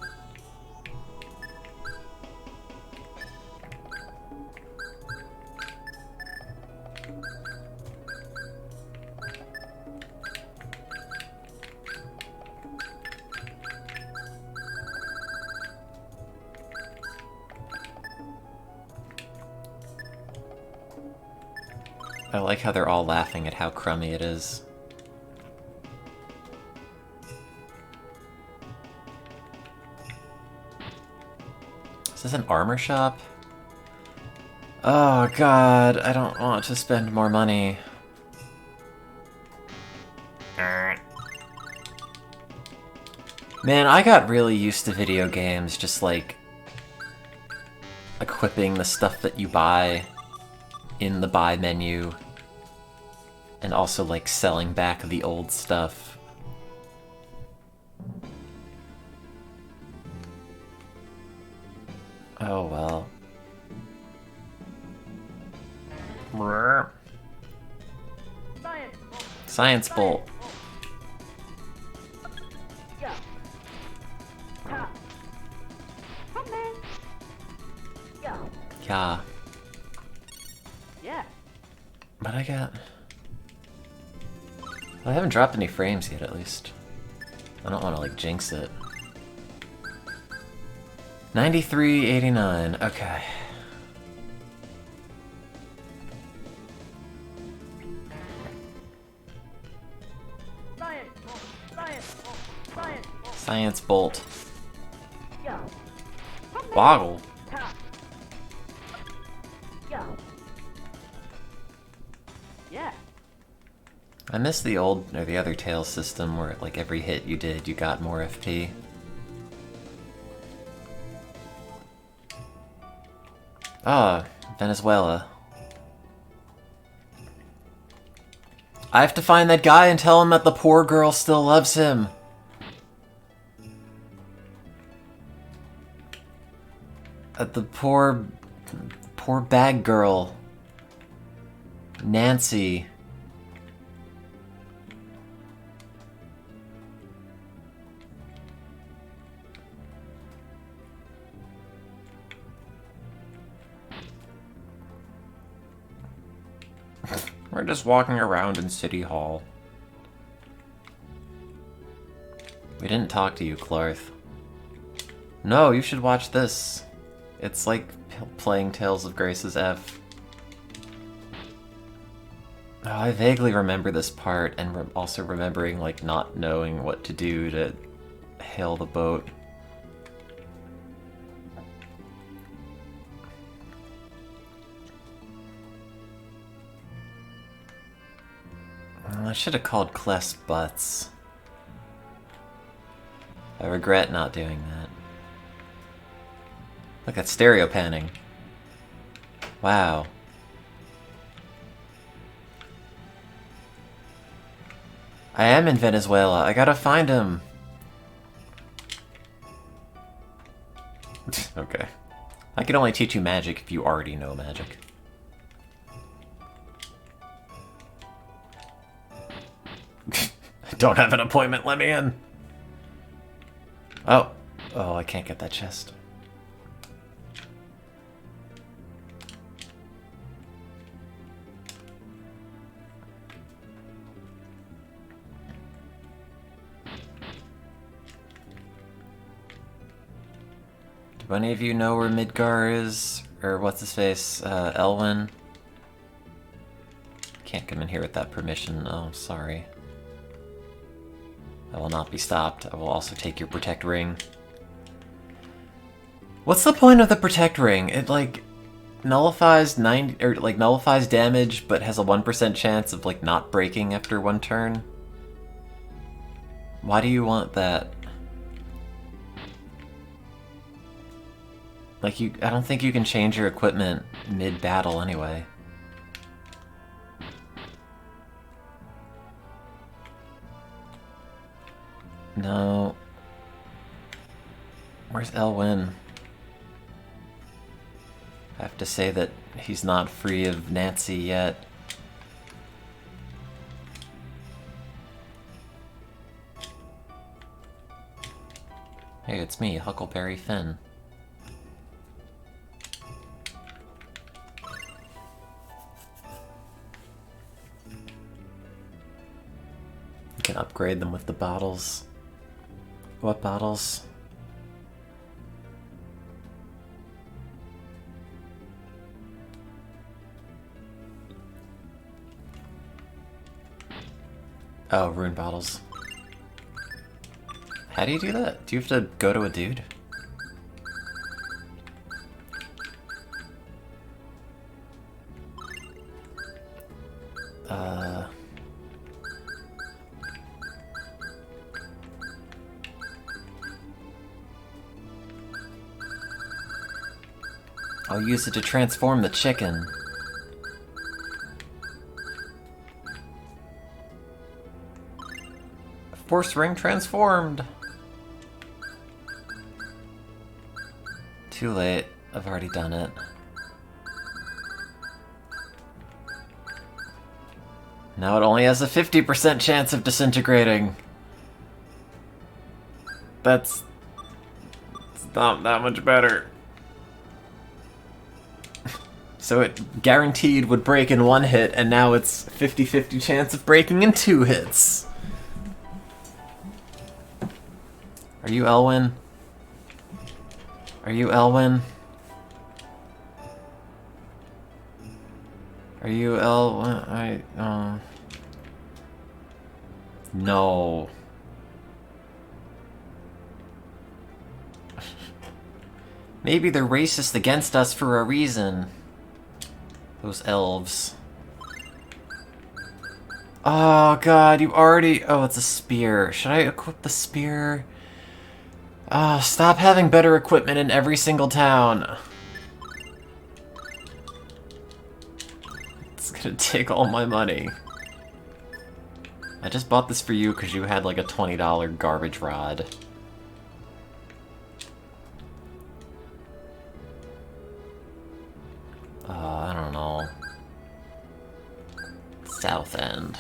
I like how they're all laughing at how crummy it is. Is this an armor shop? Oh god, I don't want to spend more money. Man, I got really used to video games just like equipping the stuff that you buy in the buy menu and also like selling back the old stuff. Oh well. Science bolt. Yeah. Ha. Okay. Yeah. Yeah. Yeah. But I got... I haven't dropped any frames yet, at least. I don't want to, like, jinx it. 93.89. Okay. Science. Science. Science. Science bolt. Yeah. Boggle. Ha. Yeah. Yeah. I miss the old, or the other Tails system where, like, every hit you did, you got more FP. Ah, Venezuela. I have to find that guy and tell him that the poor girl still loves him. The poor bag girl. Nancy. We're just walking around in City Hall. We didn't talk to you, Clarth. No, you should watch this. It's like playing Tales of Grace's F. Oh, I vaguely remember this part, and also remembering, like, not knowing what to do to hail the boat. I should have called Kless Butts. I regret not doing that. Look at stereo panning. Wow. I am in Venezuela. I gotta find him. Okay. I can only teach you magic if you already know magic. Don't have an appointment, let me in. Oh. Oh, I can't get that chest. Do any of you know where Midgar is? Or what's his face? Elwyn? Can't come in here with that permission. Oh, sorry. I will not be stopped. I will also take your Protect Ring. What's the point of the Protect Ring? It, like, nullifies nullifies damage, but has a 1% chance of, like, not breaking after one turn? Why do you want that? Like, I don't think you can change your equipment mid-battle anyway. No. Where's Elwyn? I have to say that he's not free of Nancy yet. Hey, it's me, Huckleberry Finn. You can upgrade them with the bottles. What bottles? Oh, rune bottles. How do you do that? Do you have to go to a dude? I'll use it to transform the chicken. Force ring transformed! Too late. I've already done it. Now it only has a 50% chance of disintegrating. That's... it's not that much better. So it guaranteed would break in 1 hit, and now it's 50-50 chance of breaking in 2 hits. Are you Elwyn? Are you Elwyn? Are you Elwyn? No. Maybe they're racist against us for a reason. Those elves. Oh god, you already... oh, it's a spear. Should I equip the spear? Oh, stop having better equipment in every single town. It's gonna take all my money. I just bought this for you because you had like a $20 garbage rod. I don't know. South End.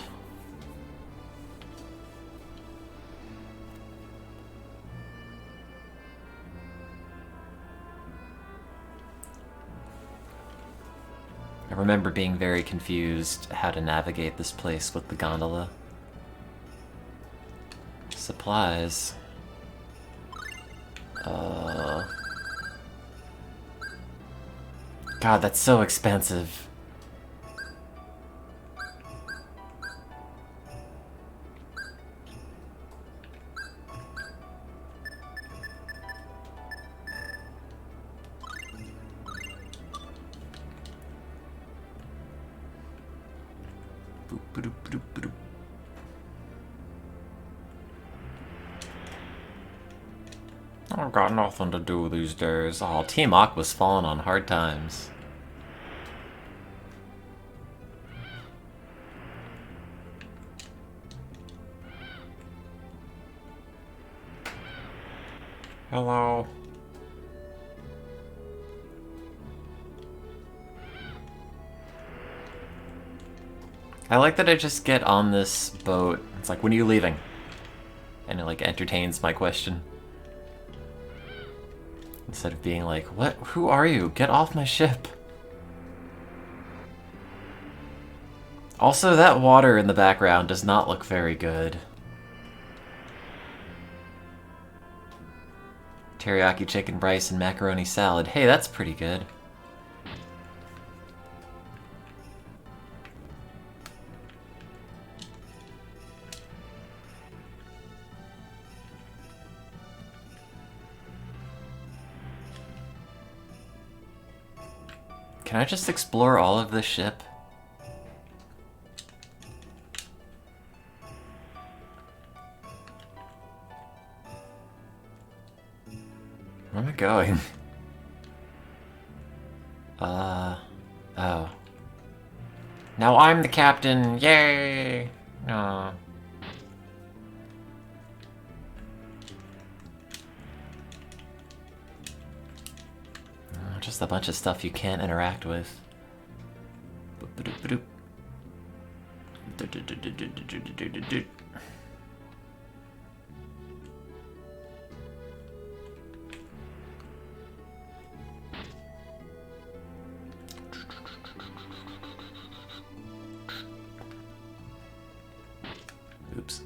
I remember being very confused how to navigate this place with the gondola. Supplies. God, that's so expensive. I've got nothing to do these days. Oh, Team Aqua's falling on hard times. Hello. I like that I just get on this boat. It's like, when are you leaving? And it like entertains my question. Instead of being like, what? Who are you? Get off my ship. Also, that water in the background does not look very good. Teriyaki chicken, rice, and macaroni salad. Hey, that's pretty good. Can I just explore all of this ship? Where am I going? Oh. Now I'm the captain, yay! Aw. Just a bunch of stuff you can't interact with. Oops.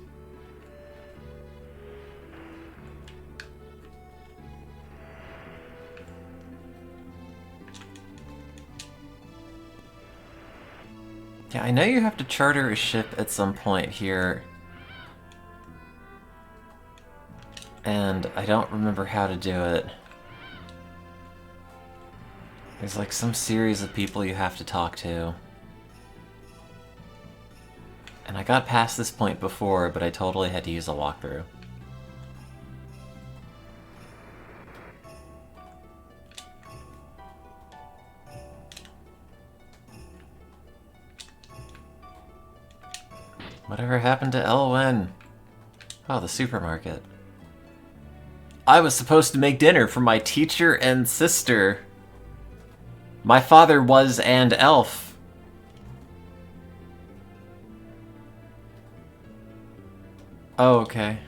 Yeah, I know you have to charter a ship at some point here. and I don't remember how to do it. There's like some series of people you have to talk to. And I got past this point before, but I totally had to use a walkthrough. Whatever happened to Elwyn? Oh, the supermarket. I was supposed to make dinner for my teacher and sister. My father was an elf. Oh, okay.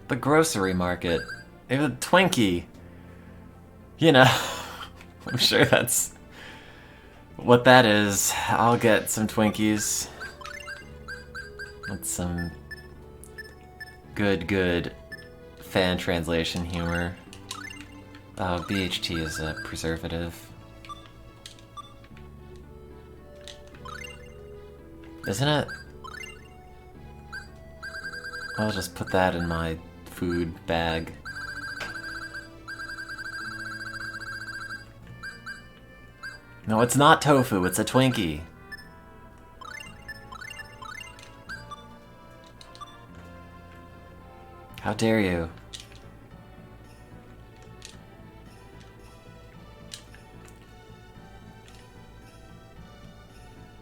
The grocery market. It was a Twinkie. You know, I'm sure that's what that is. I'll get some Twinkies. With some good fan translation humor. Oh, BHT is a preservative. Isn't it? I'll just put that in my food bag. No, it's not tofu, it's a Twinkie. How dare you?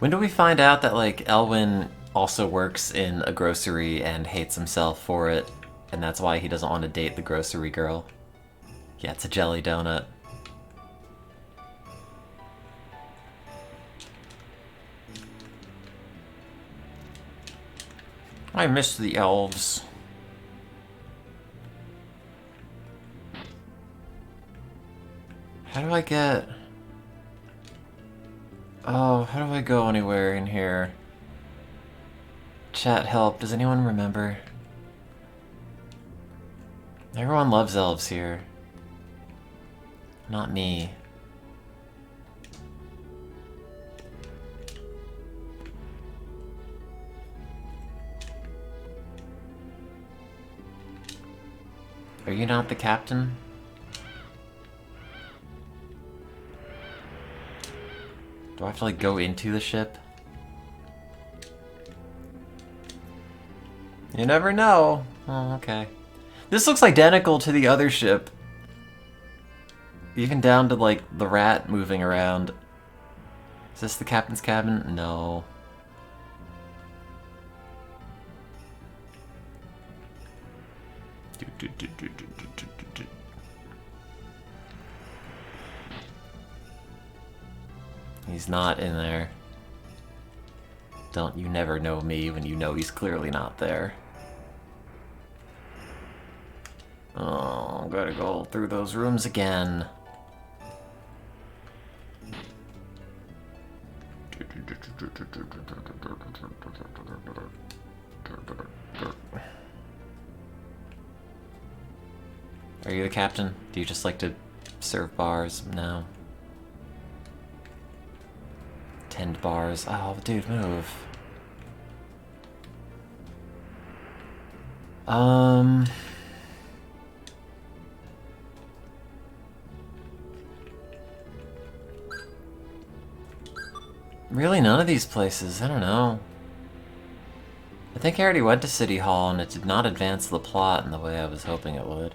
When do we find out that, like, Elwyn also works in a grocery and hates himself for it, and that's why he doesn't want to date the grocery girl? Yeah, it's a jelly donut. I miss the elves. How do I get... Oh, how do I go anywhere in here? Chat, help. Does anyone remember? Everyone loves elves here. Not me. Are you not the captain? Do I have to, like, go into the ship? You never know. Oh, okay. This looks identical to the other ship. Even down to, like, the rat moving around. Is this the captain's cabin? No. He's not in there. Don't you never know me when you know he's clearly not there. Oh, gotta go through those rooms again. Are you the captain? Do you just like to serve bars? No. Tend bars. Oh, dude, move. Really, none of these places. I don't know. I think I already went to City Hall and it did not advance the plot in the way I was hoping it would.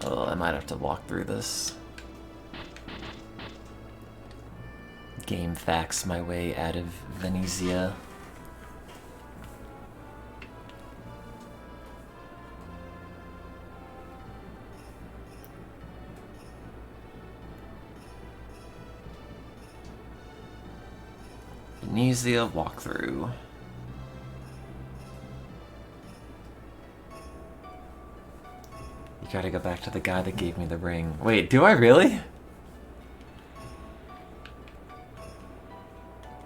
Oh, I might have to walk through this. Game fax my way out of Venezia. Venezia walkthrough. You gotta go back to the guy that gave me the ring. Wait, do I really?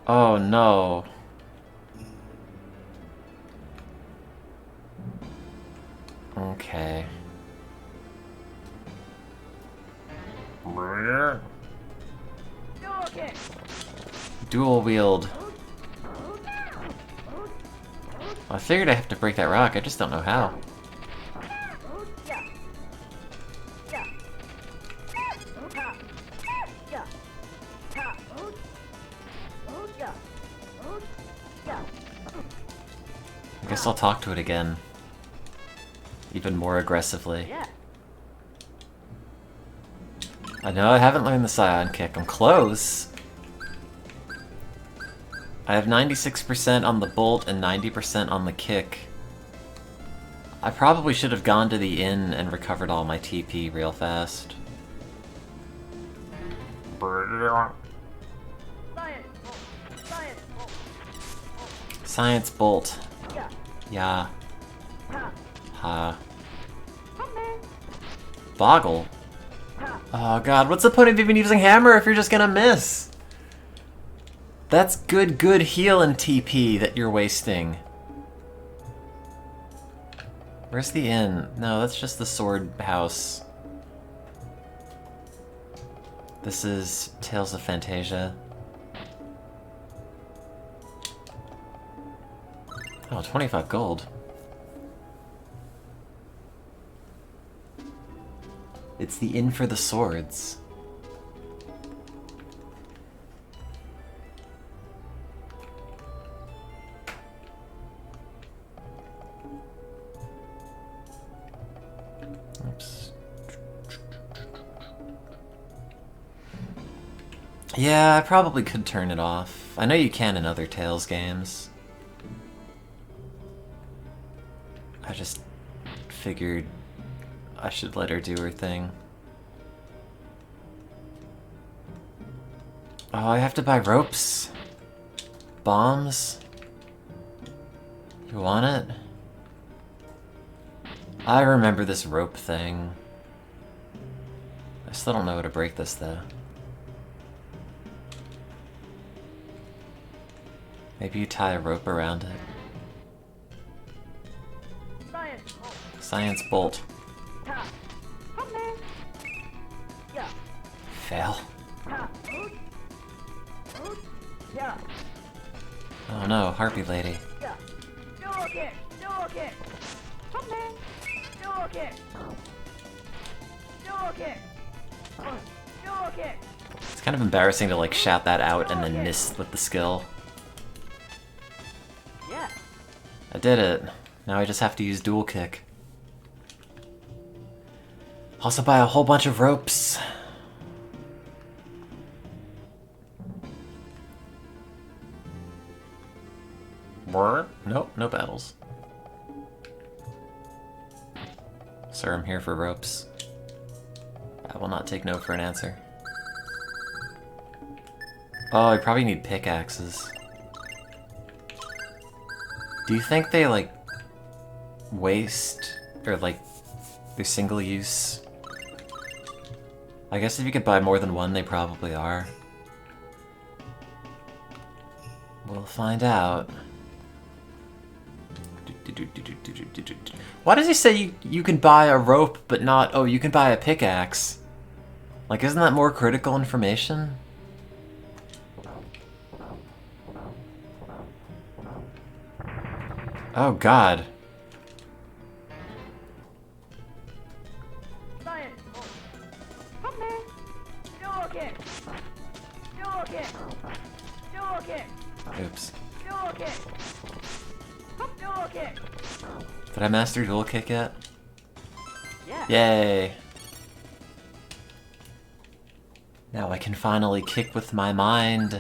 Oh no. Okay. Dual wield. I figured I have to break that rock, I just don't know how. Yeah. Yeah. Ha. Yeah. Ha. Yeah. Yeah. I guess I'll talk to it again. Even more aggressively. Yeah. I know I haven't learned the Scion kick. I'm close. I have 96% on the bolt and 90% on the kick. I probably should have gone to the inn and recovered all my TP real fast. Science. Science. Science bolt. Yeah. Yeah. Ha. Ha. Come on. Boggle. Ha. Oh god, what's the point of even using hammer if you're just gonna miss? That's good heal and TP that you're wasting. Where's the inn? No, that's just the sword house. This is Tales of Fantasia. Oh, 25 gold. It's the inn for the swords. Oops. Yeah, I probably could turn it off. I know you can in other Tales games. I just figured I should let her do her thing. Oh, I have to buy ropes? Bombs? You want it? I remember this rope thing. I still don't know how to break this though. Maybe you tie a rope around it. Science. Science bolt. Ha. Come on. Yeah. Fail. Ha. Yeah. Oh no, Harpy Lady. Yeah. Do again. Do again. Come on. Do again. Do again. Do again. It's kind of embarrassing to like shout that out and then miss with the skill. Yeah. I did it. Now I just have to use dual kick. Also buy a whole bunch of ropes. Nope, no battles. Sir, I'm here for ropes. I will not take no for an answer. Oh, I probably need pickaxes. Do you think they, like, waste, or, like, they're single use? I guess if you could buy more than one, they probably are. We'll find out. Why does he say you can buy a rope, but not, oh, you can buy a pickaxe? Like, isn't that more critical information? Oh, God. Science. Come on. Do again. Do again. Do again. Oops. Do again. Do again. Did I master dual kick yet? Yeah. Yay! Now I can finally kick with my mind.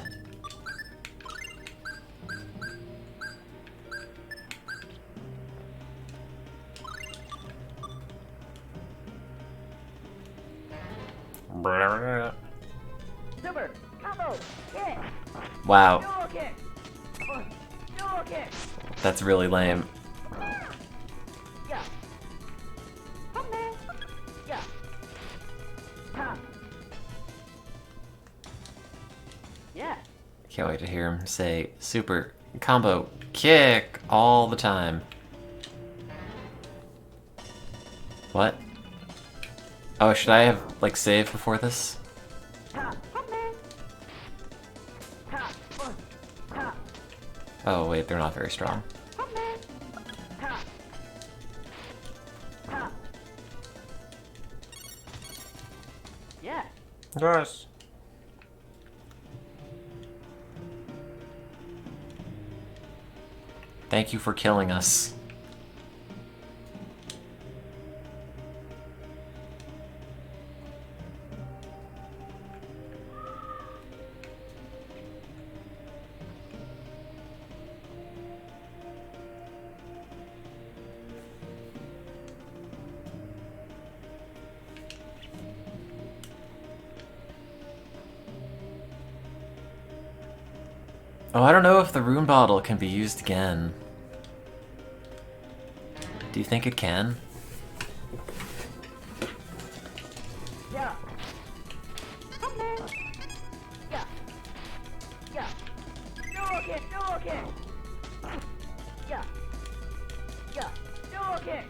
Super. Combo. Yeah. Wow, Do again. Do again. that's really lame. Yeah. Come on. Yeah. Ha. Yeah. Can't wait to hear him say super combo kick all the time. What? Oh, should I have like saved before this? Ha. Come on. Ha. Oh wait, they're not very strong. Ha. Ha. Yeah. Yes. Thank you for killing us. Oh, I don't know if the rune bottle can be used again. Do you think it can? Yeah. Yeah. Yeah. No okay. No okay. Yeah. Yeah. No okay.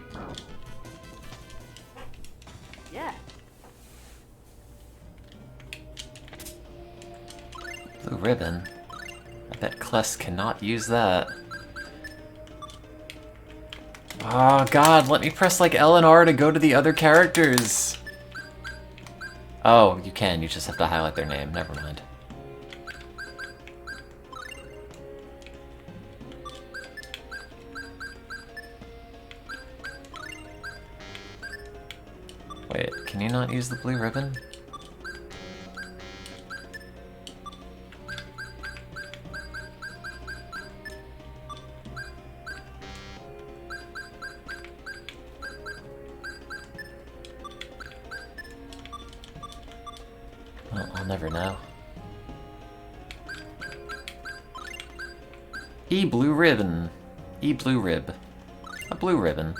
Yeah. Blue ribbon? I bet Kless cannot use that. Oh god, let me press like L and R to go to the other characters! Oh, you can, you just have to highlight their name, never mind. Wait, can you not use the blue ribbon? Well, I'll never know. Blue ribbon. Blue rib. A blue ribbon.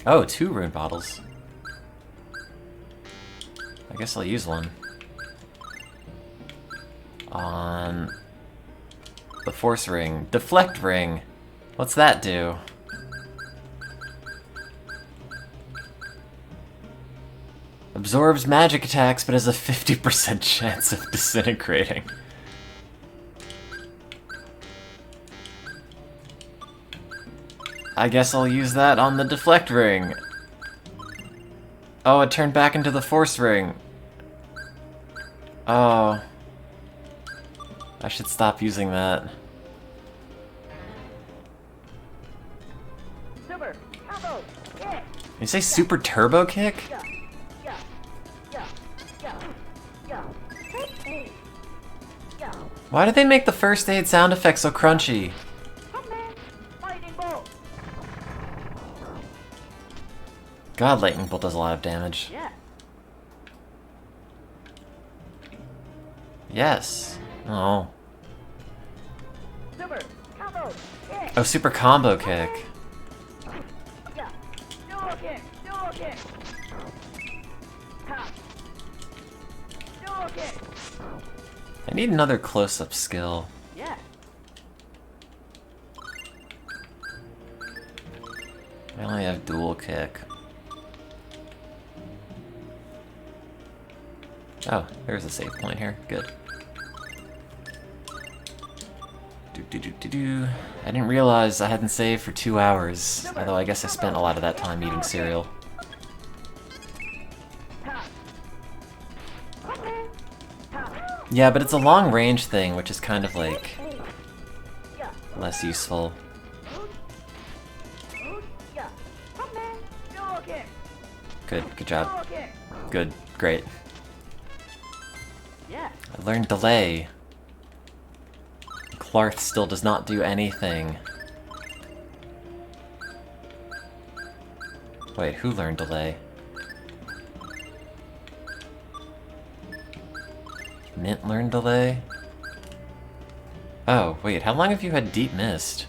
Oh, 2 rune bottles. I guess I'll use one. On the force ring. Deflect ring. What's that do? Absorbs magic attacks, but has a 50% chance of disintegrating. I guess I'll use that on the deflect ring. Oh, it turned back into the force ring. Oh. I should stop using that. Super. Combo. Yeah. You say super turbo kick? Yeah. Yeah. Yeah. Yeah. Yeah. Hey. Yeah. Why did they make the first aid sound effect so crunchy? Come man. Lightning bolt. God, lightning bolt does a lot of damage. Yeah. Yes. Oh. Super. Combo. Yeah. Oh, super combo kick. Yeah. No kick. No kick. Ha. No kick. I need another close-up skill. Yeah. I only have dual kick. Oh, there's a save point here. Good. Do. I didn't realize I hadn't saved for 2 hours, although I guess I spent a lot of that time eating cereal. Ha. Ha. Yeah, but it's a long-range thing, which is kind of like Hey. Yeah. less useful. Yeah. Come man. No kick. Good job. No kick. Good, great. Yeah. I learned delay. Clarth still does not do anything. Wait, who learned delay? Mint learned delay? Oh, wait, how long have you had Deep Mist?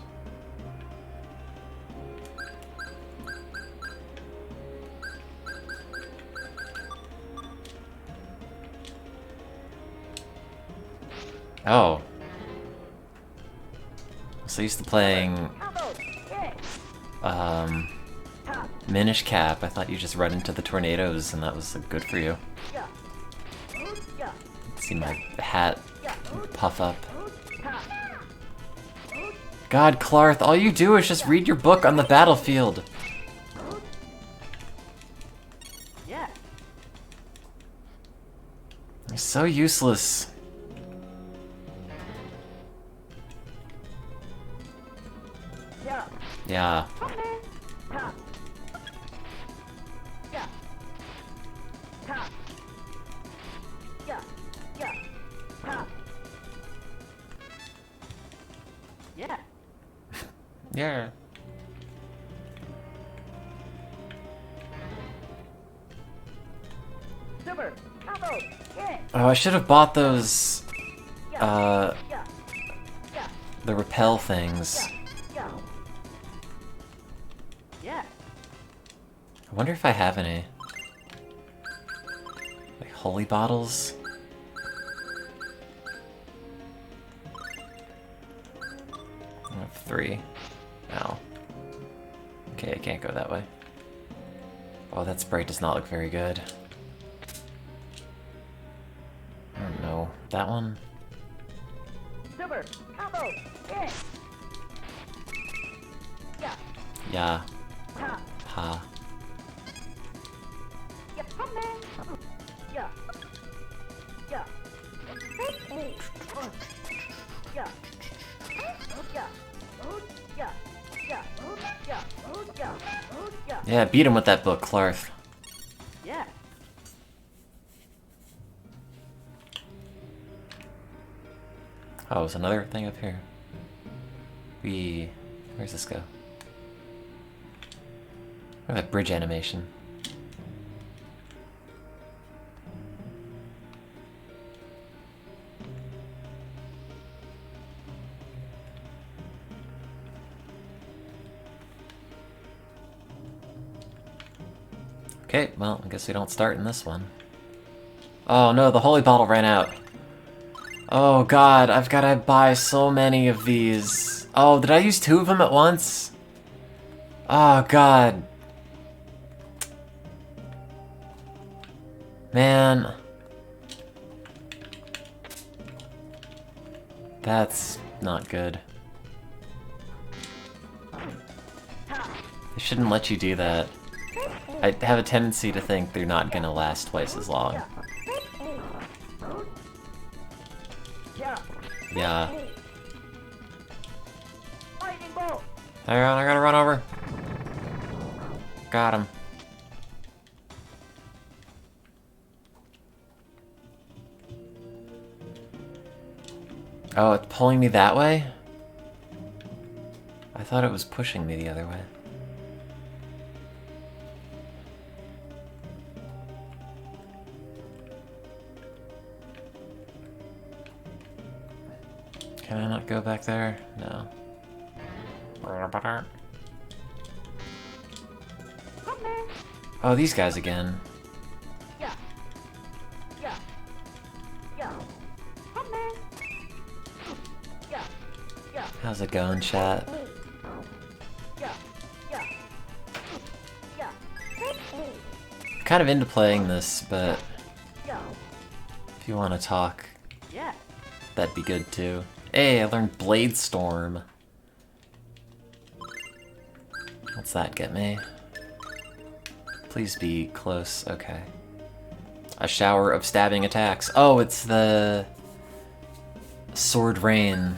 Oh. So used to playing, Combo. Yeah. Ha. Minish Cap. I thought you just run into the tornadoes and that was good for you. Yeah. See my hat puff up. God, Clarth, all you do is just read your book on the battlefield. Yeah. You're so useless. Yeah. Yeah. Ta. Yeah. Ta. Yeah. Yeah. Ta. Yeah. Yeah. Super. Combo. Yeah. Oh, I should have bought those, Yeah. Yeah. the repel things. Yeah. Yeah. I wonder if I have any. Like holy bottles? I have 3. Ow. Okay, I can't go that way. Oh, that sprite does not look very good. I don't know. That one? Super. Combo. Yeah. Yeah. Yeah. Ta. Ha. Yeah. Come man. Yeah. Yeah. Yeah. Yeah. Yeah. Yeah. Yeah. Yeah. Yeah. Yeah, beat him with that book, Clarth. Yeah. Oh, there's another thing up here. Where's this go? Look at that bridge animation. Okay, well, I guess we don't start in this one. Oh no, the holy bottle ran out. Oh god, I've gotta buy so many of these. Oh, did I use 2 of them at once? Oh god. Man. That's not good. They shouldn't let you do that. I have a tendency to think they're not gonna last twice as long. Yeah. Yeah. Lightning bolt. Hang on, I gotta run over. Got him. Oh, it's pulling me that way? I thought it was pushing me the other way. Can I not go back there? No. Oh, these guys again. Yeah. Yeah. Yeah. Come man. Yeah. Yeah. How's it going, chat? Yeah. Yeah. Yeah. Kind of into playing this, but Yeah. if you want to talk, Yeah. that'd be good too. Hey, I learned Blade Storm. What's that get me? Please be close. Okay. A shower of stabbing attacks. Oh, it's the Sword Rain.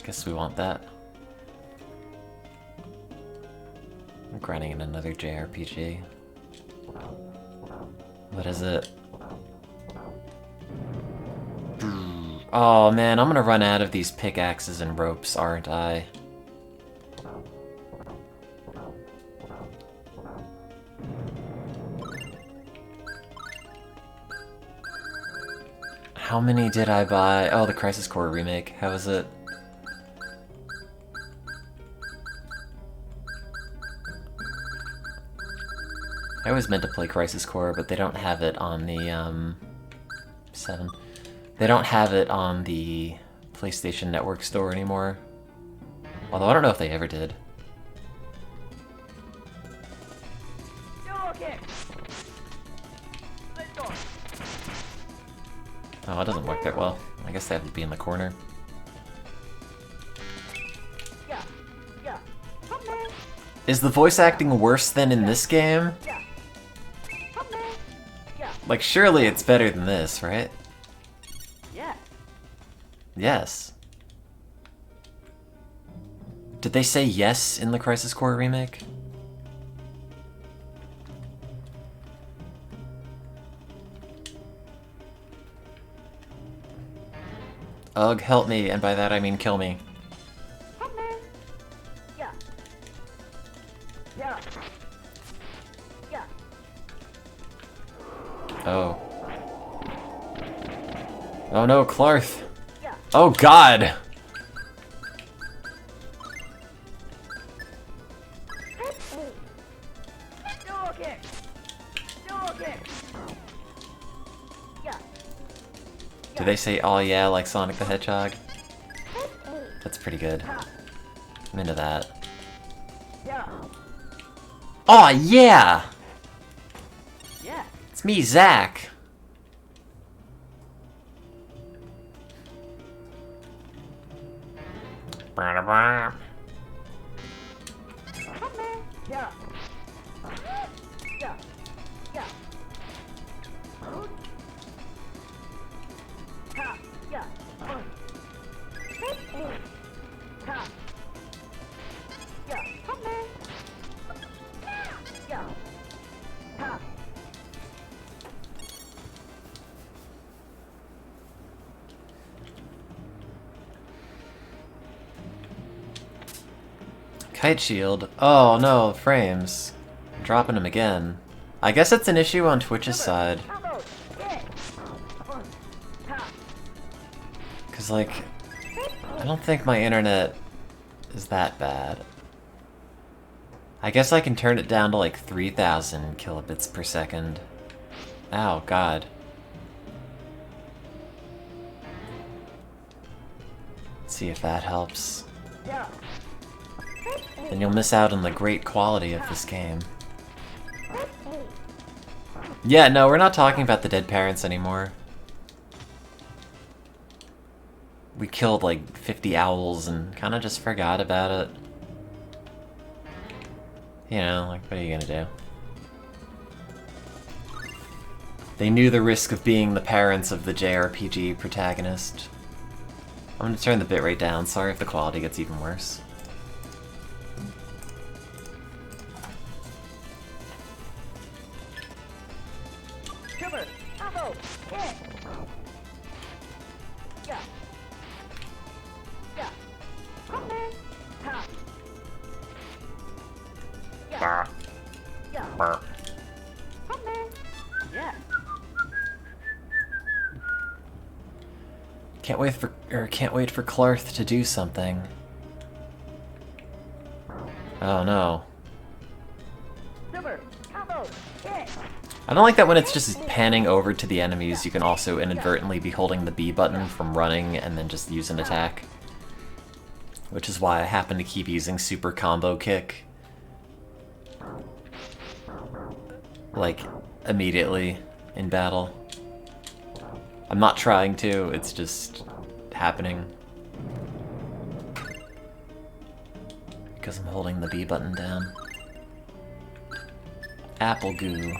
Guess we want that. I'm grinding in another JRPG. What is it? Oh man, I'm gonna run out of these pickaxes and ropes, aren't I? How many did I buy? Oh, the Crisis Core remake. How is it? I always meant to play Crisis Core, but they don't have it on the, 7. They don't have it on the PlayStation Network store anymore. Although I don't know if they ever did. Oh, it doesn't work that well. I guess they have to be in the corner. Yeah. Yeah. Come on. Is the voice acting worse than in this game? Yeah. Come on. Yeah. Like, surely it's better than this, right? Yeah. Yes. Did they say yes in the Crisis Core remake? Ugh, help me, and by that I mean kill me. Come on. Yeah. Yeah. Yeah. Oh. Oh no, Clarth. Yeah. Oh god! Dual kick. Dual kick. Yeah. Do they say oh yeah like Sonic the Hedgehog? That's pretty good. I'm into that. Yeah. Oh yeah! Yeah. It's me, Zach! Come on. Yeah. Yeah. Yeah. Ha. Yeah. Ha. Yeah. Come on. Yeah. Ha. Kite shield. Oh no, frames. I'm dropping them again. I guess it's an issue on Twitch's side. Elbow. Yeah. Ha. Cause like, I don't think my internet is that bad. I guess I can turn it down to like 3000 kilobits per second. Ow, god. Let's see if that helps. Yeah. Then you'll miss out on the great quality of this game. Yeah, no, we're not talking about the dead parents anymore. We killed like 50 owls and kind of just forgot about it. You know, like, what are you gonna do? They knew the risk of being the parents of the JRPG protagonist. I'm gonna turn the bitrate down, sorry if the quality gets even worse. Cover. Elbow. Yeah. Yeah. Yeah. Come on. Ha. Yeah. Yeah. Come on. Yeah. Can't wait for Clarth to do something. Oh no. Silver. Elbow. Yeah. I don't like that when it's just panning over to the enemies, you can also inadvertently be holding the B button from running and then just use an attack. Which is why I happen to keep using Super Combo Kick. Like, immediately in battle. I'm not trying to, it's just happening. Because I'm holding the B button down. Apple goo.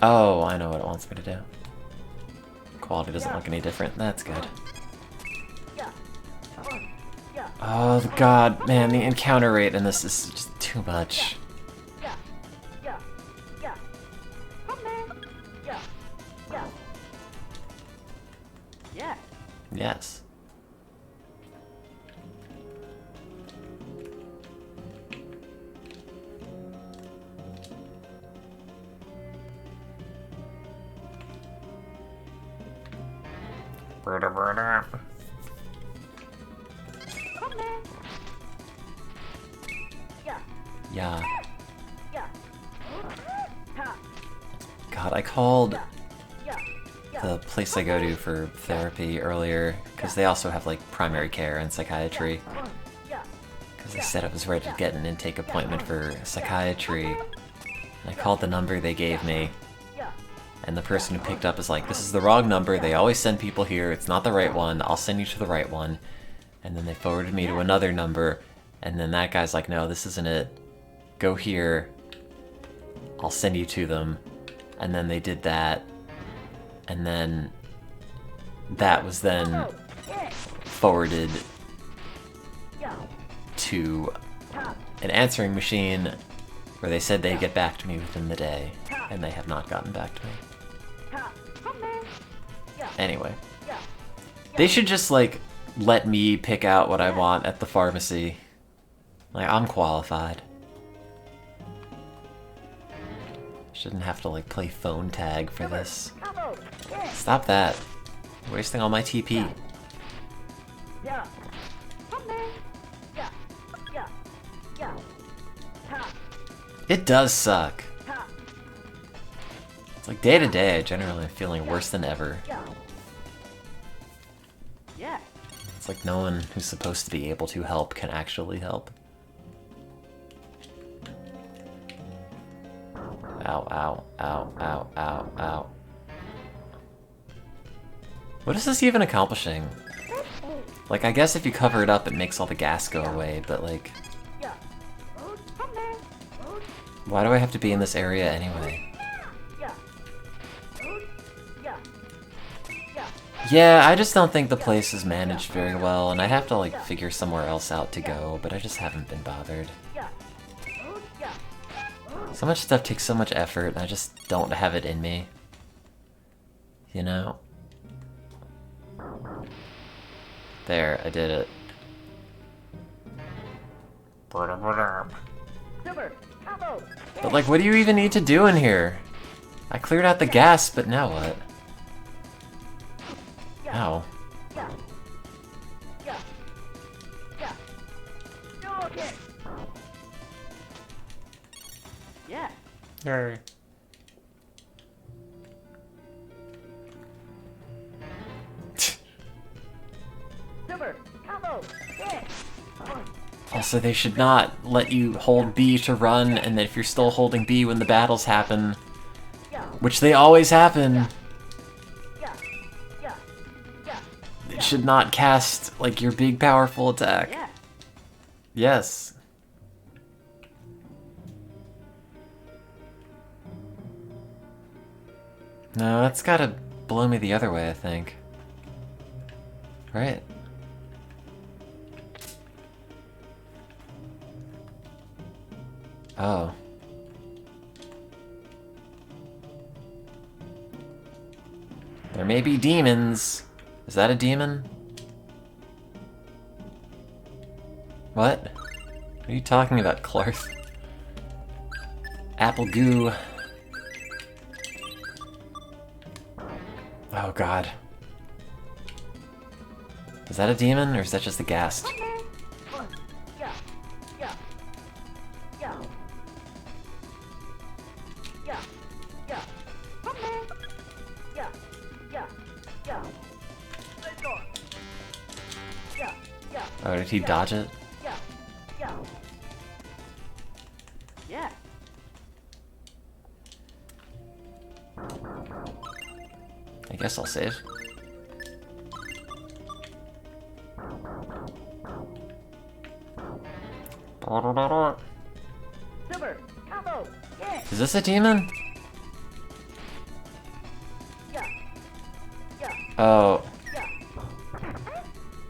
Oh, I know what it wants me to do. Quality doesn't look any different. That's good. Yeah. Yeah. Oh, god, man, the encounter rate in this is just too much. Yeah. Yeah. Yeah. Come on. Yeah. Yeah. Yeah. Yes. Come on. Yeah. Yeah. Yeah. Ha. God, I called Yeah. Yeah. the place I go to for therapy earlier, because they also have, like, primary care and psychiatry. Yeah. Because They said I was ready to get an intake appointment for psychiatry. And I called the number they gave me. And the person who picked up is like, this is the wrong number, they always send people here, it's not the right one, I'll send you to the right one. And then they forwarded me to another number, and then that guy's like, no, this isn't it. Go here, I'll send you to them. And then they did that, and then that was then forwarded to an answering machine where they said they'd get back to me within the day, and they have not gotten back to me. Anyway, they should just, like, let me pick out what I want at the pharmacy. Like, I'm qualified. Shouldn't have to, like, play phone tag for this. Stop that. You're wasting all my TP. It does suck. It's like day to day, I generally am feeling worse than ever. It's like no one who's supposed to be able to help can actually help. Ow, ow, ow, ow, ow, ow. What is this even accomplishing? Like, I guess if you cover it up, it makes all the gas go away, but like... Why do I have to be in this area anyway? Yeah, I just don't think the place is managed very well, and I have to, like, figure somewhere else out to go, but I just haven't been bothered. So much stuff takes so much effort, and I just don't have it in me. You know? There, I did it. But, like, what do you even need to do in here? I cleared out the gas, but now what? Ow. Yay. Also, they should not let you hold B to run, and if you're still holding B when the battles happen, which they always happen, it should not cast, like, your big powerful attack. Yes. No, that's gotta blow me the other way, I think. Right? Oh. There may be demons. Is that a demon? What? What are you talking about, Clarth? Apple goo. Oh god. Is that a demon, or is that just the ghast? Oh, did he dodge it? I guess I'll save. Is this a demon? Oh.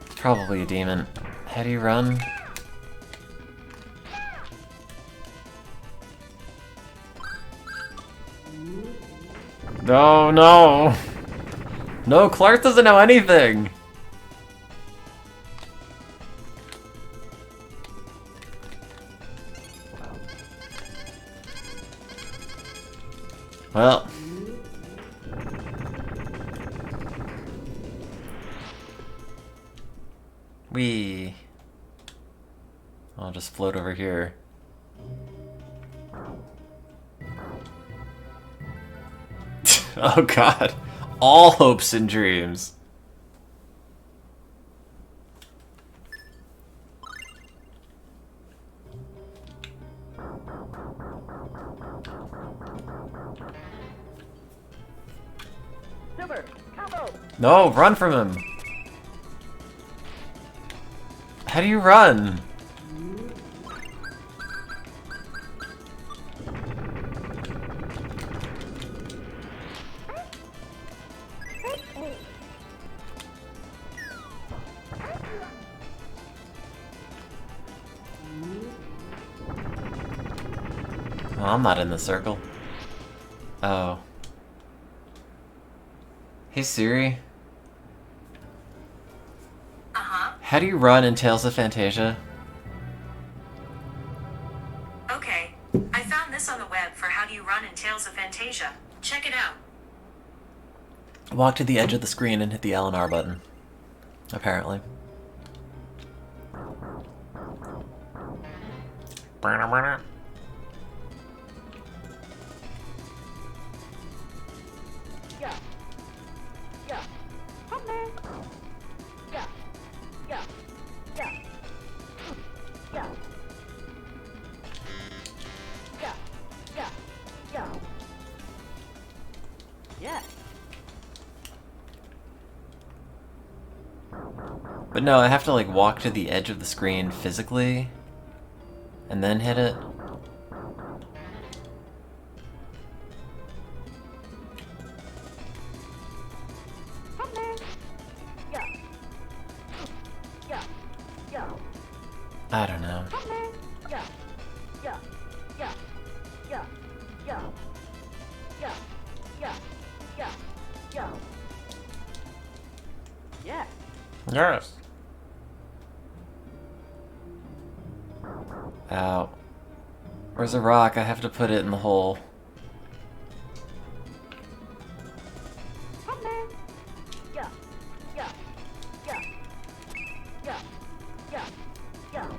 It's probably a demon. How do you run? No, no! No, Clark doesn't know anything! Well. I'll just float over here. Oh god. All hopes and dreams. Super. Combo. No, run from him. How do you run? Oh, I'm not in the circle. Oh. Hey Siri, Uh-huh. how do you run in Tales of Fantasia? Okay. I found this on the web for how do you run in Tales of Fantasia. Check it out. Walk to the edge of the screen and hit the L and R button. Apparently. Yeah. Yeah. Come man. Yeah. Yeah. Yeah. Yeah. Yeah. Yeah. Yeah. Yeah. But no, I have to like walk to the edge of the screen physically and then hit it. Come man. Yeah. Yeah. Yeah. I don't know. Come man. Yeah. Yeah. Yeah. Yeah. Yeah. Yeah. Yeah. Yeah. Yeah. Yeah. Yes. Ow. Where's a rock? I have to put it in the hole. Come man. Yeah. Yeah. Yeah. Yeah. Yeah. Yeah.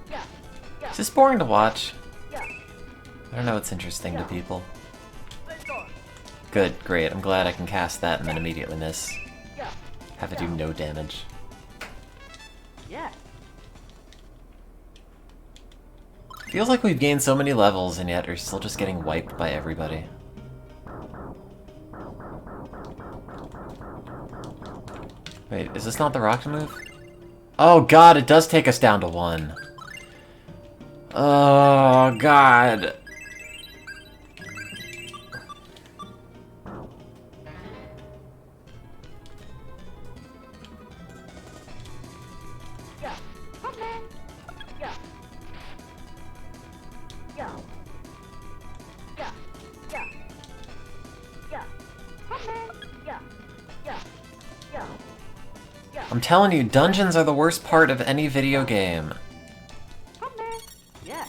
Yeah. Yeah. Is this boring to watch? Yeah. I don't know what's interesting to people. Let's go. Good, great. I'm glad I can cast that and then immediately miss. Yeah. Have it do no damage. Yeah. Feels like we've gained so many levels and yet are still just getting wiped by everybody. Wait, is this not the rock to move? Oh god, it does take us down to 1. Oh god. Yeah. Come man. Yeah. Yeah. Yeah. Yeah. Yeah. Come man. Yeah. Yeah. Yeah. Yeah. I'm telling you, dungeons are the worst part of any video game. Come man. Yeah.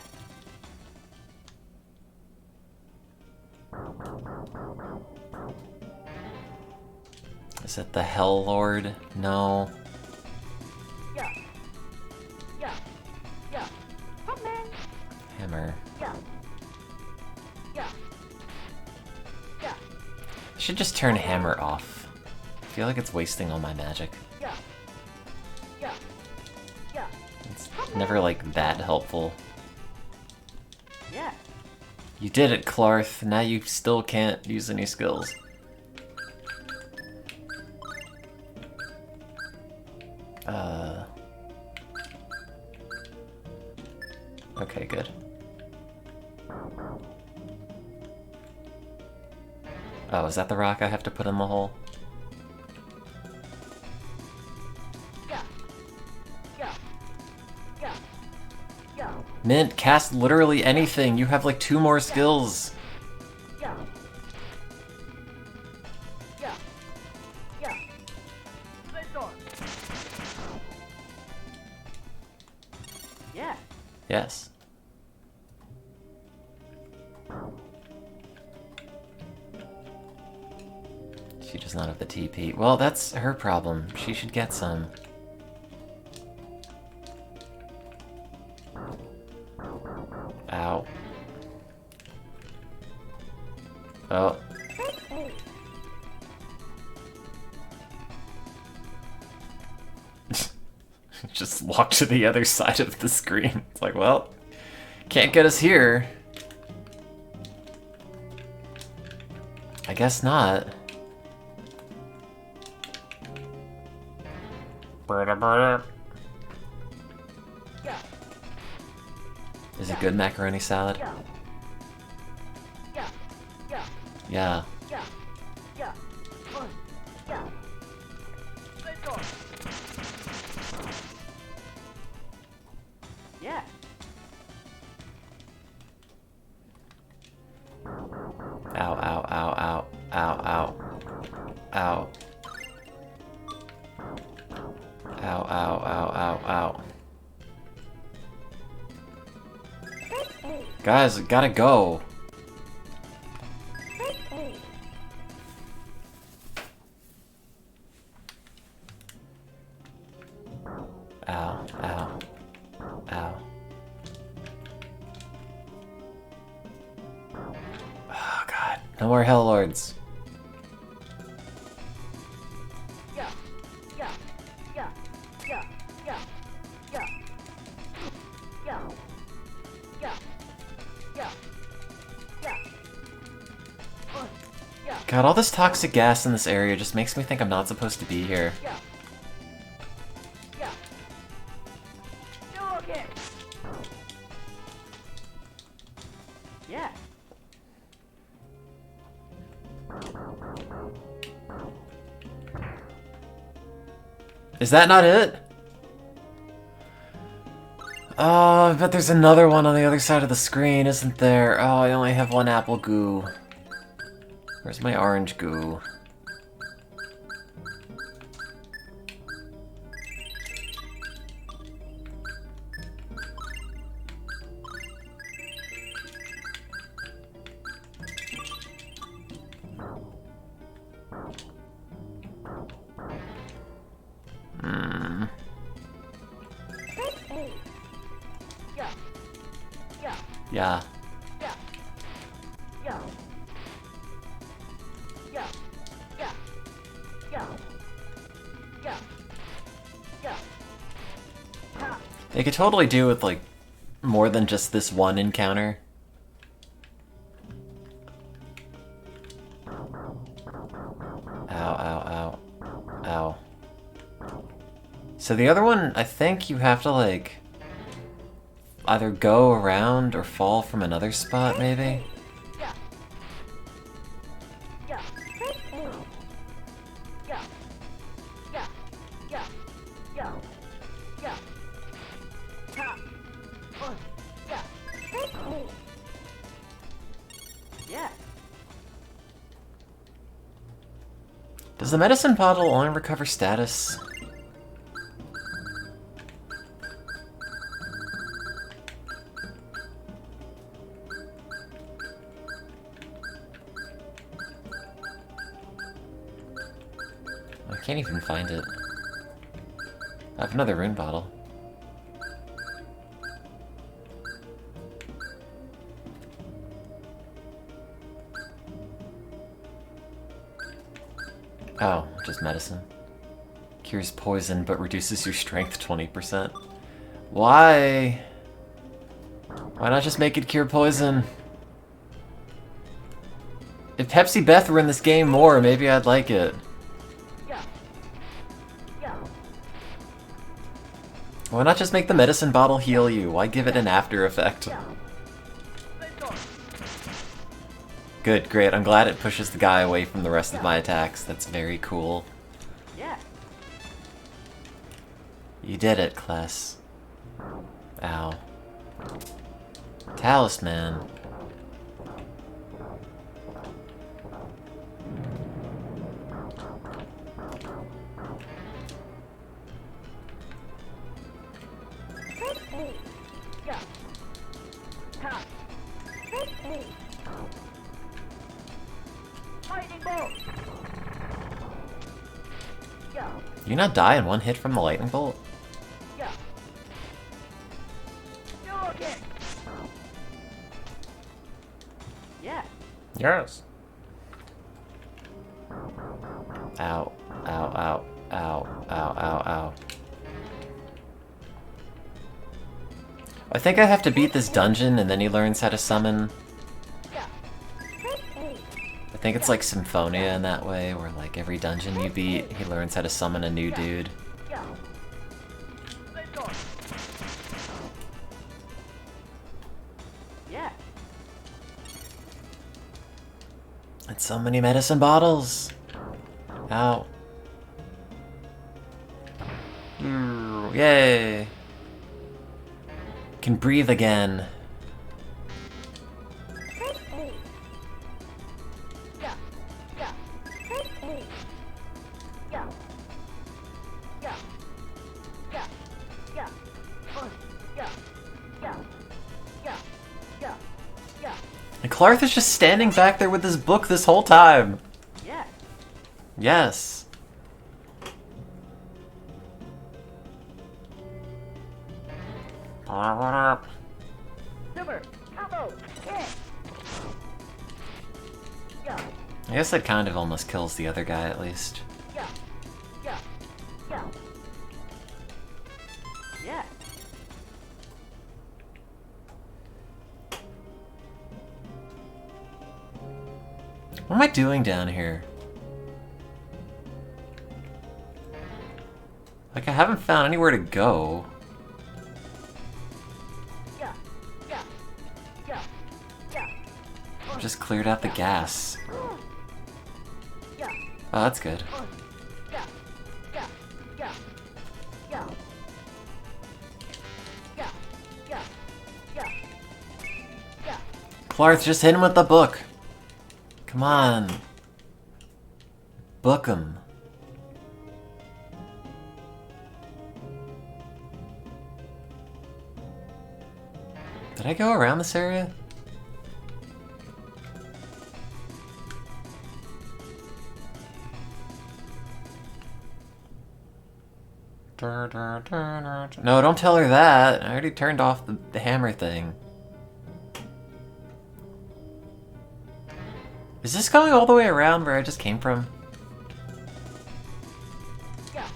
Is it the Hell Lord? No. Yeah. Yeah. Yeah. Come man. Hammer. Yeah. Yeah. Yeah. I should just turn hammer off. I feel like it's wasting all my magic. Yeah. Yeah. Yeah. It's never like that helpful. Yeah. You did it, Clarth. Now you still can't use any skills. Okay, good. Oh, is that the rock I have to put in the hole? Yeah. Yeah. Yeah. Yeah. Mint, cast literally anything. You have like 2 more skills. Yeah. Yeah. Yeah. Let's go. Yeah. Yes. She does not have the TP. Well, that's her problem. She should get some. Ow. Oh. Just walk to the other side of the screen. It's like, well, can't get us here. I guess not. Yeah. Is it good macaroni salad? Yeah. Yeah. Yeah. Yeah. Yeah. Yeah. Yeah. Let's go. Yeah. Ow, ow, ow, ow, ow, ow. Ow. Ow, ow, ow, ow, ow. Guys, gotta go. Ow, ow, ow. Oh god, no more Hell Lords. Yeah. Yeah. Yeah. Yeah. Yeah. Yeah. Yeah. Yeah. Yeah. Yeah. Yeah. God, all this toxic gas in this area just makes me think I'm not supposed to be here. Yeah. Yeah. Do again. Yeah. Is that not it? Oh, I bet there's another one on the other side of the screen, isn't there? Oh, I only have one apple goo. Where's my orange goo? Hmm. Yeah. Yeah. Yeah. Yeah. Yeah. Yeah. Yeah. Yeah. Yeah. Yeah. Ha. They could totally do with, like, more than just this one encounter. Ow, ow, ow. Ow. So the other one, I think you have to, like, either go around or fall from another spot, maybe? Yeah. Yeah. Yeah. Yeah. Yeah. Yeah. Yeah. Ha. Yeah. Yeah. Does the medicine bottle only recover status? I can't even find it. I have another rune bottle. Oh, just medicine. Cures poison but reduces your strength 20%. Why? Why not just make it cure poison? If Pepsi Beth were in this game more, maybe I'd like it. Yeah. Yeah. Why not just make the medicine bottle heal you? Why give it an after effect? Yeah. Let's go. Good, great. I'm glad it pushes the guy away from the rest of my attacks. That's very cool. Yeah. You did it, Kless. Ow. Talisman. Yeah. Ha. Lightning bolt. Yeah. You not die in one hit from the lightning bolt? Yeah. Do again. Yeah. Yes. Ow. Ow, ow, ow, ow, ow, ow. I think I have to beat this dungeon and then he learns how to summon. Yeah. I think it's like Symphonia in that way, where like every dungeon you beat, he learns how to summon a new dude. Yeah. Yeah. It's so many medicine bottles. Ow. Yay. Can breathe again. Yeah. Yeah. Yeah. Yeah. Yeah. Yeah. Yeah. Yeah. Yeah. Yeah. Yeah. And Clarth is just standing back there with his book this whole time. Yeah. Yes. Super. Combo. Yeah. Yeah. I guess that kind of almost kills the other guy at least. Yeah. Yeah. Yeah. Yeah. What am I doing down here? Like, I haven't found anywhere to go. Yeah. Yeah. Yeah. Yeah. I've just cleared out the gas. Yeah. Oh, that's good. Yeah. Yeah. Yeah. Yeah. Yeah. Yeah. Yeah. Yeah. Clarth, just hit him with the book. Come on. Book him. Did I go around this area? No, don't tell her that. I already turned off the hammer thing. Is this going all the way around where I just came from? Yeah.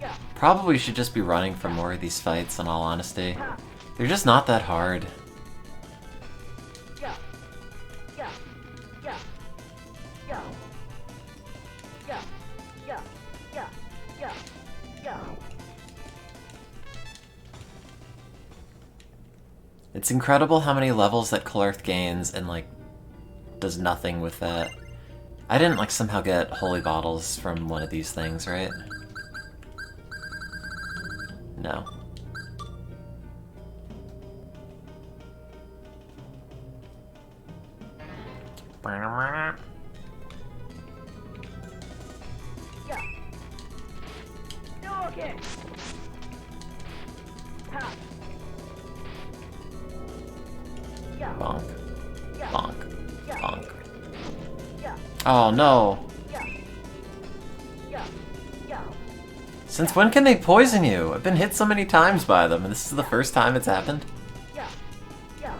Yeah. Probably should just be running from more of these fights, in all honesty. They're just not that hard. Yeah. Yeah. Yeah. Yeah. Yeah. Yeah. Yeah. Yeah. Yeah. It's incredible how many levels that Clarth gains and, like, does nothing with that. I didn't, like, somehow get holy bottles from one of these things, right? No. Yeah. No, okay. Ha. Yeah. Bonk. Yeah. Bonk. Yeah. Bonk. Yeah. Oh no. Yeah. Yeah. Yeah. Since when can they poison you? I've been hit so many times by them, and this is the first time it's happened. Yeah. Yeah.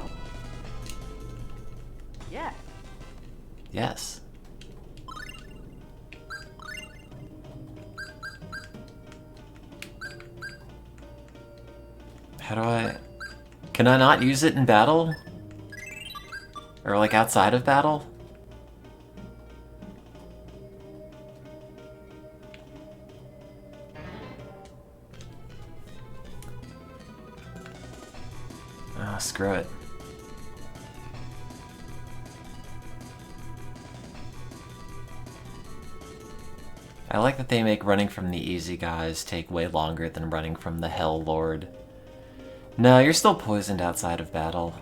Yeah. Yes. How do I... Can I not use it in battle? Or, like, outside of battle? Ah, screw it. I like that they make running from the easy guys take way longer than running from the Hell Lord. No, you're still poisoned outside of battle.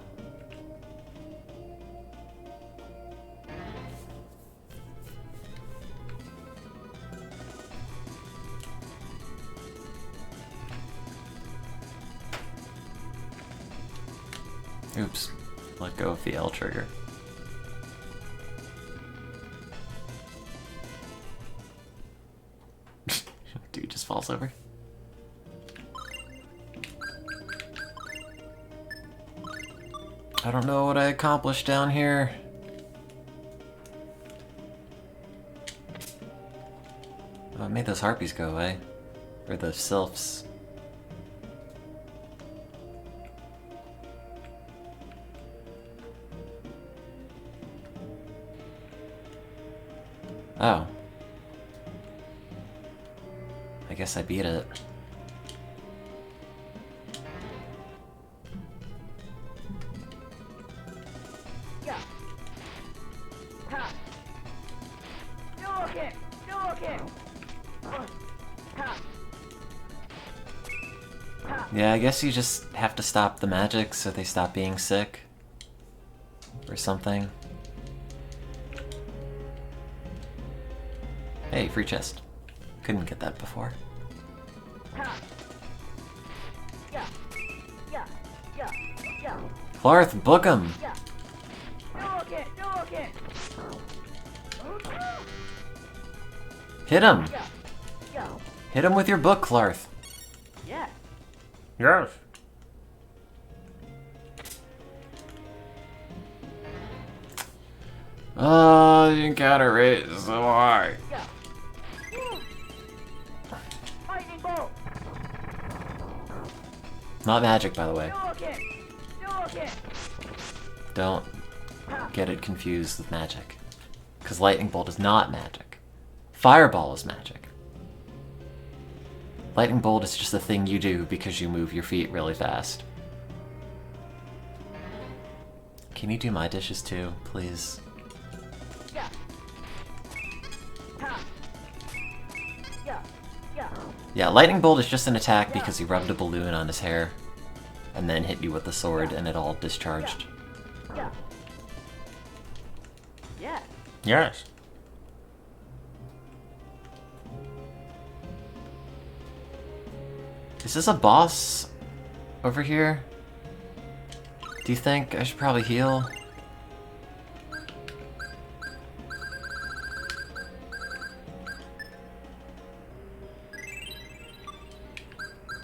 Oops. Let go of the L trigger. Dude just falls over. I don't know what I accomplished down here. Oh, it made those harpies go away. Or those sylphs. Oh. I guess I beat it. Yeah, I guess you just have to stop the magic so they stop being sick. Or something. Hey, free chest. Couldn't get that before. Ha. Yeah. Yeah. Yeah. Yeah. Clarth, book him! Yeah. Okay. Okay. Hit him! Yeah. Yeah. Hit him with your book, Clarth. Yeah. Yes. Oh, the encounter rate is so high. Yeah. Lightning bolt. Not magic, by the way. Okay. Okay. Don't get it confused with magic. Because lightning bolt is not magic. Fireball is magic. Lightning bolt is just a thing you do because you move your feet really fast. Can you do my dishes too, please? Yeah. Ha. Yeah. Yeah. Yeah, lightning bolt is just an attack because he rubbed a balloon on his hair and then hit you with the sword and it all discharged. Yeah. Yeah. Yes. Is this a boss over here? Do you think I should probably heal?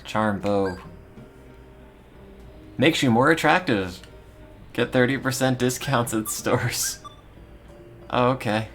Charm bow. Makes you more attractive. Get 30% discounts at stores. Oh, okay.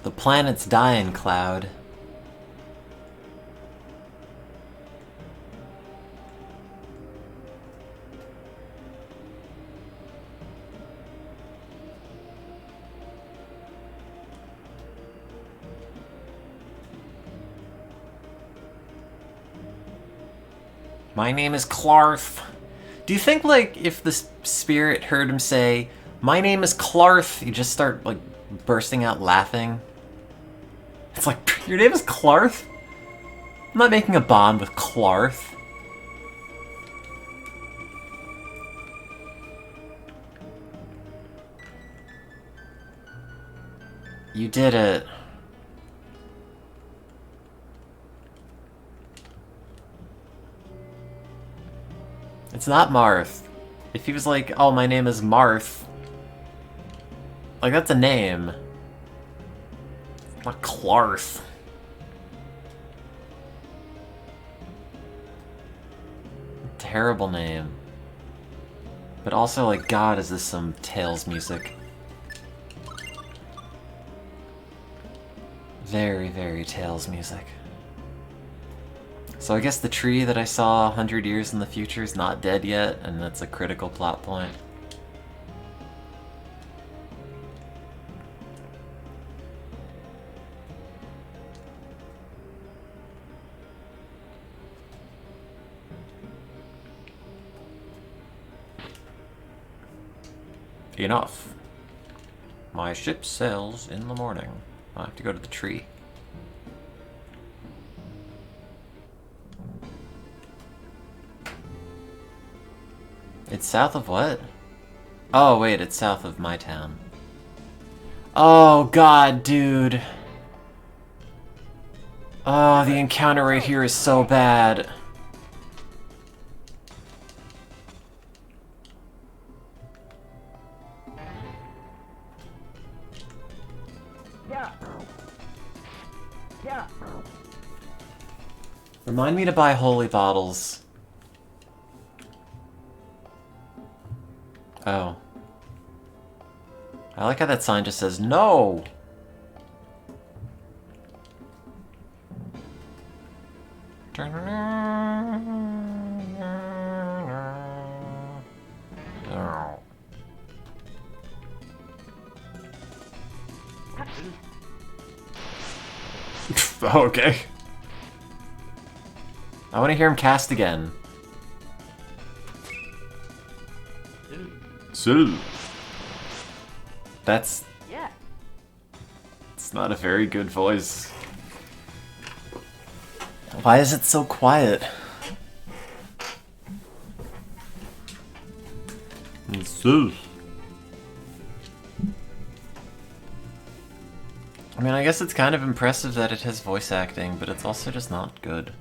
The planet's dying, Cloud. My name is Clarth. Do you think, like, if the spirit heard him say, "My name is Clarth," he'd just start, like, bursting out laughing? It's like, your name is Clarth? I'm not making a bond with Clarth. You did it. It's not Marth. If he was like, "Oh, my name is Marth," like, that's a name. It's not Clarth. Terrible name. But also, like, God, is this some Tales music? Very, very Tales music. So I guess the tree that I saw 100 years in the future is not dead yet, and that's a critical plot point. Enough. My ship sails in the morning. I have to go to the tree. It's south of what? Oh, wait, it's south of my town. Oh, God, dude. Oh, the encounter right here is so bad. Yeah. Yeah. Remind me to buy holy bottles. Oh. I like how that sign just says no! Okay. I want to hear him cast again. So. That's. Yeah. It's not a very good voice. Why is it so quiet? So. I mean, I guess it's kind of impressive that it has voice acting, but it's also just not good.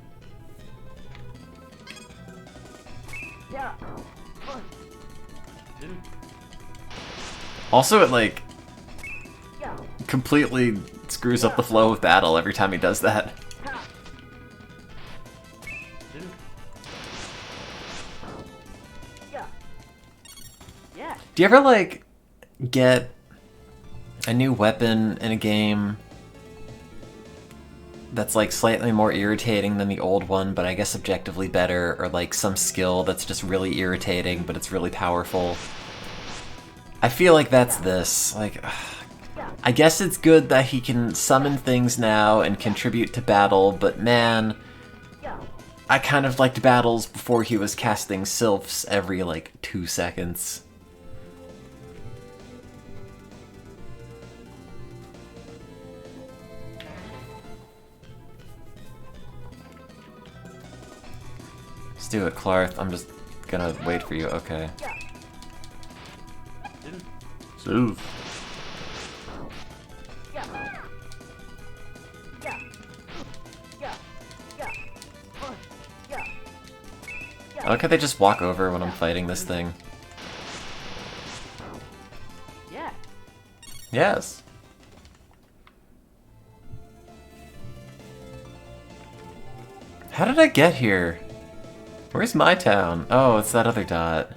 Yeah. Also, it, like, Yeah. completely screws up the flow of battle every time he does that. Ha. Yeah. Yeah. Do you ever, like, get a new weapon in a game that's, like, slightly more irritating than the old one, but I guess objectively better, or, like, some skill that's just really irritating, but it's really powerful? I feel like that's this. Like, I guess it's good that he can summon things now and contribute to battle, but man, Yeah. I kind of liked battles before he was casting sylphs every, like, 2 seconds. Let's do it, Clarth. I'm just gonna wait for you. Okay. Yeah. Sylph. Yeah. Yeah. Yeah. Yeah. Yeah. I like how they just walk over when I'm fighting this thing. Yeah. Yes. How did I get here? Where's my town? Oh, it's that other dot.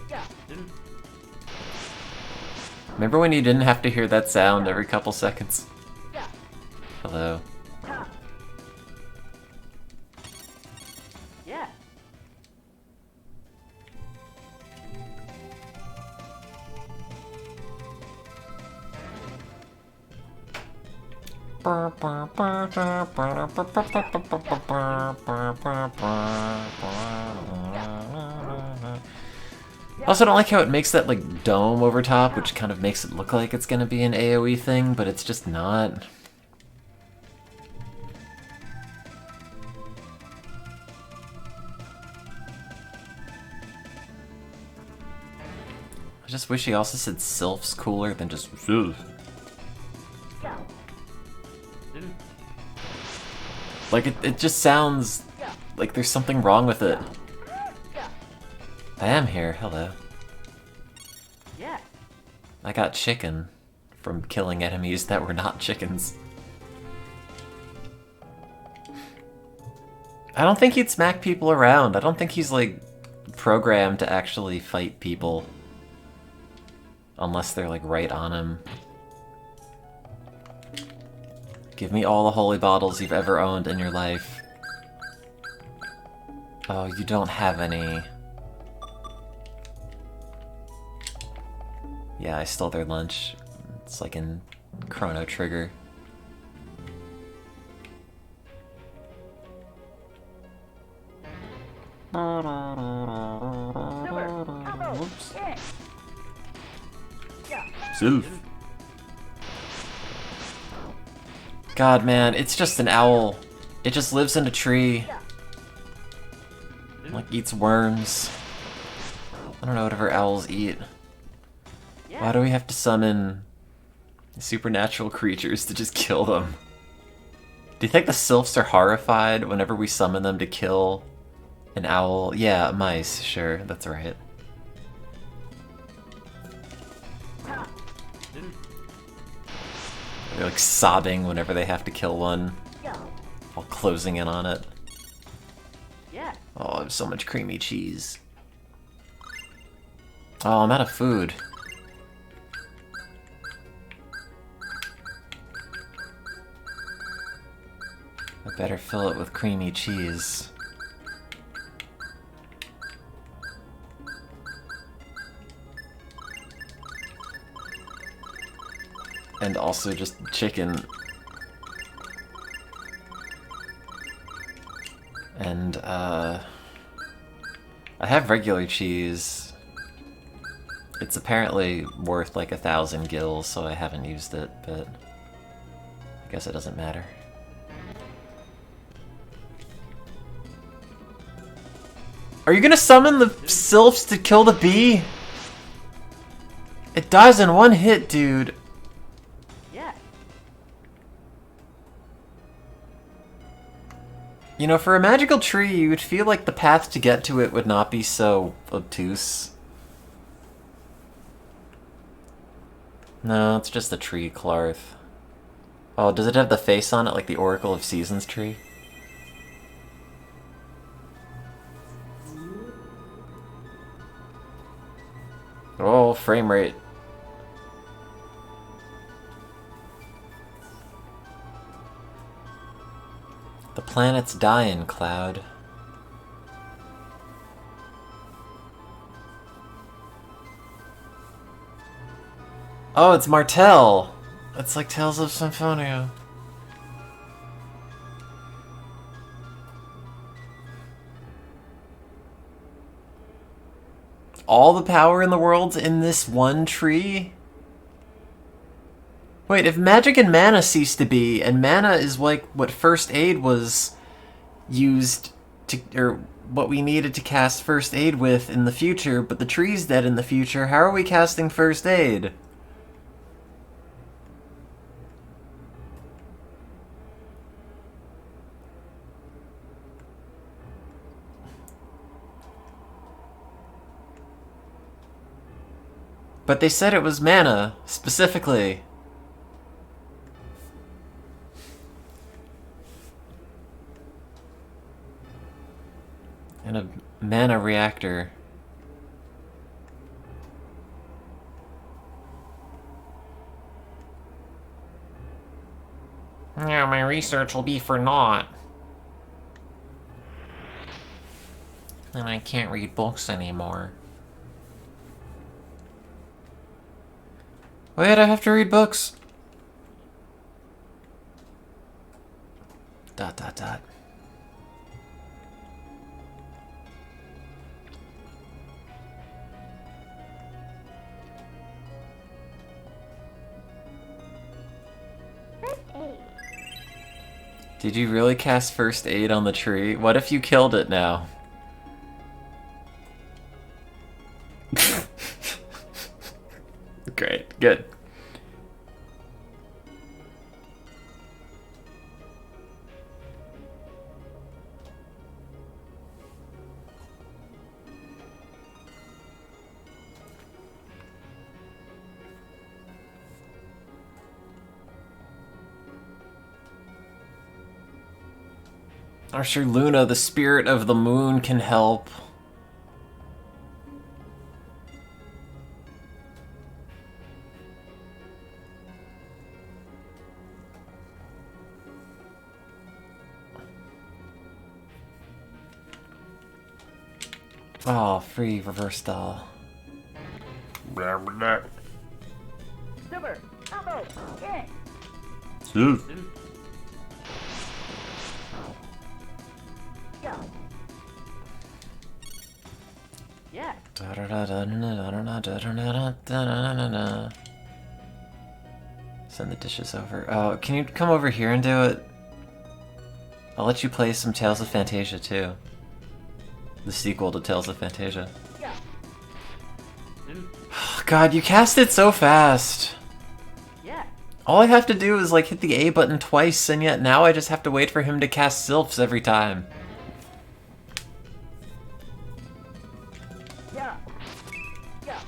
Yeah. Remember when you didn't have to hear that sound every couple seconds? Yeah. Hello. Ha. Yeah. I also don't like how it makes that, like, dome over top, which kind of makes it look like it's gonna be an AoE thing, but it's just not. I just wish he also said sylphs cooler than just sylph. Yeah. Like, it just sounds Yeah. like there's something wrong with it. Yeah. I am here, hello. Yeah. I got chicken from killing enemies that were not chickens. I don't think he'd smack people around. I don't think he's, like, programmed to actually fight people. Unless they're, like, right on him. Give me all the holy bottles you've ever owned in your life. Oh, you don't have any. Yeah, I stole their lunch. It's like in Chrono Trigger. Whoops. Yeah. Yeah. Sylph. God, man, it's just an owl. It just lives in a tree. Like, eats worms. I don't know whatever owls eat. Why do we have to summon supernatural creatures to just kill them? Do you think the sylphs are horrified whenever we summon them to kill an owl? Yeah, mice, sure, that's right. They're like sobbing whenever they have to kill one, Yeah. while closing in on it. Yeah. Oh, I have so much creamy cheese. Oh, I'm out of food. I better fill it with creamy cheese. and also just chicken. And, I have regular cheese. It's apparently worth like 1,000 gills, so I haven't used it, but I guess it doesn't matter. Are you gonna summon the sylphs to kill the bee? It dies in one hit, dude. Yeah. You know, for a magical tree, you would feel like the path to get to it would not be so obtuse. No, it's just a tree, Clarth. Oh, does it have the face on it like the Oracle of Seasons tree? Oh, frame rate. The planet's dying, Cloud. Oh, it's Martel! It's like Tales of Symphonia. All the power in the world's in this one tree? Wait, if magic and mana cease to be, and mana is like what first aid was used to, or what we needed to cast first aid with in the future, but the tree's dead in the future, how are we casting first aid? But they said it was mana, specifically. And a mana reactor. Yeah, my research will be for naught. And I can't read books anymore. Wait, I have to read books. ... Did you really cast first aid on the tree? What if you killed it now? Great, good. I'm sure Luna, the spirit of the moon, can help. Oh, free reverse doll. Super. Combo. Yeah. Go. Yeah. Send the dishes over. Oh, can you come over here and do it? I'll let you play some Tales of Fantasia too. The sequel to Tales of Fantasia. Yeah. God, you cast it so fast. Yeah. All I have to do is like hit the A button twice, and yet now I just have to wait for him to cast Sylphs every time. Yeah. Yeah.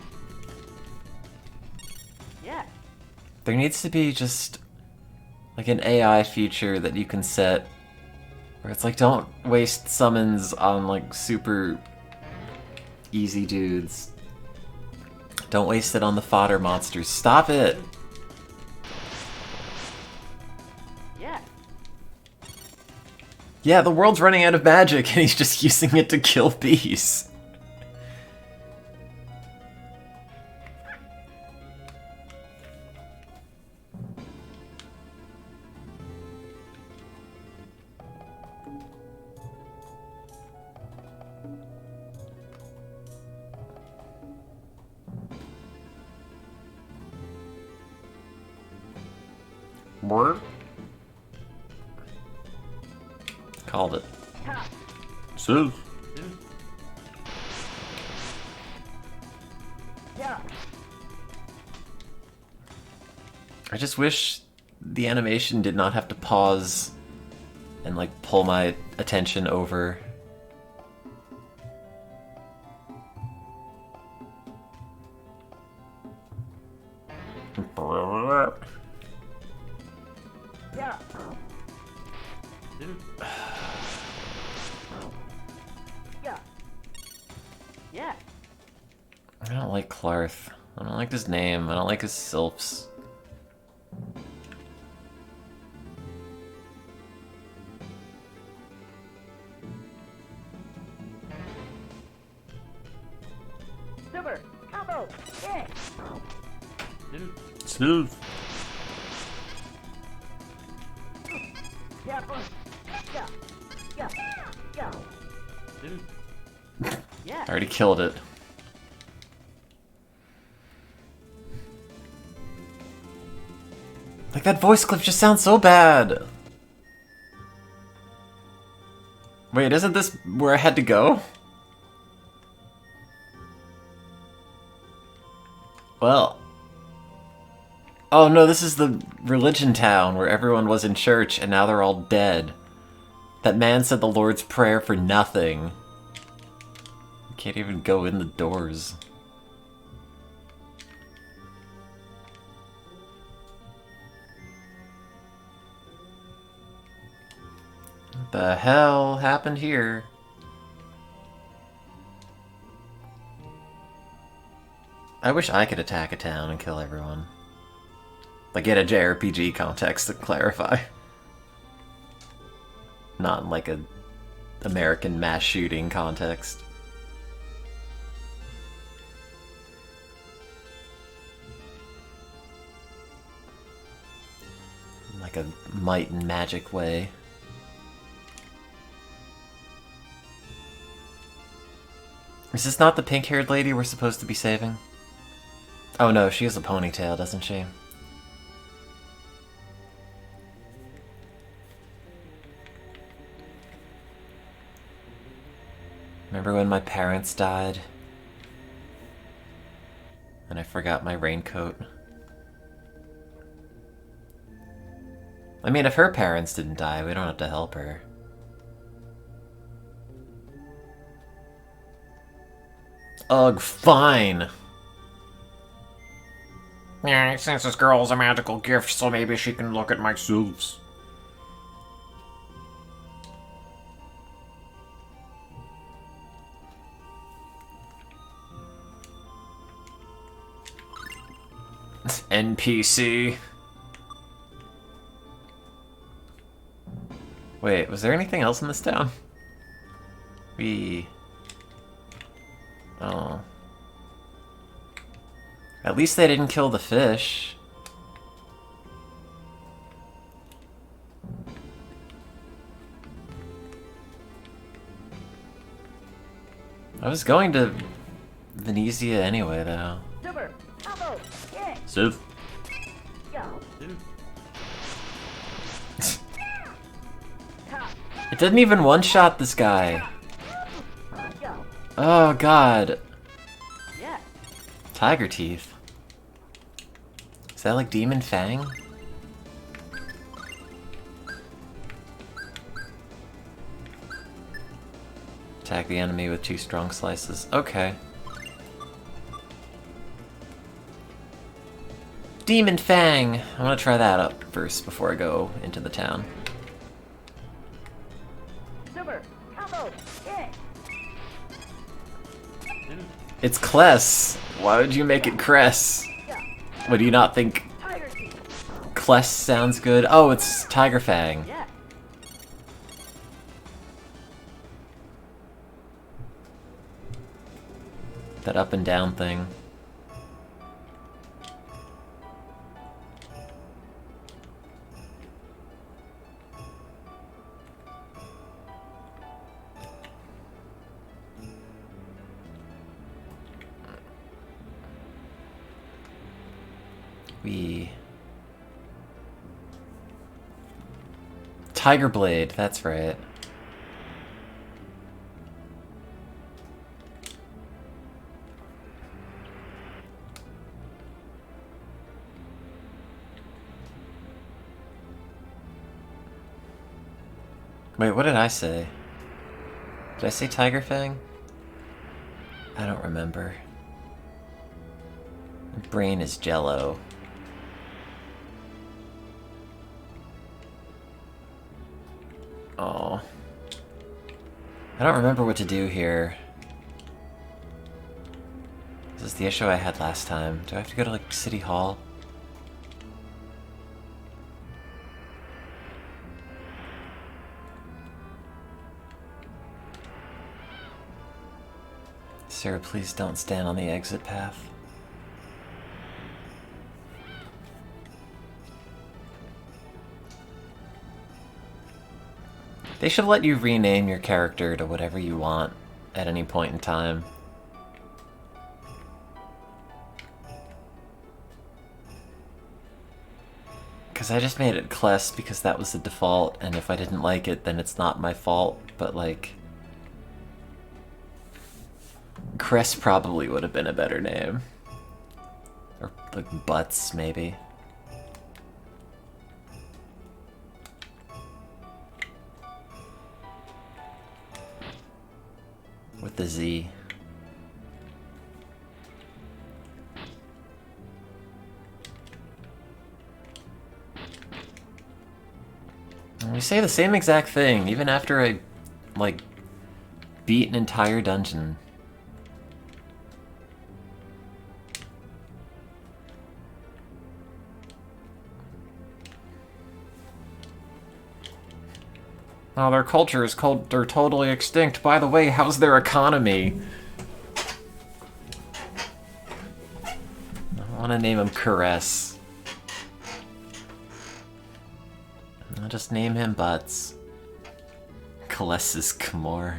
Yeah. There needs to be just like an AI feature that you can set where it's like, don't waste summons on like super easy dudes. Don't waste it on the fodder monsters. Stop it! Yeah. Yeah, the world's running out of magic and he's just using it to kill bees. Brr. Called it. So. I just wish the animation did not have to pause and like pull my attention over. I don't like Clarth. I don't like his name. I don't like his sylphs. Super combo. Yeah. Smooth. Yeah. Yeah. Yeah. Yeah. Yeah. I already killed it. Like, that voice clip just sounds so bad. Wait, isn't this where I had to go? Well. Oh no, this is the religion town where everyone was in church and now they're all dead. That man said the Lord's Prayer for nothing. You can't even go in the doors. What the hell happened here? I wish I could attack a town and kill everyone. Like in a JRPG context to clarify. Not in like a American mass shooting context. Like a might and magic way. Is this not the pink-haired lady we're supposed to be saving? Oh no, she has a ponytail, doesn't she? Remember when my parents died? And I forgot my raincoat? I mean, if her parents didn't die, we don't have to help her. Ugh, fine! Yeah, since this girl's a magical gift, so maybe she can look at my sylphs. NPC. Wait, was there anything else in this town? Oh. At least they didn't kill the fish. I was going to Venezia anyway, though. Super combo. Yeah. Sith. Yeah. It didn't even one-shot this guy. Yeah. Oh god. Yeah. Tiger teeth. Is that like Demon Fang? Attack the enemy with 2 strong slices. Okay. Demon Fang! I want to try that up first before I go into the town. Super combo. Yeah. It's Kless! Why would you make it Cress? What, do you not think Tiger teeth. Kless sounds good? Oh, it's Tiger Fang. Yeah. That up and down thing. Tiger Blade, that's right. Wait, what did I say? Did I say Tiger Fang? I don't remember. My brain is jello. Oh. I don't remember what to do here. This is the issue I had last time. Do I have to go to, like, City Hall? Sarah, please don't stand on the exit path. They should let you rename your character to whatever you want at any point in time. Because I just made it Kless because that was the default, and if I didn't like it, then it's not my fault, but like... Cress probably would have been a better name. Or, like, Butts, maybe. With the Z. And we say the same exact thing, even after I, like, beat an entire dungeon. Oh, their culture is they're totally extinct. By the way, how's their economy? I want to name him Caress. I'll just name him Butts. Kales's Kamor.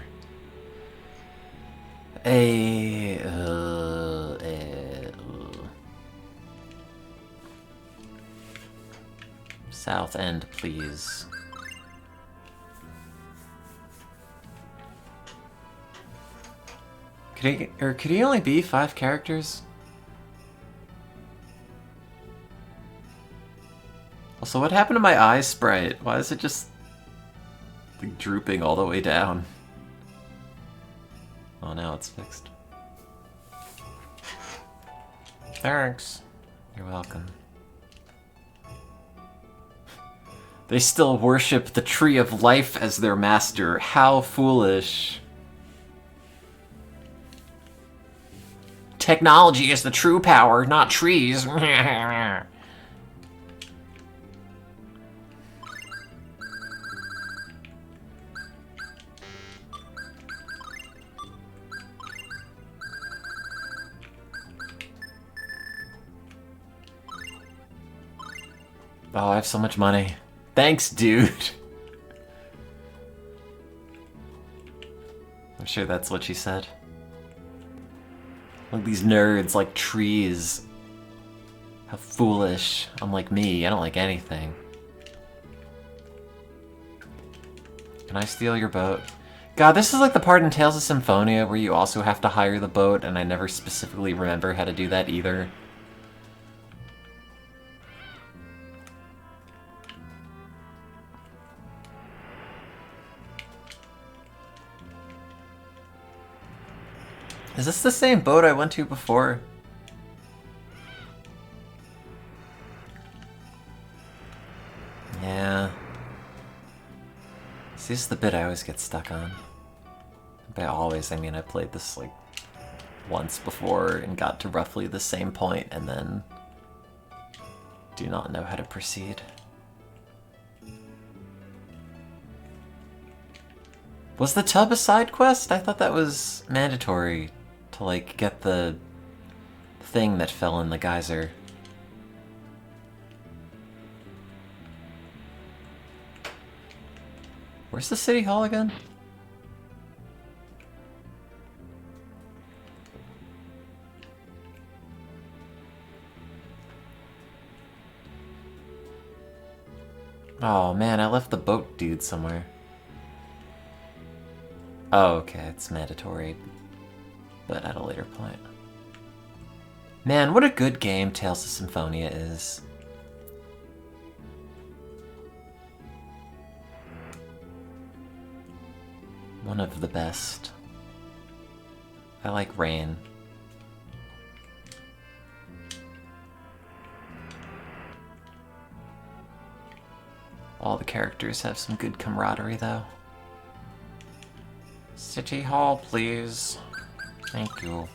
South End, please. Could he only be 5 characters? Also, what happened to my eye sprite? Why is it just like drooping all the way down? Oh, now it's fixed. Thanks. You're welcome. They still worship the Tree of Life as their master. How foolish. Technology is the true power, not trees. Oh, I have so much money. Thanks, dude. I'm sure that's what she said. Look, these nerds like trees. How foolish. Unlike me, I don't like anything. Can I steal your boat? God, this is like the part in Tales of Symphonia where you also have to hire the boat, and I never specifically remember how to do that either. Is this the same boat I went to before? Yeah. See, this is the bit I always get stuck on. By always, I mean I played this like once before and got to roughly the same point and then do not know how to proceed. Was the tub a side quest? I thought that was mandatory to, like, get the thing that fell in the geyser. Where's the city hall again? Oh man, I left the boat dude somewhere. Oh, okay, it's mandatory, but at a later point. Man, what a good game Tales of Symphonia is. One of the best. I like Rain. All the characters have some good camaraderie, though. City Hall, please. Thank you.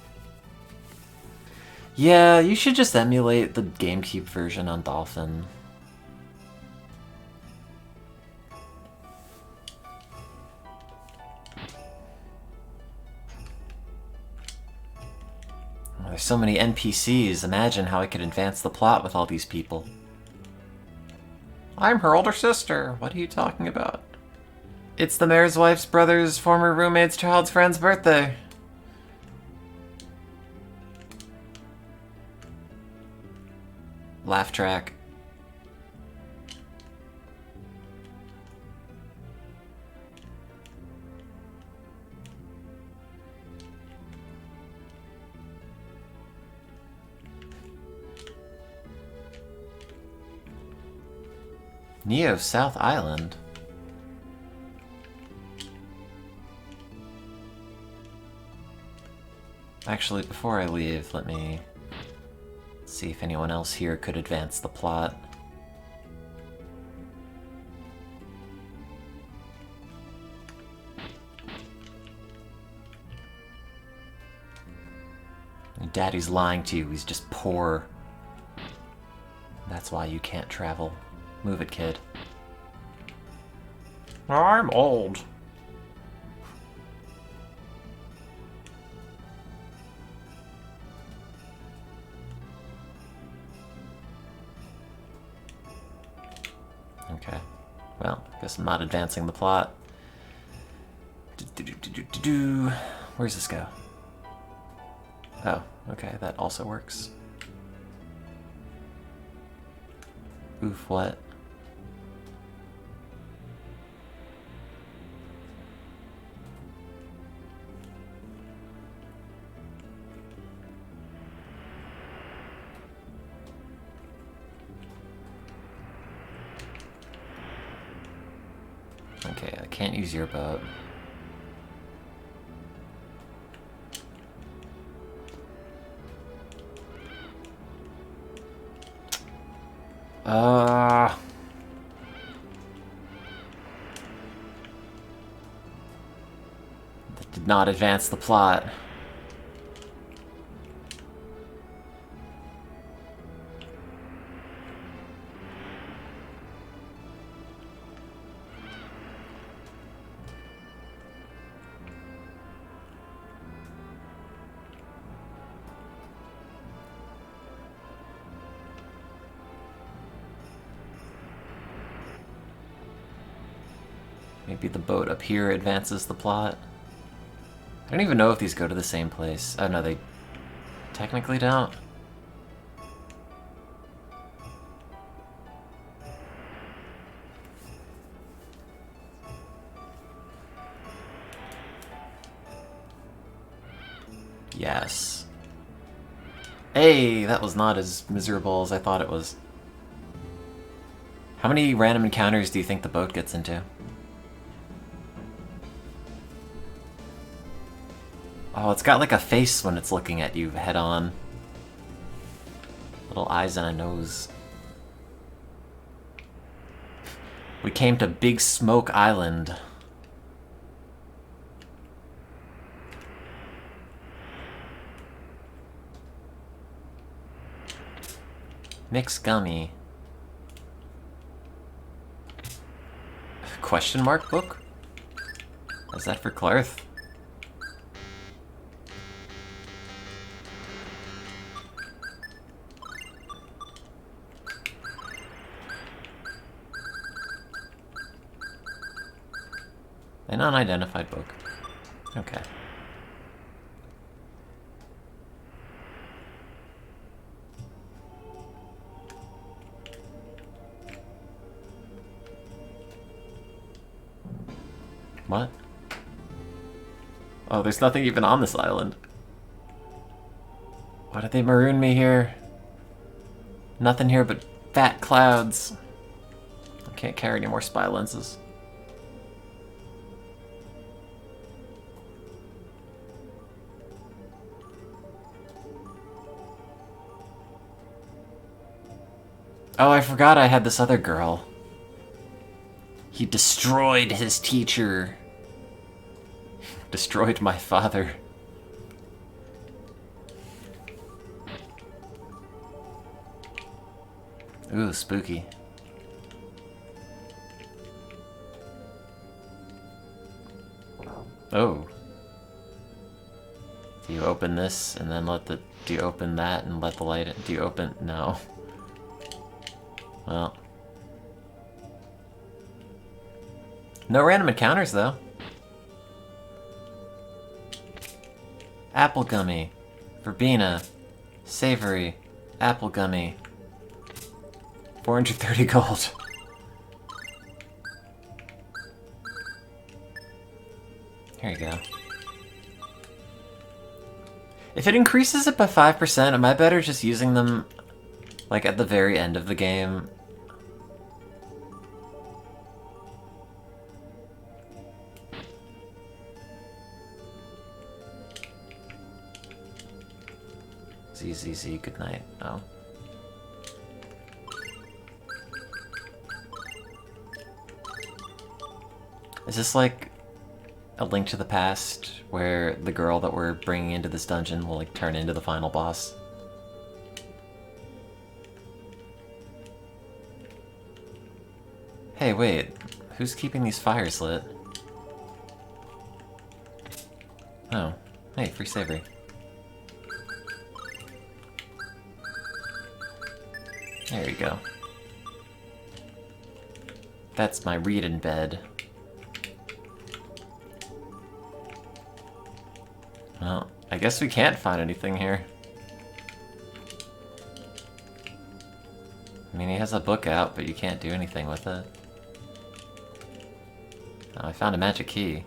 Yeah, you should just emulate the GameCube version on Dolphin. Oh, there's so many NPCs. Imagine how I could advance the plot with all these people. I'm her older sister. What are you talking about? It's the mayor's wife's brother's former roommate's child's friend's birthday. Laugh track. Neo South Island. Actually, before I leave, let me see if anyone else here could advance the plot. Your daddy's lying to you, he's just poor. That's why you can't travel. Move it, kid. I'm old. Okay. Well, guess I'm not advancing the plot. Where's this go? Oh, okay, that also works. Oof, what? Okay, I can't use your boat. That did not advance the plot. Maybe the boat up here advances the plot. I don't even know if these go to the same place. Oh no, they technically don't. Yes. Hey, that was not as miserable as I thought it was. How many random encounters do you think the boat gets into? Oh, it's got like a face when it's looking at you head on. Little eyes and a nose. We came to Big Smoke Island. Mixed gummy. Question mark book? Is that for Clarth? An unidentified book. Okay. What? Oh, there's nothing even on this island. Why did they maroon me here? Nothing here but fat clouds. I can't carry any more spy lenses. Oh, I forgot I had this other girl. He destroyed his teacher. Destroyed my father. Ooh, spooky. Oh. Do you open this and then let the... Do you open that and let the light in? Do you open... No. Well. No random encounters, though. Apple gummy. Verbena. Savory. Apple gummy. 430 gold. Here you go. If it increases it by 5%, am I better just using them, like, at the very end of the game? ZZZ, good night. Oh. Is this like a Link to the Past, where the girl that we're bringing into this dungeon will like turn into the final boss? Hey, wait. Who's keeping these fires lit? Oh. Hey, free savory. There you go. That's my reading bed. Well, I guess we can't find anything here. I mean, he has a book out, but you can't do anything with it. Oh, I found a magic key.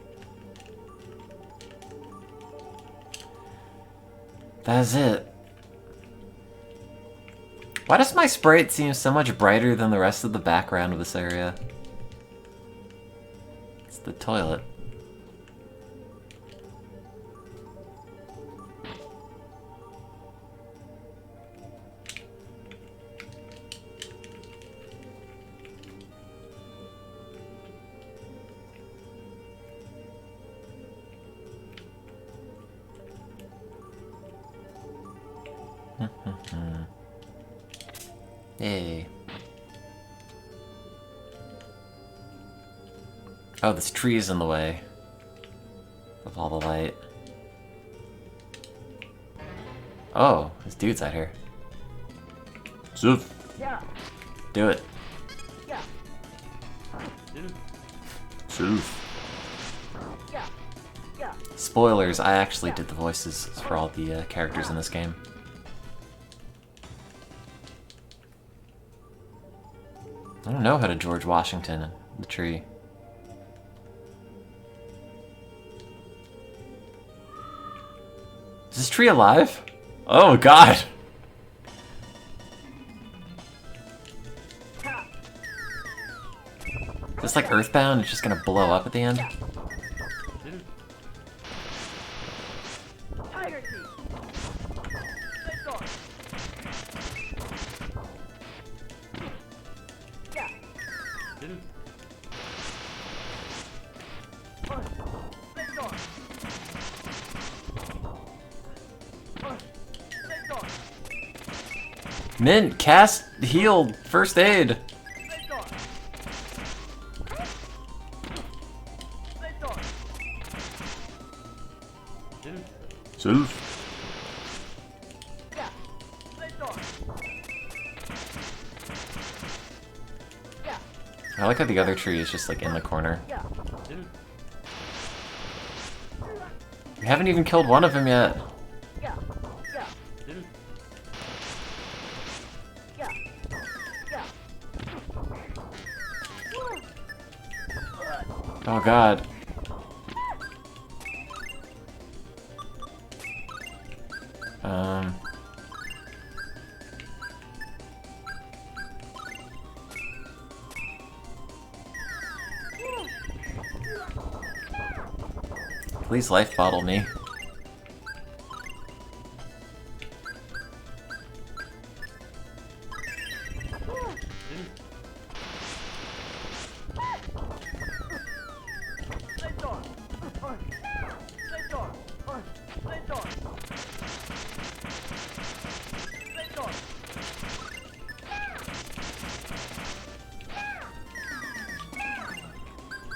That's it. Why does my sprite seem so much brighter than the rest of the background of this area? It's the toilet. Yay. Oh, this tree is in the way of all the light. Oh, this dude's out here. Zoof. Yeah. Do it. Yeah. Zoof. Yeah. Yeah. Spoilers, I actually did the voices for all the characters in this game. I don't know how to George Washington the tree. Is this tree alive? Oh god! Is this like Earthbound? It's just gonna blow up at the end? Tiger teeth. Let's go. Yeah. Let's go. Let's go. Mint, cast, healed, first aid. Let's go. Let's go. Zoof. Yeah. Let's go. Yeah. I like how the other tree is just like in the corner. Yeah. We haven't even killed one of them yet. Yeah. Yeah. Yeah. Yeah. Oh god. Please life bottle me.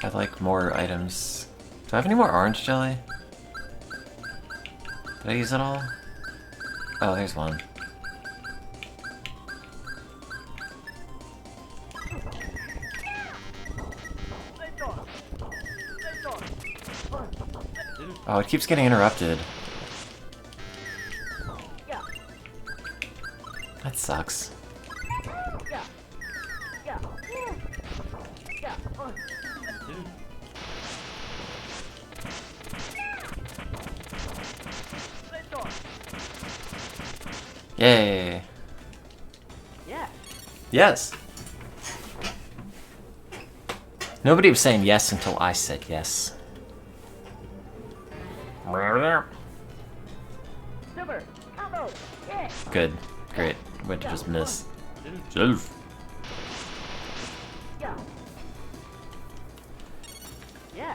I'd like more items. Do I have any more orange jelly? Did I use it all? Oh, there's one. Oh, it keeps getting interrupted. That sucks. Yay! Yeah. Yes! Nobody was saying yes until I said yes. Super. Combo. Yeah. Good. Great. What'd you just miss? Self. Yeah. Yeah.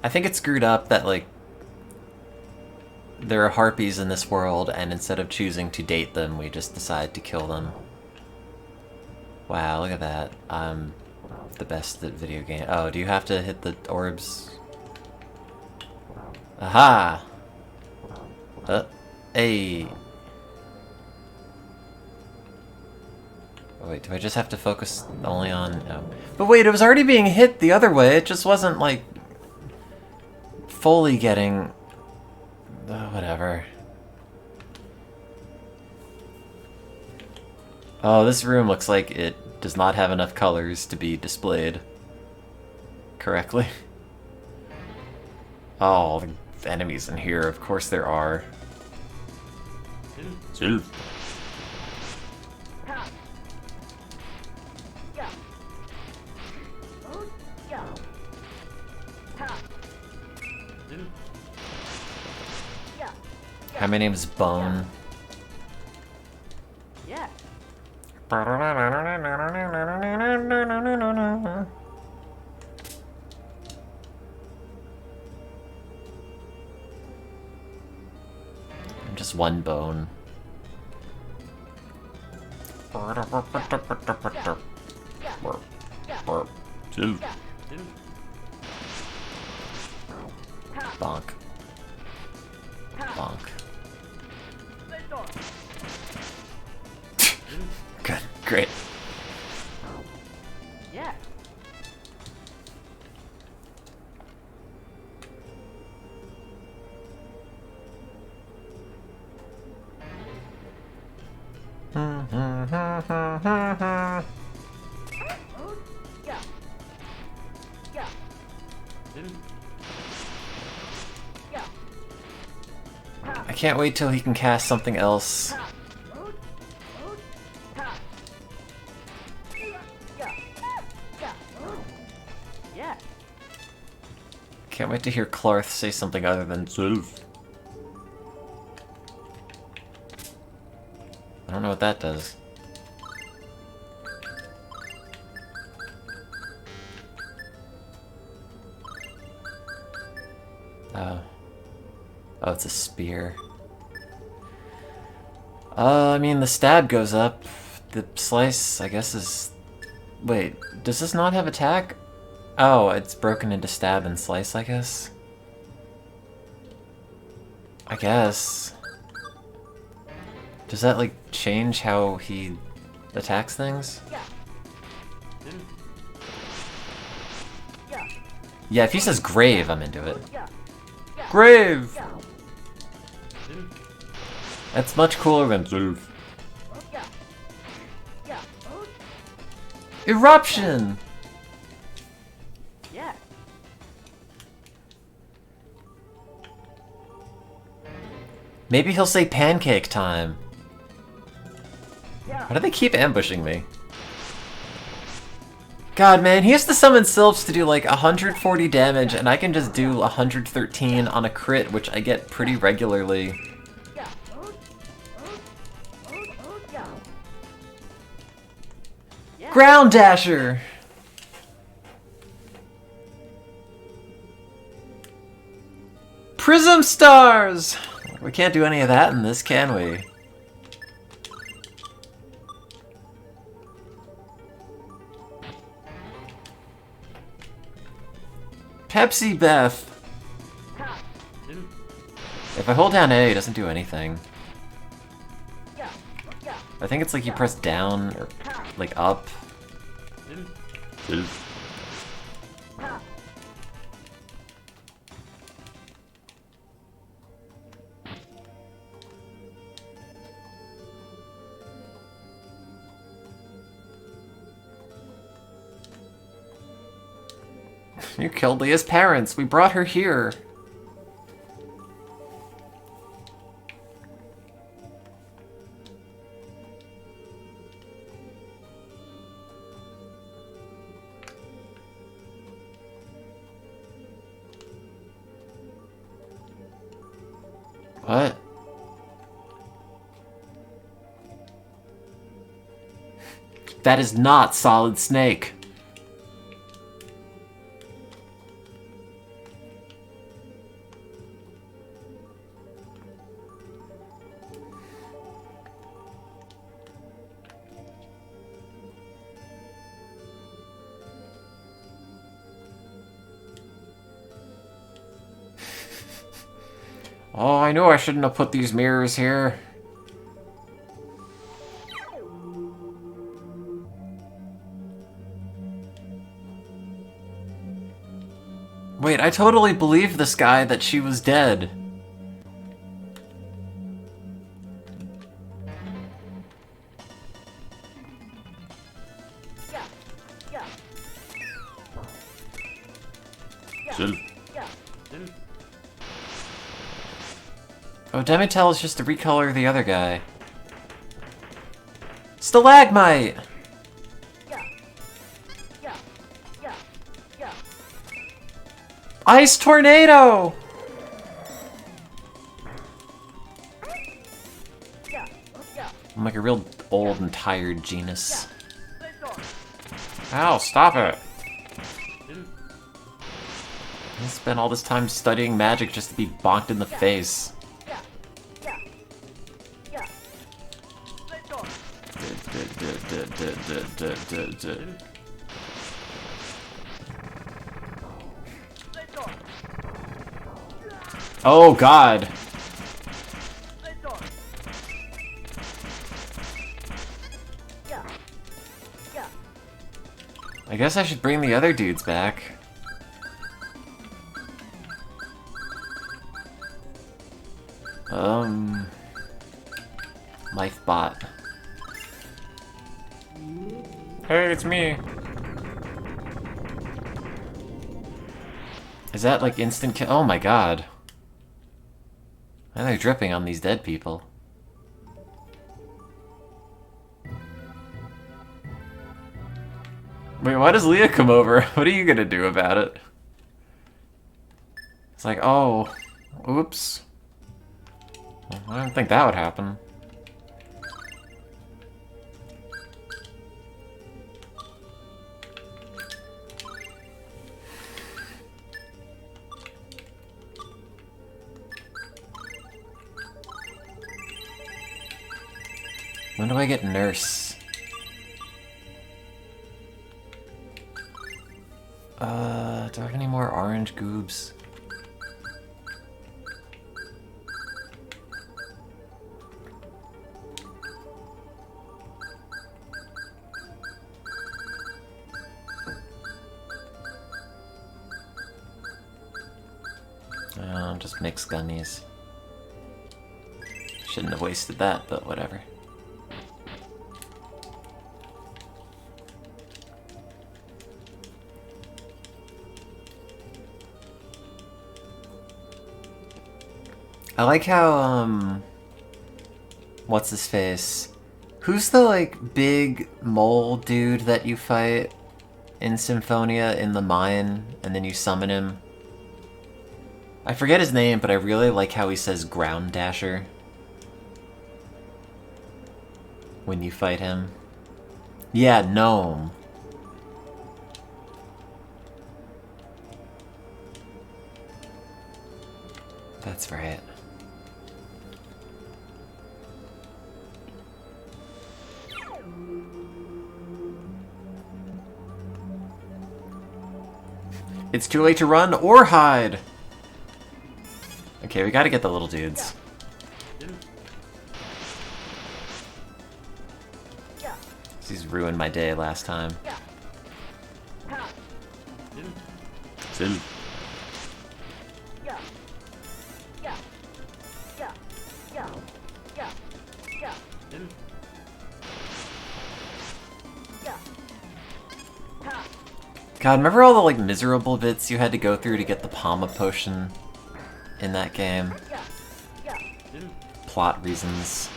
I think it's screwed up that, like, there are harpies in this world, and instead of choosing to date them, we just decide to kill them. Wow, look at that. I'm the best at video game. Oh, do you have to hit the orbs? Aha! Hey! Oh, wait, do I just have to focus only on... No. But wait, it was already being hit the other way, it just wasn't, like, fully getting... whatever. Oh, this room looks like it does not have enough colors to be displayed correctly. Oh, the enemies in here, of course there are. Self. Ha. Yeah. Yeah. Ha. Yeah. Hi, my name is Bone. Yeah. I'm just one bone. Self. Bonk. Bonk. Good. Great. Yeah. Yeah. Yeah. Yeah. I can't wait till he can cast something else. Ha. Yeah. Yeah. Yeah. Can't wait to hear Clarth say something other than Self. I don't know what that does. Oh. Oh, it's a spear. I mean, the stab goes up. The slice, I guess, is... Wait, does this not have attack? Oh, it's broken into stab and slice, I guess? I guess. Does that, like, change how he attacks things? Yeah. Yeah. Yeah, if he says grave, I'm into it. Yeah. Yeah. Grave! Yeah. That's much cooler than Zulf. Yeah. Yeah. Eruption! Yeah. Maybe he'll say pancake time. Yeah. Why do they keep ambushing me? God, man, he has to summon Sylphs to do like 140 damage, and I can just do 113 on a crit, which I get pretty regularly. Ground Dasher! Prism Stars! We can't do any of that in this, can we? Pepsi Beth! If I hold down A, it doesn't do anything. I think it's like you press down or like up. You killed Leah's parents. We brought her here. What? That is not Solid Snake. Oh, I knew I shouldn't have put these mirrors here. Wait, I totally believed this guy that she was dead. Oh, Demitel is just to recolor the other guy. Stalagmite! Ice Tornado! I'm like a real old and tired genus. Ow, stop it! I spent all this time studying magic just to be bonked in the face. Oh God! I guess I should bring the other dudes back. Lifebot. Hey, it's me. Is that like instant kill? Oh my God. Why are they dripping on these dead people? Wait, why does Leah come over? What are you gonna do about it? It's like, oh, oops. Well, I didn't think that would happen. When do I get Nurse? Do I have any more orange goobs? Just mix gummies. Shouldn't have wasted that, but whatever. I like how, what's his face? Who's the, like, big mole dude that you fight in Symphonia in the mine, and then you summon him. I forget his name, but I really like how he says Ground Dasher when you fight him. Yeah, Gnome. That's right. It's too late to run or hide! Okay, we gotta get the little dudes. He's ruined my day last time. Sil. God, remember all the like miserable bits you had to go through to get the Palma potion in that game? Plot reasons.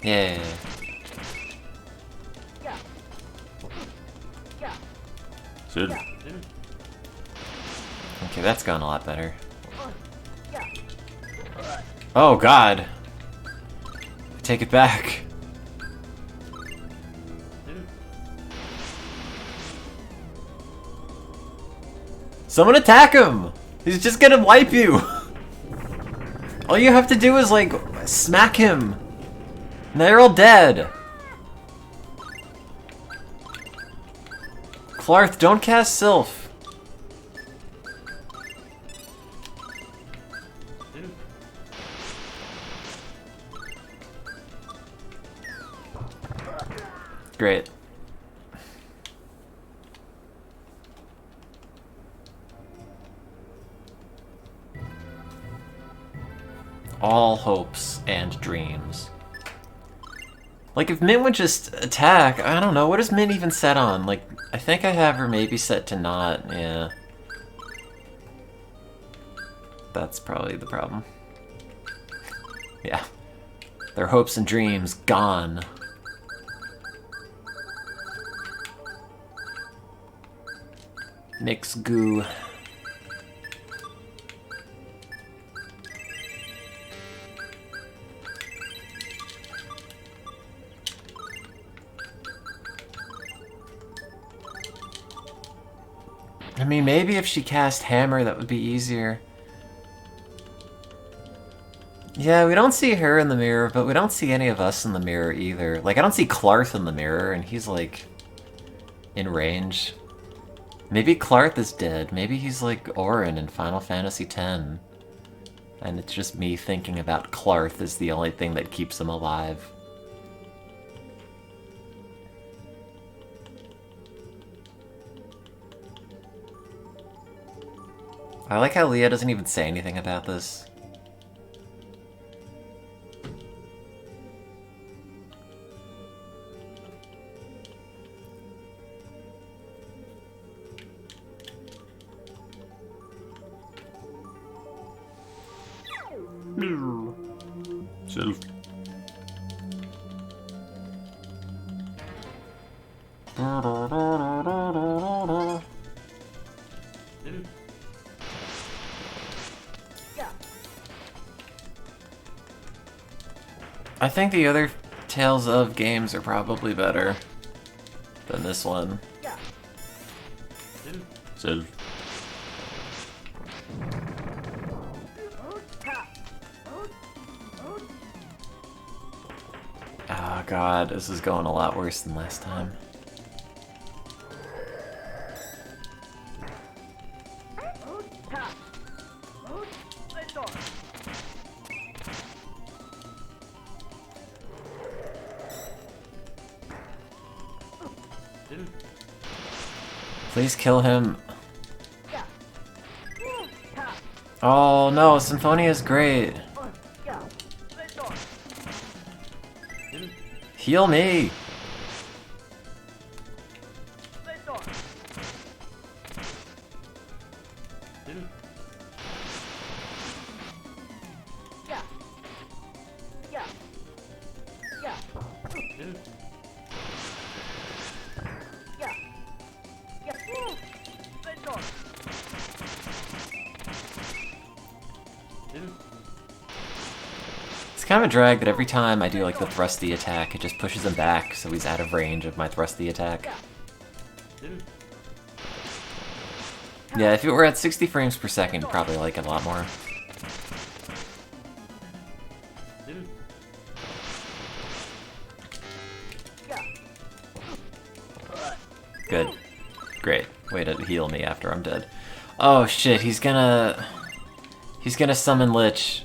Yeah. Sid. Okay, that's gone a lot better. Oh god! Take it back. Someone attack him! He's just gonna wipe you! All you have to do is, like, smack him. And they're all dead. Clarth, don't cast Sylph. Great. All hopes and dreams. Like, if Mint would just attack, I don't know, what is Mint even set on? Like, I think I have her maybe set to not, yeah. That's probably the problem. Yeah. Their hopes and dreams gone. Mix goo. I mean, maybe if she cast Hammer, that would be easier. Yeah, we don't see her in the mirror, but we don't see any of us in the mirror either. Like, I don't see Clarth in the mirror, and he's, like, in range. Maybe Clarth is dead. Maybe he's like Auron in Final Fantasy X. And it's just me thinking about Clarth is the only thing that keeps him alive. I like how Leah doesn't even say anything about this. Sylph. I think the other Tales of games are probably better than this one. Sylph. Oh god, this is going a lot worse than last time. Please kill him. Oh no, Symphonia is great. Heal me! It's kind of a drag that every time I do like the thrusty attack, it just pushes him back, so he's out of range of my thrusty attack. Yeah, if it were at 60 frames per second, you'd probably like it a lot more. Good. Great. Way to heal me after I'm dead. Oh shit, he's gonna summon Lich.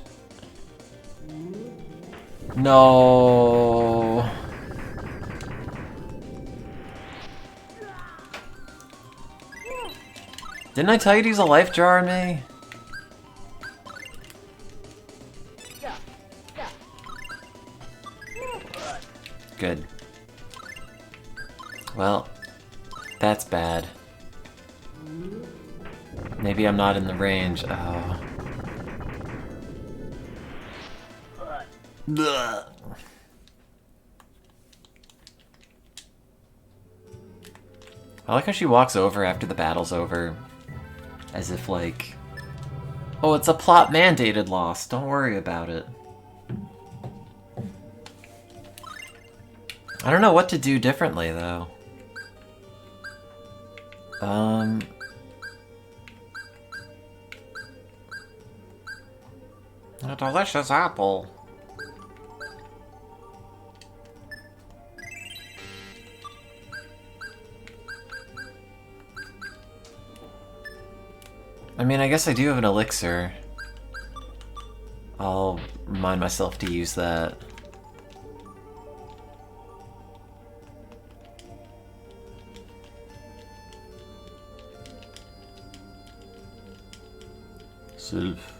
No. Didn't I tell you to use a life jar on me? Good. Well, that's bad. Maybe I'm not in the range. Oh. Ugh. I like how she walks over after the battle's over. As if like... Oh, it's a plot mandated loss. Don't worry about it. I don't know what to do differently, though. A delicious apple. I mean, I guess I do have an elixir. I'll remind myself to use that. Sylph.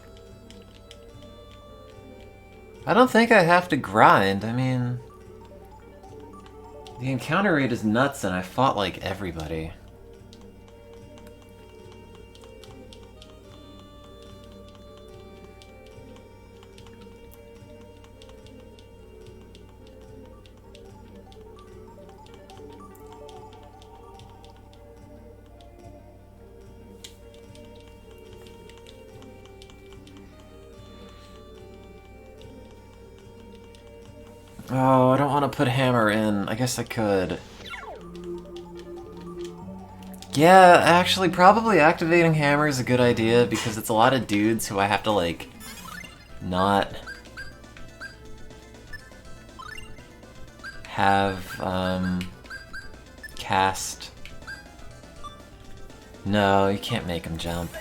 I don't think I have to grind. I mean, the encounter rate is nuts and I fought like everybody. Oh, I don't want to put hammer in. I guess I could. Yeah, actually, probably activating hammer is a good idea because it's a lot of dudes who I have to, like, not have, cast. No, you can't make him jump.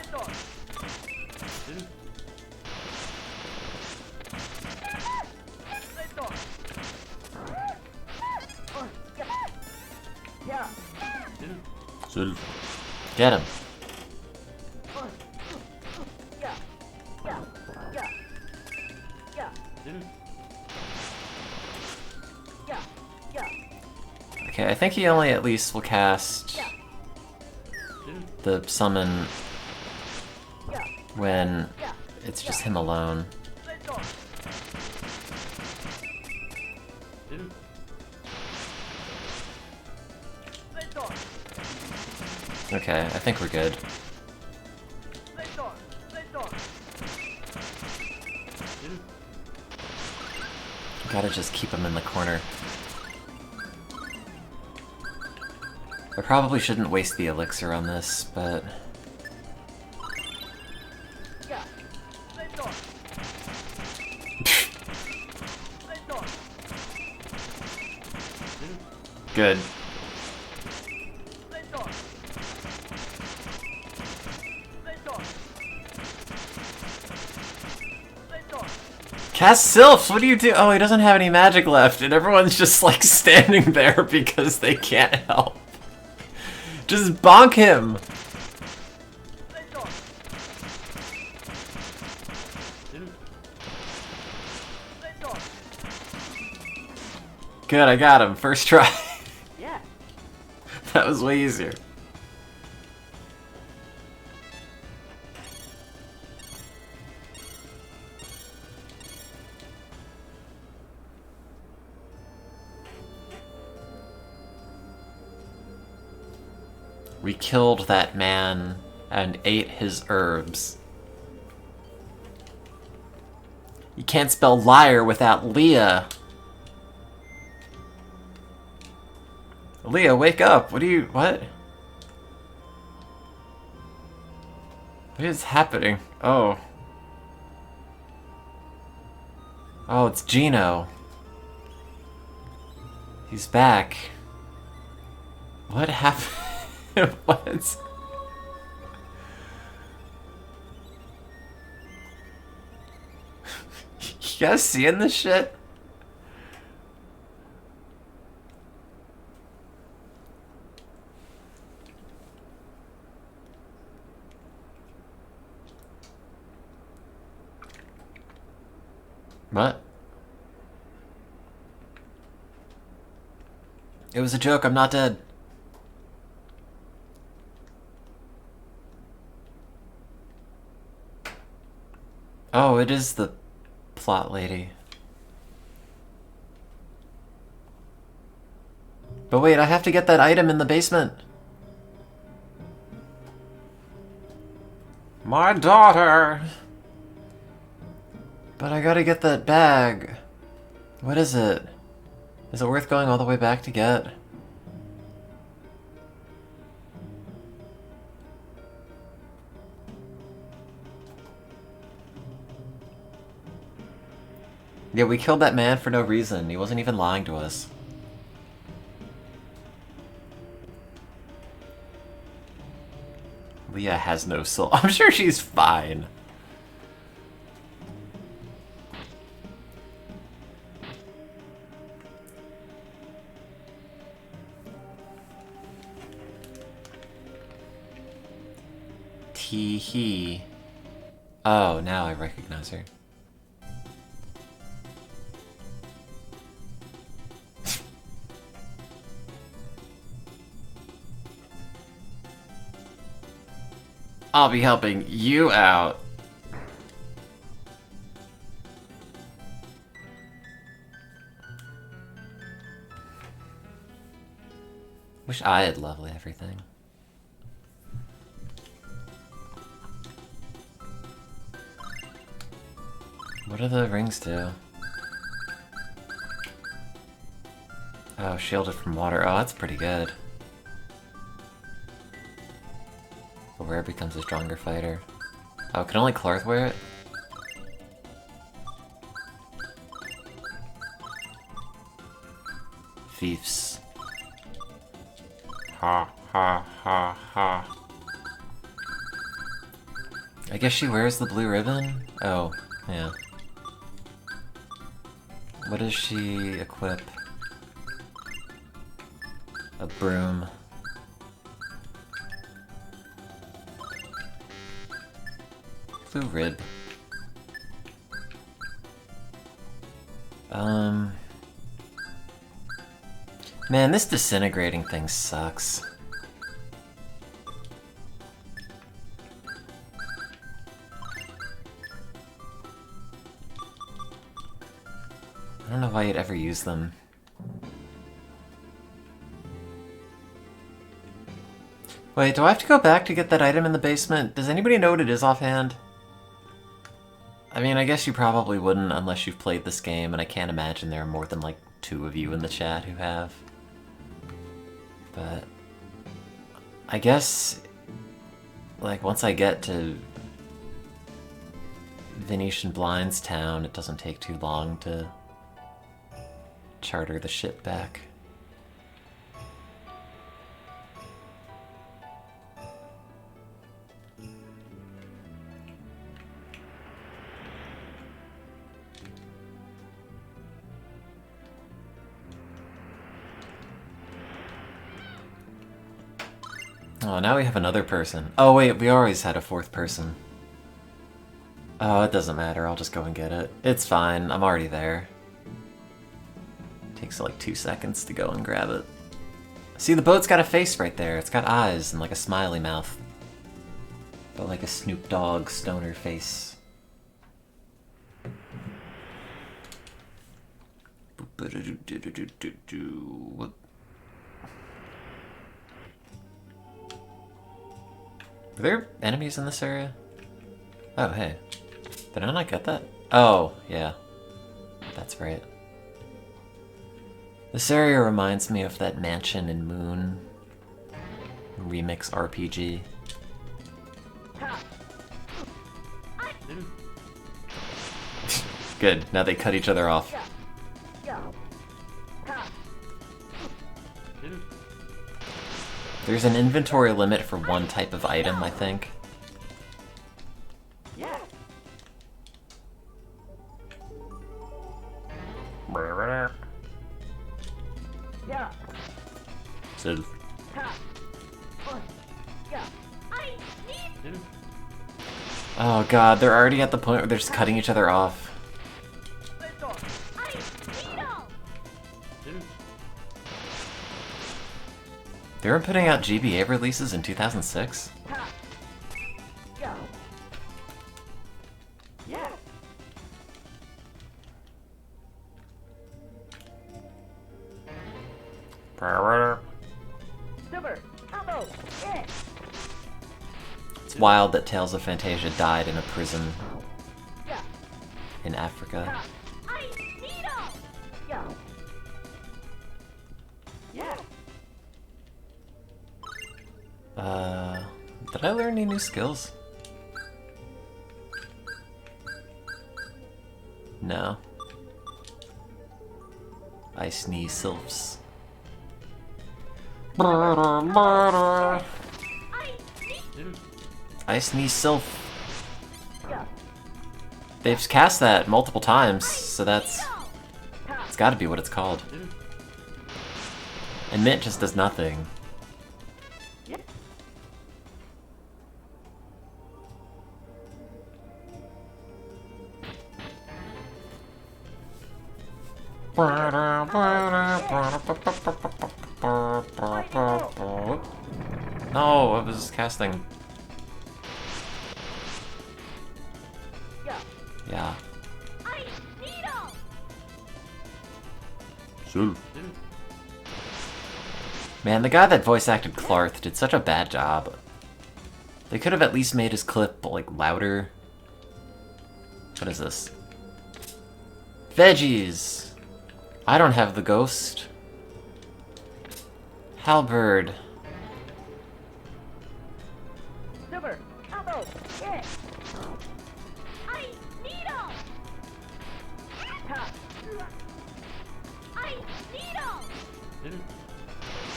Get him. Okay, I think he only at least will cast the summon when it's just him alone. Okay, I think we're good. Gotta just keep him in the corner. I probably shouldn't waste the elixir on this, but... Good. Cast Sylphs! What do you do? Oh, he doesn't have any magic left, and everyone's just like standing there because they can't help. Just bonk him! Good, I got him. First try. Yeah. That was way easier. We killed that man and ate his herbs. You can't spell liar without Leah. Leah, wake up. What? What is happening? Oh. Oh, it's Gino. He's back. What happened? What? You guys seeing this shit? What? It was a joke, I'm not dead. Oh, it is the plot lady. But wait, I have to get that item in the basement. My daughter! But I gotta get that bag. What is it? Is it worth going all the way back to get? Yeah, we killed that man for no reason. He wasn't even lying to us. Leah has no soul. I'm sure she's fine. Tee-hee. Oh, now I recognize her. I'll be helping you out. Wish I had lovely everything. What do the rings do? Oh, shielded from water. Oh, that's pretty good. The wearer becomes a stronger fighter. Oh, can only Clarth wear it? Thieves. Ha ha ha ha. I guess she wears the blue ribbon? Oh, yeah. What does she equip? A broom. Blue rib. Man, this disintegrating thing sucks. I don't know why you'd ever use them. Wait, do I have to go back to get that item in the basement? Does anybody know what it is offhand? I mean, I guess you probably wouldn't unless you've played this game, and I can't imagine there are more than like 2 of you in the chat who have. But I guess, like, once I get to Venetian Blinds Town, it doesn't take too long to charter the ship back. Oh, now we have another person. Oh wait, we always had a 4th person. Oh, it doesn't matter, I'll just go and get it. It's fine, I'm already there. Takes like 2 seconds to go and grab it. See, the boat's got a face right there. It's got eyes and like a smiley mouth. But like a Snoop Dogg stoner face. What? Are there enemies in this area? Oh, hey. Did I not get that? Oh, yeah. That's right. This area reminds me of that mansion in Moon remix RPG. Good, now they cut each other off. There's an inventory limit for one type of item, I think. So, oh god, they're already at the point where they're just cutting each other off. They were putting out GBA releases in 2006? It's wild that Tales of Fantasia died in a prison in Africa. Did I learn any new skills? No. I sneeze sylphs. I sneeze sylph. They've cast that multiple times, so it's gotta be what it's called. And Mint just does nothing. No, I was casting. Yeah. Man, the guy that voice acted Clarth did such a bad job. They could have at least made his clip, like, louder. What is this? Veggies! I don't have the ghost. Halberd.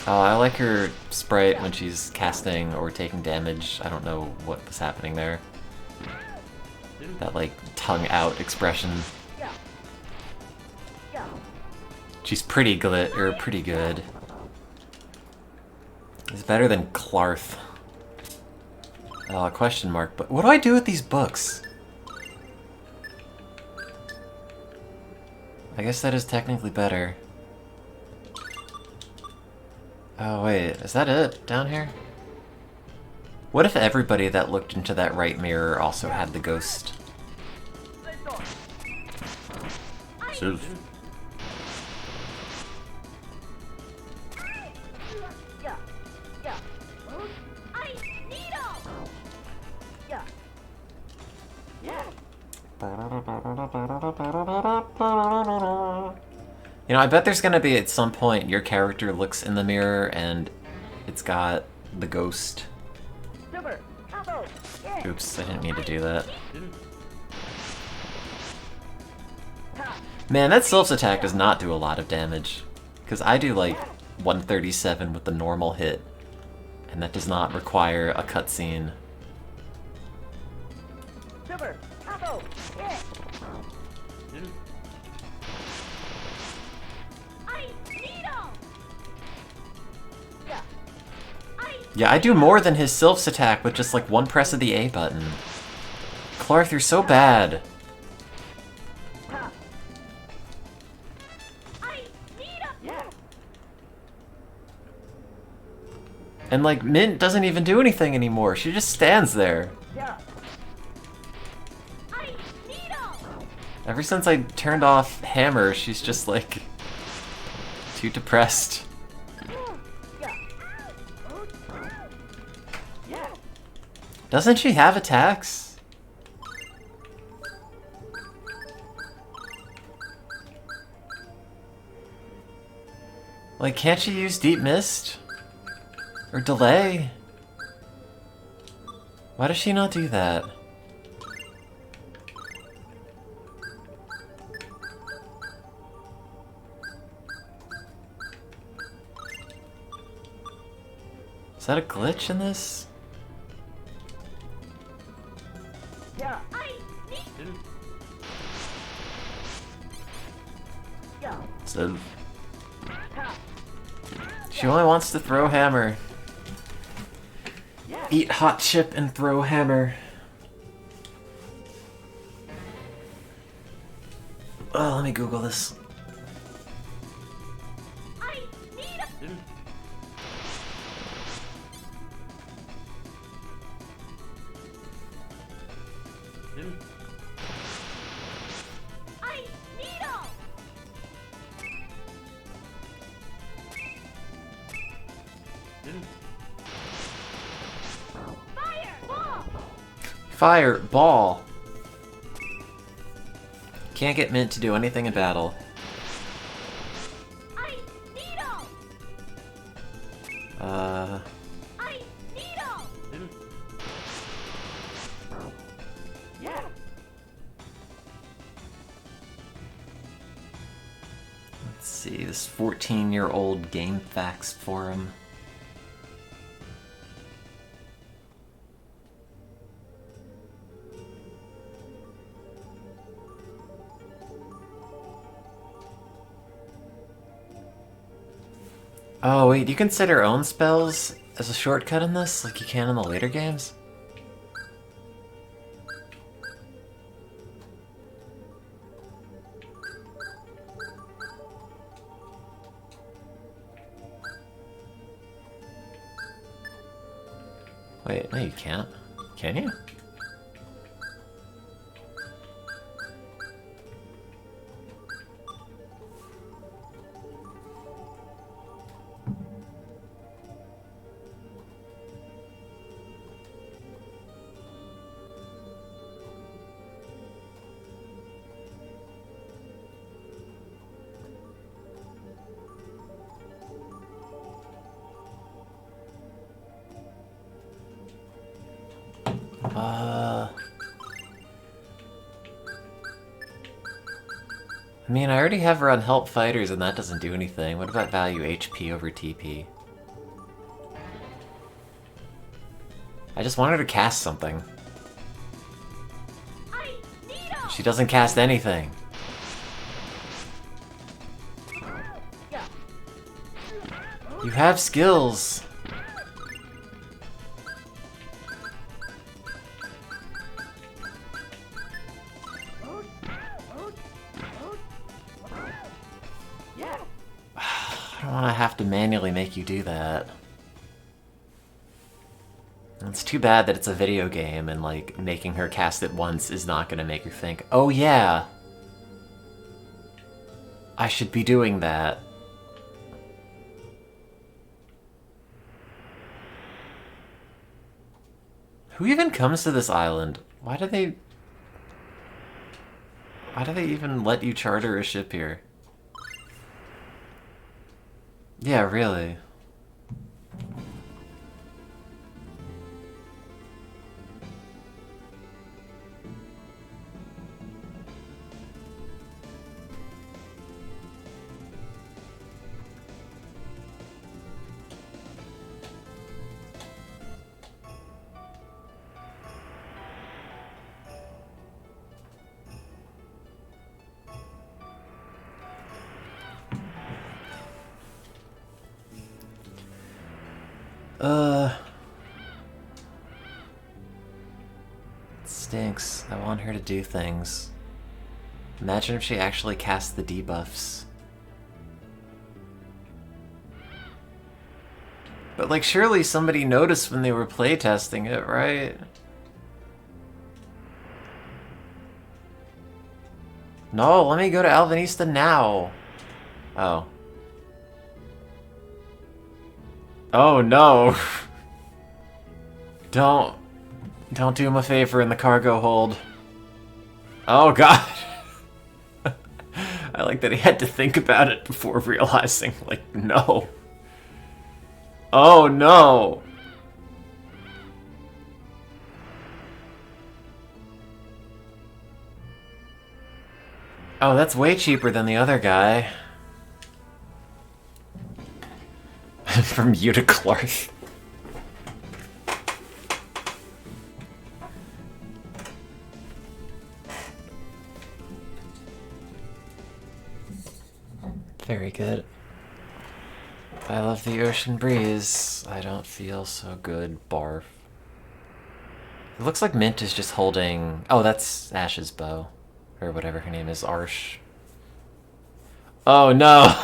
Oh, I like her sprite when she's casting or taking damage. I don't know what was happening there. That, like, tongue-out expression. She's pretty good. It's better than Clarth. Oh, question mark. But what do I do with these books? I guess that is technically better. Oh wait, is that it down here? What if everybody that looked into that right mirror also had the ghost? You know, I bet there's gonna be at some point your character looks in the mirror and it's got the ghost. Oops, I didn't mean to do that. Man, that Sylph's attack does not do a lot of damage. Because I do like 137 with the normal hit. And that does not require a cutscene. Yeah, I do more than his Sylph's attack with just like one press of the A button. Clarth, you're so bad. And like, Mint doesn't even do anything anymore. She just stands there. Ever since I turned off Hammer, she's just like too depressed. Doesn't she have attacks? Like, can't she use Deep Mist? Or Delay? Why does she not do that? Is that a glitch in this? Yeah. So she only wants to throw hammer. Eat hot chip and throw hammer. Oh, let me Google this. Fire ball. Can't get Mint to do anything in battle. Let's see, this 14-year-old Game Facts forum. Oh wait, do you consider own spells as a shortcut in this, like you can in the later games? Wait, no you can't. Can you? I mean, I already have her on Help Fighters and that doesn't do anything. What about value HP over TP? I just want her to cast something. She doesn't cast anything. You have skills. I don't want to have to manually make you do that. It's too bad that it's a video game and, like, making her cast it once is not going to make her think, oh yeah, I should be doing that. Who even comes to this island? Why do they even let you charter a ship here? Yeah, really. It stinks. I want her to do things. Imagine if she actually cast the debuffs. But, like, surely somebody noticed when they were playtesting it, right? No, let me go to Alvanista now. Oh. Oh no. Don't. Don't do him a favor in the cargo hold. Oh god. I like that he had to think about it before realizing, like, no. Oh no. Oh, that's way cheaper than the other guy. From you to Clark. Very good. I love the ocean breeze. I don't feel so good. Barf. It looks like Mint is just holding... Oh, that's Ash's bow. Or whatever her name is. Arsh. Oh no!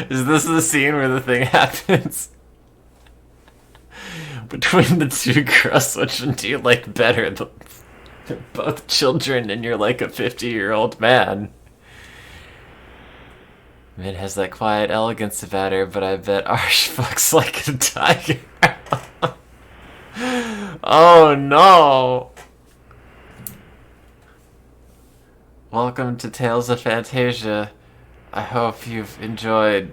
Is this the scene where the thing happens? Between the two girls, which one do you like better? They're both children and you're like a 50-year-old man. Mint has that quiet elegance about her, but I bet Arsh fucks like a tiger. Oh no! Welcome to Tales of Fantasia. I hope you've enjoyed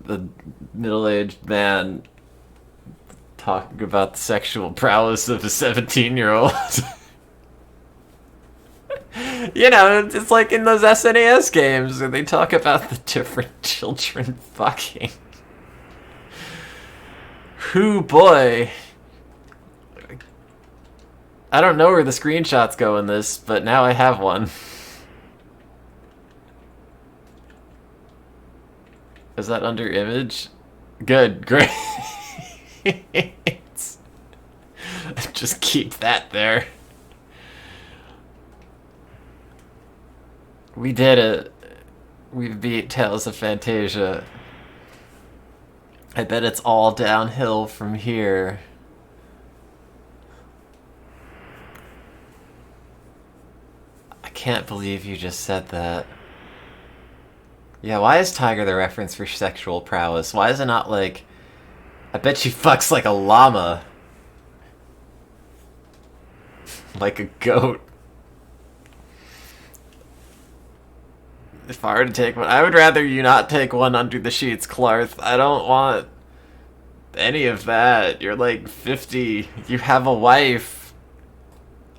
the middle-aged man talking about the sexual prowess of a 17-year-old. You know, it's like in those SNES games where they talk about the different children fucking. Hoo boy. I don't know where the screenshots go in this, but now I have one. Is that under image? Good, great. Just keep that there. We did it. We beat Tales of Fantasia. I bet it's all downhill from here. I can't believe you just said that. Yeah, why is Tiger the reference for sexual prowess? Why is it not like... I bet she fucks like a llama. Like a goat. If I were to take one, I would rather you not take one under the sheets, Clarth. I don't want any of that. You're like 50. You have a wife.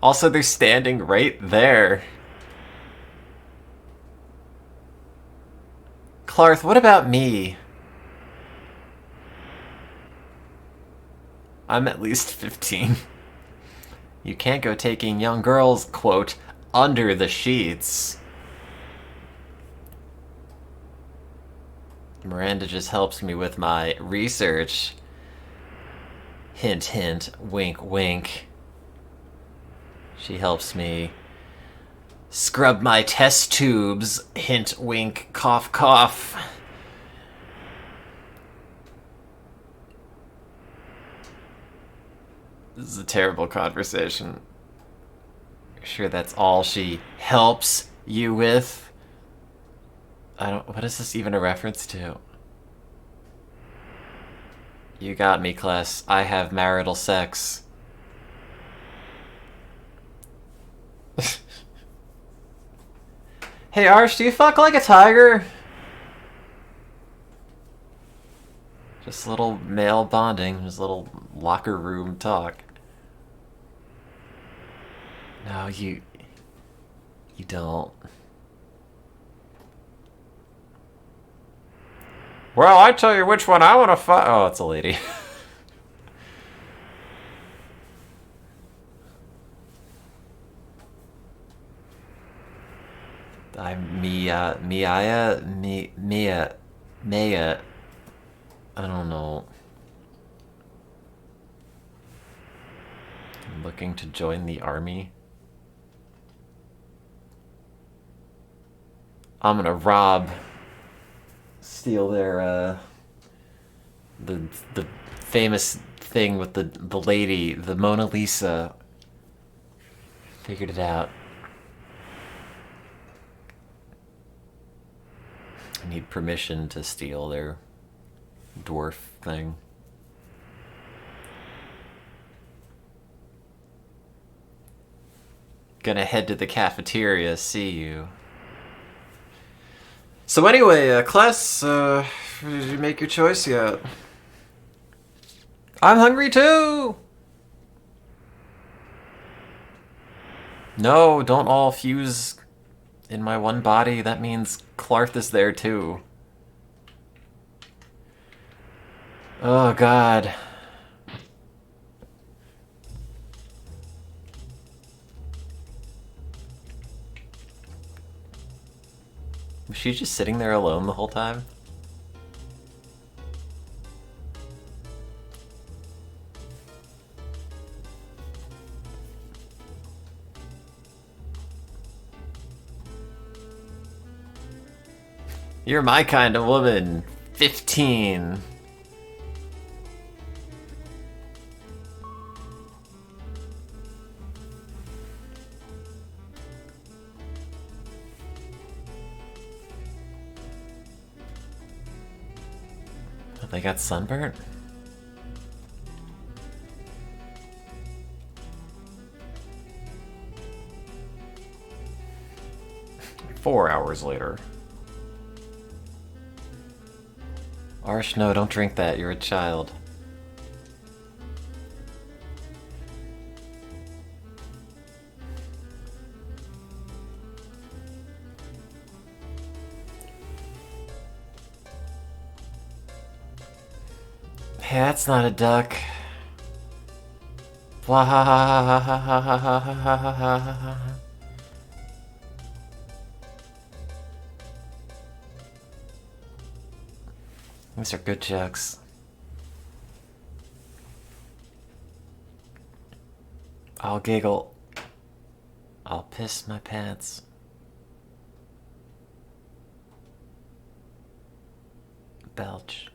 Also, they're standing right there. Clarth, what about me? I'm at least 15. You can't go taking young girls, quote, under the sheets. Miranda just helps me with my research. Hint, hint, wink, wink. She helps me scrub my test tubes. Hint, wink, cough, cough. This is a terrible conversation. Sure, that's all she helps you with? I don't... What is this even a reference to? You got me, class. I have marital sex. Hey, Arsh, do you fuck like a tiger? Just a little male bonding. Just a little locker room talk. No, you don't. Well, I tell you which one I want to fuck. Oh, it's a lady. I'm Mia. I don't know. I'm looking to join the army. I'm gonna steal their the famous thing with the lady, the Mona Lisa. Figured it out. I need permission to steal their dwarf thing. Gonna head to the cafeteria, see you. So anyway, class, did you make your choice yet? I'm hungry too! No, don't all fuse in my one body. That means Clarth is there too. Oh god. Was she just sitting there alone the whole time? You're my kind of woman. 15. They got sunburnt? Four hours later. Arsh, no, don't drink that. You're a child. Hey, that's not a duck. Blah ha ha ha ha ha ha ha ha ha ha ha ha. These are good jokes. I'll giggle. I'll piss my pants. Belch.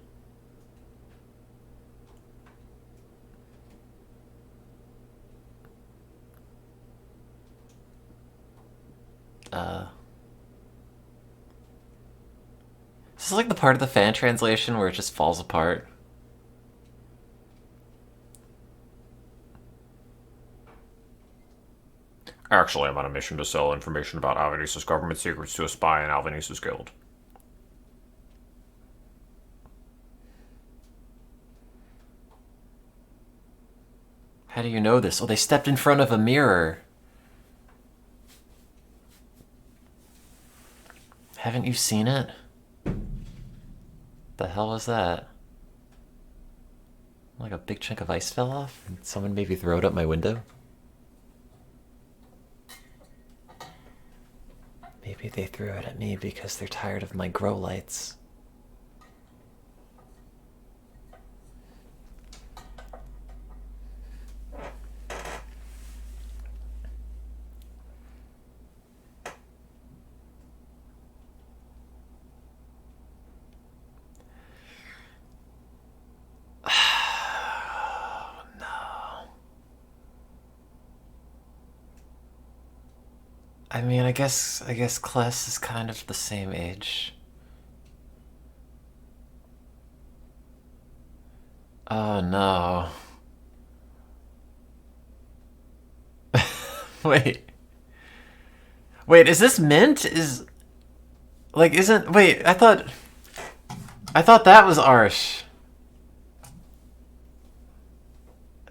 This is like the part of the fan translation where it just falls apart. Actually, I'm on a mission to sell information about Alvanisa's government secrets to a spy in Alvanisa's guild. How do you know this? Oh, they stepped in front of a mirror. Haven't you seen it? The hell was that? Like a big chunk of ice fell off? And someone maybe throw it up my window? Maybe they threw it at me because they're tired of my grow lights. I mean, I guess Kless is kind of the same age. Oh no. Wait. Wait, is this Mint? Is like isn't wait, I thought that was Arsh.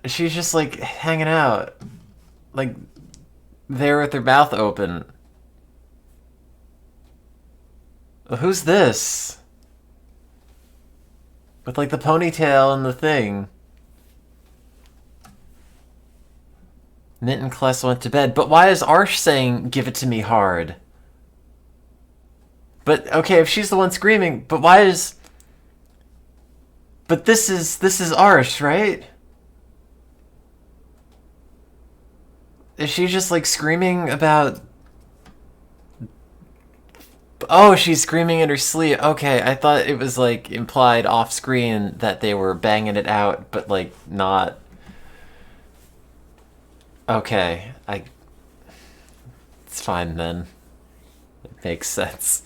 She's just like hanging out. Like there with her mouth open. Who's this? With like the ponytail and the thing. Mint and Kless went to bed. But why is Arsh saying, give it to me hard? But, okay, if she's the one screaming, but why is... But this is Arsh, right? Is she just, like, screaming about... Oh, she's screaming in her sleep. Okay, I thought it was, like, implied off-screen that they were banging it out, but, like, not... Okay, it's fine then. It makes sense.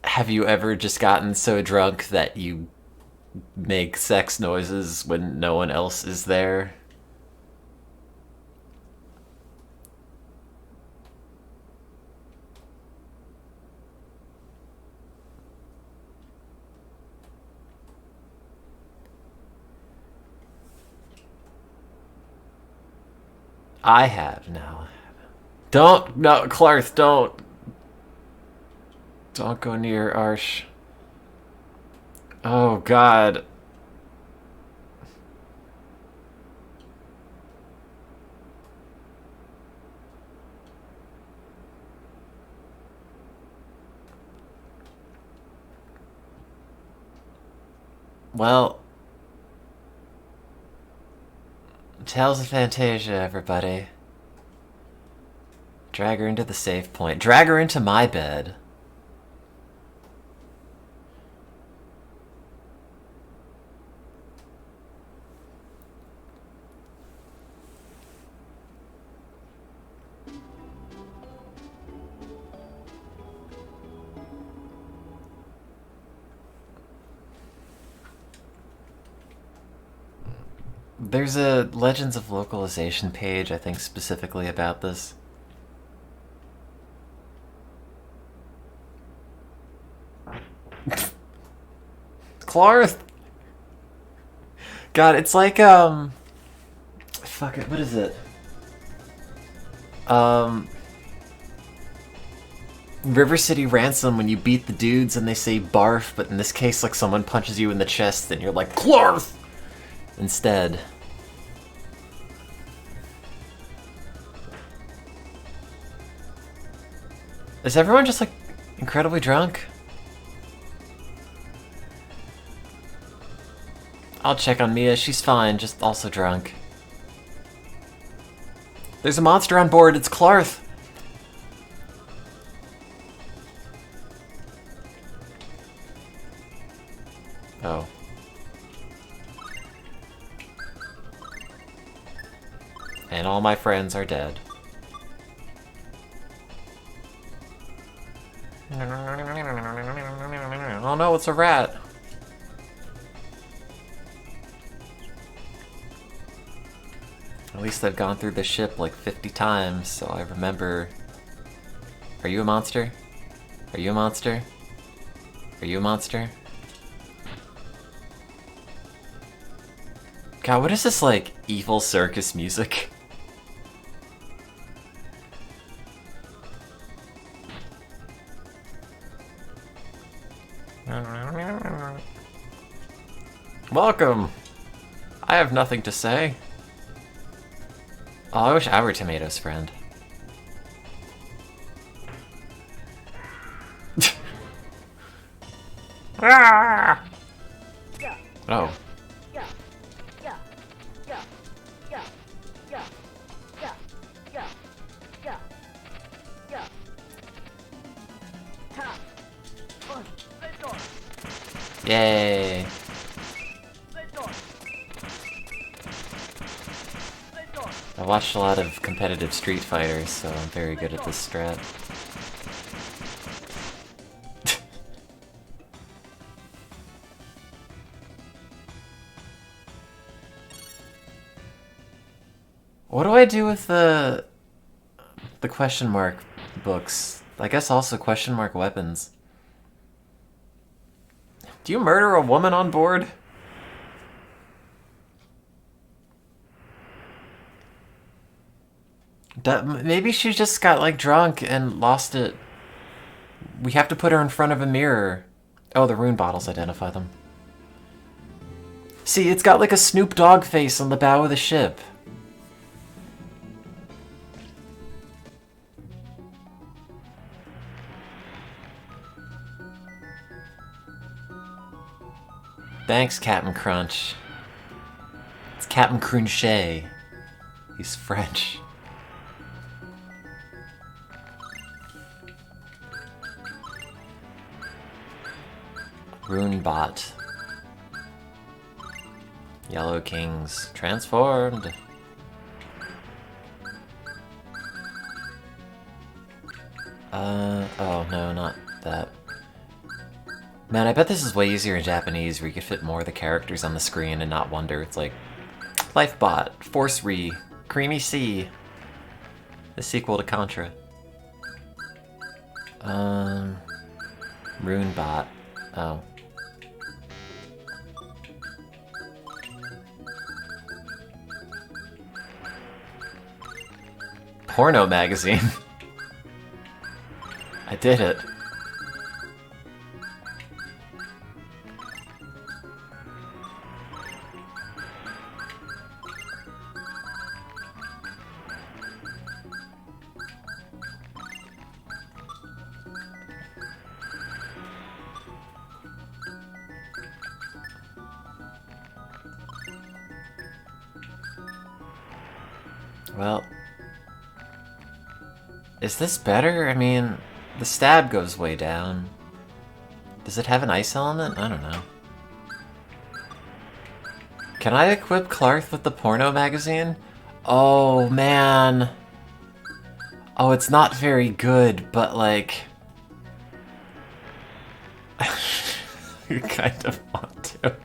Have you ever just gotten so drunk that you make sex noises when no one else is there? I have, no. Don't, no, Clarth, don't. Don't go near Arsh. Oh, God. Well, Tales of Fantasia, everybody. Drag her into the safe point. Drag her into my bed. There's a Legends of Localization page, I think, specifically about this. Clarth! God, it's like, fuck it, what is it? River City Ransom, when you beat the dudes and they say barf, but in this case, like, someone punches you in the chest and you're like, Clarth! Instead. Is everyone just, like, incredibly drunk? I'll check on Mia, she's fine, just also drunk. There's a monster on board, it's Clarth! Oh. And all my friends are dead. Oh no, it's a rat! At least I've gone through the ship like 50 times, so I remember... Are you a monster? Are you a monster? Are you a monster? God, what is this, like, evil circus music? Welcome! I have nothing to say. Oh, I wish I were Tomato's friend. Ah! Oh. Yay! I watched a lot of competitive Street Fighters, so I'm very good at this strat. What do I do with the question mark books? I guess also question mark weapons. Do you murder a woman on board? Maybe she just got, like, drunk and lost it. We have to put her in front of a mirror. Oh, the rune bottles identify them. See, it's got, like, a Snoop Dogg face on the bow of the ship. Thanks, Captain Crunch. It's Captain Crunchet. He's French. Runebot. Yellow Kings transformed. Oh no, not that. Man, I bet this is way easier in Japanese where you could fit more of the characters on the screen and not wonder. It's like Lifebot, Force Re, Creamy Sea, the sequel to Contra. Runebot. Oh. Porno magazine. I did it. Well, is this better? I mean, the stab goes way down. Does it have an ice element? I don't know. Can I equip Clarth with the porno magazine? Oh, man. Oh, it's not very good, but like... you kind of want to.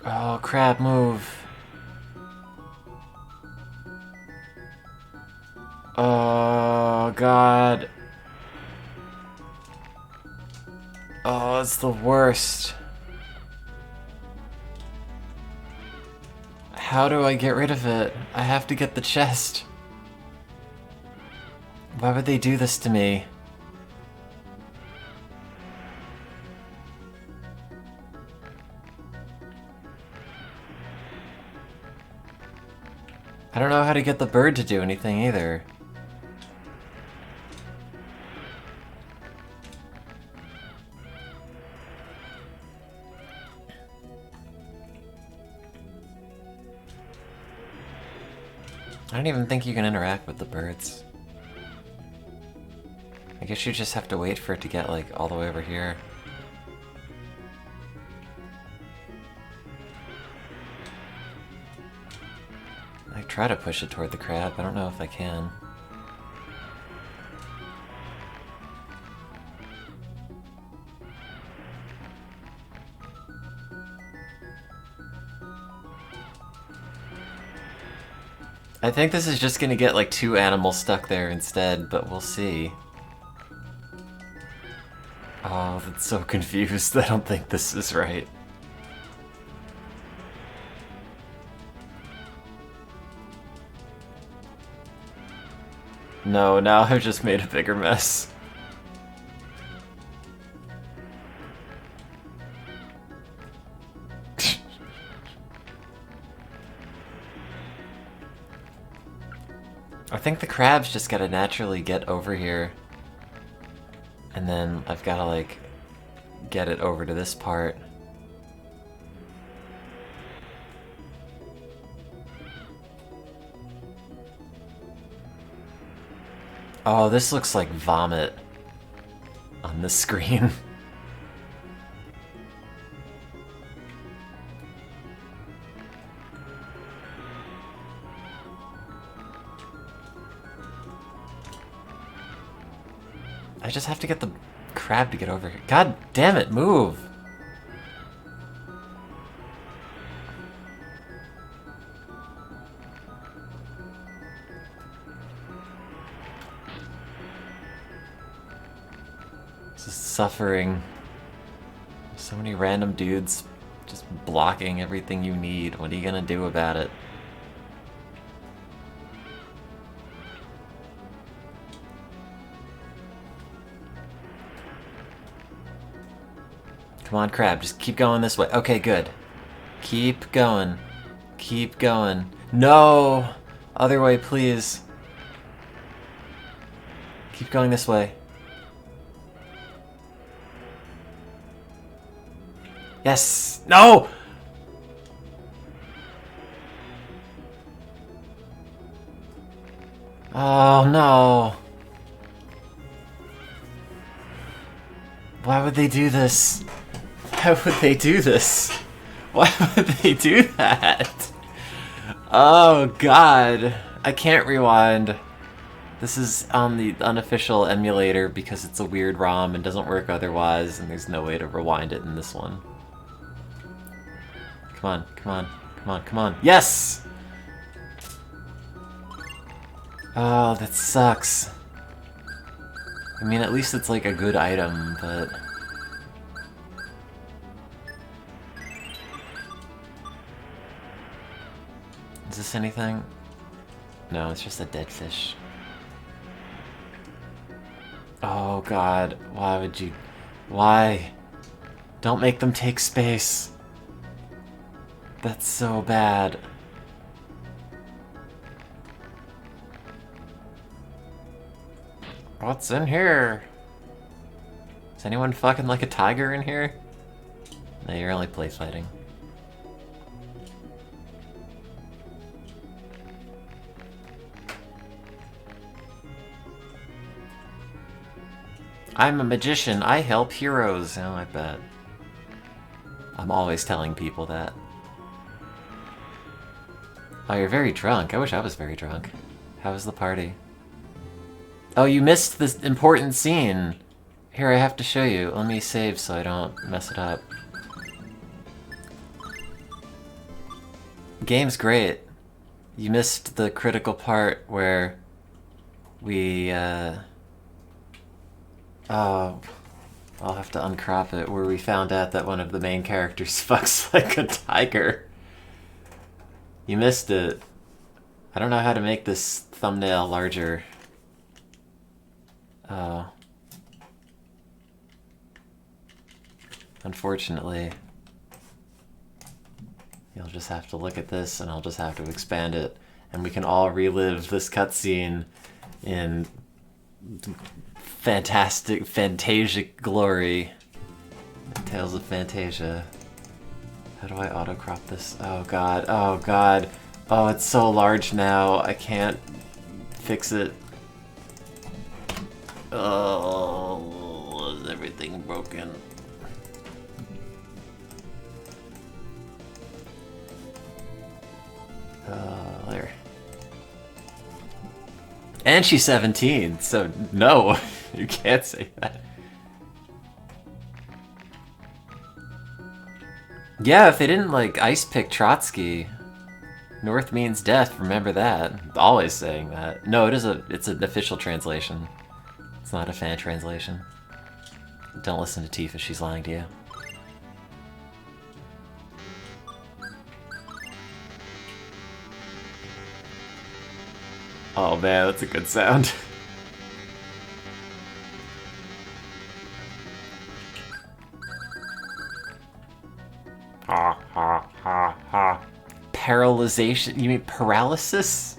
Oh, crap, move. Oh, God. Oh, it's the worst. How do I get rid of it? I have to get the chest. Why would they do this to me? I don't know how to get the bird to do anything either. I don't even think you can interact with the birds. I guess you just have to wait for it to get, like, all the way over here. I try to push it toward the crab. I don't know if I can. I think this is just gonna get like 2 animals stuck there instead, but we'll see. Oh, that's so confused. I don't think this is right. No, now I've just made a bigger mess. I think the crabs just gotta naturally get over here. And then I've gotta, like, get it over to this part. Oh, this looks like vomit on the screen. I just have to get the crab to get over here. God damn it, move! This is suffering. So many random dudes just blocking everything you need. What are you gonna do about it? Come on, crab, just keep going this way. Okay, good. Keep going. Keep going. No! Other way, please. Keep going this way. Yes! No! Oh, no. Why would they do this? Why would they do this? Why would they do that? Oh god. I can't rewind. This is on the unofficial emulator because it's a weird ROM and doesn't work otherwise, and there's no way to rewind it in this one. Come on, come on, come on, come on. Yes! Oh, that sucks. I mean, at least it's like a good item, but... Is this anything? No, it's just a dead fish. Oh god, why would you... Why? Don't make them take space. That's so bad. What's in here? Is anyone fucking like a tiger in here? No, you're only play fighting. I'm a magician. I help heroes. Oh, I bet. I'm always telling people that. Oh, you're very drunk. I wish I was very drunk. How was the party? Oh, you missed this important scene. Here, I have to show you. Let me save so I don't mess it up. Game's great. You missed the critical part where we, oh, I'll have to uncrop it, where we found out that one of the main characters fucks like a tiger. You missed it. I don't know how to make this thumbnail larger. Oh. Unfortunately. You'll just have to look at this and I'll just have to expand it. And we can all relive this cutscene in fantastic, Fantasic glory. Tales of Fantasia. How do I auto-crop this? Oh god, oh god. Oh, it's so large now, I can't fix it. Oh, is everything broken? There. And she's 17, so no, you can't say that. Yeah, if they didn't, like, ice pick Trotsky, North means death, remember that. Always saying that. No, it's an official translation. It's not a fan translation. Don't listen to Tifa, she's lying to you. Oh man, that's a good sound. Ha ha ha ha. Paralyzation? You mean paralysis?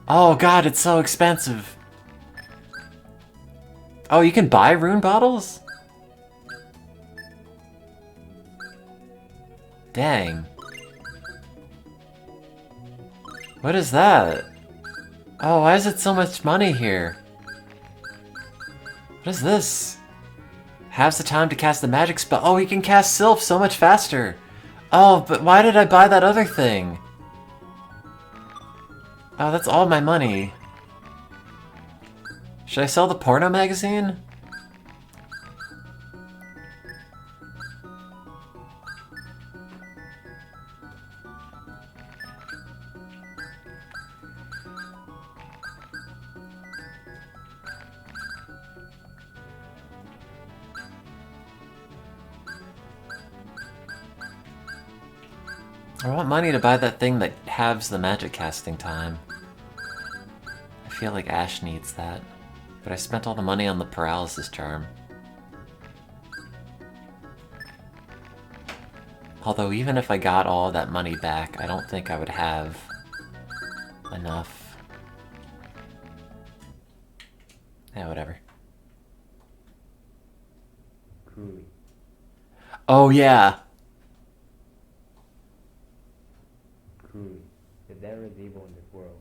Oh god, it's so expensive. Oh, you can buy rune bottles? Dang. What is that? Oh, why is it so much money here? What is this? Has the time to cast the magic spell. Oh, he can cast Sylph so much faster. Oh, but why did I buy that other thing? Oh, that's all my money. Should I sell the porno magazine? I want money to buy that thing that halves the magic casting time. I feel like Ash needs that. But I spent all the money on the paralysis charm. Although even if I got all that money back, I don't think I would have enough. Yeah, whatever. Truly. Oh yeah! Truly, if there is evil in this world,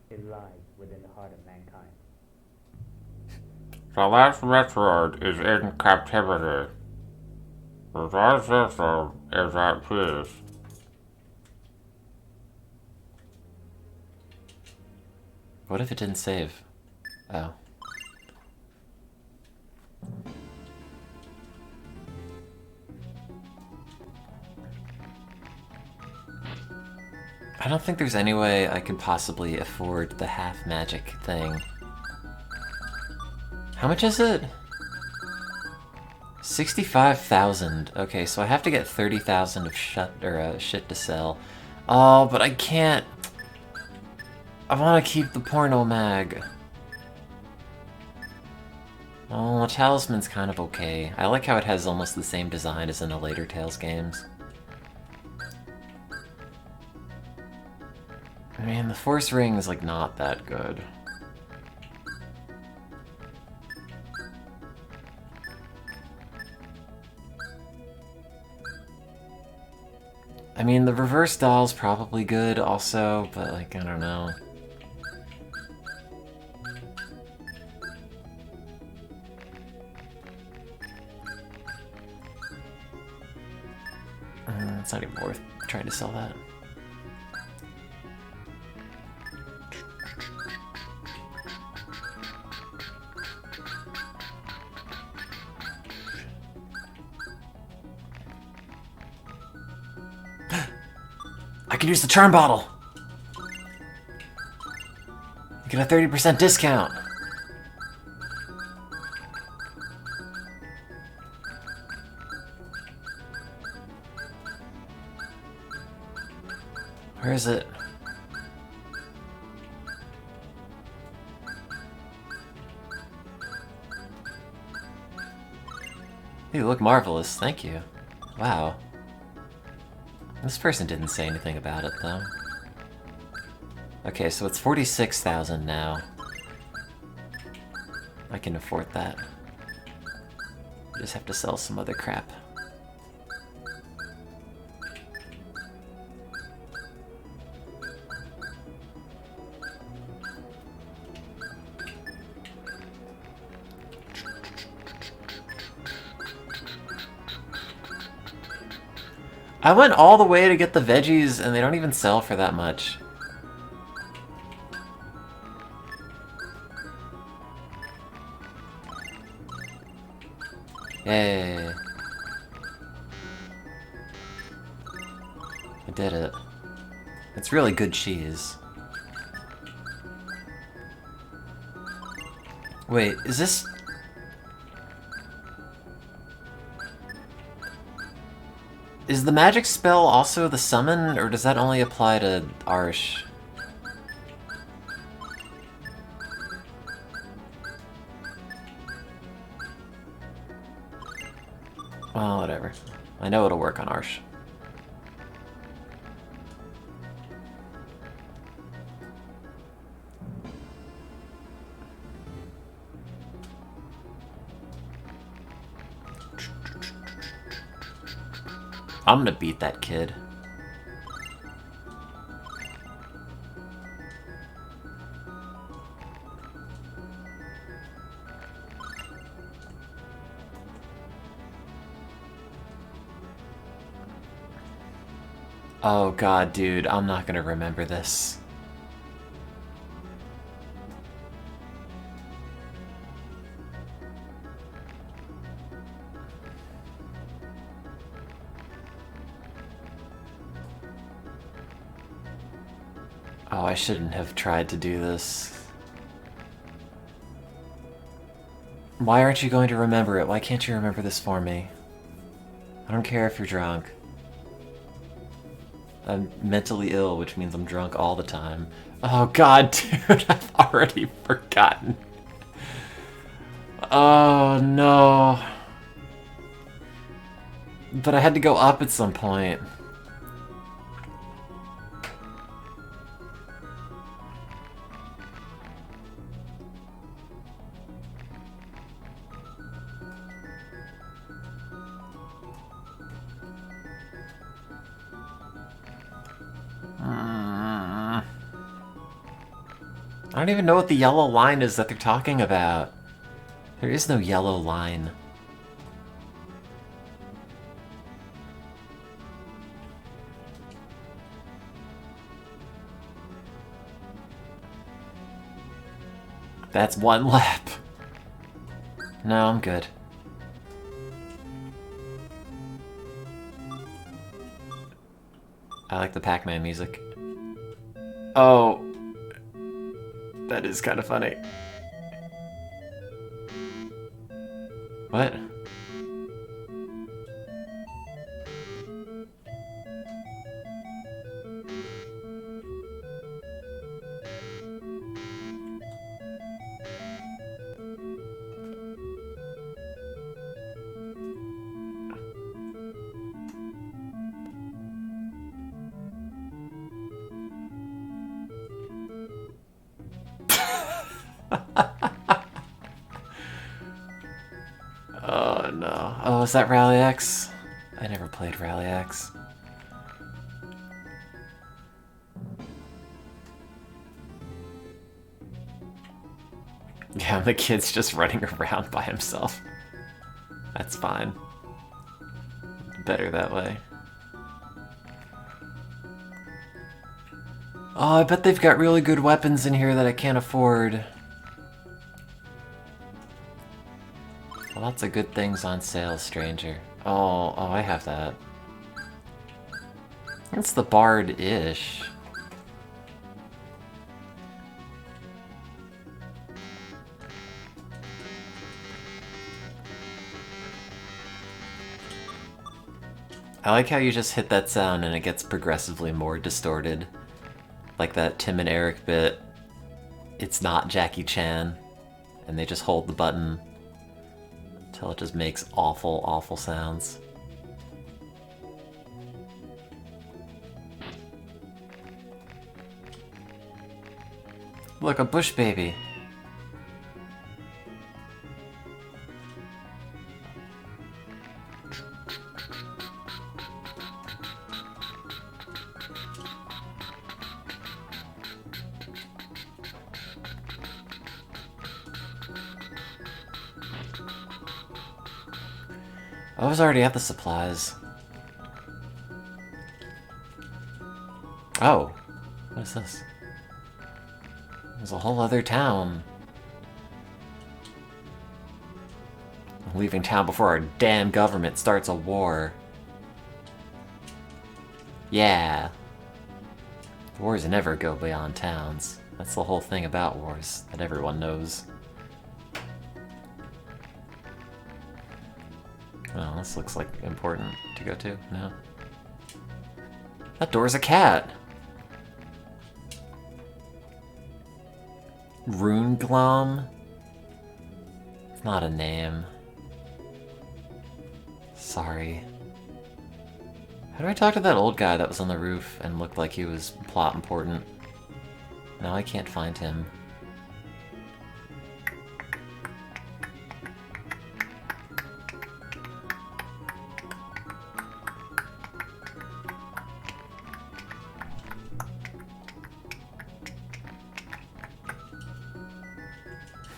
it lies within the heart of mankind. The last Metroid is in captivity. If our system is at peace, What if it didn't save? Oh. I don't think there's any way I could possibly afford the half magic thing. How much is it? 65,000. Okay, so I have to get 30,000 of shit to sell. Oh, but I can't. I want to keep the porno mag. Oh, Talisman's kind of okay. I like how it has almost the same design as in the later Tales games. I mean, the Force Ring is like not that good. I mean, the reverse doll's probably good also, but like, I don't know. It's not even worth trying to sell that. I can use the charm bottle! You get a 30% discount! Where is it? You look marvelous, thank you. Wow. This person didn't say anything about it, though. Okay, so it's 46,000 now. I can afford that. Just have to sell some other crap. I went all the way to get the veggies, and they don't even sell for that much. Yay. I did it. It's really good cheese. Wait, is this... Is the magic spell also the summon, or does that only apply to Arsh? Well, whatever. I know it'll work on Arsh. I'm gonna beat that kid. Oh god, dude, I'm not gonna remember this. Oh, I shouldn't have tried to do this. Why aren't you going to remember it? Why can't you remember this for me? I don't care if you're drunk. I'm mentally ill, which means I'm drunk all the time. Oh god, dude, I've already forgotten. Oh no. But I had to go up at some point. I don't even know what the yellow line is that they're talking about. There is no yellow line. That's one lap. No, I'm good. I like the Pac-Man music. Oh. That is kind of funny. What? Oh no. Oh, is that Rally X? I never played Rally X. Yeah, the kid's just running around by himself. That's fine. Better that way. Oh, I bet they've got really good weapons in here that I can't afford. Lots of good things on sale, stranger. Oh, I have that. It's the Bard-ish. I like how you just hit that sound and it gets progressively more distorted. Like that Tim and Eric bit. It's not Jackie Chan. And they just hold the button until it just makes awful, awful sounds. Look, a bush baby. I was already at the supplies. Oh, what is this? There's a whole other town. I'm leaving town before our damn government starts a war. Yeah. Wars never go beyond towns. That's the whole thing about wars, that everyone knows. Oh, this looks like important to go to. No. That door's a cat! Rune Glom? It's not a name. Sorry. How do I talk to that old guy that was on the roof and looked like he was plot important? Now I can't find him.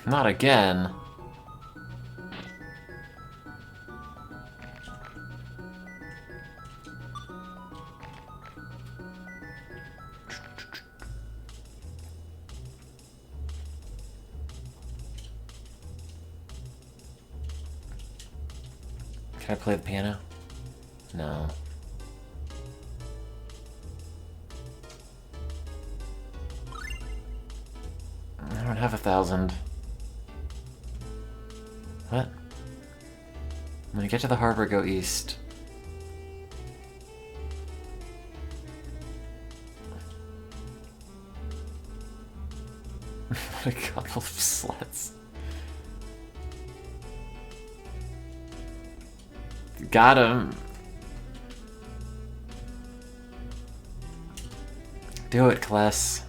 Not again. Can I play the piano? No. I don't have 1,000. What? When you get to the harbor, go east. What a couple of sluts. Got him. Do it, Kless.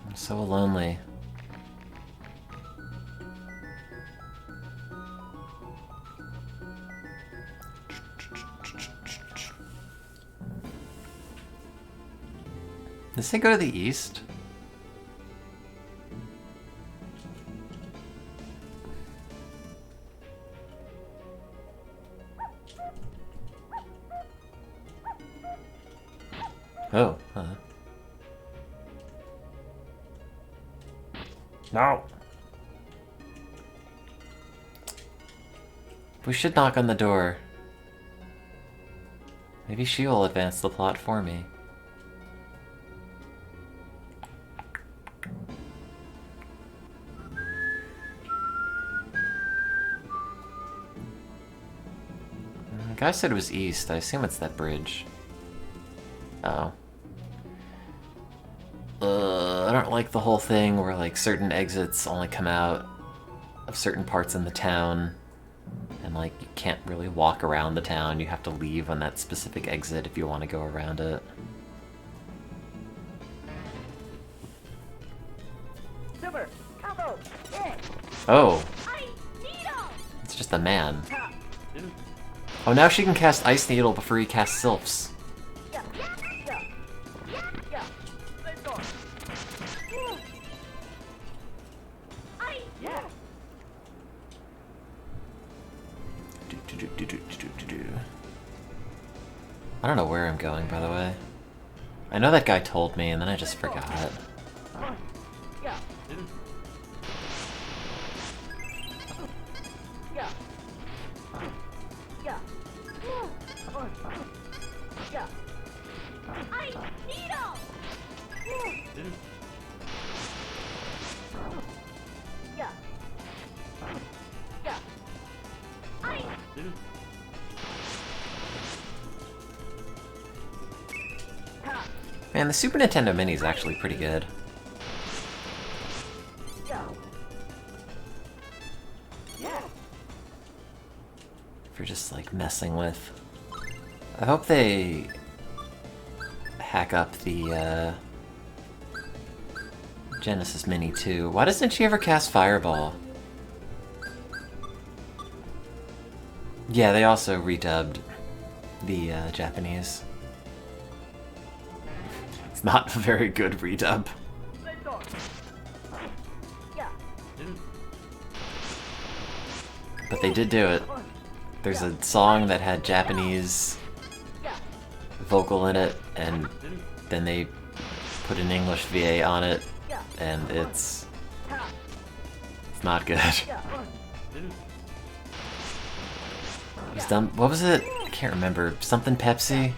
I'm so lonely. Does it go to the east? Oh, No. We should knock on the door. Maybe she will advance the plot for me. The guy said it was east. I assume it's that bridge. Oh. I don't like the whole thing where like certain exits only come out of certain parts in the town. And like you can't really walk around the town. You have to leave on that specific exit if you want to go around it. Super, combo, yeah. Oh, I needle. it's just a man. Oh, now she can cast Ice Needle before he casts Sylphs. Yeah, yeah, yeah, yeah. Let's go. I yeah. I don't know where I'm going, by the way. I know that guy told me, and then I just forgot. Yeah. Yeah. Yeah. Yeah. I needle. Yeah. Yeah. I Man, the Super Nintendo Mini is actually pretty good. yeah. Yeah. For just like messing with. I hope they hack up the Genesis Mini too. Why doesn't she ever cast Fireball? Yeah, they also redubbed the Japanese. It's not a very good redub. Let's go. Yeah. But they did do it. There's a song that had Japanese Yeah. vocal in it, and then they put an English VA on it, Yeah. and it's not good. Yeah. It was done. What was it? I can't remember. Something Pepsi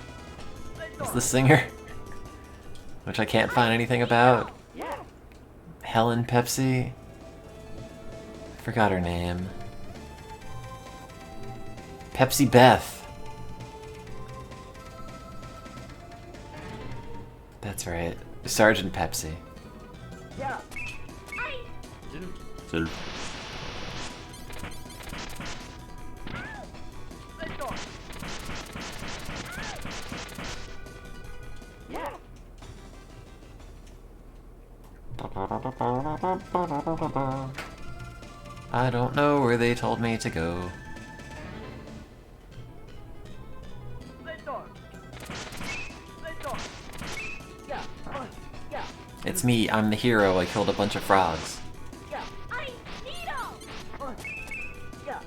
is the singer, which I can't find anything about. Yeah. Helen Pepsi. I forgot her name. Pepsi Beth. That's right. Sergeant Pepsi. Yeah. Let's go. Yeah. I don't know where they told me to go. Let's go. Let's go. Yeah. Yeah. It's me, I'm the hero, I killed a bunch of frogs. Yeah. I needle. Yeah.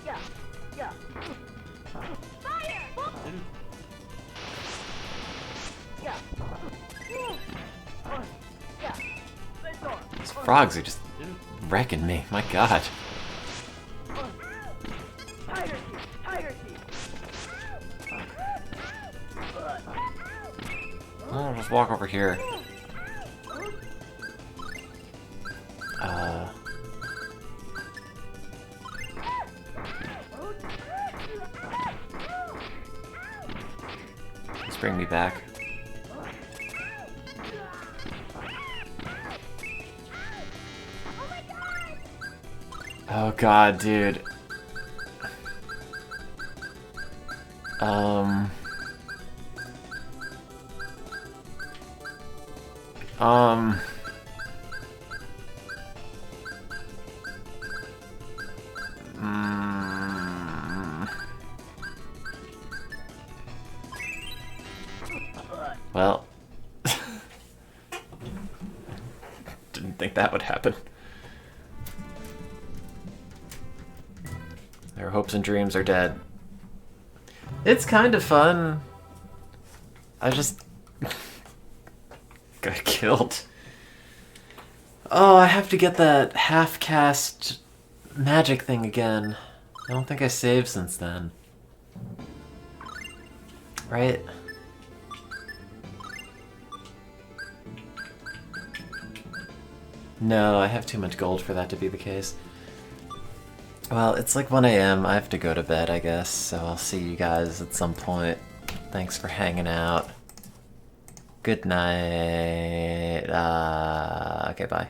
Yeah. Yeah. Fire. Yeah. Yeah. Let's go. These frogs are just wrecking me, my god. Tiger teeth. Tiger teeth. Oh, just walk over here. Just bring me back. Oh god, dude. Um. Well. Didn't think that would happen. Their hopes and dreams are dead. It's kind of fun. I just got killed. Oh, I have to get that half-cast magic thing again. I don't think I saved since then. Right? No, I have too much gold for that to be the case. Well, it's like 1 AM. I have to go to bed, I guess, so I'll see you guys at some point. Thanks for hanging out. Good night. Okay, bye.